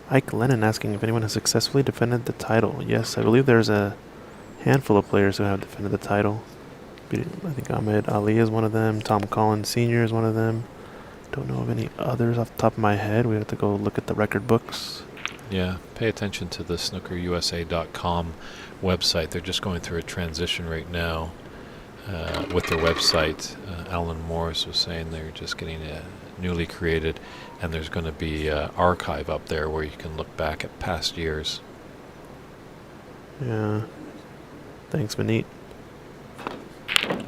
Ike Lennon asking if anyone has successfully defended the title. Yes, I believe there's a handful of players who have defended the title. I think Ahmed Ali is one of them. Tom Collins Sr. is one of them. Don't know of any others off the top of my head. We have to go look at the record books. Yeah, pay attention to the snookerusa.com website. They're just going through a transition right now with their website. Alan Morris was saying they're just getting newly created, and there's going to be archive up there where you can look back at past years. Yeah. Thanks, Vineet. I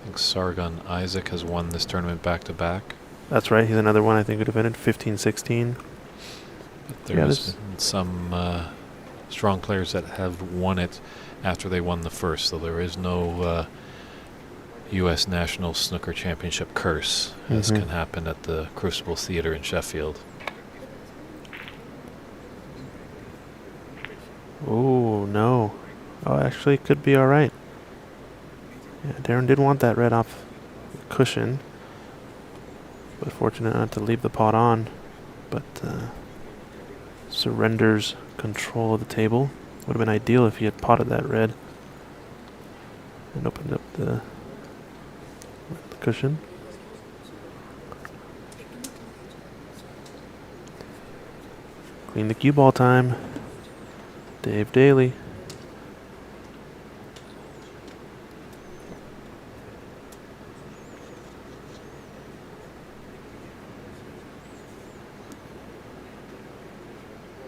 think Sargon Isaac has won this tournament back-to-back. That's right. He's another one I think who defended 15-16. There's been some strong players that have won it after they won the first, so there is no U.S. National Snooker Championship curse, as can happen at the Crucible Theater in Sheffield. Oh, no. Oh, actually, it could be alright. Yeah, Darren did want that red off the cushion, but fortunate not to leave the pot on. But surrenders control of the table. Would have been ideal if he had potted that red and opened up the cushion. Clean the cue ball time. Dave Daly.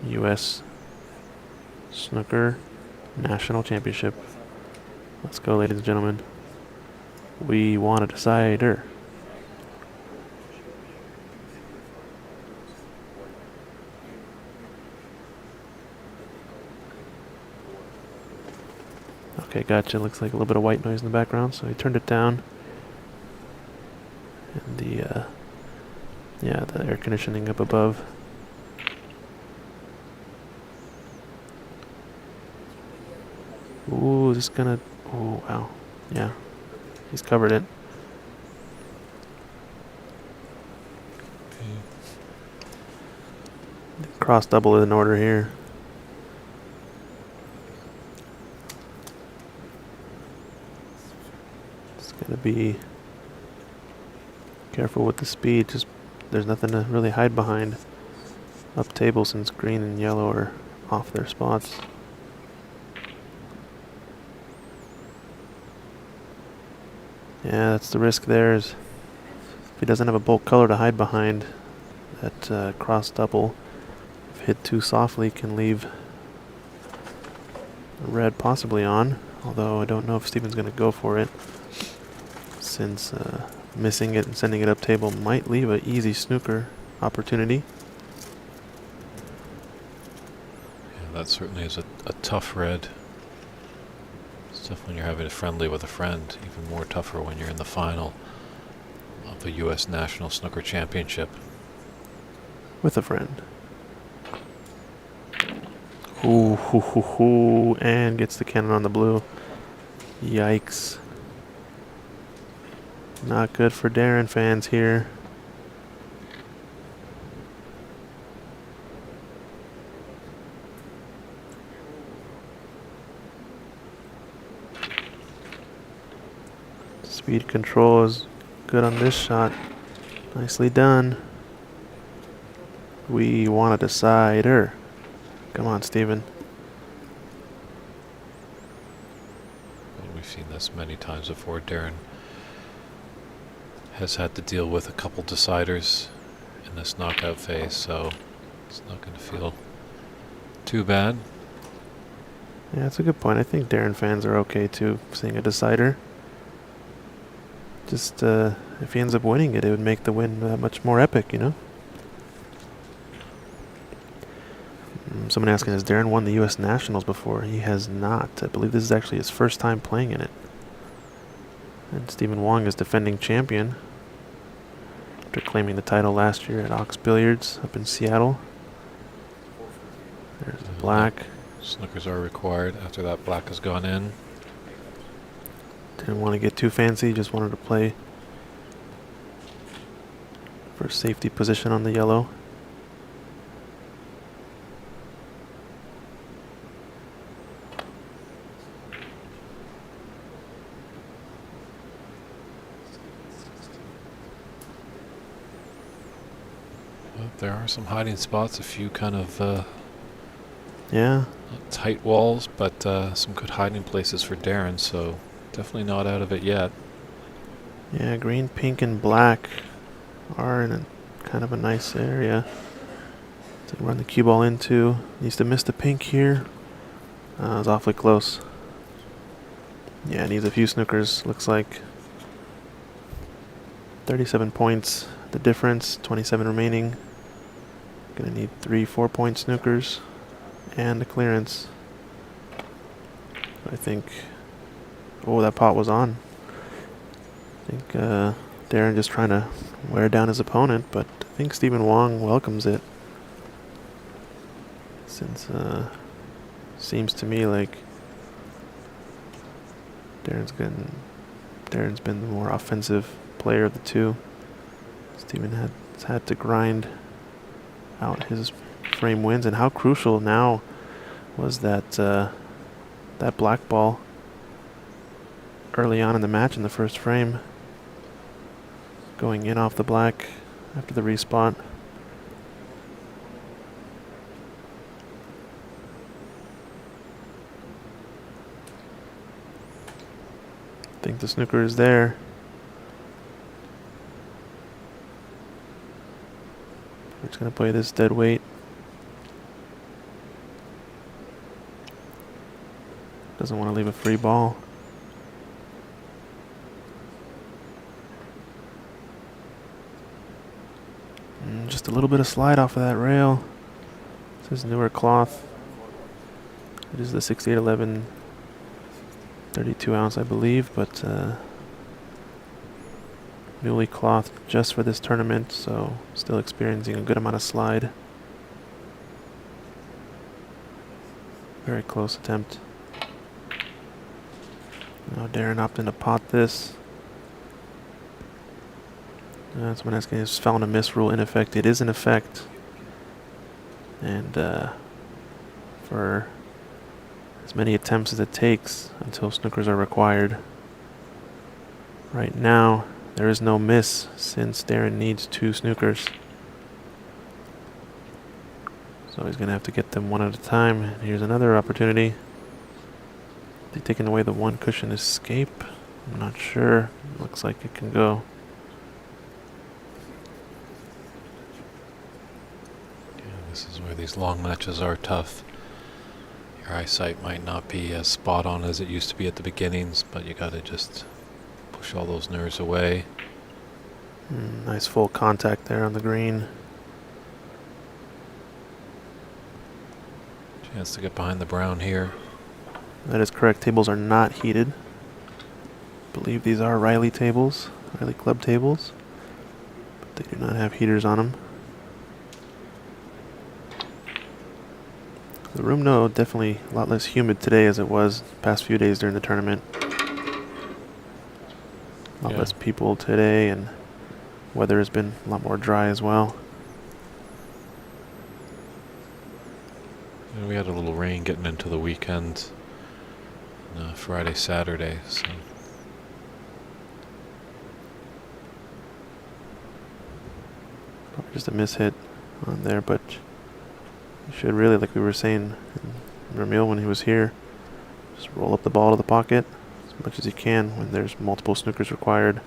U.S. Snooker National Championship. Let's go, ladies and gentlemen. We want a decider. Okay, gotcha. Looks like a little bit of white noise in the background, so he turned it down. And the air conditioning up above. Ooh, is this gonna... Oh, wow. Yeah. He's covered it. Cross double is in order here. It's gonna be careful with the speed. Just there's nothing to really hide behind. Up table since green and yellow are off their spots. Yeah, that's the risk there. Is if he doesn't have a bulk color to hide behind, that cross double, if hit too softly, can leave red possibly on. Although I don't know if Steven's going to go for it, since missing it and sending it up table might leave an easy snooker opportunity. Yeah, that certainly is a tough red. Tough when you're having a friendly with a friend, even more tougher when you're in the final of the U.S. National Snooker Championship. With a friend. Ooh, hoo, hoo, hoo, and gets the cannon on the blue. Yikes. Not good for Darren fans here. Speed control is good on this shot. Nicely done. We want a decider. Come on, Steven. Well, we've seen this many times before. Darren has had to deal with a couple deciders in this knockout phase, so it's not going to feel too bad. Yeah, that's a good point. I think Darren fans are okay too, seeing a decider. Just if he ends up winning it, it would make the win much more epic, you know? Someone asking, has Darren won the U.S. Nationals before? He has not. I believe this is actually his first time playing in it. And Stephen Wong is defending champion after claiming the title last year at Ox Billiards up in Seattle. There's the black. Snookers are required after that black has gone in. Didn't want to get too fancy, just wanted to play for a safety position on the yellow. Well, there are some hiding spots, a few kind of Yeah. tight walls, but some good hiding places for Darren, so definitely not out of it yet. Yeah, green, pink, and black are in a kind of a nice area to run the cue ball into. Needs to miss the pink here. It was awfully close. Yeah, needs a few snookers, looks like. 37 points, the difference, 27 remaining. Gonna need 3 4-point snookers and a clearance. I think... Oh, that pot was on. I think Darren just trying to wear down his opponent, but I think Stephen Wong welcomes it. Since seems to me like Darren's been the more offensive player of the two. Stephen has had to grind out his frame wins, and how crucial now was that that black ball early on in the match in the first frame, going in off the black after the respot. I think the snooker is there. We're just going to play this dead weight. Doesn't want to leave a free ball. Just a little bit of slide off of that rail. This is newer cloth. It is the 6811 32 ounce, I believe, but newly clothed just for this tournament, so still experiencing a good amount of slide. Very close attempt. Now Darren opting to pot this. Someone asking, is found a miss rule in effect? It is in effect. And for as many attempts as it takes until snookers are required. Right now, there is no miss since Darren needs 2 snookers. So he's going to have to get them one at a time. And here's another opportunity. They've taken away the one cushion escape. I'm not sure. Looks like it can go. Yeah, this is where these long matches are tough. Your eyesight might not be as spot on as it used to be at the beginnings, but you got to just push all those nerves away. Nice full contact there on the green. Chance to get behind the brown here. That is correct. Tables are not heated. I believe these are Riley tables, Riley club tables, but they do not have heaters on them. The room, no, definitely a lot less humid today as it was the past few days during the tournament. A lot less people today, and weather has been a lot more dry as well. And we had a little rain getting into the weekend, Friday, Saturday, so Just a mishit on there, but you should really, like we were saying, Ramil when he was here, just roll up the ball to the pocket as much as you can when there's multiple snookers required.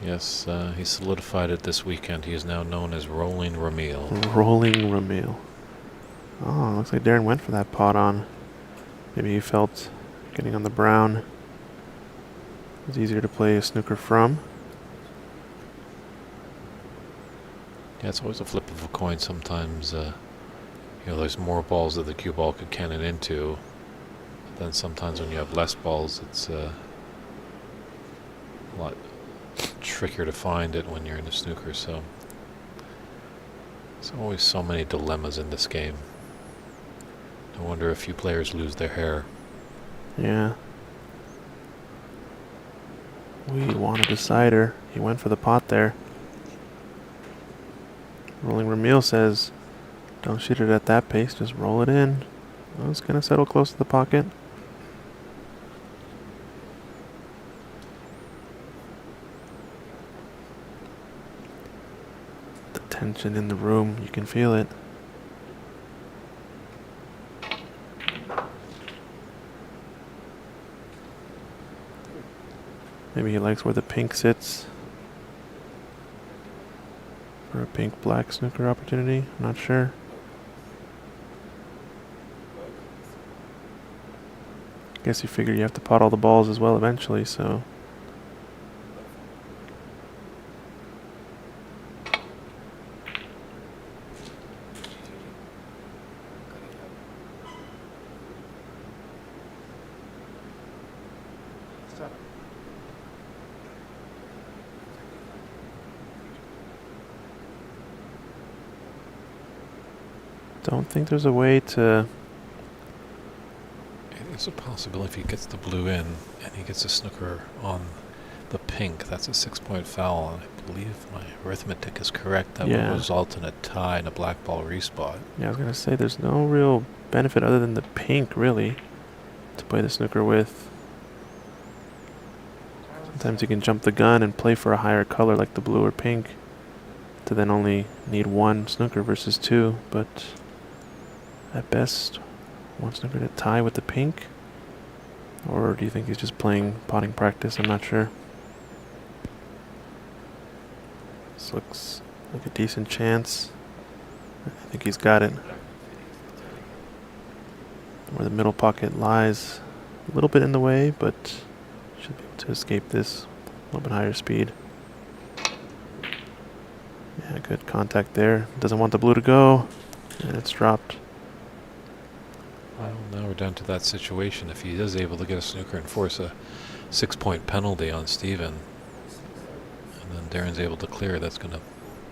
Yes, he solidified it this weekend. He is now known as Rolling Ramil. Rolling Ramil. Oh, looks like Darren went for that pot on. Maybe he felt getting on the brown is easier to play a snooker from. Yeah, it's always a flip of a coin. Sometimes, there's more balls that the cue ball could cannon into. But then sometimes when you have less balls, it's a lot trickier to find it when you're in a snooker. So there's always so many dilemmas in this game. No wonder a few players lose their hair. Yeah. We want a decider. He went for the pot there. Rolling Ramil says, don't shoot it at that pace, just roll it in. Well, it's going to settle close to the pocket. The tension in the room, you can feel it. Maybe he likes where the pink sits for a pink-black snooker opportunity. I'm not sure. Guess you figure you have to pot all the balls as well eventually, so. Don't think there's a way to. It's a possibility if he gets the blue in and he gets a snooker on the pink. That's a 6-point foul, and I believe my arithmetic is correct. That would result in a tie and a black ball respot. Yeah, I was gonna say there's no real benefit other than the pink, really, to play the snooker with. Sometimes you can jump the gun and play for a higher color like the blue or pink to then only need one snooker versus two, but at best, one snooker to tie with the pink? Or do you think he's just playing potting practice? I'm not sure. This looks like a decent chance. I think he's got it. Where the middle pocket lies, a little bit in the way, but should be able to escape this a little bit higher speed. Yeah, good contact there. Doesn't want the blue to go, and it's dropped. Well, now we're down to that situation. If he is able to get a snooker and force a 6-point penalty on Steven, and then Darren's able to clear, that's going to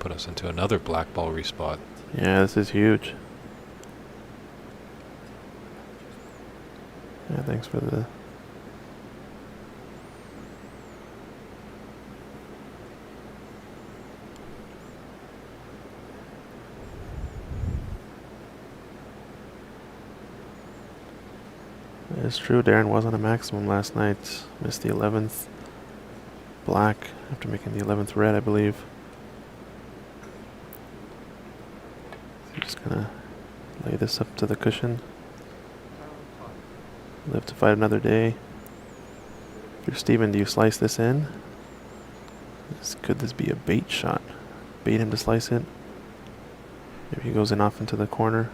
put us into another black ball respot. Yeah, this is huge. Yeah, thanks for the... It's true, Darren was on a maximum last night. Missed the 11th black after making the 11th red, I believe. So just gonna lay this up to the cushion. Live to fight another day. If you're Steven, do you slice this in? Could this be a bait shot? Bait him to slice it? Maybe he goes in off into the corner.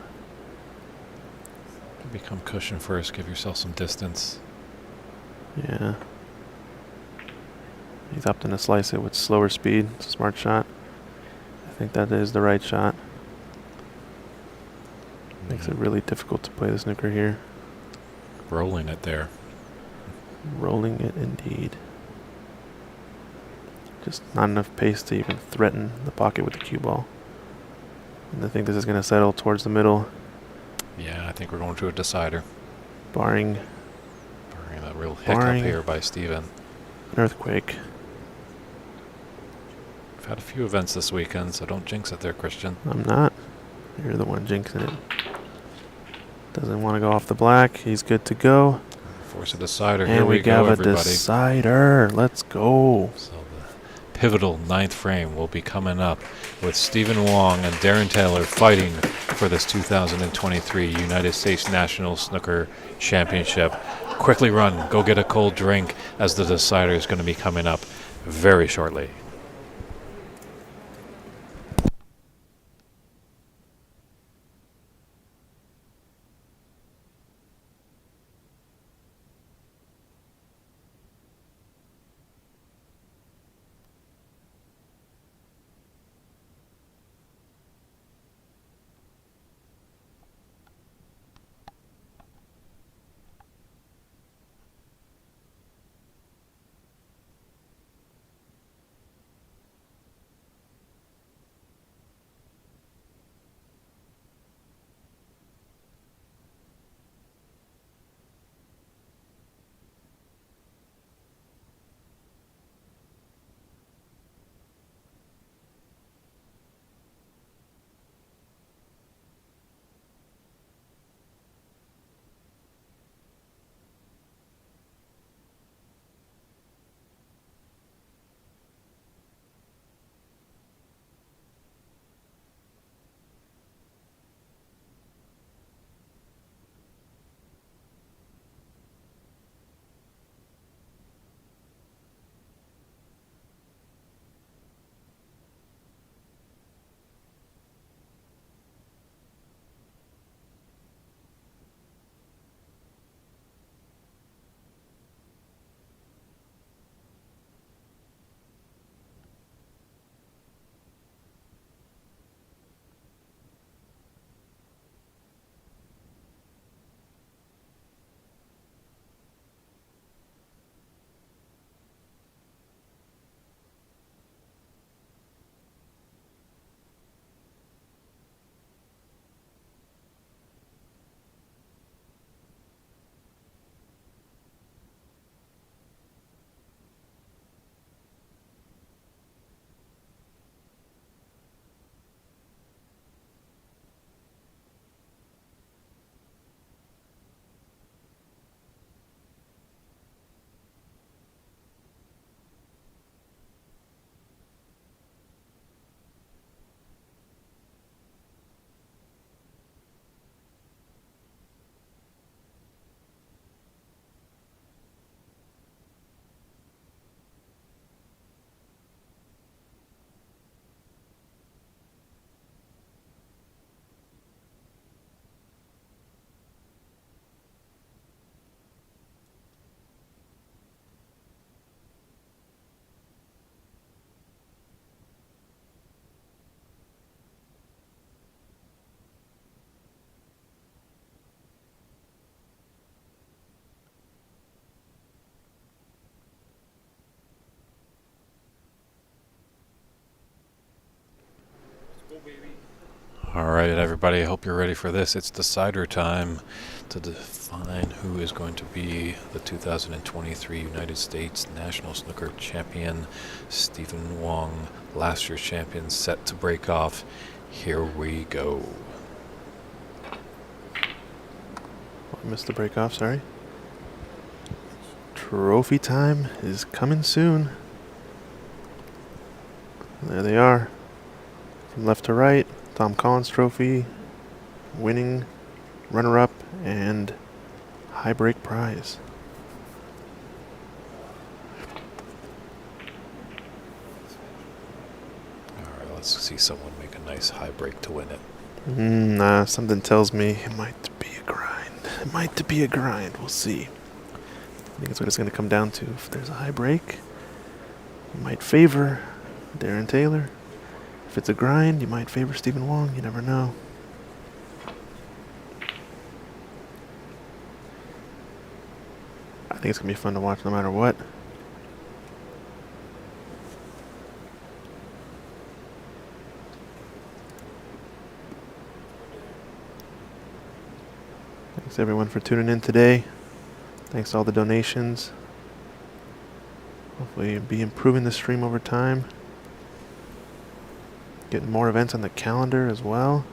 Become cushion first, give yourself some distance. Yeah. He's opting to slice it with slower speed. It's a smart shot. I think that is the right shot. Makes it really difficult to play the snooker here. Rolling it there. Rolling it indeed. Just not enough pace to even threaten the pocket with the cue ball. And I think this is going to settle towards the middle. Yeah, I think we're going to a decider. Barring a real hiccup here by Steven. An earthquake. We've had a few events this weekend, so don't jinx it there, Christian. I'm not. You're the one jinxing it. Doesn't want to go off the black. He's good to go. Force a decider. And Here we go, have a everybody. decider. Let's go. So the pivotal ninth frame will be coming up with Stephen Wong and Darren Taylor fighting for this 2023 United States National Snooker Championship. Quickly run, go get a cold drink, as the decider is going to be coming up very shortly. All right, everybody, I hope you're ready for this. It's decider time to define who is going to be the 2023 United States National Snooker Champion. Stephen Wong, last year's champion, set to break off. Here we go. I missed the break off, sorry. Trophy time is coming soon. There they are. From left to right, Tom Collins Trophy, winning, runner-up, and high break prize. All right, let's see someone make a nice high break to win it. Nah, something tells me it might be a grind. It might be a grind. We'll see. I think that's what it's going to come down to. If there's a high break, you might favor Darren Taylor. If it's a grind, you might favor Stephen Wong. You never know. I think it's going to be fun to watch no matter what. Thanks everyone for tuning in today. Thanks to all the donations. Hopefully be improving the stream over time. Getting more events on the calendar as well.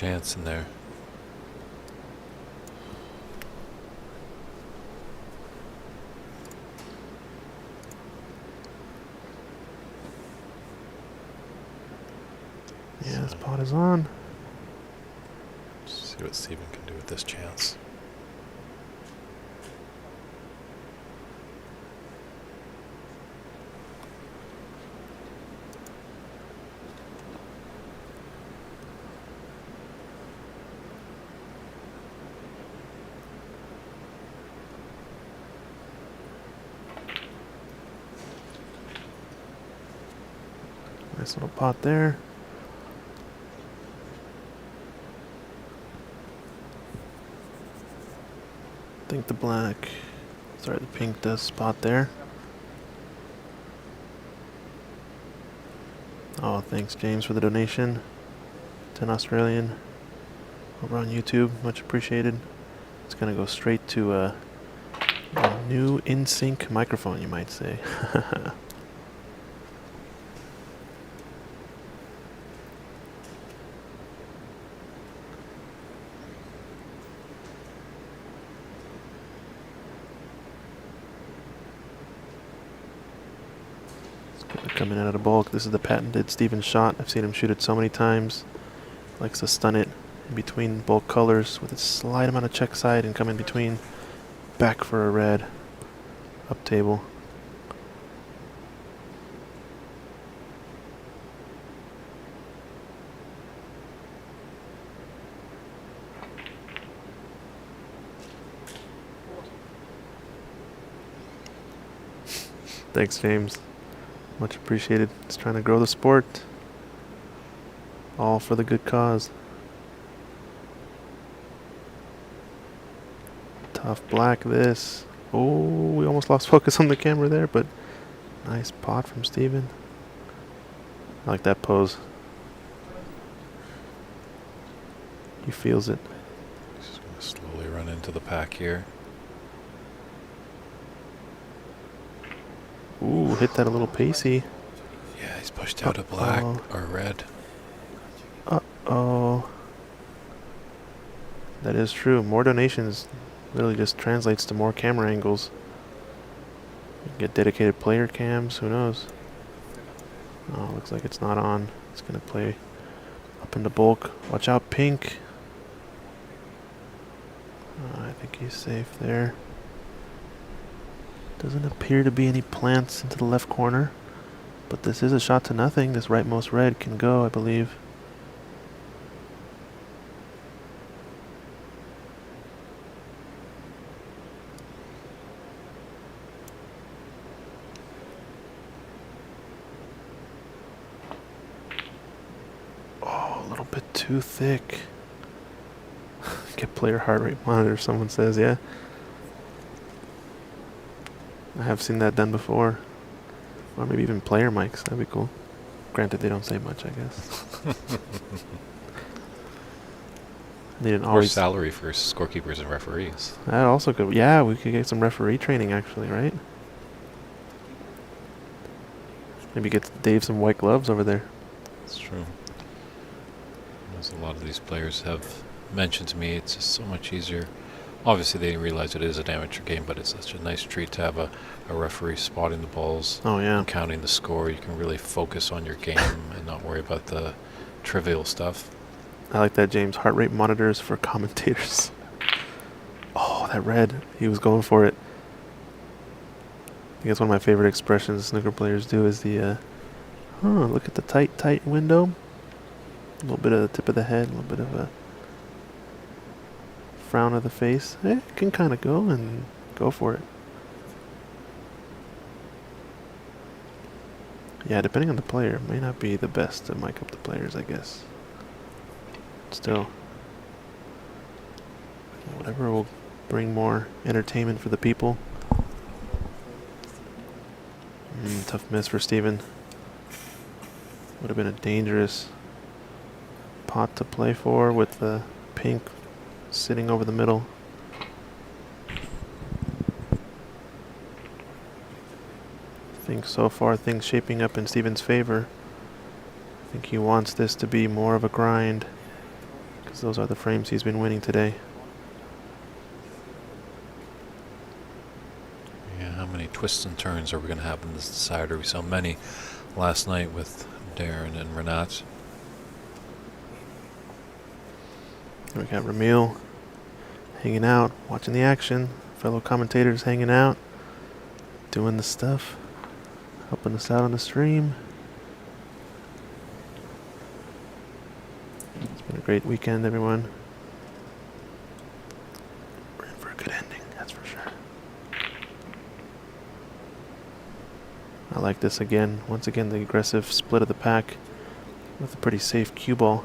chance in there. Yeah, this pot is on. See what Steven can do with this chance. Nice little pot there. I think the pink does spot there. Oh, thanks James for the donation. 10 Australian over on YouTube, much appreciated. It's gonna go straight to a new in-sync microphone, you might say. Coming out of the bulk. This is the patented Steven shot. I've seen him shoot it so many times. Likes to stun it in between bulk colors with a slight amount of check side and come in between. Back for a red. Up table. Thanks, James. Much appreciated. Just trying to grow the sport. All for the good cause. Tough black this. Oh, we almost lost focus on the camera there, but nice pot from Steven. I like that pose. He feels it. He's just going to slowly run into the pack here. Ooh, hit that a little pacey. Yeah, he's pushed out a black or red. Uh-oh. That is true. More donations really just translates to more camera angles. You can get dedicated player cams, who knows? Oh, looks like it's not on. It's going to play up into bulk. Watch out, pink. I think he's safe there. Doesn't appear to be any plants into the left corner, but this is a shot to nothing. This rightmost red can go, I believe. Oh, a little bit too thick. Get player heart rate monitor, someone says, yeah. I have seen that done before. Or maybe even player mics. That'd be cool. Granted, they don't say much, I guess. They didn't Or always. salary for scorekeepers and referees. That also could. Yeah, we could get some referee training actually, right? Maybe get Dave some white gloves over there. That's true. As a lot of these players have mentioned to me, it's just so much easier. Obviously, they realize it is an amateur game, but it's such a nice treat to have a referee spotting the balls, Oh yeah. and counting the score. You can really focus on your game and not worry about the trivial stuff. I like that, James. Heart rate monitors for commentators. Oh, that red. He was going for it. I think that's one of my favorite expressions snooker players do is the, look at the tight window. A little bit of the tip of the head, a little bit of a frown of the face. It can kind of go and go for it. Yeah, depending on the player, it may not be the best to mic up the players, I guess. Still, whatever will bring more entertainment for the people. Tough miss for Steven. Would have been a dangerous pot to play for with the pink sitting over the middle. I think so far things shaping up in Steven's favor. I think he wants this to be more of a grind. because those are the frames he's been winning today. Yeah, how many twists and turns are we going to have in this decider? We saw many last night with Darren and Renat. We got Ramil hanging out, watching the action. Fellow commentators hanging out, doing the stuff, helping us out on the stream. It's been a great weekend, everyone. We're in for a good ending, that's for sure. I like this again. Once again, the aggressive split of the pack with a pretty safe cue ball.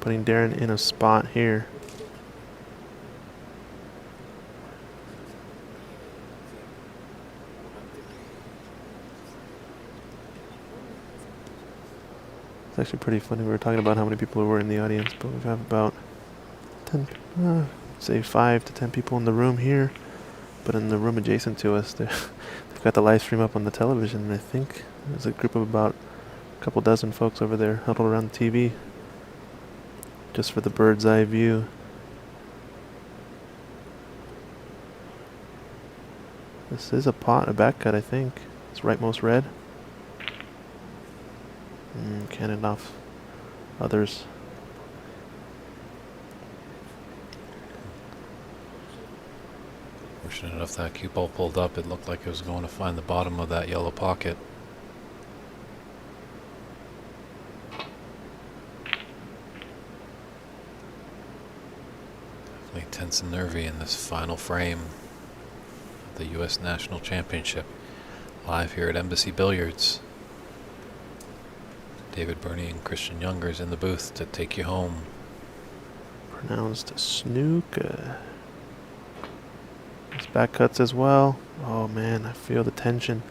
Putting Darren in a spot here. It's actually pretty funny. We were talking about how many people were in the audience, but we have about 10, say 5 to 10 people in the room here. But in the room adjacent to us, they've got the live stream up on the television, and I think there's a group of about a couple dozen folks over there huddled around the TV just for the bird's eye view. This is a pot, a back cut, I think. It's rightmost red. Cannon off others. Fortunate enough that cue ball pulled up, it looked like it was going to find the bottom of that yellow pocket. Definitely tense and nervy in this final frame of the U.S. National Championship. Live here at Embassy Billiards. David Burney and Christian Youngers in the booth to take you home. Pronounced Snooker. There's back cuts as well. Oh man, I feel the tension.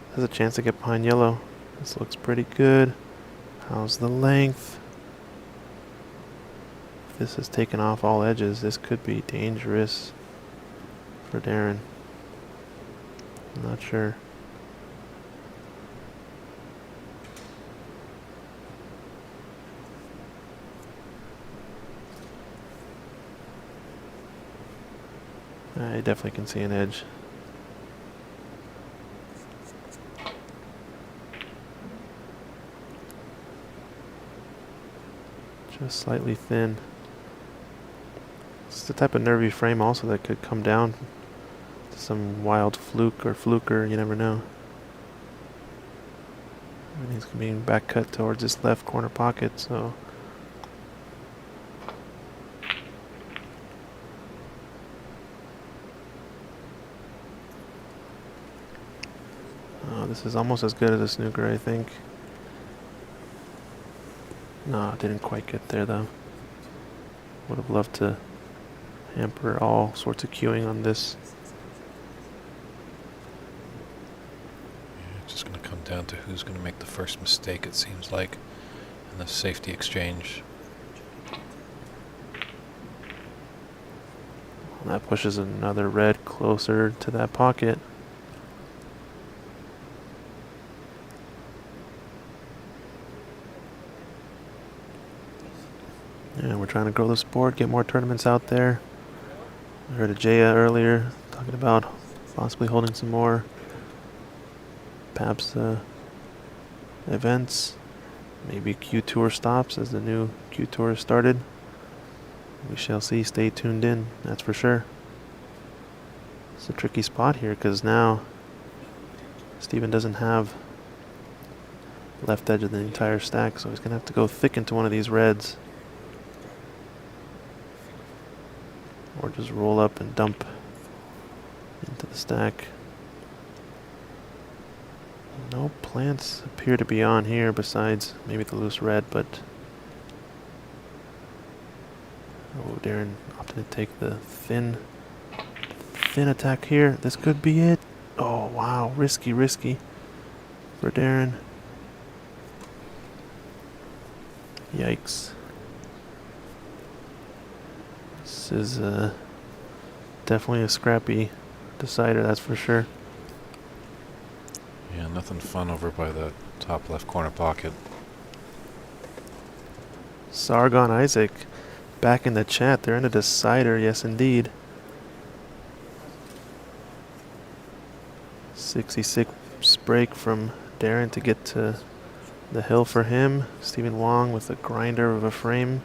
There's a chance to get behind yellow. This looks pretty good. How's the length? If this has taken off all edges, this could be dangerous for Darren. I'm not sure. I definitely can see an edge. Just slightly thin. It's the type of nervy frame also that could come down to some wild fluke or fluker, you never know. Everything's being back cut towards this left corner pocket, so this is almost as good as a snooker, I think. No, didn't quite get there though. Would have loved to hamper all sorts of cueing on this. Yeah, it's just going to come down to who's going to make the first mistake, it seems like, in the safety exchange. Well, that pushes another red closer to that pocket. Yeah, we're trying to grow the sport, get more tournaments out there. I heard Ajaya earlier talking about possibly holding some more PABS events. Maybe Q Tour stops as the new Q Tour started. We shall see. Stay tuned in, that's for sure. It's a tricky spot here because now Steven doesn't have left edge of the entire stack, so he's going to have to go thick into one of these reds. Or just roll up and dump into the stack. No plants appear to be on here besides maybe the loose red, but oh, Darren opted to take the thin attack here. This could be it. Oh wow, risky for Darren. Yikes. This is definitely a scrappy decider, that's for sure. Yeah, nothing fun over by the top left corner pocket. Sargon Isaac back in the chat. They're in a decider. Yes, indeed. 66 break from Darren to get to the hill for him. Stephen Wong with a grinder of a frame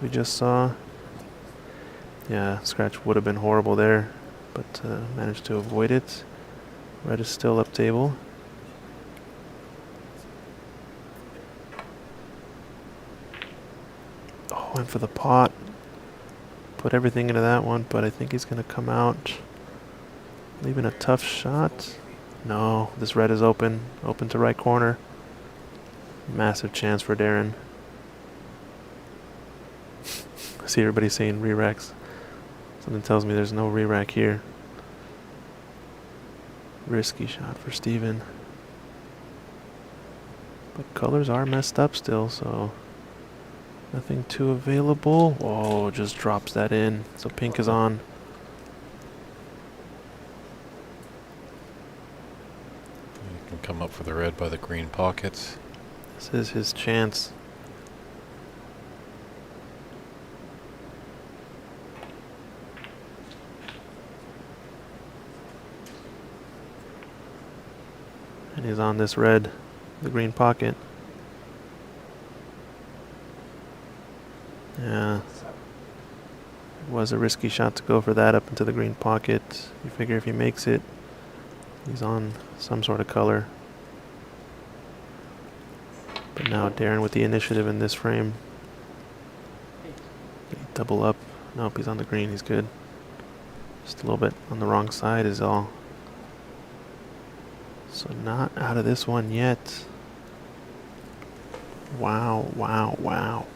we just saw. Yeah, scratch would have been horrible there, but managed to avoid it. Red is still up table. Oh, went for the pot. Put everything into that one, but I think he's going to come out leaving a tough shot. No, this red is open. Open to right corner. Massive chance for Darren. I see everybody saying re-racks. Something tells me there's no re-rack here. Risky shot for Steven. But colors are messed up still, so nothing too available. Whoa, just drops that in. So pink is on. You can come up for the red by the green pockets. This is his chance. And he's on this red, the green pocket. Yeah. It was a risky shot to go for that up into the green pocket. You figure if he makes it, he's on some sort of color. But now Darren with the initiative in this frame. Double up. Nope, he's on the green. He's good. Just a little bit on the wrong side is all. So not out of this one yet. Wow, wow, wow.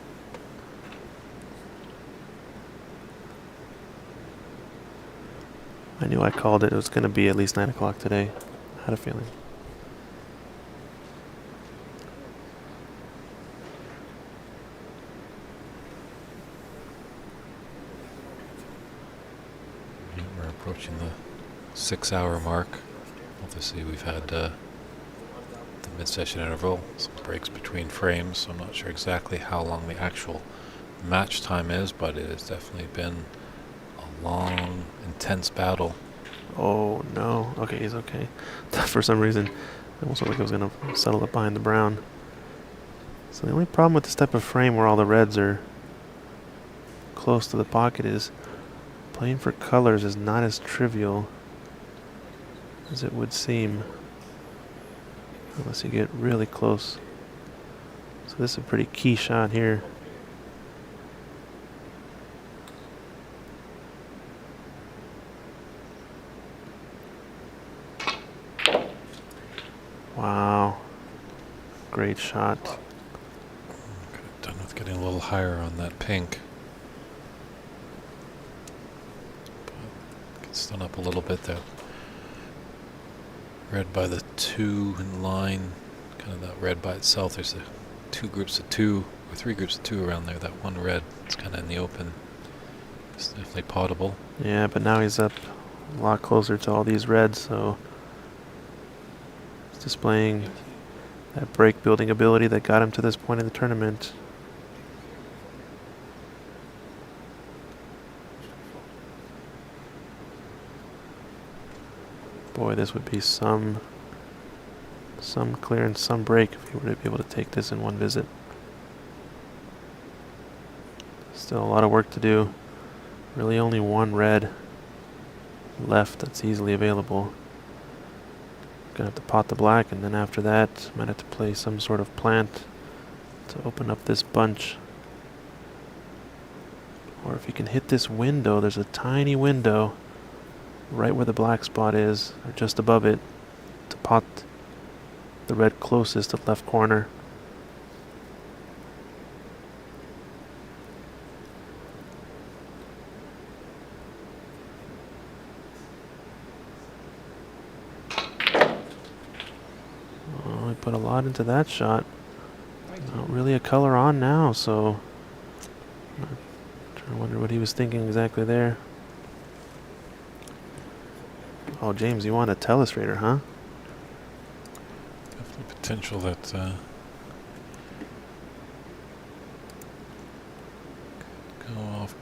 I knew I called it. It was going to be at least 9 o'clock today. I had a feeling. We're approaching the 6-hour mark. Obviously, we've had the mid-session interval, some breaks between frames, so I'm not sure exactly how long the actual match time is, but it has definitely been a long, intense battle. Oh no. Okay, he's okay. For some reason, it almost looked like I was going to settle up behind the brown. So the only problem with this type of frame where all the reds are close to the pocket is playing for colors is not as trivial as it would seem, unless you get really close. So this is a pretty key shot here. Wow. Great shot. Could have done with getting a little higher on that pink. But can stun up a little bit there. Red by the 2 in line, kind of that red by itself. There's the 2 groups of 2, or 3 groups of 2 around there. That one red, it's kind of in the open. It's definitely potable. Yeah, but now he's up a lot closer to all these reds, so he's displaying that break building ability that got him to this point in the tournament. Boy, this would be some clearance, some break if he were to be able to take this in one visit. Still a lot of work to do. Really only one red left that's easily available. Gonna have to pot the black, and then after that might have to play some sort of plant to open up this bunch. Or if you can hit this window, there's a tiny window right where the black spot is, or just above it, to pot the red closest to the left corner. Oh, he put a lot into that shot. Not really a color on now, so I'm trying to wonder what he was thinking exactly there. Oh, James, you want a telestrator, huh? Definitely potential that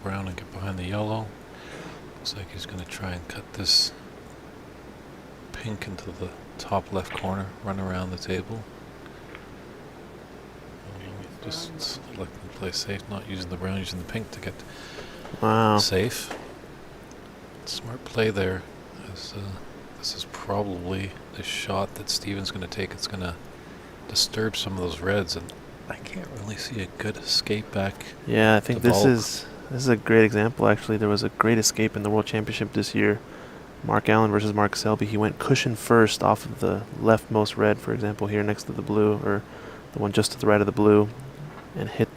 brown and get behind the yellow. Looks like he's going to try and cut this pink into the top left corner, run around the table. Just looking to play safe, not using the brown, using the pink to get Wow. safe. Smart play there. As, this is probably the shot that Steven's going to take. It's going to disturb some of those reds, and I can't really see a good escape back. Yeah, I think The this bulk. is a great example. Actually, there was a great escape in the World Championship this year. Mark Allen versus Mark Selby. He went cushion first off of the leftmost red, for example, here next to the blue, or the one just to the right of the blue, and hit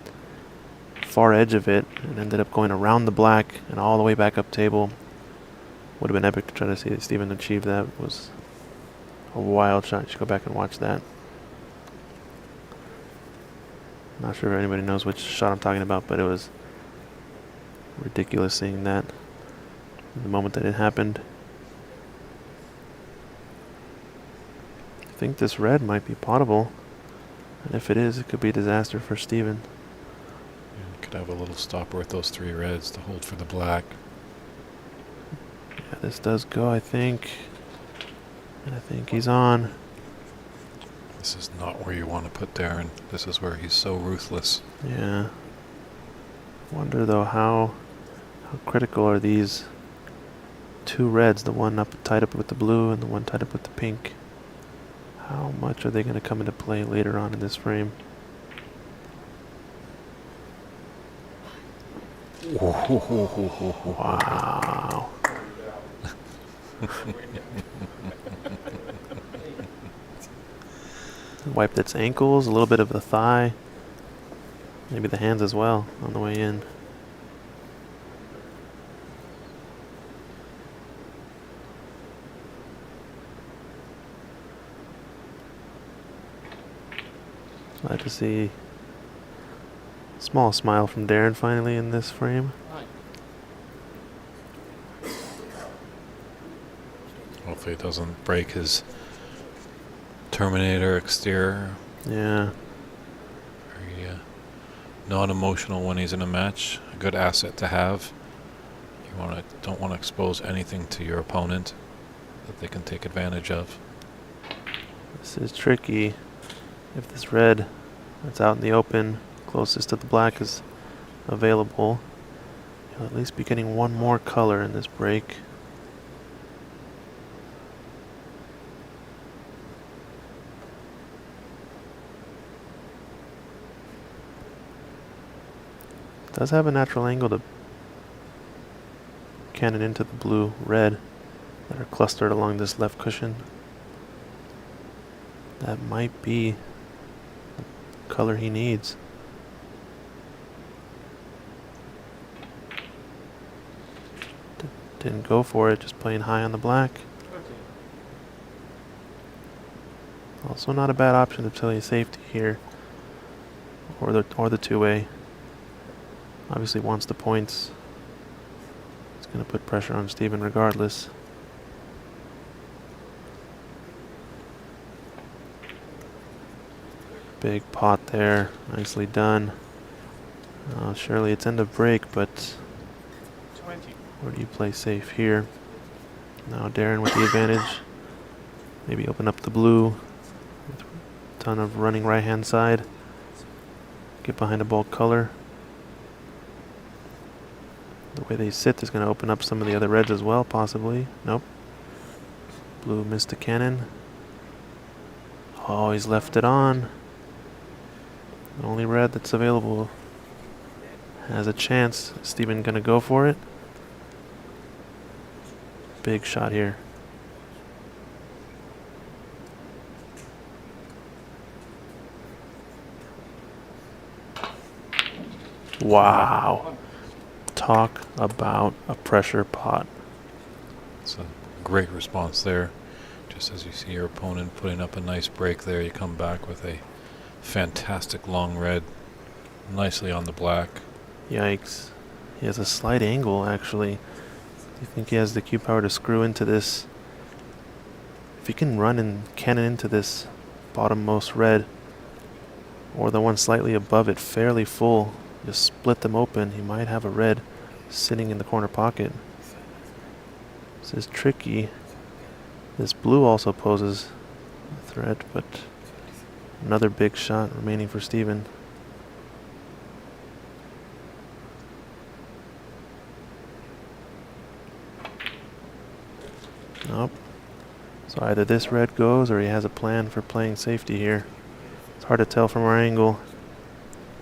far edge of it, and ended up going around the black and all the way back up table. Would have been epic to try to see Steven achieve that. It was a wild shot. You should go back and watch that. Not sure if anybody knows which shot I'm talking about, but it was ridiculous seeing that in the moment that it happened. I think this red might be potable, and if it is, it could be a disaster for Steven. Could have a little stopper with those 3 reds to hold for the black. Yeah, this does go, I think. And I think he's on. This is not where you want to put Darren. This is where he's so ruthless. Yeah. Wonder though how critical are these 2 reds, the one up tied up with the blue and the one tied up with the pink. How much are they going to come into play later on in this frame? Wow. Wiped its ankles, a little bit of the thigh, maybe the hands as well on the way in. Glad to see a small smile from Darren finally in this frame. Hopefully it doesn't break his Terminator exterior. Yeah. Very non-emotional when he's in a match. A good asset to have. You don't want to expose anything to your opponent that they can take advantage of. This is tricky. If this red that's out in the open, closest to the black, is available, you'll at least be getting one more color in this break. Does have a natural angle to cannon into the blue red that are clustered along this left cushion. That might be the color he needs. Didn't go for it, just playing high on the black. Also not a bad option to play safety here, or the two-way. Obviously wants the points. It's going to put pressure on Steven regardless. Big pot there, nicely done. Surely it's end of break, but 20. where do you play safe here? Now Darren with the advantage. Maybe open up the blue with a ton of running right hand side. Get behind a bulk color. The way they sit is going to open up some of the other reds as well, possibly. Nope. Blue missed the cannon. Oh, he's left it on. The only red that's available has a chance. Is Steven going to go for it? Big shot here. Wow. Talk about a pressure pot. It's a great response there. Just as you see your opponent putting up a nice break there, you come back with a fantastic long red, nicely on the black. Yikes. He has a slight angle, actually. Do you think he has the cue power to screw into this? If he can run and cannon into this bottommost red, or the one slightly above it, fairly full, just split them open, he might have a red sitting in the corner pocket. This is tricky. This blue also poses a threat, but another big shot remaining for Steven. Nope. So either this red goes or he has a plan for playing safety here. It's hard to tell from our angle.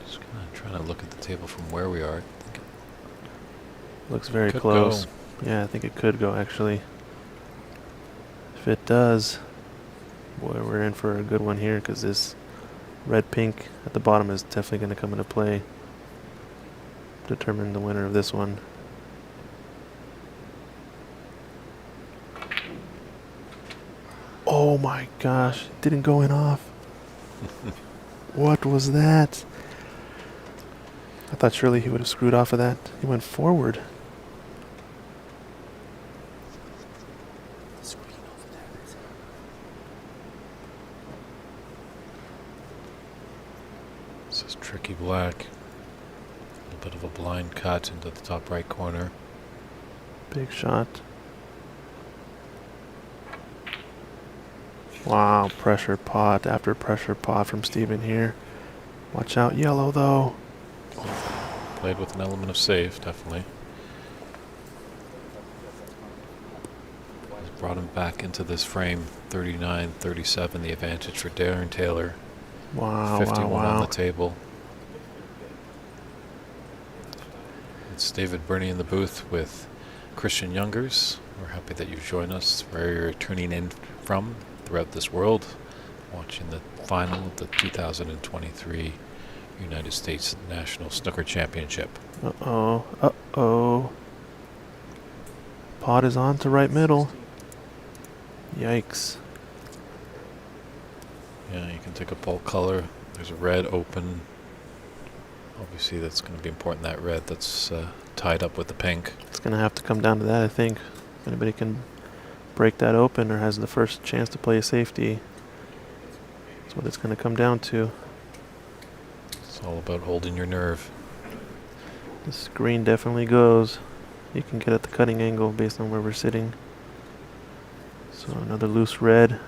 Just kind of trying to look at the table from where we are. I think it Looks very could close. go. Yeah, I think it could go actually. If it does, boy, we're in for a good one here because this red-pink at the bottom is definitely going to come into play. Determine the winner of this one. Oh my gosh, it didn't go in off. What was that? I thought surely he would have screwed off of that. He went forward. This is tricky black. A little bit of a blind cut into the top right corner. Big shot. Wow, pressure pot after pressure pot from Steven here. Watch out, yellow though. Played with an element of save, definitely. He's brought him back into this frame. 39-37, the advantage for Darren Taylor. Wow, 51 wow, on wow. the table. It's David Burney in the booth with Christian Youngers. We're happy that you've joined us where you're tuning in from throughout this world, watching the final of the 2023 United States National Snooker Championship. Uh-oh, uh-oh. Pot is on to right middle. Yikes. Yeah, you can take a bulk color. There's a red open. Obviously, that's going to be important, that red that's tied up with the pink. It's going to have to come down to that, I think. If anybody can break that open or has the first chance to play a safety, that's what it's going to come down to. It's all about holding your nerve. This green definitely goes. You can get at the cutting angle based on where we're sitting. So another loose red.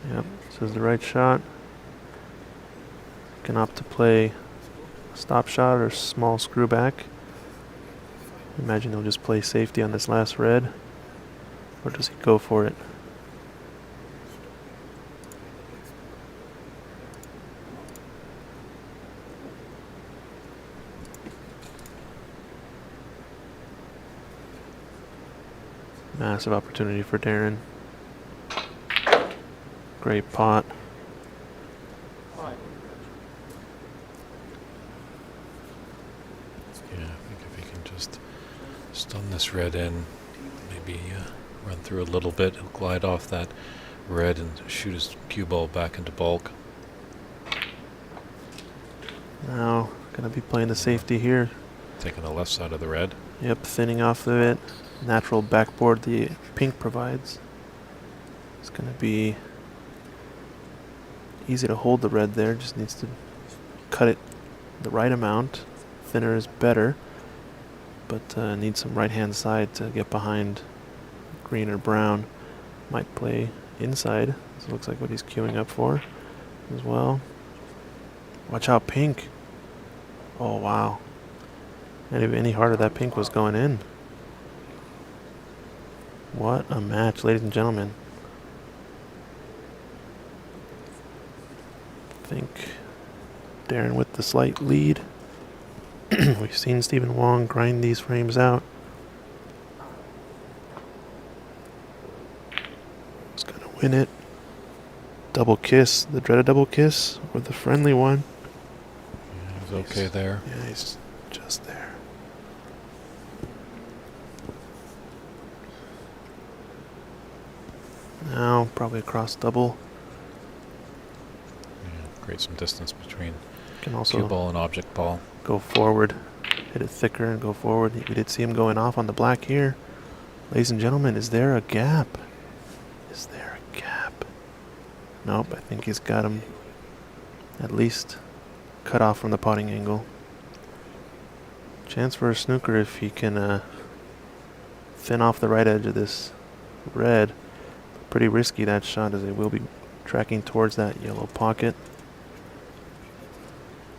Yep, this is the right shot. Can opt to play a stop shot or small screw back. Imagine he'll just play safety on this last red. Or does he go for it? Massive opportunity for Darren. Great pot. Yeah, I think if he can just stun this red in, maybe run through a little bit, he'll glide off that red and shoot his cue ball back into bulk. Now, gonna be playing the safety here. Taking the left side of the red. Yep, thinning off of it. Natural backboard the pink provides. It's gonna be easy to hold the red there, just needs to cut it the right amount. Thinner is better, but needs some right hand side to get behind green or brown. Might play inside. This looks like what he's queuing up for as well. Watch out, pink. Oh wow. Any harder, that pink was going in. What a match, ladies and gentlemen. I think Darren with the slight lead. We've seen Stephen Wong grind these frames out. He's gonna win it. Double kiss, the dreaded double kiss, or the friendly one. Yeah, he was okay there. Yeah, he's just there. Now, probably across double. Yeah, create some distance between Can cue also ball and object ball. go forward, hit it thicker and go forward. We did see him going off on the black here. Ladies and gentlemen, is there a gap? Is there a gap? Nope, I think he's got him at least cut off from the potting angle. Chance for a snooker if he can thin off the right edge of this red. Pretty risky that shot, as it will be tracking towards that yellow pocket.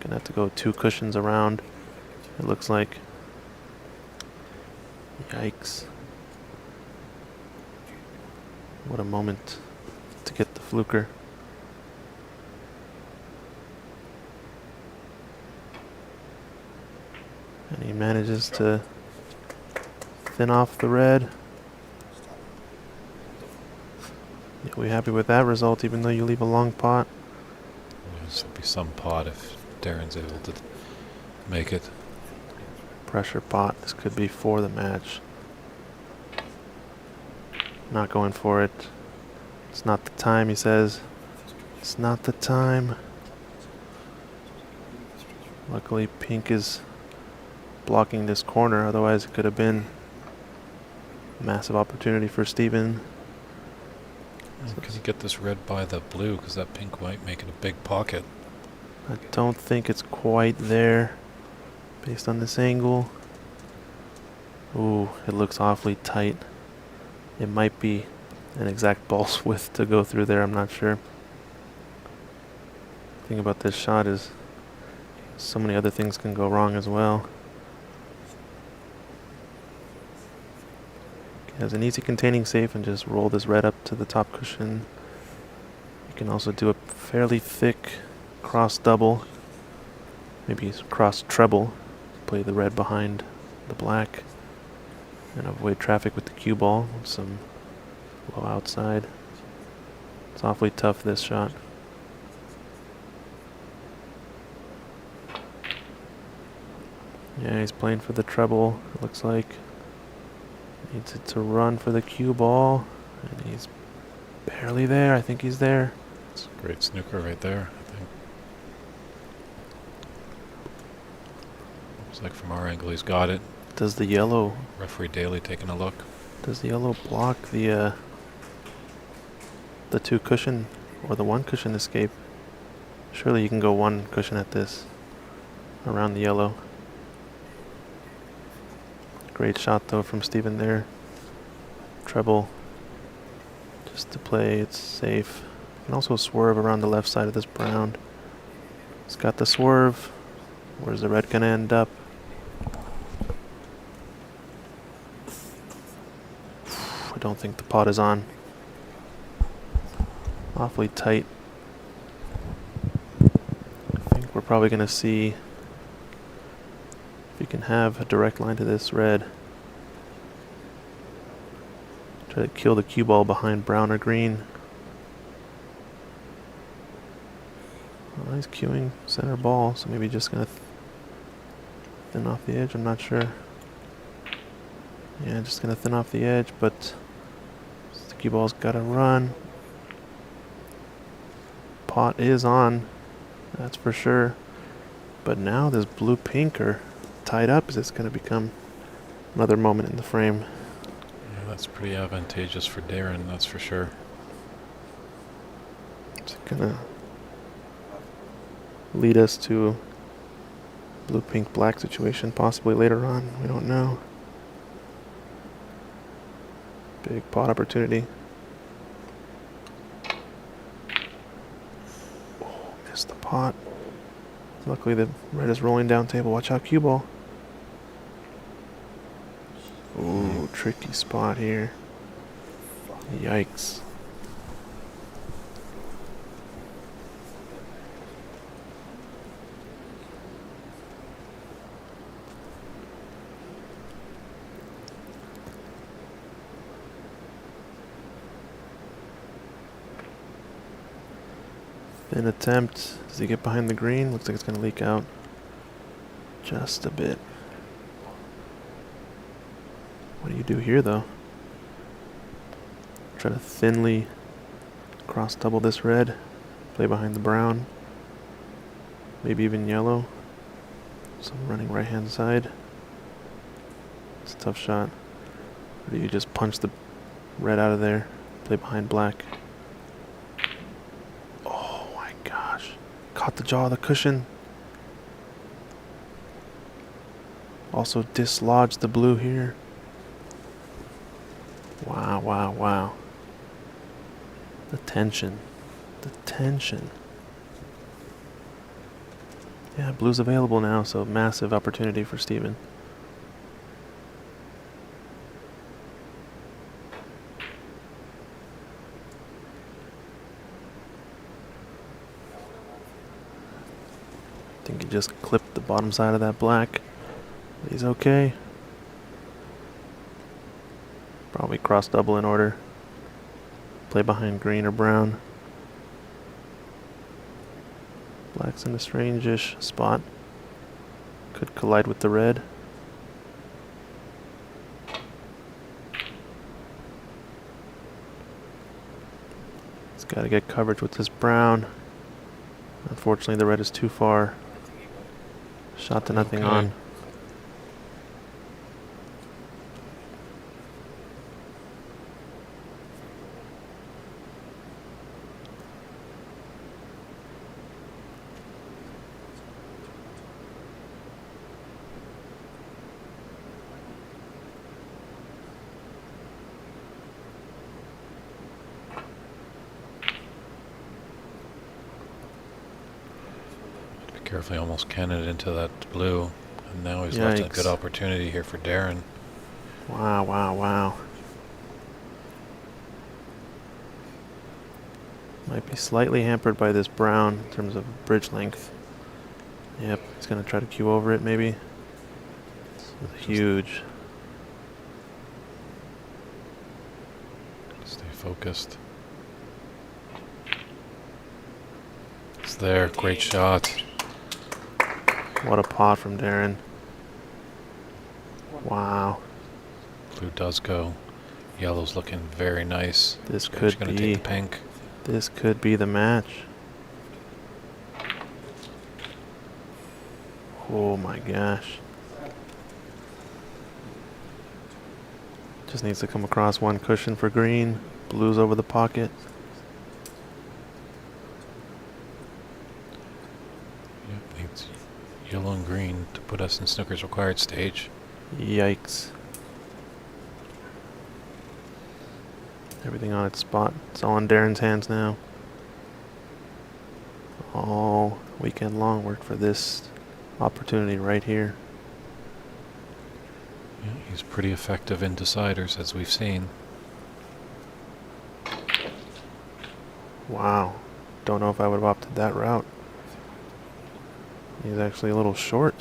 Gonna have to go 2 cushions around, it looks like. Yikes. What a moment to get the fluker. And he manages to thin off the red. You'll be happy with that result, even though you leave a long pot. This will be some pot if Darren's able to make it. Pressure pot. This could be for the match. Not going for it. It's not the time, he says. It's not the time. Luckily, pink is blocking this corner. Otherwise, it could have been a massive opportunity for Steven. Can you get this red by the blue? Because that pink might make it a big pocket. I don't think it's quite there based on this angle. Ooh, it looks awfully tight. It might be an exact ball's width to go through there, I'm not sure. The thing about this shot is so many other things can go wrong as well. He has an easy containing safe and just roll this red up to the top cushion. You can also do a fairly thick cross double, maybe cross treble, play the red behind the black and avoid traffic with the cue ball, some low outside. It's awfully tough, this shot. Yeah, he's playing for the treble, it looks like. Needs it to run for the cue ball, and he's barely there. I think he's there. It's a great snooker right there, I think. Looks like from our angle he's got it. Does the yellow... Referee Daly taking a look. Does the yellow block the 2 cushion or the 1 cushion escape? Surely you can go 1 cushion at this around the yellow. Great shot though from Steven there. Treble just to play it safe. You can also swerve around the left side of this brown. He's got the swerve. Where's the red gonna end up? I don't think the pot is on. Awfully tight. I think we're probably gonna see if you can have a direct line to this red. Try to kill the cue ball behind brown or green. Well, he's cueing center ball, so maybe just gonna thin off the edge, I'm not sure. Yeah, just gonna thin off the edge, but the cue ball's gotta run. Pot is on, that's for sure. But now this blue-pink are tied up. Is this gonna become another moment in the frame? Yeah, that's pretty advantageous for Darren, that's for sure. It's gonna lead us to blue-pink-black situation possibly later on. We don't know. Big pot opportunity. Oh, missed the pot. Luckily the red is rolling down table. Watch out, cue ball. Ooh, tricky spot here. Yikes. Thin attempt. Does he get behind the green? Looks like it's going to leak out just a bit. What do you do here, though? Try to thinly cross double this red. Play behind the brown. Maybe even yellow. Some running right hand side. It's a tough shot. Or do you just punch the red out of there? Play behind black. caught the jaw of the cushion. Also dislodged the blue here. Wow, wow, wow. The tension. The tension. Yeah, blue's available now, so massive opportunity for Steven. I think he just clipped the bottom side of that black. But he's okay. Probably cross double in order. Play behind green or brown. Black's in a strange-ish spot. Could collide with the red. He's got to get coverage with this brown. Unfortunately, the red is too far. Shot to nothing Okay. on. Be careful, he almost cannoned into that blue. And now he's left a good Yikes. opportunity here for Darren. Wow, wow, wow. Might be slightly hampered by this brown in terms of bridge length. Yep, he's going to try to cue over it maybe. Huge. Stay focused. It's there. Great shot. What a pot from Darren. Wow. Blue does go. Yellow's looking very nice. This He's could going to be take the pink. this could be the match. Oh my gosh. Just needs to come across one cushion for green. Blue's over the pocket. Yep, needs yellow and green to put us in snooker's required stage. Yikes. Everything on its spot. It's all in Darren's hands now. All weekend long worked for this opportunity right here. Yeah, he's pretty effective in deciders, as we've seen. Wow. Don't know if I would have opted that route. He's actually a little short.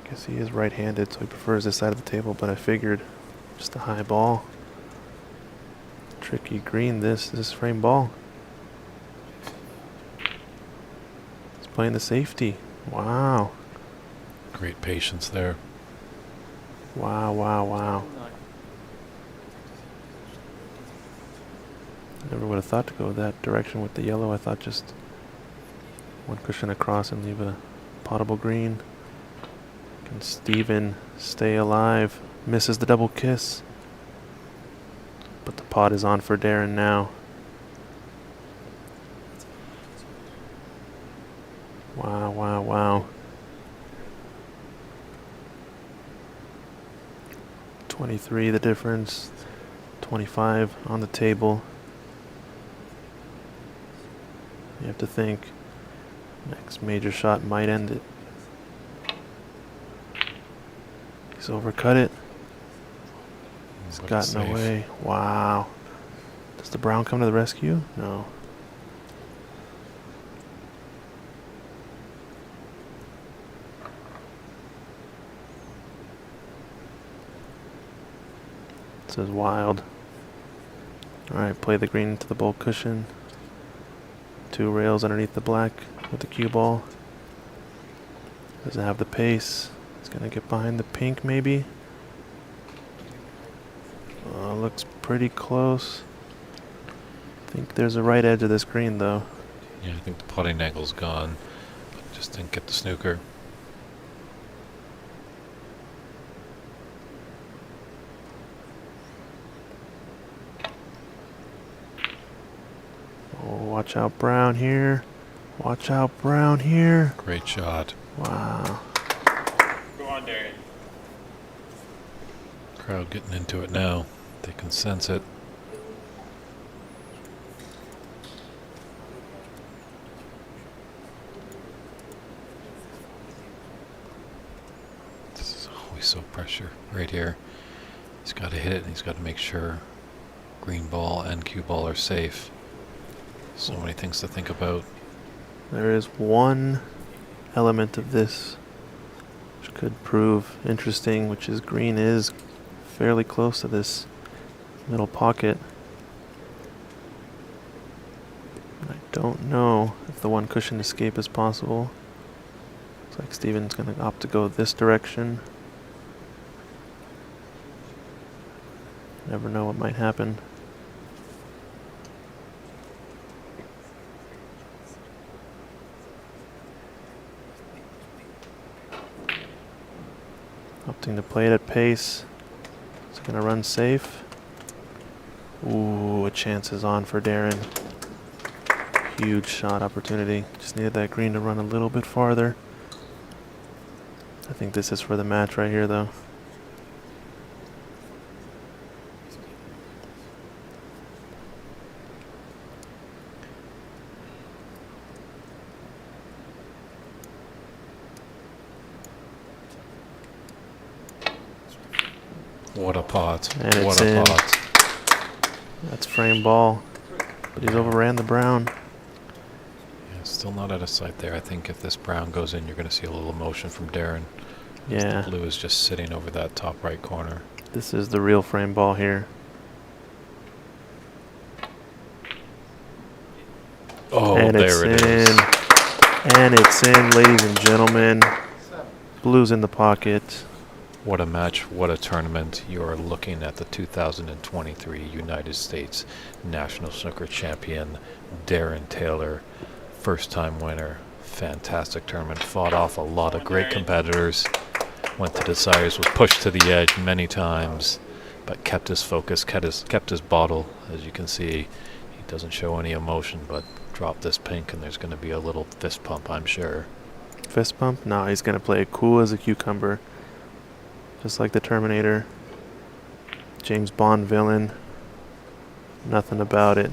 Guess he is right-handed, so he prefers this side of the table, but I figured just a high ball. Tricky green, this frame ball. He's playing the safety. Wow. Great patience there. Wow, wow, wow. Never would have thought to go that direction with the yellow. I thought just one cushion across and leave a potable green. Can Steven stay alive? Misses the double kiss. But the pot is on for Darren now. Wow, wow, wow. 23 the difference. 25 on the table. You have to think next major shot might end it. He's overcut it. He's But it's gotten safe. away. Wow. Does the brown come to the rescue? No. This is wild. Alright, play the green into the bowl cushion. 2 rails underneath the black with the cue ball. Doesn't have the pace. He's gonna get behind the pink maybe. Looks pretty close. I think there's a right edge of this green though. Yeah, I think the putting angle's gone. But just didn't get the snooker. Watch out, Brown here. Watch out, Brown here. Great shot. Wow. Go on, Darian. Crowd getting into it now. They can sense it. This is always so pressure right here. He's got to hit it and he's got to make sure green ball and cue ball are safe. So many things to think about. There is one element of this which could prove interesting, which is green is fairly close to this middle pocket. I don't know if the one cushion escape is possible. Looks like Steven's going to opt to go this direction. Never know what might happen. Opting to play it at pace. It's going to run safe. Ooh, a chance is on for Darren. Huge shot opportunity. Just needed that green to run a little bit farther. I think this is for the match right here, though. What a pot. And What it's a in. pot. That's frame ball. But he's overran the brown. Yeah, still not out of sight there. I think if this brown goes in, you're going to see a little motion from Darren. As Yeah. the blue is just sitting over that top right corner. This is the real frame ball here. Oh, And there it it's is. in. And it's in, ladies and gentlemen. Blue's in the pocket. What a match, what a tournament. You are looking at the 2023 United States National Snooker Champion, Darren Taylor. First time winner. Fantastic tournament. Fought off a lot of great competitors. Went to desires, was pushed to the edge many times, but kept his focus, kept his bottle. As you can see, he doesn't show any emotion, but dropped this pink and there's going to be a little fist pump, I'm sure. Fist pump? No, he's going to play it cool as a cucumber. Just like the Terminator. James Bond villain. Nothing about it.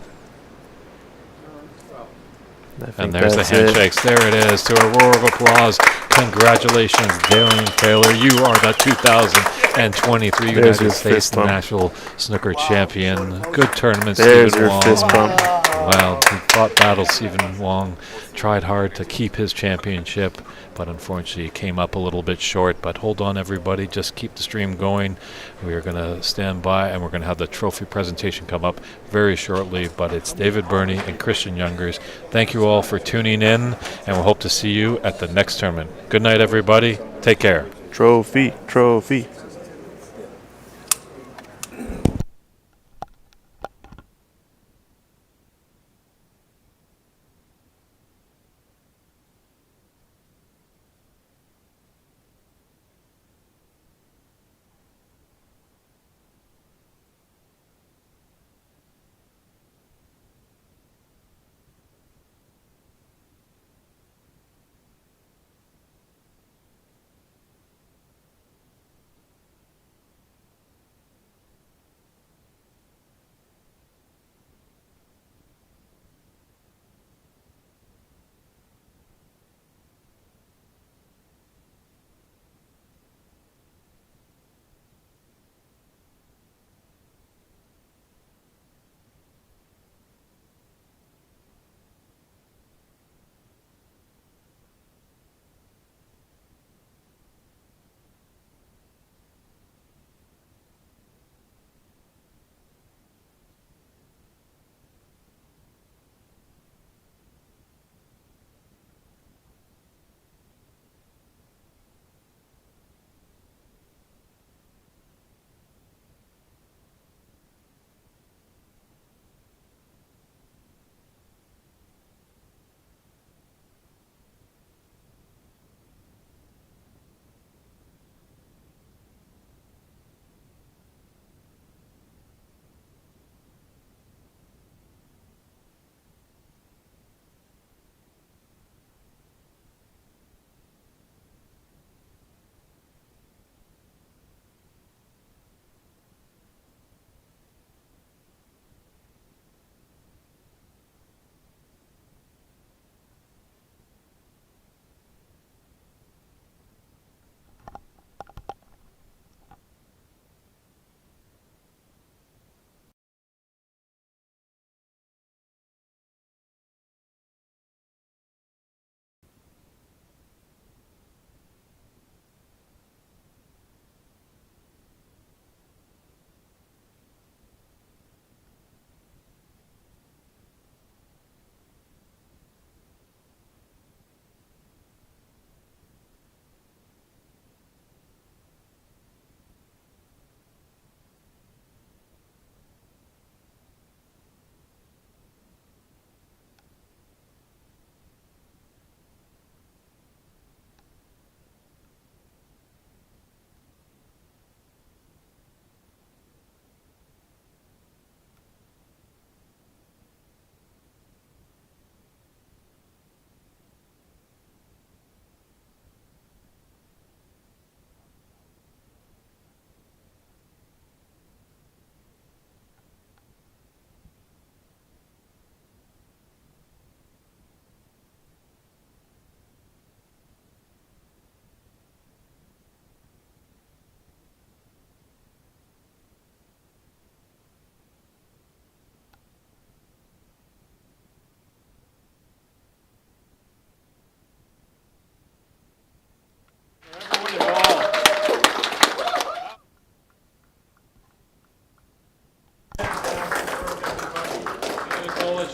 I think And there's the that's it. handshakes. There it is. To a roar of applause. Congratulations, Darren Taylor. You are the 2023 There's United your States fist bump. National Snooker Champion. Good tournament, There's Stephen your Wong. fist bump. Well, he fought battle. Stephen Wong tried hard to keep his championship, but unfortunately came up a little bit short. But hold on, everybody. Just keep the stream going. We are going to stand by, and we're going to have the trophy presentation come up very shortly. But it's David Burney and Christian Youngers. Thank you all for tuning in, and we'll hope to see you at the next tournament. Good night, everybody. Take care. Trophy, trophy.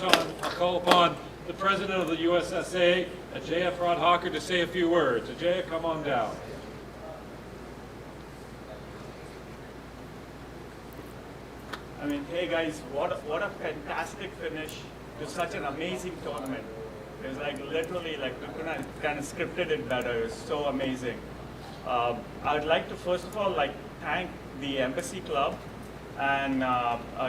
on, I'll call upon the president of the USSA, Ajaya Pradhakar, to say a few words. Ajaya, come on down. I mean, hey guys, what a fantastic finish to such an amazing tournament. It was like literally like we could have kind of scripted it better. It was so amazing. I'd like to first of all like thank the Embassy Club and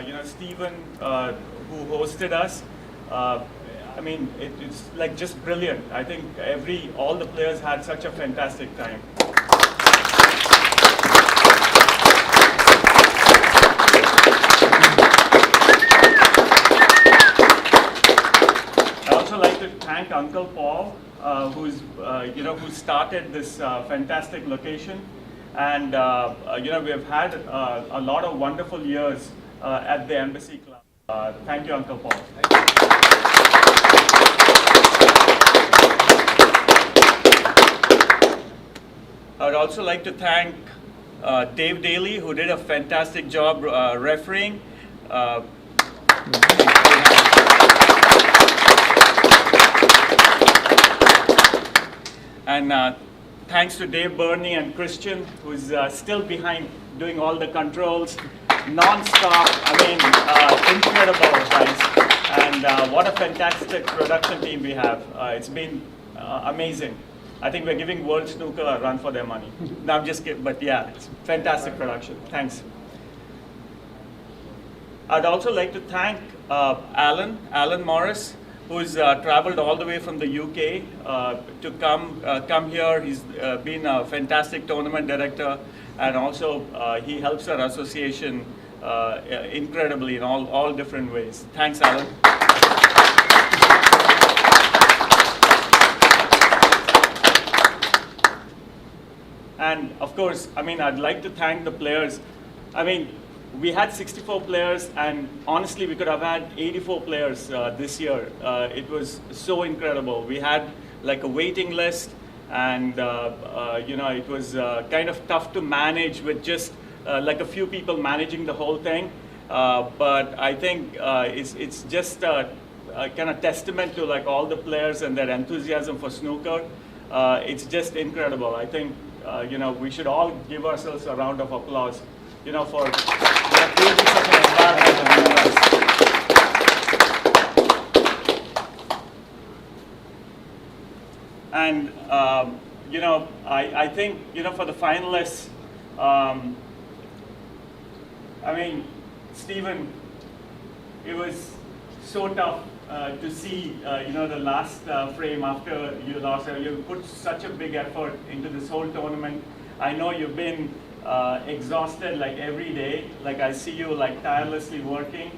you know Stephen who hosted us. I mean, it's like just brilliant. I think all the players had such a fantastic time. I'd also like to thank Uncle Paul, who's you know who started this fantastic location, and you know we have had a lot of wonderful years at the Embassy Club. Thank you, Uncle Paul. I would also like to thank Dave Daly, who did a fantastic job refereeing. And thanks to Dave Burney and Christian, who's still behind doing all the controls, non-stop. I mean, incredible, guys. And what a fantastic production team we have. It's been amazing. I think we're giving World Snooker a run for their money. No, I'm just kidding, but yeah, it's fantastic production. Thanks. I'd also like to thank Alan Morris, who's traveled all the way from the UK to come here. He's been a fantastic tournament director, and also he helps our association incredibly in all different ways. Thanks, Alan. And of course, I mean, I'd like to thank the players. I mean, we had 64 players, and honestly, we could have had 84 players this year. It was so incredible. We had like a waiting list, and you know, it was kind of tough to manage with just like a few people managing the whole thing. But I think it's just a kind of testament to like all the players and their enthusiasm for snooker. It's just incredible. I think you know, we should all give ourselves a round of applause, you know, for creating such an environment. And you know, I think, you know, for the finalists, I mean, Stephen, it was so tough to see, you know, the last frame after you lost. You put such a big effort into this whole tournament. I know you've been exhausted like every day. Like I see you like tirelessly working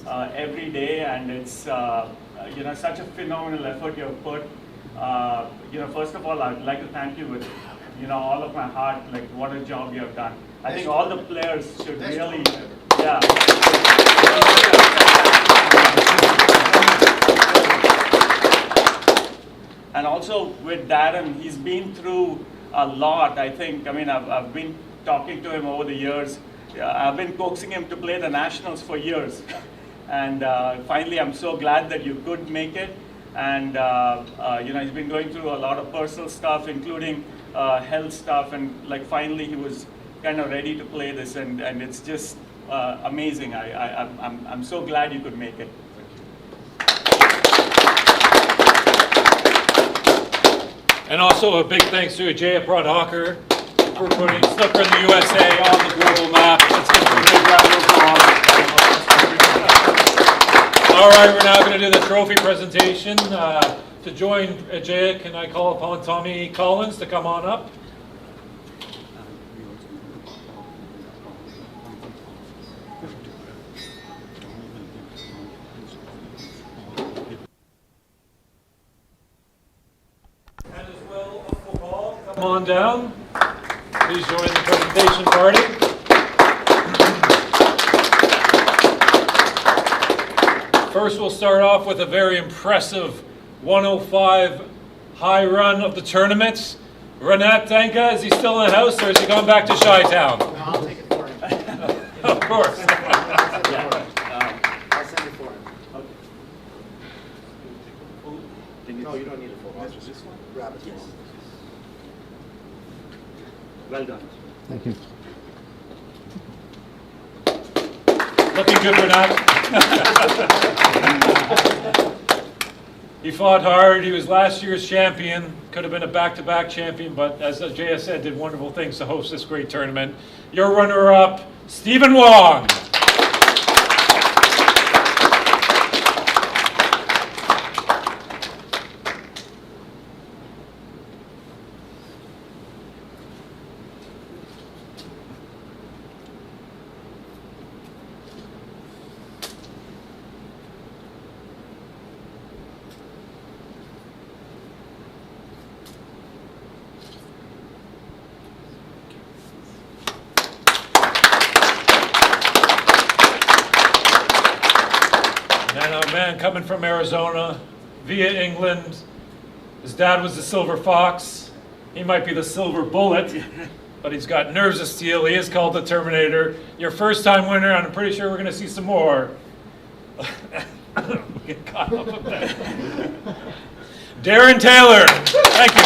every day, and it's you know, such a phenomenal effort you've put. You know, first of all, I'd like to thank you with, you know, all of my heart. Like, what a job you have done. I think all the players should really, yeah. And also with Darren, he's been through a lot, I think. I mean, I've been talking to him over the years. I've been coaxing him to play the Nationals for years. And finally, I'm so glad that you could make it. And you know, he's been going through a lot of personal stuff, including health stuff. And like finally, he was kind of ready to play this. And it's just amazing. I'm so glad you could make it. And also a big thanks to Ajaya Pradhakar for putting Snooker in the USA on the global map. Let's give him a big round of applause. All right, we're now going to do the trophy presentation. To join Ajaya, can I call upon Tommy Collins to come on up? Come on down. Please join the presentation party. First, we'll start off with a very impressive 105 high run of the tournaments. Renat Danka, is he still in the house or has he gone back to Chi-Town? No, I'll take it for him. Of course. I'll send it for him. Okay. No, you don't need a full box. Just grab it. Yes. Well done. Thank you. Looking good, Renat. He fought hard. He was last year's champion. Could have been a back-to-back champion, but as JS said, did wonderful things to host this great tournament. Your runner-up, Stephen Wong. Man coming from Arizona via England. His dad was the Silver Fox. He might be the Silver Bullet, but he's got nerves of steel. He is called the Terminator. Your first time winner, and I'm pretty sure we're going to see some more. Get caught up with that. Darren Taylor. Thank you.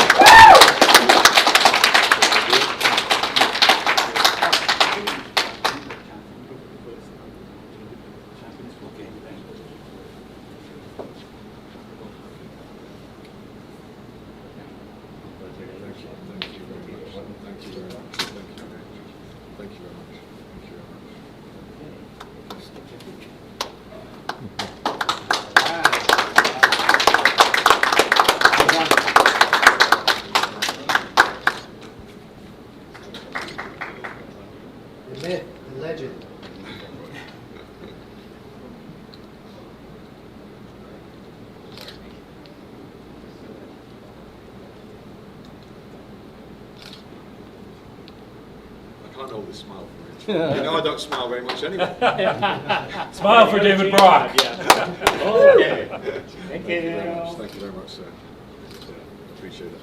The legend. I can't always smile for it. You know I don't smile very much anyway. Smile for David Brock. Okay. Thank you. Thank you very much, sir. Appreciate it.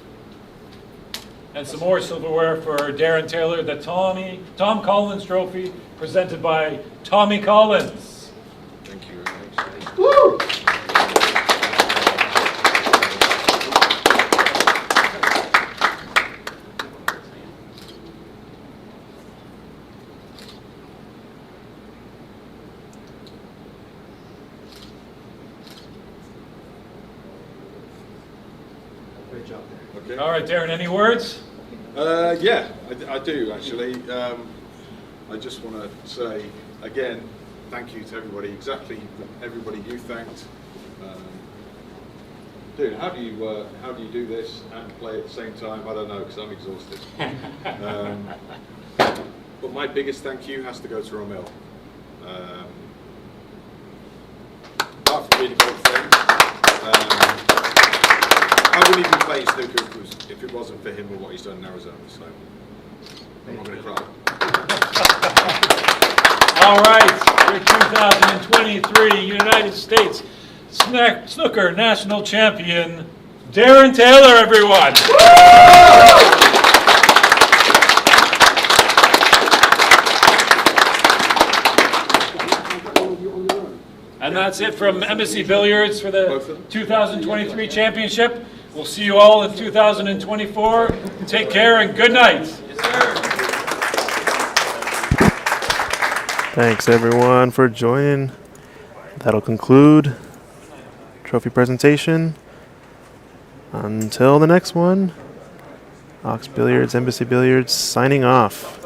And some more silverware for Darren Taylor, the Tom Collins Trophy, presented by Tommy Collins. Thank you very much. Woo! Great job there. Okay. All right, Darren, any words? Yeah, I do actually. I just want to say again, thank you to everybody. Exactly, everybody you thanked. Dude, how do you do this and play at the same time? I don't know, because I'm exhausted. But my biggest thank you has to go to Romil. Apart from being a great friend, I wouldn't even play snooker if it wasn't for him or what he's done in Arizona. So I'm not going to cry. All right, your 2023 United States Snooker National Champion, Darren Taylor, everyone. And that's it from Embassy Billiards for the 2023 championship. We'll see you all in 2024. Take care and good night. Thanks everyone for joining. That'll conclude trophy presentation. Until the next one, Ox Billiards, Embassy Billiards signing off.